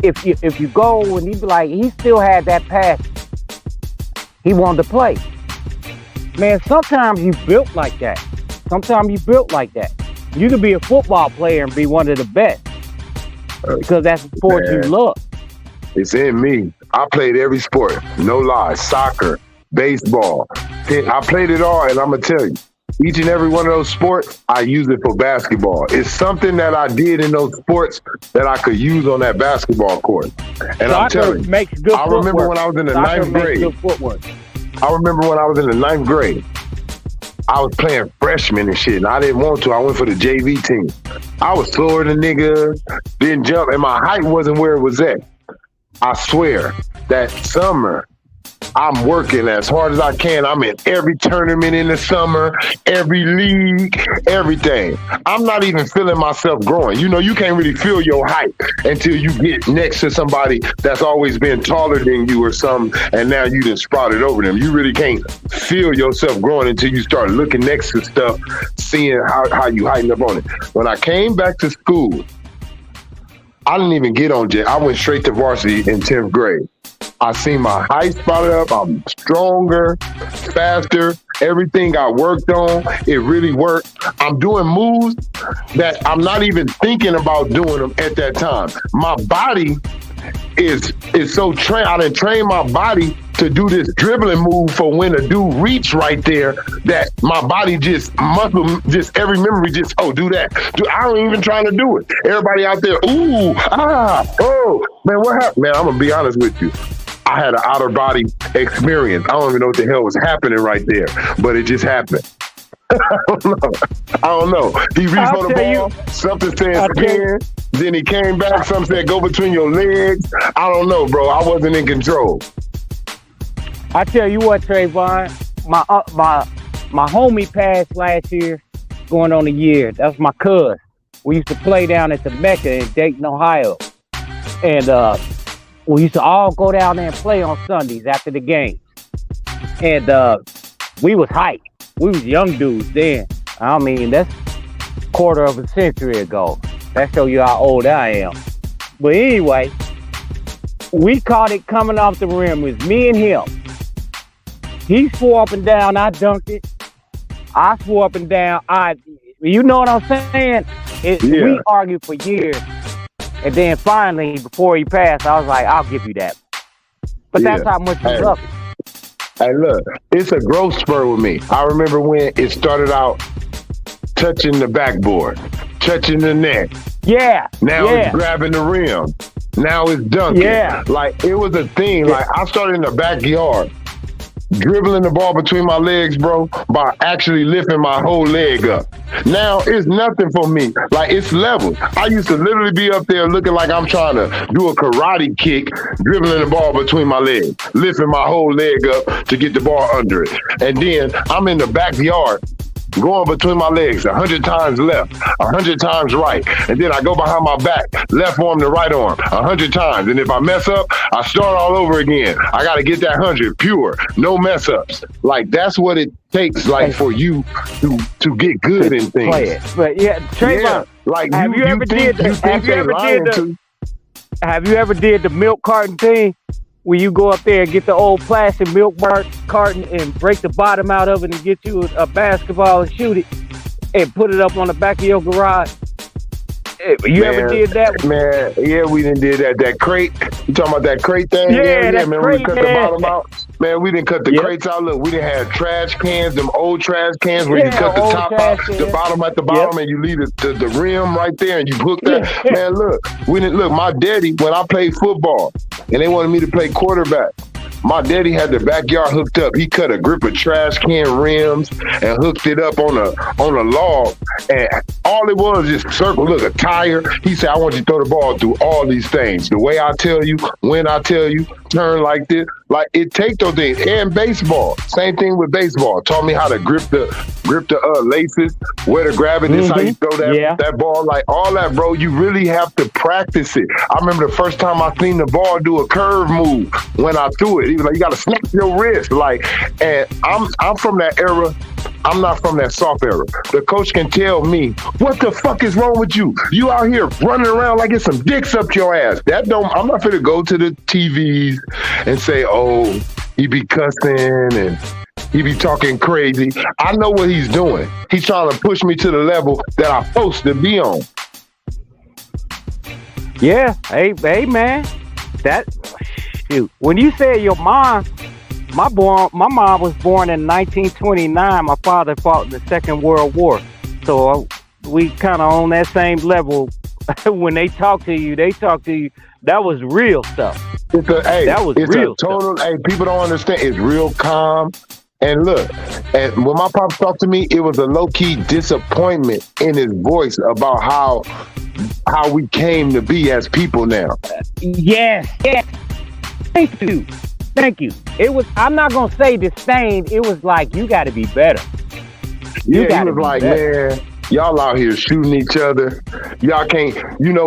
if you go and he be like, he still had that pass, he wanted to play. Man, sometimes you built like that. You can be a football player and be one of the best because that's the sport you love. It's in me. I played every sport, no lie. Soccer, baseball. I played it all, and I'm going to tell you, each and every one of those sports, I use it for basketball. It's something that I did in those sports that I could use on that basketball court. And I'm telling you, I remember when I was in the ninth grade. I remember when I was in the ninth grade. I was playing freshman and shit, and I didn't want to. I went for the JV team. I was slower than niggas, didn't jump, and my height wasn't where it was at. I swear, that summer, I'm working as hard as I can. I'm in every tournament in the summer, every league, everything. I'm not even feeling myself growing. You can't really feel your height until you get next to somebody that's always been taller than you or something, and now you done sprouted over them. You really can't feel yourself growing until you start looking next to stuff, seeing how you heighten up on it. When I came back to school, I didn't even get on jet. I went straight to varsity in 10th grade. I seen my height spotted up. I'm stronger, faster. Everything got worked on. It really worked. I'm doing moves that I'm not even thinking about doing them at that time. My body is so trained. I done trained my body to do this dribbling move for when a dude reach right there that my body every memory do that. I ain't even trying to do it. Everybody out there, ooh, man, what happened? Man, I'm going to be honest with you. I had an outer body experience. I don't even know what the hell was happening right there, but it just happened. I don't know. He reached for the ball, something said spin, then he came back, something said go between your legs. I don't know, bro. I wasn't in control. I tell you what, Trayvon, my homie passed last year, going on a year. That's my cousin. We used to play down at the Mecca in Dayton, Ohio, and we used to all go down there and play on Sundays after the game. And we was hyped. We was young dudes then. I mean, that's quarter of a century ago. That show you how old I am. But anyway, we caught it coming off the rim. It was me and him. He swore up and down. I dunked it. I swore up and down. You know what I'm saying? We argued for years. And then finally, before he passed, I was like, I'll give you that. But that's how much he loved it. Hey, look, it's a growth spur with me. I remember when it started out touching the backboard, touching the net. Yeah. Now it's grabbing the rim. Now it's dunking. Yeah. Like, it was a thing. Like, I started in the backyard, dribbling the ball between my legs, bro, by actually lifting my whole leg up. Now it's nothing for me. Like, it's level. I used to literally be up there looking like I'm trying to do a karate kick, dribbling the ball between my legs, lifting my whole leg up to get the ball under it. And then I'm in the backyard going between my legs 100 times left, 100 times right. And then I go behind my back, left arm to right arm 100 times. And if I mess up, I start all over again. I got to get that 100 pure, no mess ups. Like, that's what it takes, like, for you to get good in things. Play it. But yeah, Trayvon, like, have you ever did the milk carton thing? Where you go up there and get the old plastic milk carton and break the bottom out of it and get you a basketball and shoot it and put it up on the back of your garage? You ever did that? Man, yeah, we done did that. That crate. You talking about that crate thing? Yeah, man. Crate, we cut the bottom out. Man, we didn't cut the crates out. Look, we didn't have trash cans, them old trash cans where you cut the top out, the bottom at the bottom, and you leave the rim right there and you hook that. Man, look, my daddy, when I played football and they wanted me to play quarterback, my daddy had the backyard hooked up. He cut a grip of trash can rims and hooked it up on a log. And all it was just circle, look, a tire. He said, I want you to throw the ball through all these things. The way I tell you, when I tell you, turn like this. Like, it take those things. And baseball, same thing with baseball. Taught me how to grip the laces, where to grab it. This how you throw that ball. Like, all that, bro, you really have to practice it. I remember the first time I seen the ball do a curve move when I threw it. He was like, you got to snap your wrist. Like, and I'm from that era. I'm not from that soft era. The coach can tell me, what the fuck is wrong with you? You out here running around like it's some dicks up your ass. I'm not finna go to the TVs and say, oh, he be cussing and he be talking crazy. I know what he's doing. He's trying to push me to the level that I'm supposed to be on. Yeah. Hey, man. Shoot. When you say your mom, my mom was born in 1929. My father fought in the Second World War. So we kind of on that same level. When they talk to you. That was real stuff. That was real total. Hey, people don't understand. It's real calm. And look, and when my pops talked to me, it was a low-key disappointment in his voice about how we came to be as people now. Yes. Thank you. It was, I'm not going to say disdain. It was like, you got to be better. He was like, man, y'all out here shooting each other. Y'all can't,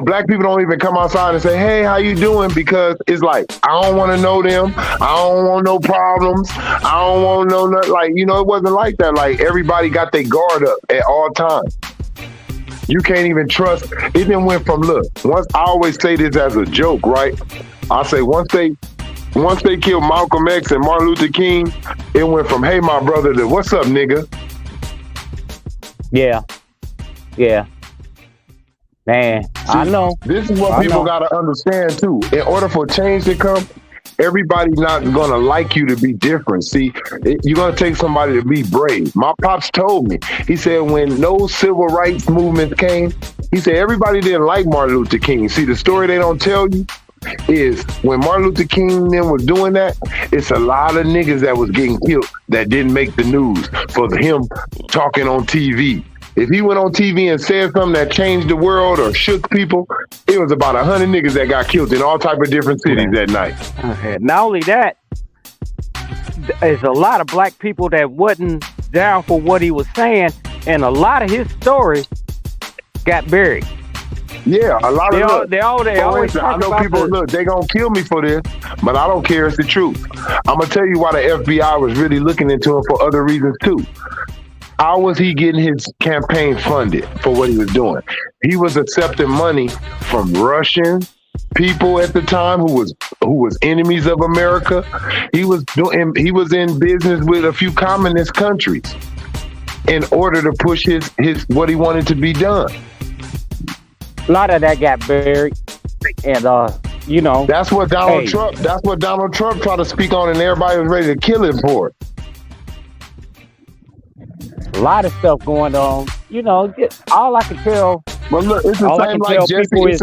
black people don't even come outside and say, hey, how you doing? Because it's like, I don't want to know them. I don't want no problems. I don't want to know nothing. Like, it wasn't like that. Like, everybody got their guard up at all times. You can't even trust. It then went from, look, once, I always say this as a joke, right? I say once they killed Malcolm X and Martin Luther King, it went from, hey, my brother, to what's up, nigga? Yeah. Man, see, I know. This is what people got to understand, too. In order for change to come, everybody's not going to like you to be different. See, you're going to take somebody to be brave. My pops told me, he said, when no civil rights movement came, he said, everybody didn't like Martin Luther King. See, the story they don't tell you is when Martin Luther King then was doing that, it's a lot of niggas that was getting killed that didn't make the news for him talking on TV. If he went on TV and said something that changed the world or shook people, it was about 100 niggas that got killed in all type of different cities that night. Not only that, there's a lot of black people that wasn't down for what he was saying, and a lot of his stories got buried. Yeah, a lot of They always I talk know about people they gonna kill me for this, but I don't care. It's the truth. I'm gonna tell you why the FBI was really looking into him for other reasons too. How was he getting his campaign funded for what he was doing? He was accepting money from Russian people at the time who was enemies of America. He was in business with a few communist countries in order to push his what he wanted to be done. a lot of that got buried, and That's what Donald Trump. That's what Donald Trump tried to speak on, and everybody was ready to kill him for it. a lot of stuff going on. All I can tell. But look, it's the All I same can like tell Jesse. people It's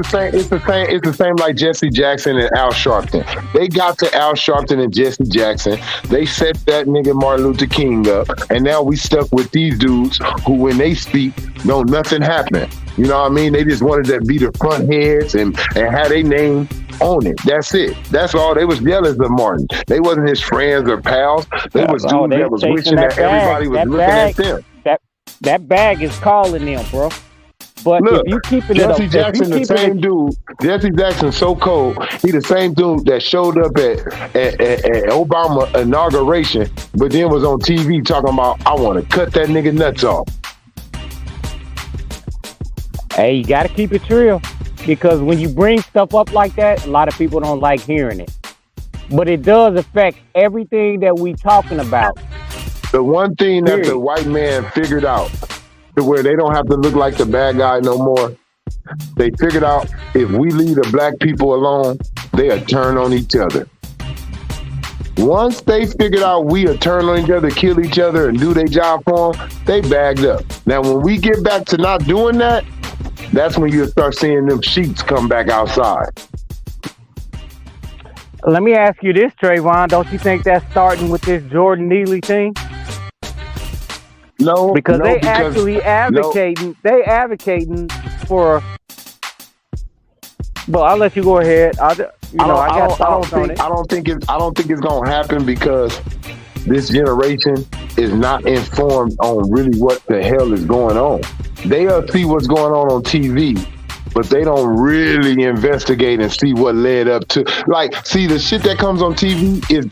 the same like Jesse Jackson and Al Sharpton. They got to Al Sharpton and Jesse Jackson. They set that nigga Martin Luther King up, and now we stuck with these dudes who, when they speak, nothing happen. You know what I mean? They just wanted to be the front heads and have their name on it. That's it. That's all. They was jealous of Martin. They wasn't his friends or pals. They was dudes that was wishing that everybody was looking at them. That bag is calling them, bro. But look, if you keep it Jesse Jackson, the same dude. Jesse Jackson, so cold. He the same dude that showed up at Obama inauguration, but then was on TV talking about, I want to cut that nigga nuts off. Hey, you got to keep it real, because when you bring stuff up like that, a lot of people don't like hearing it. But it does affect everything that we talking about. The one thing that the white man figured out, to where they don't have to look like the bad guy no more, they figured out if we leave the black people alone, they'll turn on each other. Once they figured out we'll turn on each other, kill each other, and do their job for them, they bagged up. Now, when we get back to not doing that, that's when you'll start seeing them sheets come back outside. Let me ask you this, Trayvon. Don't you think that's starting with this Jordan Neely thing? No, because they actually advocating. They advocating for. But I'll let you go ahead. I don't think it's gonna happen, because this generation is not informed on really what the hell is going on. They'll see what's going on TV, but they don't really investigate and see what led up to. See, the shit that comes on TV is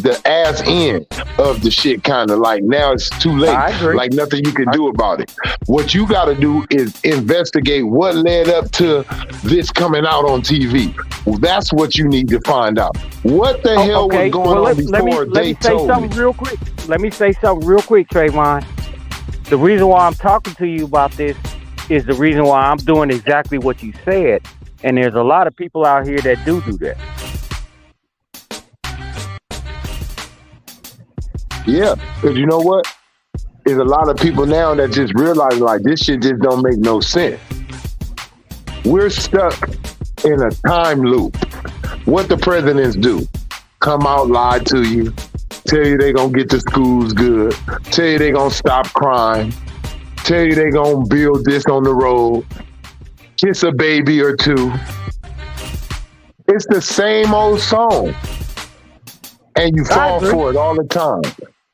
the ass end of the shit, kind of like now it's too late. I agree. Like nothing you can do about it. What you got to do is investigate what led up to this coming out on TV. Well, that's what you need to find out. What the hell was going on before they told me? Let me say something real quick, Trayvon. The reason why I'm talking to you about this is the reason why I'm doing exactly what you said. And there's a lot of people out here that do that. Yeah, because you know what? There's a lot of people now that just realize, like, this shit just don't make no sense. We're stuck in a time loop. What the presidents do? Come out, lie to you, tell you they gonna get the schools good, tell you they gonna stop crime, tell you they gonna build this on the road, kiss a baby or two. It's the same old song. And you fall for it all the time.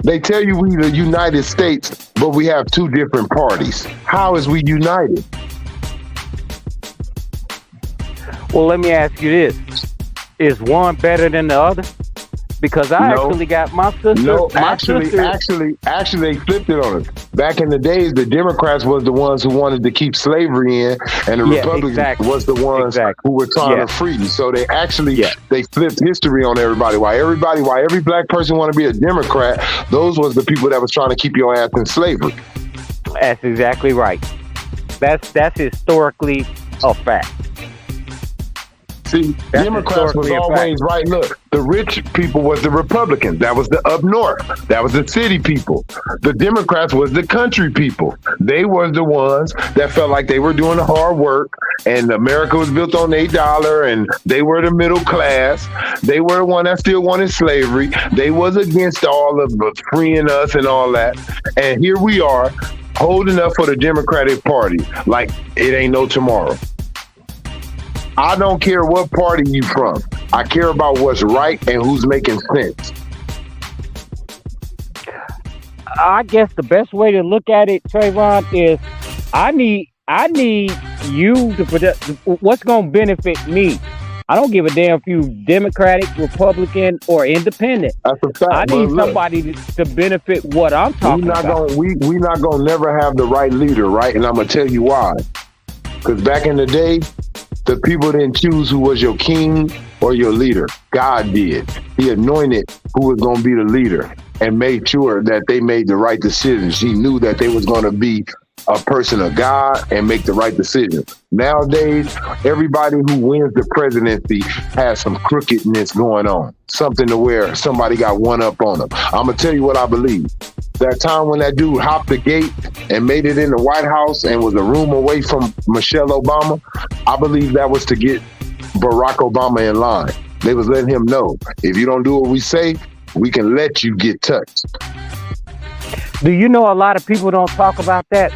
They tell you we the United States, but we have two different parties. How is we united? Well, let me ask you this. Is one better than the other? Because I actually got my sister. No, actually, they flipped it on us. Back in the days, the Democrats was the ones who wanted to keep slavery in, and the Republicans was the ones who were trying to free. So they actually they flipped history on everybody. Why every black person want to be a Democrat? Those was the people that was trying to keep your ass in slavery. That's exactly right. That's historically a fact. See, Democrats was always right. Look, the rich people was the Republicans. That was the up north. That was the city people. The Democrats was the country people. They were the ones that felt like they were doing the hard work, and America was built on $8, and they were the middle class. They were the one that still wanted slavery. They was against all of freeing us and all that. And here we are, holding up for the Democratic Party like it ain't no tomorrow. I don't care what party you from. I care about what's right and who's making sense. I guess the best way to look at it, Trayvon, is I need you to put what's going to benefit me. I don't give a damn if you Democratic, Republican, or Independent. That's a fact. I need somebody to benefit what I'm talking about. We not gonna never have the right leader, right? And I'm gonna tell you why. Because back in the day, the people didn't choose who was your king or your leader. God did. He anointed who was gonna be the leader and made sure that they made the right decisions. He knew that they was gonna be a person of God and make the right decision. Nowadays, everybody who wins the presidency has some crookedness going on. Something to where somebody got one up on them. I'm going to tell you what I believe. That time when that dude hopped the gate and made it in the White House and was a room away from Michelle Obama, I believe that was to get Barack Obama in line. They was letting him know, if you don't do what we say, we can let you get touched. Do you know a lot of people don't talk about that?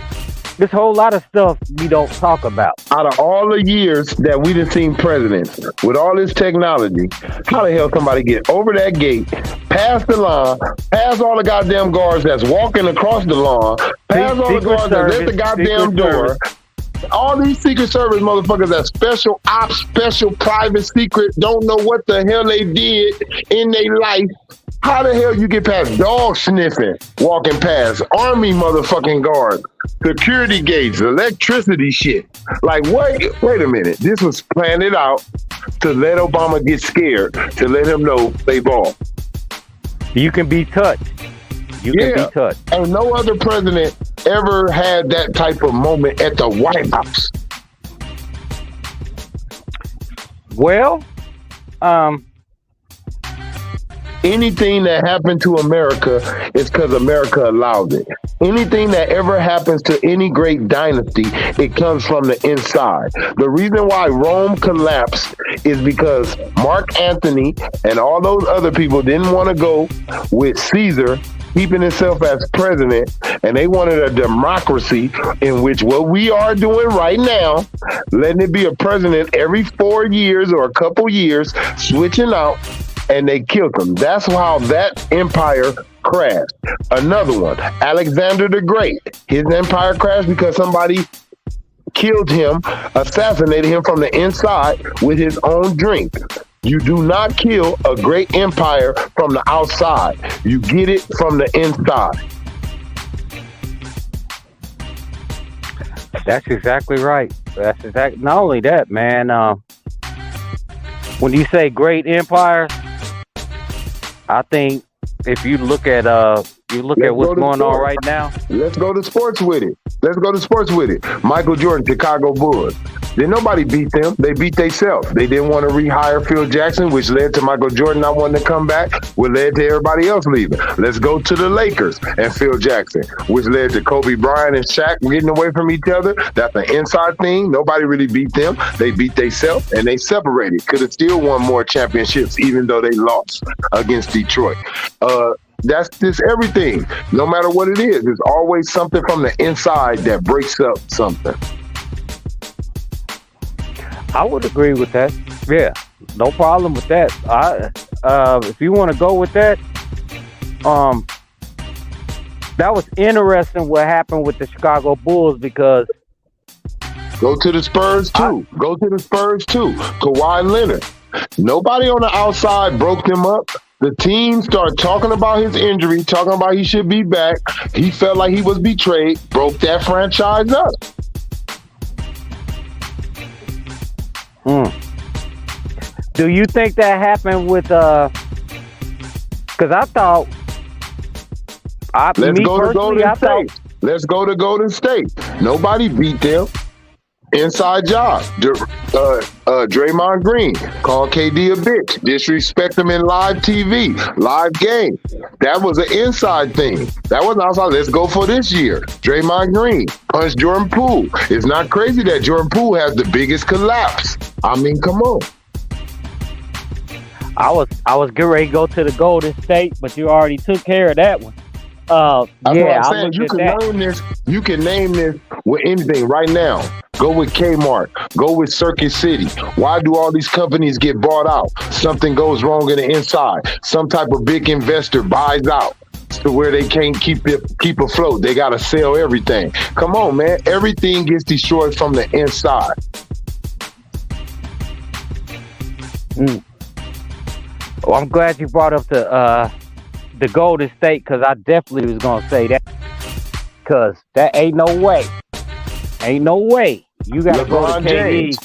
There's a whole lot of stuff we don't talk about. Out of all the years that we done seen presidents, with all this technology, how the hell somebody get over that gate, past the line, past all the goddamn guards that's walking across the lawn, past all the guards that let the goddamn door, all these Secret Service motherfuckers that special ops, special private secret, don't know what the hell they did in their life. How the hell you get past dog sniffing, walking past Army motherfucking guards, security gates, electricity shit? Like, wait a minute. This was planned out to let Obama get scared, to let him know play ball. You can be touched. You can be touched. And no other president ever had that type of moment at the White House. Well, anything that happened to America is because America allowed it. Anything that ever happens to any great dynasty, it comes from the inside. The reason why Rome collapsed is because Mark Antony and all those other people didn't want to go with Caesar keeping himself as president, and they wanted a democracy in which what we are doing right now, letting it be a president every 4 years or a couple years, switching out, and they killed him. That's how that empire crashed. Another one, Alexander the Great. His empire crashed because somebody killed him, assassinated him from the inside with his own drink. You do not kill a great empire from the outside. You get it from the inside. That's exactly right. Not only that, man. When you say great empire, I think if you look at what's going on right now. Let's go to sports with it. Michael Jordan, Chicago Bulls. Then nobody beat them. They beat themselves. They didn't want to rehire Phil Jackson, which led to Michael Jordan not wanting to come back, which led to everybody else leaving. Let's go to the Lakers and Phil Jackson, which led to Kobe Bryant and Shaq getting away from each other. That's an inside thing. Nobody really beat them. They beat themselves and they separated. Could have still won more championships even though they lost against Detroit. That's just everything. No matter what it is, there's always something from the inside that breaks up something. I would agree with that. Yeah, no problem with that. If you want to go with that, that was interesting what happened with the Chicago Bulls because go to the Spurs too. Kawhi Leonard. Nobody on the outside broke them up. The team started talking about his injury, talking about he should be back. He felt like he was betrayed, broke that franchise up. Do you think that happened with because I thought Let's go to Golden State. Nobody beat them. Inside job. Draymond Green called KD a bitch. Disrespect him in live TV, live game. That was an inside thing. That wasn't outside. Let's go for this year. Draymond Green punched Jordan Poole. It's not crazy that Jordan Poole has the biggest collapse. I mean, come on. I was getting ready to go to the Golden State, but you already took care of that one. That's what I'm saying. You can name this with anything right now. Go with Kmart. Go with Circuit City. Why do all these companies get bought out? Something goes wrong in the inside. Some type of big investor buys out. to where they can't keep afloat. They got to sell everything. Come on, man. Everything gets destroyed from the inside. Well, I'm glad you brought up the Golden State, because I definitely was gonna say that, because that ain't no way. You got to go to LeBron KD. James.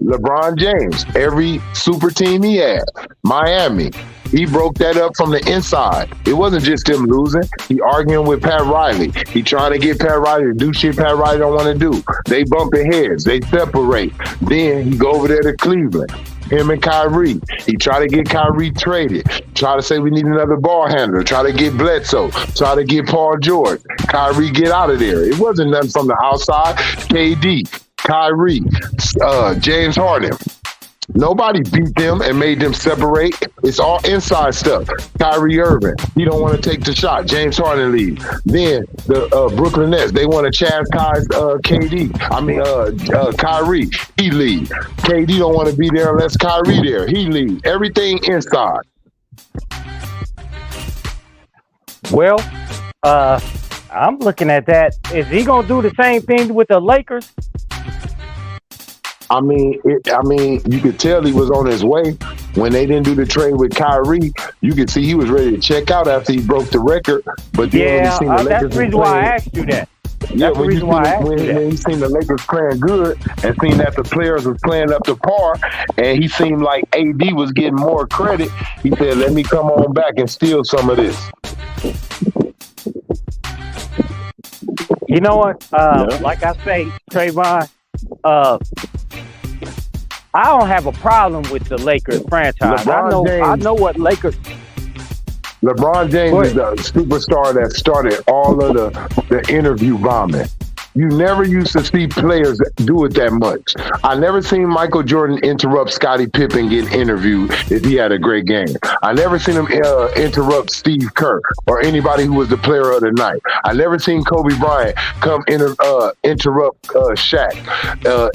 LeBron James, every super team he had, Miami, he broke that up from the inside. It wasn't just him losing. He arguing with Pat Riley. He trying to get Pat Riley to do shit Pat Riley don't want to do. They bumping heads. They separate. Then he go over there to Cleveland. Him and Kyrie. He try to get Kyrie traded. Try to say we need another ball handler. Try to get Bledsoe. Try to get Paul George. Kyrie, get out of there. It wasn't nothing from the outside. KD, Kyrie, James Harden. Nobody beat them and made them separate. It's all inside stuff. Kyrie Irving, he don't want to take the shot. James Harden leave. Then the Brooklyn Nets, they want to chastise Kyrie. He leave. KD don't want to be there unless Kyrie there. He leave. Everything inside. Well, I'm looking at that. Is he gonna do the same thing with the Lakers? I mean, you could tell he was on his way. When they didn't do the trade with Kyrie, you could see he was ready to check out after he broke the record. But then Yeah, that's the reason why I asked you that. Yeah, That's the reason why I asked you that. when he seen the Lakers playing good and seen that the players was playing up to par, and he seemed like AD was getting more credit, he said, let me come on back and steal some of this. You know what? Like I say, Trayvon, I don't have a problem with the Lakers franchise. I know what Lakers. LeBron James is the superstar that started all of the interview bombing. You never used to see players do it that much. I never seen Michael Jordan interrupt Scottie Pippen getting interviewed if he had a great game. I never seen him interrupt Steve Kerr or anybody who was the player of the night. I never seen Kobe Bryant come interrupt Shaq.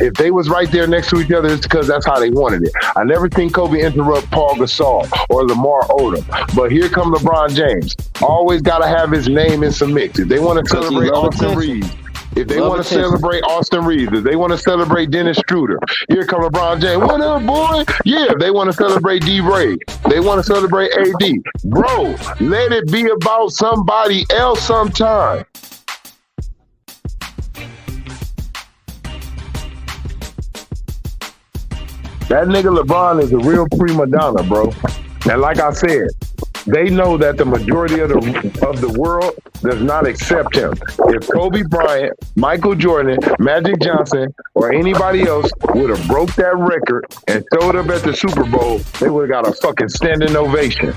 If they was right there next to each other, it's because that's how they wanted it. I never seen Kobe interrupt Paul Gasol or Lamar Odom. But here come LeBron James. Always got to have his name in some mix. If they want to celebrate Austin Reeves, if they want to celebrate Austin Reeves, if they want to celebrate Dennis Schroeder, here come LeBron James. What up, boy? Yeah, they want to celebrate D-Ray. They want to celebrate AD. Bro, let it be about somebody else sometime. That nigga LeBron is a real prima donna, bro. And like I said, they know that the majority of the world does not accept him. If Kobe Bryant, Michael Jordan, Magic Johnson, or anybody else would have broke that record and showed up at the Super Bowl, they would have got a fucking standing ovation.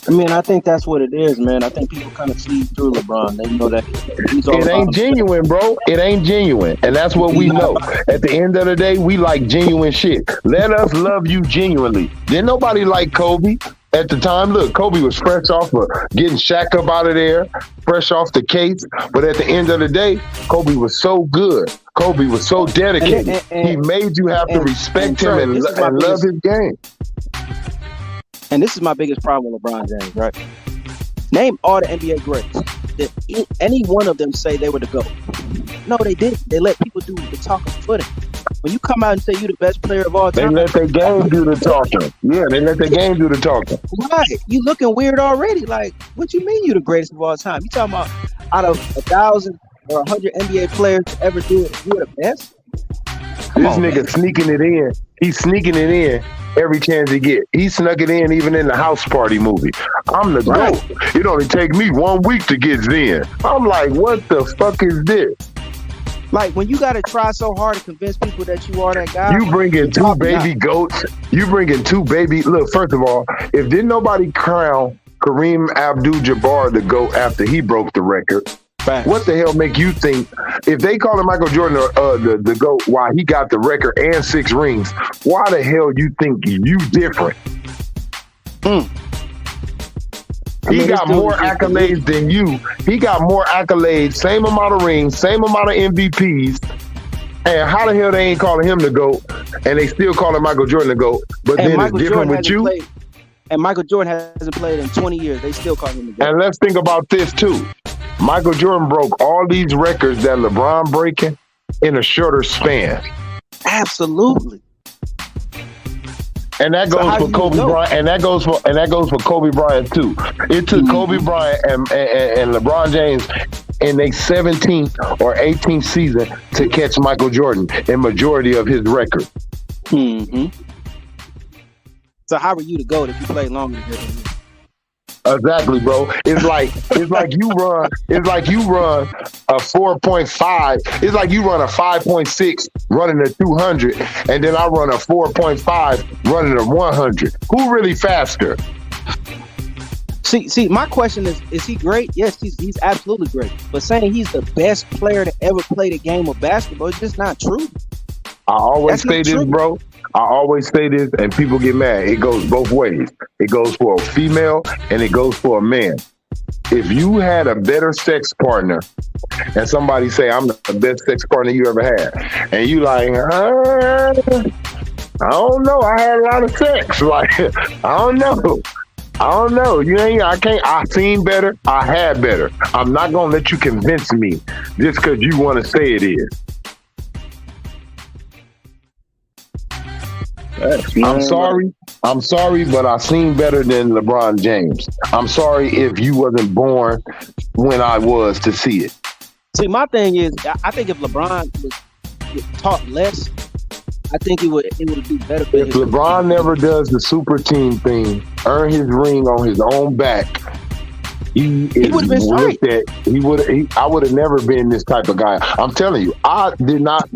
I mean, I think that's what it is, man. I think people kind of see through LeBron. They know that he's all It ain't genuine, bro. It ain't genuine. And that's what we know. At the end of the day, we like genuine shit. Let us love you genuinely. Didn't nobody like Kobe at the time? Look, Kobe was fresh off of getting Shaq up out of there, fresh off the case. But at the end of the day, Kobe was so good. Kobe was so dedicated. He made you have to respect him and love his game. And this is my biggest problem with LeBron James, right? Name all the NBA greats. Did any one of them say they were the GOAT? No, they didn't. They let people do the talking for them. When you come out and say you're the best player of all time, they let their game do the talking. Yeah, they let their game do the talking. Right. You looking weird already. Like, what you mean you the greatest of all time? You talking about out of 1,000 or 100 NBA players to ever do it, you're the best? This nigga sneaking it in. He's sneaking it in every chance he get. He snuck it in even in the House Party movie. I'm the GOAT. It only take me 1 week to get Zen. I'm like, what the fuck is this? Like, when you got to try so hard to convince people that you are that guy. You bringing two baby goats. You bringing two baby. Look, first of all, if didn't nobody crown Kareem Abdul-Jabbar the GOAT after he broke the record, what the hell make you think if they call him Michael Jordan the GOAT while he got the record and 6 rings, why the hell you think you different? He got more accolades than you. He got more accolades, same amount of rings, same amount of MVPs. And how the hell they ain't calling him the GOAT and they still calling Michael Jordan the GOAT? But then it's different with you. And Michael Jordan hasn't played in 20 years. They still call him the GOAT. And let's think about this too. Michael Jordan broke all these records that LeBron breaking in a shorter span. Absolutely. And that goes for Kobe Bryant, and that goes for Kobe Bryant too. It took Kobe Bryant and LeBron James in their 17th or 18th season to catch Michael Jordan in majority of his records. Mm-hmm. So how are you the GOAT if you play longer than him? Exactly, bro. It's like you run a 4.5. It's like you run a 5.6 running a 200, and then I run a 4.5 running a 100. Who really faster? See, my question is he great? Yes, he's absolutely great. But saying he's the best player to ever play the game of basketball is just not true. I always say this, bro. I always say this, and people get mad. It goes both ways. It goes for a female, and it goes for a man. If you had a better sex partner, and somebody say, I'm the best sex partner you ever had, and you like, I don't know. I had a lot of sex. Like, I don't know. I seen better. I had better. I'm not going to let you convince me just because you want to say it is. I'm sorry, but I seen better than LeBron James. I'm sorry if you wasn't born when I was to see it. See, my thing is, I think if LeBron was taught less, I think it would do better. If LeBron never does the super team thing, earn his ring on his own back, he would have been straight. I would have never been this type of guy. I'm telling you, I did not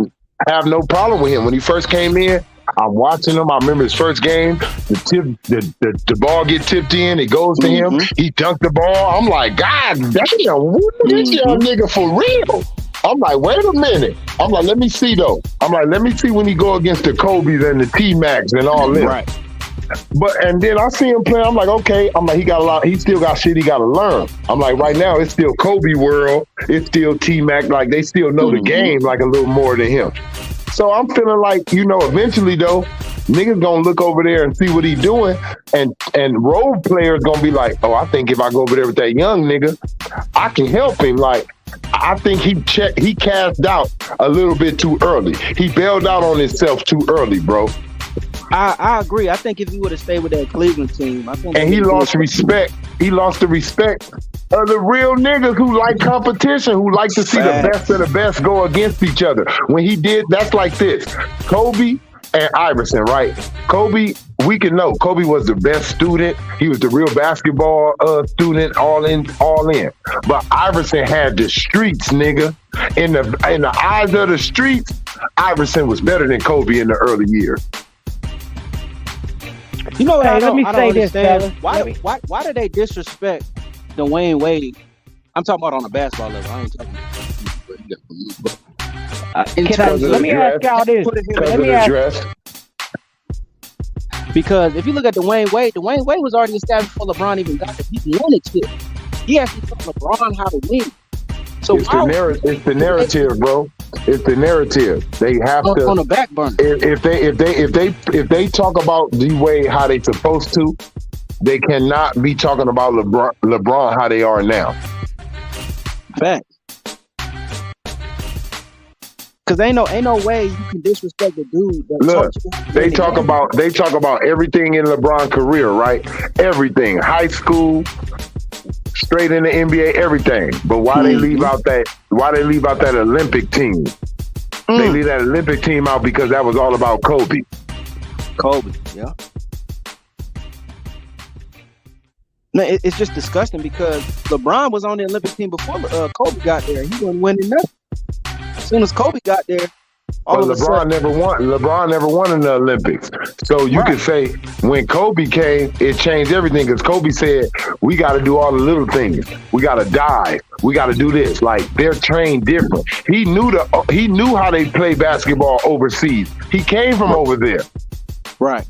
have no problem with him when he first came in. I'm watching him. I remember his first game. The ball get tipped in. It goes to him. He dunked the ball. I'm like, God damn, this young nigga for real. I'm like, wait a minute. I'm like, let me see though. I'm like, let me see when he go against the Kobe's and the T-Macs and all this. Right. And then I see him play. I'm like, okay. I'm like, he still got shit he got to learn. I'm like, right now it's still Kobe world. It's still T-Mac. Like they still know the game like a little more than him. So I'm feeling like, eventually though, niggas gonna look over there and see what he doing, and role players gonna be like, oh, I think if I go over there with that young nigga, I can help him. Like, I think he cast out a little bit too early. He bailed out on himself too early, bro. I agree. I think if he would have stayed with that Cleveland team, he lost respect. He lost the respect of the real niggas who like competition, who like to see the best of the best go against each other. When he did, that's like this. Kobe and Iverson, right? Kobe, we can know Kobe was the best student. He was the real basketball student, all in. But Iverson had the streets, nigga. In the eyes of the streets, Iverson was better than Kobe in the early years. You know what? Let me say this, fellas. Why do they disrespect Dwayne Wade? I'm talking about on a basketball level. I ain't talking about. Let me ask y'all this. Because if you look at Dwayne Wade was already established before LeBron even got there. He wanted to. He actually taught LeBron how to win. So it's the narrative, bro. It's the narrative. They have to on the back burner. If they talk about D-Wade how they supposed to, they cannot be talking about LeBron how they are now. Fact. Cause ain't no way you can disrespect the dude. Look, they talk about everything in LeBron's career, right? Everything, high school, straight in the NBA, everything. But why they leave out that? Why they leave out that Olympic team? They leave that Olympic team out because that was all about Kobe. Yeah. No, it's just disgusting because LeBron was on the Olympic team before Kobe got there. He wasn't winning nothing. As soon as Kobe got there, LeBron never won. LeBron never won in the Olympics. So you could say when Kobe came, it changed everything because Kobe said, we got to do all the little things. We got to dive. We got to do this. Like, they're trained different. He knew how they play basketball overseas. He came from over there. Right.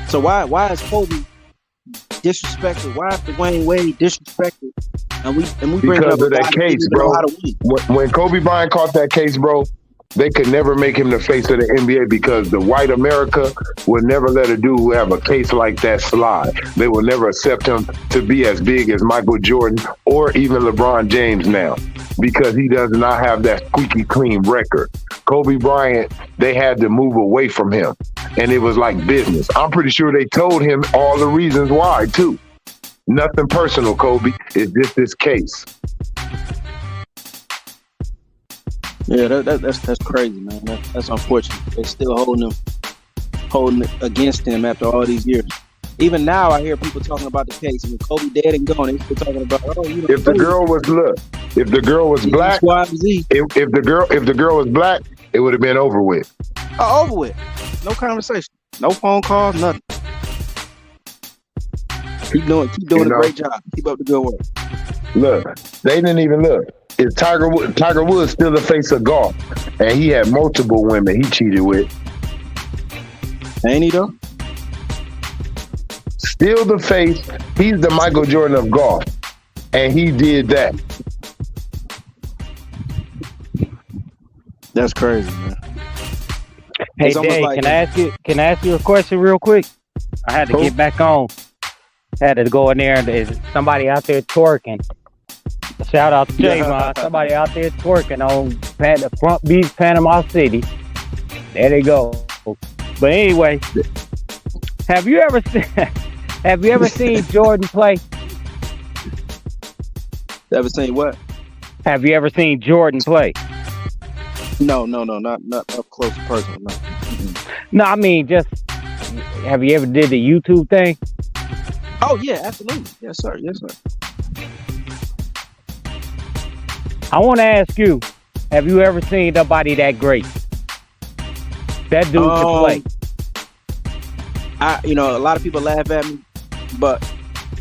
So why is Kobe disrespected? Why is Dwayne Wade disrespected? And we bring because up of that case, bro. When Kobe Bryant caught that case, bro, they could never make him the face of the NBA because the white America would never let a dude who have a case like that slide. They will never accept him to be as big as Michael Jordan or even LeBron James now because he does not have that squeaky clean record. Kobe Bryant, they had to move away from him, and it was like business. I'm pretty sure they told him all the reasons why, too. Nothing personal, Kobe. It's just this case. Yeah, that's crazy, man. That's unfortunate. They're still holding it against him after all these years. Even now, I hear people talking about the case. When Kobe dead and gone, they still talking about, if the girl was black, if the girl was black, it would have been over with. Over with. No conversation. No phone calls. Nothing. Keep doing a great job. Keep up the good work. Look, they didn't even look. Is Tiger Woods still the face of golf? And he had multiple women he cheated with. Ain't he though? Still the face. He's the Michael Jordan of golf. And he did that. That's crazy, man. Hey, It's almost Dave, like- can I ask you a question real quick? I had to get back on. Had to go in there and there's somebody out there twerking. Shout out to Javon. Somebody out there twerking on the front beach, Panama City. There they go. But anyway, have you ever seen Jordan play? Ever seen what? Have you ever seen Jordan play? No, not up close and personal. No. No, I mean just have you ever did the YouTube thing? Oh yeah, absolutely. Yes, sir. I want to ask you, have you ever seen nobody that great? That dude can play. A lot of people laugh at me, but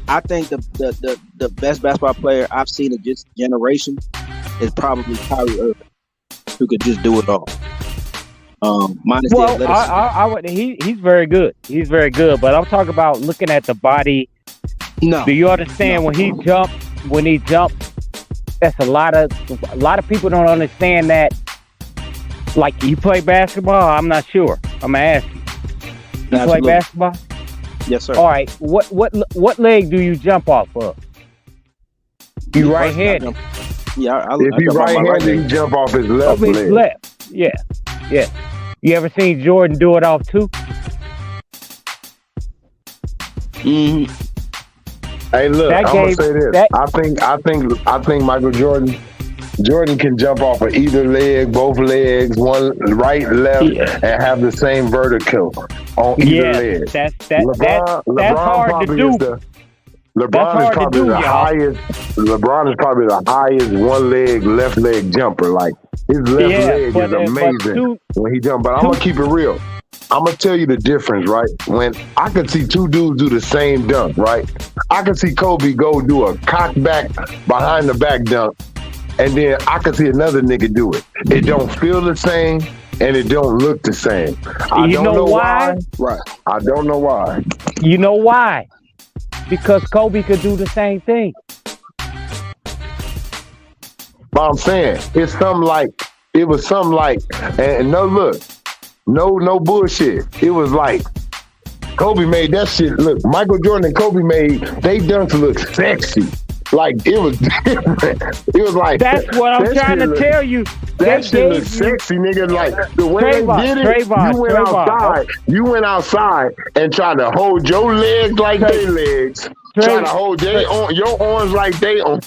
I think the best basketball player I've seen in this generation is probably Kyrie Irving, who could just do it all. Minus the athleticism. He's very good. He's very good. But I'm talking about looking at the body. No. Do you understand when he jumps? That's a lot of people don't understand that. Like, you play basketball? I'm not sure. I'm gonna ask you. You play basketball? Yes, sir. All right. What leg do you jump off of? You right-handed. Yeah, if he right-handed, he jump off his left leg. Left. Yeah. You ever seen Jordan do it off too? Mm-hmm. Hey, look, I'm gonna say this. I think Michael Jordan can jump off of either leg, both legs, one right, left, and have the same vertical on either leg. That's hard to do. LeBron is probably the highest one-leg, left-leg jumper. Like, his left leg is amazing when he jump. But I'm gonna keep it real. I'm gonna tell you the difference, right? When I could see two dudes do the same dunk, right? I could see Kobe go do a cock back behind the back dunk, and then I could see another nigga do it. It don't feel the same, and it don't look the same. I don't know why. Right. I don't know why. You know why? Because Kobe could do the same thing. But I'm saying it was something like, and no bullshit. It was like Kobe made that shit look. Michael Jordan and Kobe made they dunks look sexy. Like, it was different. It was like, that's what I'm trying to tell you. That shit look sexy, nigga. Like, the way they did it, you went outside and tried to hold your legs like their legs. Try to hold your arms like they on.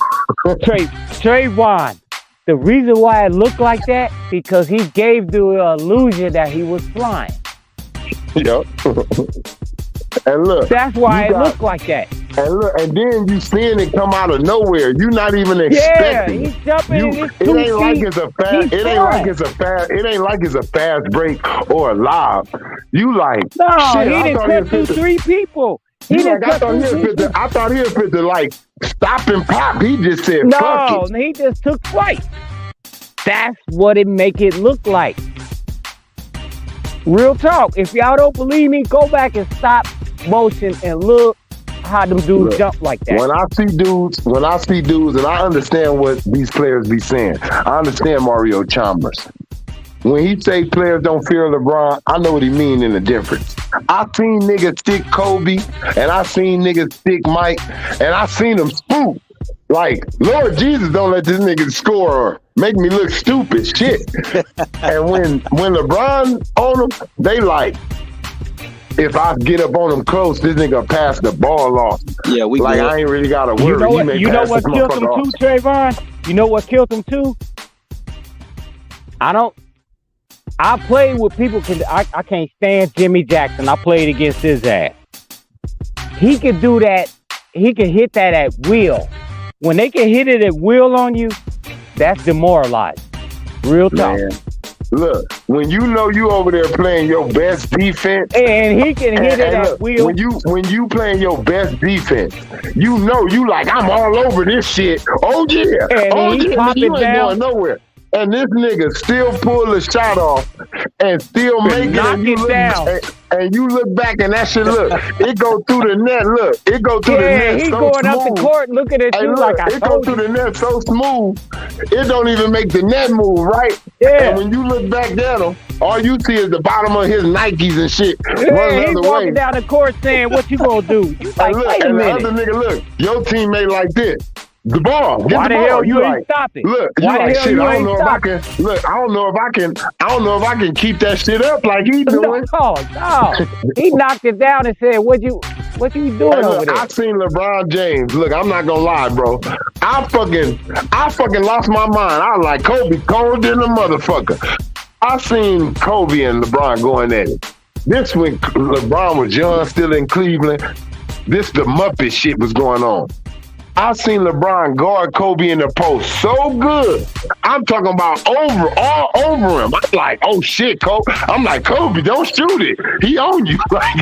Trayvon, the reason why it looked like that, because he gave the illusion that he was flying. Yep. And look, that's why it looked like that. And look, and then you seeing it come out of nowhere. You're not even expecting. Yeah, he's jumping. It ain't like it's a fast. It ain't like it's a fast break or a lob. You like he didn't cut through three people. I thought he was fit to like stop and pop. He just said fuck it. He just took flight. That's what it make it look like. Real talk. If y'all don't believe me, go back and stop motion and look how them dudes jump like that. When I see dudes, and I understand what these players be saying. I understand Mario Chalmers. when he say players don't fear LeBron, I know what he mean in the difference. I seen niggas stick Kobe, and I seen niggas stick Mike, and I seen them spook. Like, Lord Jesus, don't let this nigga score or make me look stupid. Shit. And when LeBron on them, they like, if I get up on him close, this nigga pass the ball off. Yeah, we like good. I ain't really gotta worry. You know what killed him too, Trayvon? You know what killed him too? I played with people. I can't stand Jimmy Jackson. I played against his ass. He could do that. He could hit that at will. When they can hit it at will on you, that's demoralizing. Real talk. Man. Look, when you know you over there playing your best defense, and he can hit it at will. When you playing your best defense, you know you like, I'm all over this shit. Oh yeah, and he pop you it ain't down. going nowhere. And this nigga still pull the shot off and still make it. Knock it down. And you look back and that shit, look, it go through the net. Look, it go through the net. He so going smooth. up the court looking at you like I it go told through you. the net so smooth, it don't even make the net move, right? Yeah. And when you look back at him, all you see is the bottom of his Nikes and shit Yeah, running he's the other walking way. down the court saying, "What you gonna do?" You like, And look, wait a and the minute. other nigga, look, your teammate like this. The ball. Get Why the the ball. hell you ain't like, stop it? Look, you Why the like hell shit. you I don't ain't know if I stop can. Look, I don't know if I can keep that shit up like he doing. No. He knocked it down and said, "What you doing Hey, over look, there?" I seen LeBron James. Look, I'm not gonna lie, bro. I fucking lost my mind. I was like, Kobe cold than a motherfucker. I seen Kobe and LeBron going at it. This when LeBron was young, still in Cleveland. The Muppet shit was going on. I seen LeBron guard Kobe in the post so good. I'm talking about all over him. I'm like, oh shit, Kobe. I'm like, Kobe, don't shoot it. He on you. Like,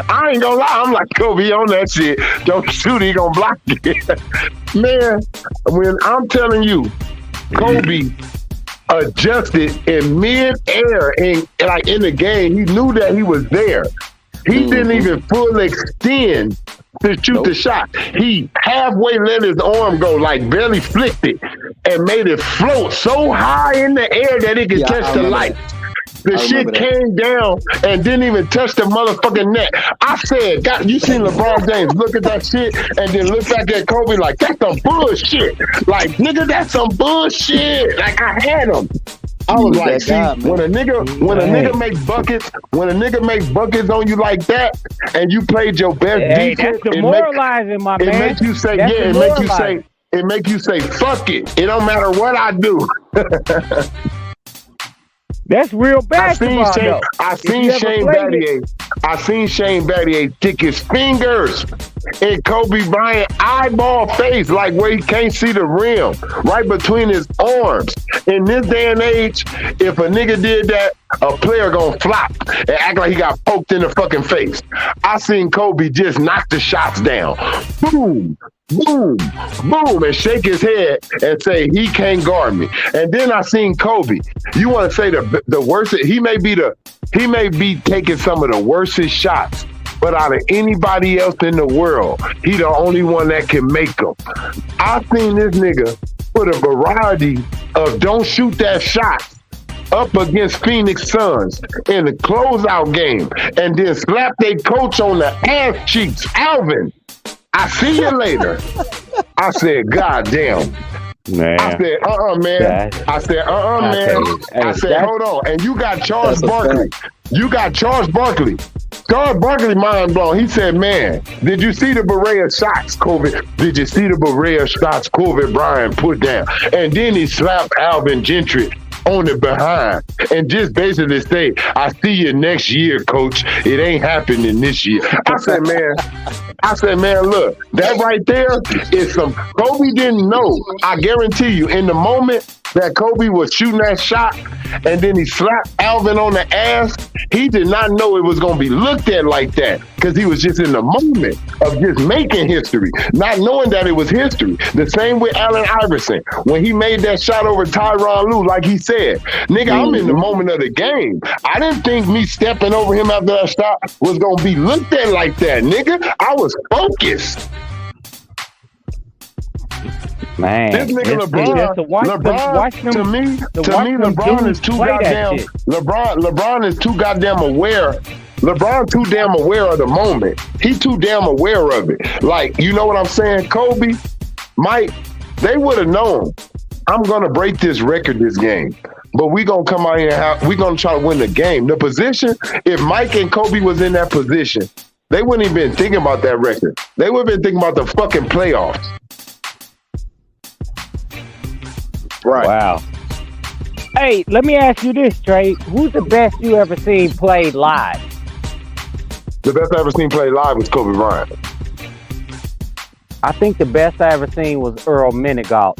I ain't gonna lie. I'm like, Kobe, he on that shit. Don't shoot it. He gonna block it. Man, when I'm telling you, Kobe adjusted in mid-air in the game. He knew that he was there. He didn't even full extend to shoot the shot. He halfway let his arm go, like barely flicked it, and made it float so high in the air that it could touch the light. The shit came down and didn't even touch the motherfucking net. I said, God, you seen LeBron James look at that shit and then look back at Kobe like, that's some bullshit. Like, nigga, that's some bullshit. Like, I had him. I was like, see, when a nigga make buckets on you like that, and you played your best defense, that's demoralizing, my man. It makes you say, it make you say, fuck it. It don't matter what I do. That's real basketball. I seen Shane Battier stick his fingers in Kobe Bryant eyeball face, like where he can't see the rim, right between his arms. In this day and age, if a nigga did that, a player gonna flop and act like he got poked in the fucking face. I seen Kobe just knock the shots down. Boom. Boom, boom, and shake his head and say he can't guard me. And then I seen Kobe. You want to say the worst? He may be taking some of the worstest shots, but out of anybody else in the world, he the only one that can make them. I seen this nigga put a variety of don't shoot that shot up against Phoenix Suns in the closeout game, and then slap their coach on the ass cheeks, Alvin. I see you later. I said, God damn. Man. I said, man. I said, man. I said, hold on. And you got Charles Barkley. Charles Barkley, mind blown. He said, man, did you see the Berea shots, Kobe? Did you see the Berea shots Kobe Bryant put down? And then he slapped Alvin Gentry on the behind and just basically say, I see you next year, coach. It ain't happening this year. I said, man, look, that right there is some Kobe didn't know. I guarantee you, in the moment that Kobe was shooting that shot and then he slapped Alvin on the ass, he did not know it was going to be looked at like that because he was just in the moment of just making history, not knowing that it was history. The same with Allen Iverson. When he made that shot over Tyronn Lue, like he said, nigga, I'm in the moment of the game. I didn't think me stepping over him after that shot was going to be looked at like that, nigga. I was focused. Man, This nigga just LeBron, to watch them, to me, them LeBron dudes is too play that goddamn. shit. LeBron is too goddamn aware. LeBron too damn aware of the moment. He too damn aware of it. Like, you know what I'm saying? Kobe, Mike, they would have known. I'm gonna break this record this game, but we gonna come out here and we gonna try to win the game. The position, if Mike and Kobe was in that position, they wouldn't even been thinking about that record. They would have been thinking about the fucking playoffs. Right. Wow. Hey, let me ask you this, Trey. Who's the best you ever seen played live? The best I ever seen play live was Kobe Bryant. I think the best I ever seen was Earl Minigault.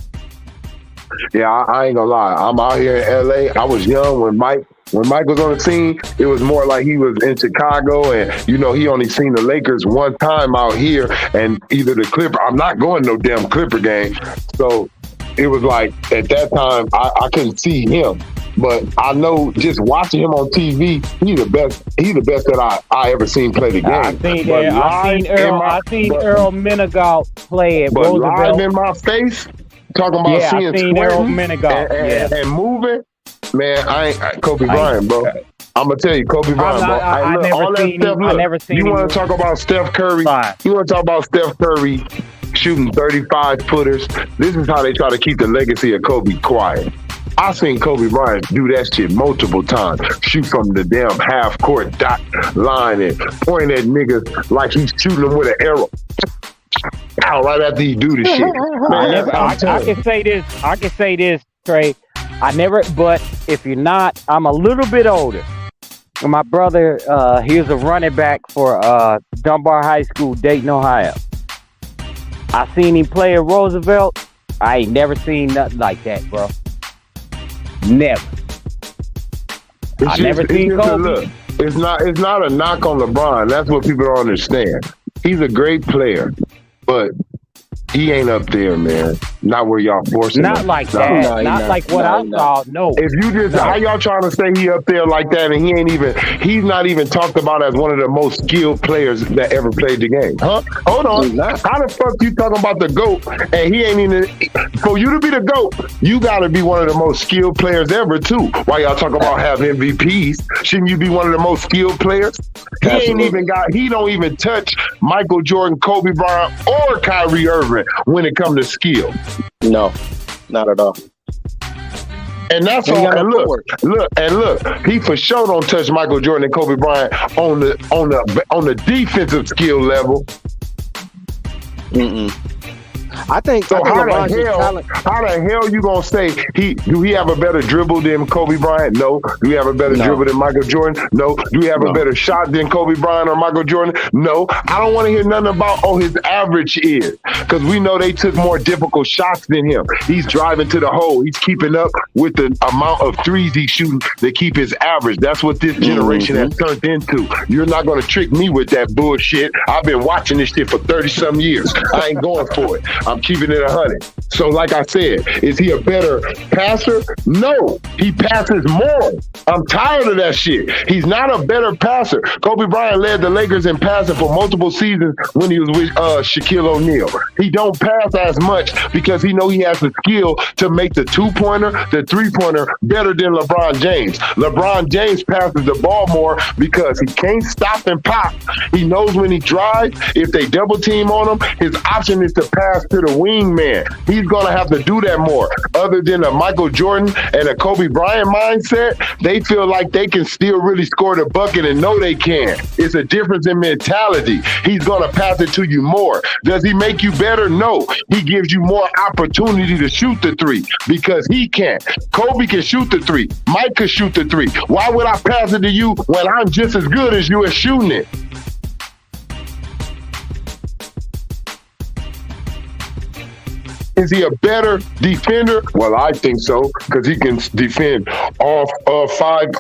Yeah, I ain't gonna lie. I'm out here in LA. I was young when Mike was on the scene. It was more like he was in Chicago, and he only seen the Lakers one time out here, and either the Clipper. I'm not going to no damn Clipper game, so it was like at that time I couldn't see him. But I know just watching him on TV, he's the best. He's the best that I ever seen play the game. I seen Earl Minigault play at but Roosevelt. live in my face, talking about seeing I seen Earl Minigault. and moving. Man, I ain't Kobe Bryant, bro. I'm gonna tell you, Kobe Bryant, bro. I never seen You him. want to talk about Steph Curry? Fine. You want to talk about Steph Curry shooting 35 footers? This is how they try to keep the legacy of Kobe quiet. I seen Kobe Bryant do that shit multiple times. Shoot from the damn half court dot line and point at niggas like he's shooting them with an arrow. Ow, right after he do this shit. Man, I can say this, Trey. But if you're not, I'm a little bit older. My brother, he was a running back for Dunbar High School, Dayton, Ohio. I seen him play at Roosevelt. I ain't never seen nothing like that, bro. Never. I never seen Kobe. Look, it's not a knock on LeBron. That's what people don't understand. He's a great player, but he ain't up there, man. Not where y'all forcing him. Not like that. No, not like what I saw. No. If you just how y'all trying to say he up there like that, and he's not even talked about as one of the most skilled players that ever played the game, huh? Hold on, how the fuck you talking about the GOAT and he ain't even? For you to be the GOAT, you got to be one of the most skilled players ever too. Why y'all talking about having MVPs? Shouldn't you be one of the most skilled players? He don't even touch Michael Jordan, Kobe Bryant, or Kyrie Irving when it comes to skill. No, not at all. And that's all. And look, he for sure don't touch Michael Jordan and Kobe Bryant on the defensive skill level. I think how the hell you gonna say do he have a better dribble than Kobe Bryant? No. Do he have a better dribble than Michael Jordan? No. Do he have a better shot than Kobe Bryant or Michael Jordan? No. I don't want to hear nothing about his average is, because we know they took more difficult shots than him. He's driving to the hole. He's keeping up with the amount of threes he's shooting to keep his average. That's what this generation has turned into. You're not gonna trick me with that bullshit. I've been watching this shit for 30-some years. I ain't going for it. I'm keeping it 100. So like I said, is he a better passer? No, he passes more. I'm tired of that shit. He's not a better passer. Kobe Bryant led the Lakers in passing for multiple seasons when he was with Shaquille O'Neal. He don't pass as much because he know he has the skill to make the two-pointer, the three-pointer better than LeBron James. LeBron James passes the ball more because he can't stop and pop. He knows when he drives, if they double team on him, his option is to pass to the wingman. He's going to have to do that more. Other than a Michael Jordan and a Kobe Bryant mindset, they feel like they can still really score the bucket and know they can. It's a difference in mentality. He's going to pass it to you more. Does he make you better? No. He gives you more opportunity to shoot the three because he can't. Kobe can shoot the three. Mike can shoot the three. Why would I pass it to you when I'm just as good as you at shooting it? Is he a better defender? Well, I think so, because he can defend all 5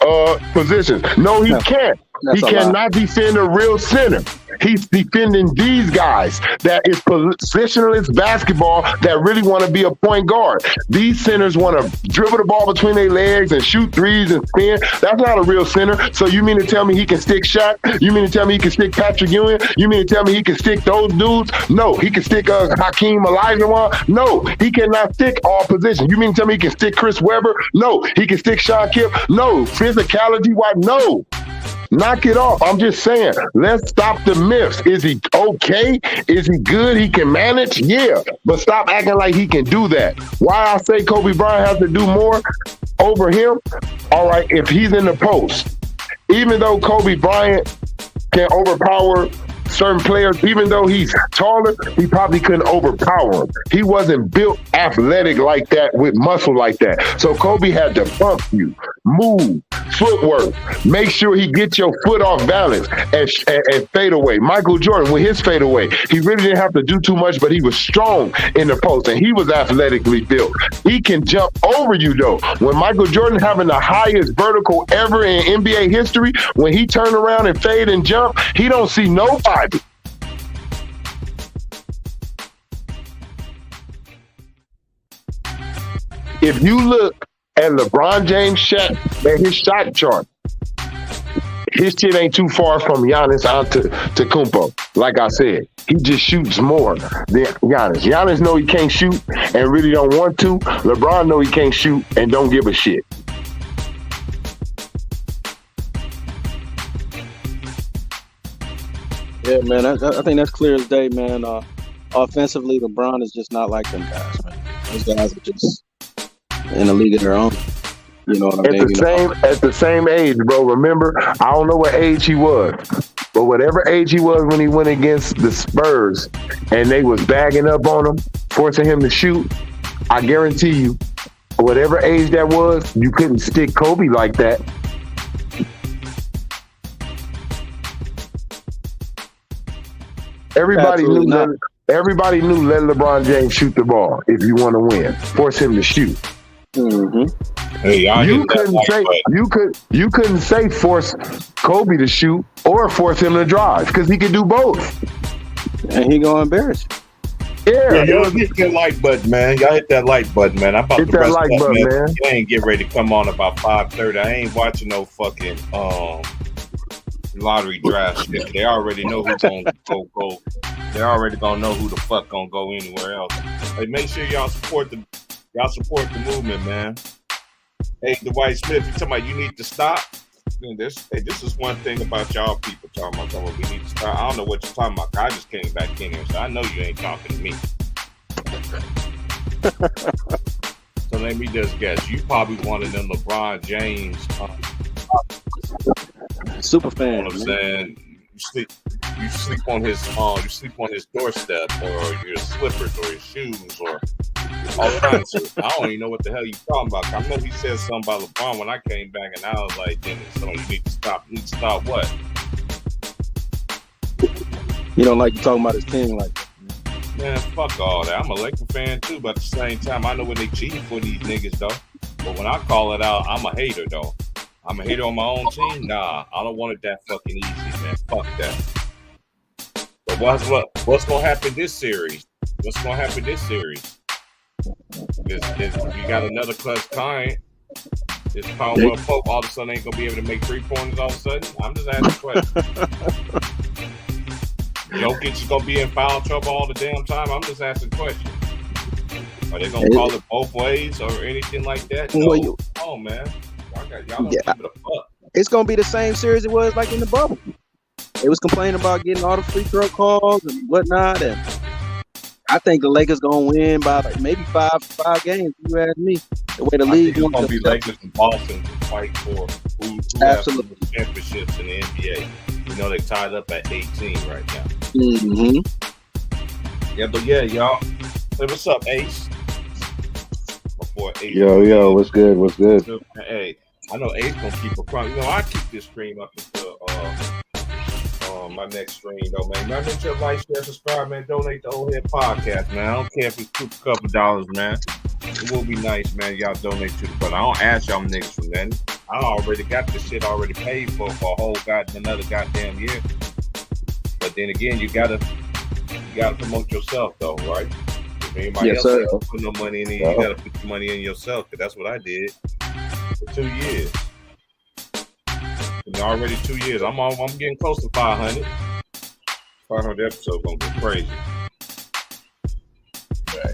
positions. No, he can't. He cannot defend a real center. He's defending these guys that is positionless basketball that really want to be a point guard. These centers want to dribble the ball between their legs and shoot threes and spin. That's not a real center. So you mean to tell me he can stick Shaq? You mean to tell me he can stick Patrick Ewing? You mean to tell me he can stick those dudes? No. He can stick Hakeem Olajuwon? No. He cannot stick all positions. You mean to tell me he can stick Chris Webber? No. He can stick Sean Kemp? No. Physicality? Why? No. Knock it off. I'm just saying, let's stop the myths. Is he okay? Is he good? He can manage? Yeah. But stop acting like he can do that. Why I say Kobe Bryant has to do more over him? All right, if he's in the post, even though Kobe Bryant can overpower certain players, even though he's taller, he probably couldn't overpower him. He wasn't built athletic like that with muscle like that. So Kobe had to bump you, move, footwork, make sure he gets your foot off balance and fade away. Michael Jordan, with his fade away, he really didn't have to do too much, but he was strong in the post and he was athletically built. He can jump over you though. When Michael Jordan having the highest vertical ever in NBA history, when he turned around and fade and jump, he don't see nobody. If you look at LeBron James shot and his shot chart, his shit ain't too far from Giannis Antetokounmpo. Like I said, he just shoots more than Giannis. Giannis know he can't shoot and really don't want to. LeBron know he can't shoot and don't give a shit. Yeah, man, I think that's clear as day, man. Offensively, LeBron is just not like them guys, man. Those guys are just in a league of their own. You know what I mean? At the same age, bro. Remember, I don't know what age he was, but whatever age he was when he went against the Spurs and they was bagging up on him, forcing him to shoot, I guarantee you, whatever age that was, you couldn't stick Kobe like that. Everybody knew let LeBron James shoot the ball if you want to win. Force him to shoot. Mm-hmm. Hey, you couldn't say force Kobe to shoot or force him to drive because he could do both. And he gonna embarrass you. Yeah, y'all hit that like button, man. Y'all hit that like button, man. I'm about hit to that press like that, button, man. You ain't get ready to come on about 5:30. I ain't watching no fucking lottery draft shit. They already know who's gonna go. They already gonna know who the fuck gonna go anywhere else. Hey, make sure y'all support the movement, man. Hey, Dwight Smith, you talking about you need to stop? This is one thing about y'all people talking about we need to stop. I don't know what you're talking about. I just came back in here, so I know you ain't talking to me. So let me just guess. You probably one of them LeBron James super fan. You know what I'm saying? You sleep on his doorstep or your slippers or his shoes or all kinds of. I don't even know what the hell you talking about. I know he said something about LeBron when I came back, and I was like, "Dennis, so you need to stop. You need to stop what?" You don't like you talking about his team like that. Man, fuck all that. I'm a Laker fan too, but at the same time, I know when they cheating for these niggas though. But when I call it out, I'm a hater though. I'm a hater on my own team. Nah, I don't want it that fucking easy, man. Fuck that. But what's gonna happen this series? What's gonna happen this series? Is you got another clutch client? Is Caldwell Pope all of a sudden ain't gonna be able to make 3-pointers all of a sudden? I'm just asking a question. Jokic is gonna be in foul trouble all the damn time. I'm just asking a question. Are they gonna call it both ways or anything like that? No. Oh man. Y'all don't give it a fuck. It's gonna be the same series it was like in the bubble. They was complaining about getting all the free throw calls and whatnot, and I think the Lakers gonna win by like maybe five games. You ask me. The way the league is gonna be Lakers and Boston to fight for who has the championships in the NBA. You know they tied up at 18 right now. Mm-hmm. Yeah, but yeah, y'all. Hey, what's up, Ace? Before Ace. Yo, what's good? What's good? Hey, I know Ace gonna keep a crumb. You know, I keep this stream up until my next stream though, man. Remember to like, share, subscribe, man. Donate to Old Head Podcast, man. I don't care if it's a couple dollars, man. It will be nice, man. Y'all donate to the, but I don't ask y'all niggas for nothing. I already got this shit already paid for a whole another goddamn year. But then again, you gotta promote yourself though, right? If anybody Yes, else sir. ain't put no money in it, you gotta put your money in yourself. Cause that's what I did for 2 years. And already 2 years. I'm getting close to 500. 500 episodes gonna go crazy.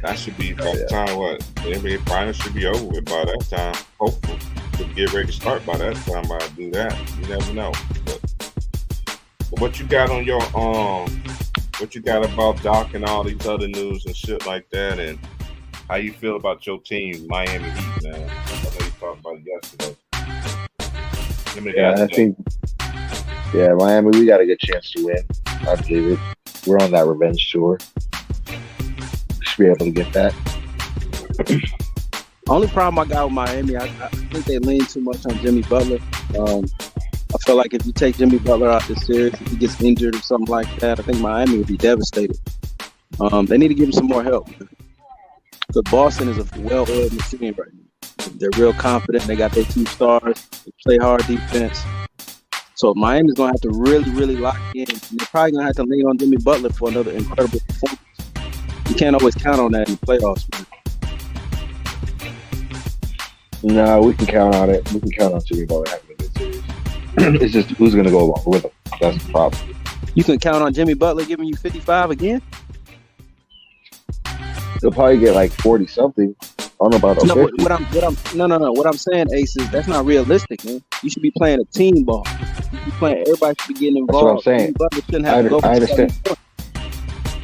That should be by the time the NBA finals should be over with by that time. Hopefully, to get ready to start by that time. I do that. You never know. But what you got on your what you got about Doc and all these other news and shit like that, and how you feel about your team, Miami Heat, man? I know you talked about it yesterday. I think Miami, we got a good chance to win. I believe it. We're on that revenge tour. Should be able to get that. Only problem I got with Miami, I think they lean too much on Jimmy Butler. I feel like if you take Jimmy Butler out the series, if he gets injured or something like that, I think Miami would be devastated. They need to give him some more help. But Boston is a well-oiled machine right now. They're real confident. They got their 2 stars. They play hard defense. So Miami's going to have to really, really lock in. And they're probably going to have to lean on Jimmy Butler for another incredible performance. You can't always count on that in the playoffs, man. No, we can count on it. We can count on Jimmy Butler having a good series. It's just who's going to go along with him. That's the problem. You can count on Jimmy Butler giving you 55 again? He'll probably get like 40 something. I don't know about No, 50. What I'm saying, Ace, is that's not realistic, man. You should be playing a team ball. You should be playing. Everybody should be getting involved. That's what I'm saying. Jimmy Butler shouldn't have to go. I understand.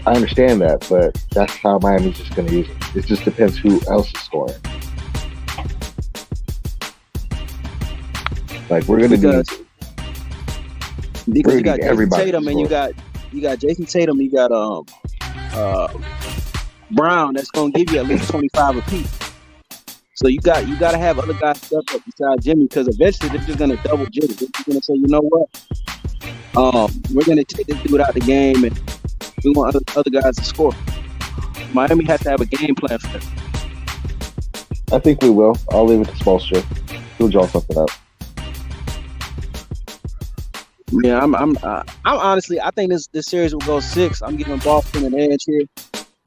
I understand that, but that's how Miami's just going to use it. It just depends who else is scoring. Like we're going to because you got Jason everybody Tatum and you got Jason Tatum. You got Brown. That's going to give you at least 25 apiece. So you got to have other guys step up besides Jimmy, because eventually they're just going to double Jimmy. They're just going to say, you know what? We're going to take this dude out the game and we want other guys to score. Miami has to have a game plan for that. I think we will. I'll leave it to Spoelstra. He'll draw something up. Yeah, I'm honestly, I think this series will go 6. I'm giving Boston an edge here.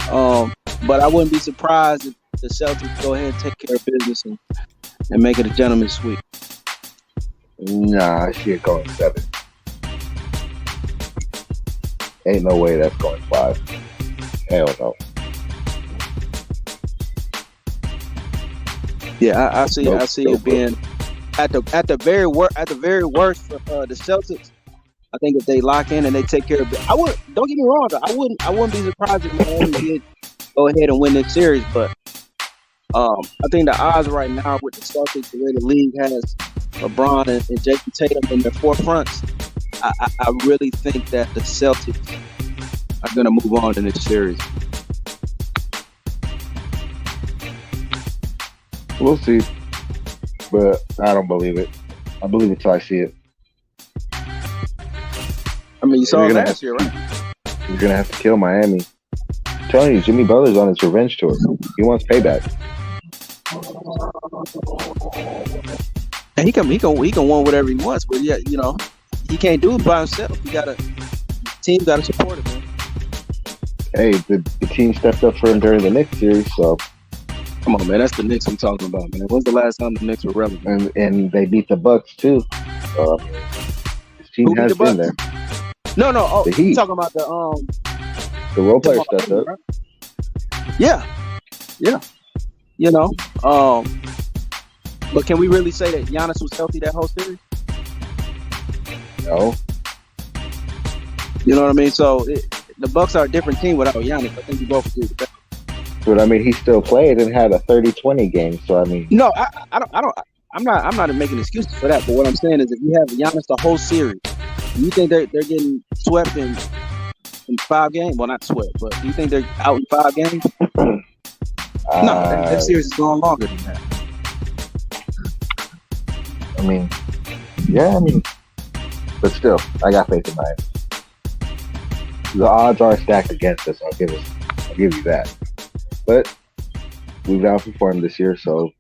But I wouldn't be surprised if the Celtics go ahead and take care of business and make it a gentleman's sweep. Nah, I see it going 7. Ain't no way that's going 5. Hell no. Yeah, I see it being at the very worst for the Celtics. I think if they lock in and they take care of it, don't get me wrong, though, I wouldn't be surprised if Miami did go ahead and win this series, but I think the odds right now with the Celtics, the way the league has LeBron and Jason Tatum in their forefronts, I really think that the Celtics are going to move on in this series. We'll see. But I don't believe it. I believe it till I see it. I mean, you saw it last year, right? You're going to have to kill Miami. I'm telling you, Jimmy Butler's on his revenge tour. He wants payback. And he can win whatever he wants, but yeah, you know, he can't do it by himself. Team got to support him, man. Hey, the team stepped up for him during the Knicks series, so come on, man. That's the Knicks I'm talking about, man. When's the last time the Knicks were relevant? And they beat the Bucks too. His team has been there. No. Oh, the Heat. You talking about the role player stepped up. Right? Yeah. You know, but can we really say that Giannis was healthy that whole series? No. You know what I mean? So the Bucks are a different team without Giannis. I think you both agree with that. But I mean, he still played and had a 30-20 game. So I mean, no, I don't. I'm not making excuses for that. But what I'm saying is, if you have Giannis the whole series, do you think they're getting swept in 5 games? Well, not swept, but do you think they're out in 5 games? No, that series is going longer than that. I mean, but still, I got faith in Miami. The odds are stacked against us. I'll give you that. But we've outperformed this year, so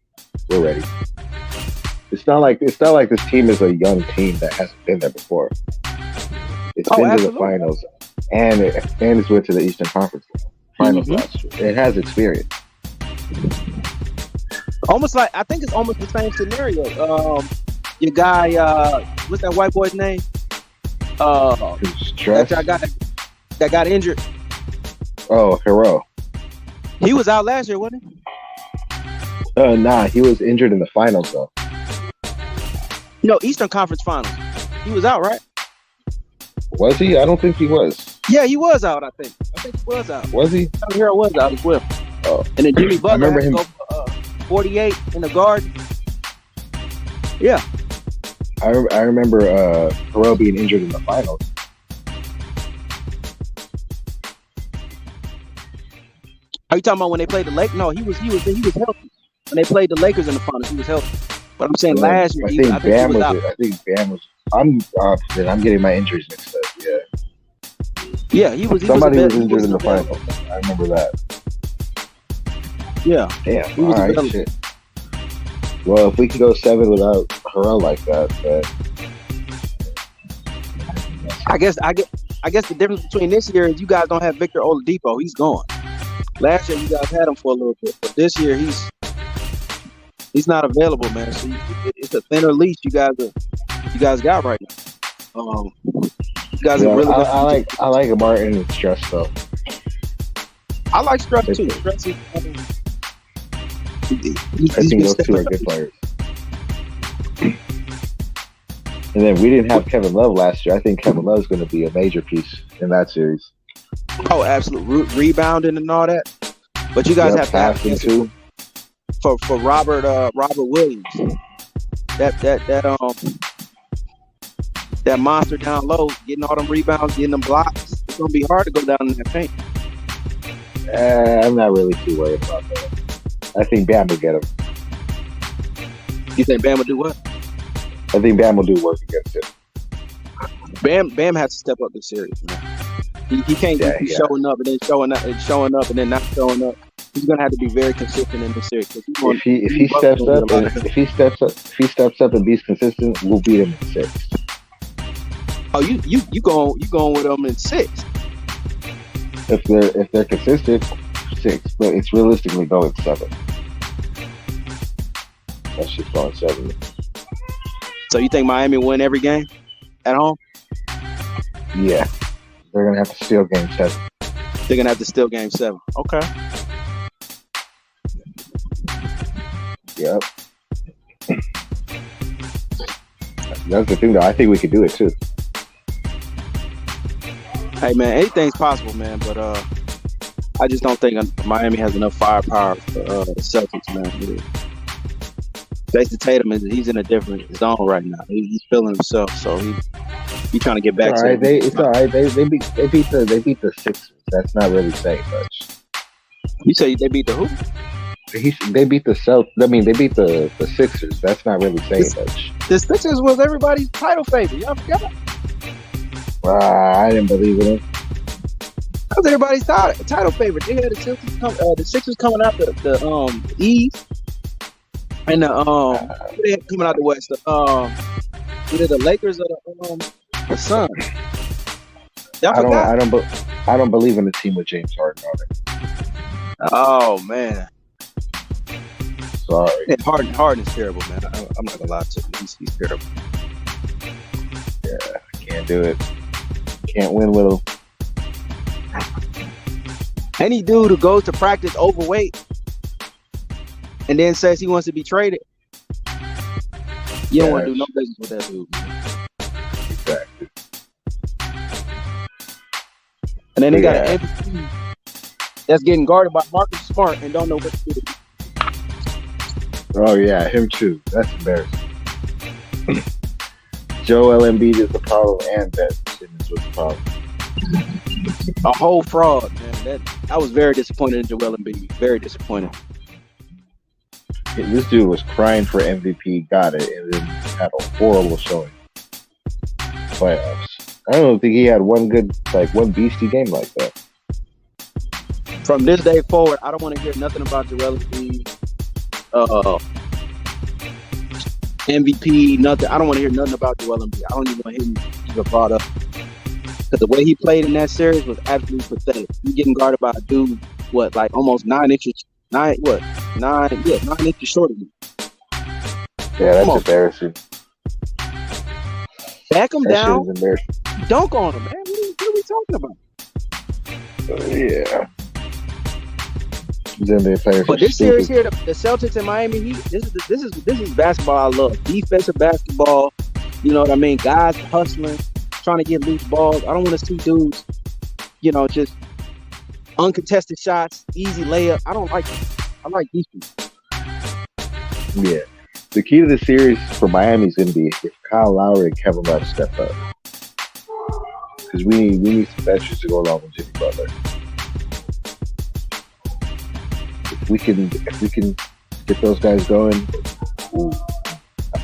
we're ready. It's not like this team is a young team that hasn't been there before. It's been to the finals. and it's went to the Eastern Conference Finals last year. It has experience. Almost like I think it's almost the same scenario. Your guy, what's that white boy's name? That got injured. Oh, Hero. He was out last year, wasn't he? Nah, he was injured in the finals though. No, Eastern Conference Finals. He was out, right? Was he? I don't think he was. Yeah, he was out. I think he was out. Was he? Hero was out as well. Oh, and then Jimmy Butler remember had to go 48 in the guard. Yeah. I remember Harrell being injured in the finals. Are you talking about when they played the Lakers? No, he was healthy. When they played the Lakers in the finals, he was healthy. But I'm saying last year, I think Bam was out. I think Bam was. I'm getting my injuries mixed up. Yeah. Yeah, he was. Somebody was injured in the finals. I remember that. Yeah. Damn. All right. Shit. Well, if we can go 7 without Harrell like that, I guess the difference between this year is you guys don't have Victor Oladipo. He's gone. Last year you guys had him for a little bit, but this year he's not available, man. So it's a thinner leash you guys got right now. You guys are really. I like Martin and Stress though. I like Stress too. Stress is, I think those two are good players. And then we didn't have Kevin Love last year. I think Kevin Love is going to be a major piece in that series. Oh, absolute rebounding and all that. But you guys have to have too. For Robert Williams. That monster down low, getting all them rebounds, getting them blocks. It's gonna be hard to go down in that paint. I'm not really too worried about that. I think Bam will get him. You think Bam will do what? I think Bam will do work against him. Bam has to step up this series, man. He can't keep showing up and then showing up and not showing up. He's gonna have to be very consistent in this series. If he steps up and be consistent, we'll beat him in 6. Oh, you going with them in 6? If they're consistent, 6. But it's realistically going 7. That's just going 7. So you think Miami win every game at home? Yeah, they're gonna have to steal Game 7. They're gonna have to steal Game 7. Okay. Yep. That's the thing, though. I think we could do it too. Hey, man, anything's possible, man. But I just don't think Miami has enough firepower for the Celtics, man. Jason Tatum he's in a different zone right now. He's feeling himself, so he's trying to get back. It's all right. They beat the Sixers. That's not really saying much. You say they beat the who? They beat the they beat the Sixers. That's not really saying much. The Sixers was everybody's title favorite. Y'all forgot? I didn't believe in it. That was everybody's title favorite. They had the Sixers coming out the East. And they had coming out the West. Either the Lakers or the Suns. I don't believe in the team with James Harden on it. Oh man. Sorry. Yeah, Harden is terrible, man. I'm not gonna lie to you. He's terrible. Yeah, I can't do it. Can't win with him. Any dude who goes to practice overweight and then says he wants to be traded, you don't want to do no business with that dude. Exactly. And then they got an MVP that's getting guarded by Marcus Smart and don't know what to do. Oh yeah, him too. That's embarrassing. Joel Embiid is the problem, and Ben Simmons was the problem. A whole fraud, man. I was very disappointed in Joel Embiid. Very disappointed. This dude was crying for MVP, got it, and then had a horrible showing. Playoffs. I don't think he had one beastie game like that. From this day forward, I don't want to hear nothing about Joel Embiid. MVP, nothing. I don't want to hear nothing about Joel Embiid. I don't even want him to get brought up. Because the way he played in that series was absolutely pathetic. You getting guarded by a dude, like almost 9 inches, 9 inches shorter than you. Yeah, that's Come on. embarrassing. Back him That shit down, is embarrassing. dunk on him, man. What are we talking about? Yeah. These NBA players But are this series stupid. here, the Celtics and Miami Heat, this is basketball I love. Defensive basketball, you know what I mean? Guys hustling, trying to get loose balls. I don't want to see dudes, just uncontested shots, easy layup. I don't like it. I like these people. Yeah. The key to the series for Miami is going to be if Kyle Lowry and Kevin Love step up. Because we need some benches to go along with Jimmy Butler. If we can get those guys going,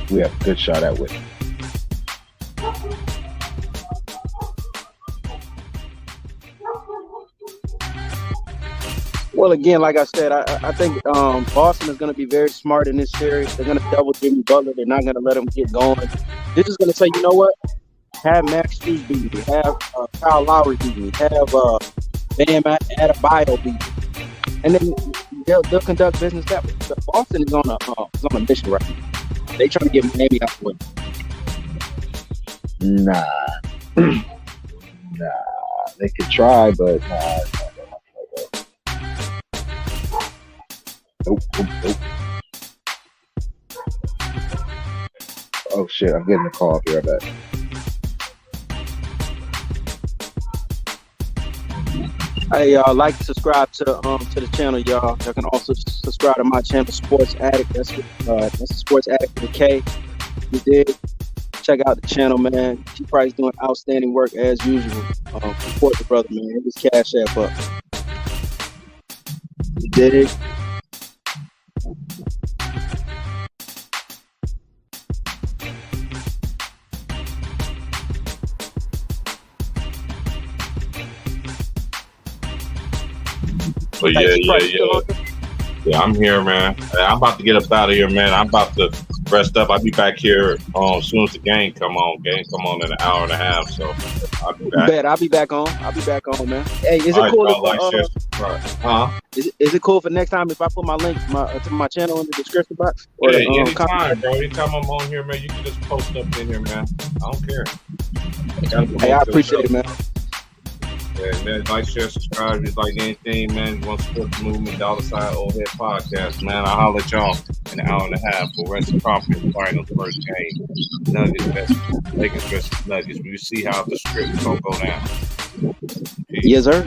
we have a good shot at winning. Well, again, like I said, I think Boston is going to be very smart in this series. They're going to double Jimmy Butler. They're not going to let him get going. They're just going to say, you know what? Have Max Strus beat me. Have Kyle Lowry beat me. Have Bam Adebayo beat me. And then they'll conduct business that way. But Boston is on a mission right now. They trying to get Miami out the way. Nah. They could try, but nah. Nope. Oh shit! I'm getting a call. I'll be right back. Hey, y'all, like and subscribe to the channel, y'all. Y'all can also subscribe to my channel, Sports Addict. That's the Sports Addict with a K. You did. Check out the channel, man. T Price doing outstanding work as usual. Support the brother, man. Hit his Cash App up. You did. So yeah, I'm here, man. I'm about to get up out of here, man. I'm about to rest up. I'll be back here as soon as the game come on. Game come on in an hour and a half, so I'll be back. Bet I'll be back on, man. Hey, is it cool is it cool for next time if I put my link to my channel in the description box? Or anytime, bro. Anytime I'm on here, man, you can just post up in here, man. I don't care. Hey, I appreciate it, man. Yeah, man, like, share, subscribe. Just like anything, man. You want to support the movement, $sign Old Head Podcast, man. I'll holler at y'all in an hour and a half for rest of conference finals first game. Nuggets, Lakers versus Nuggets. We see how the script is going to go down. Peace. Yes, sir.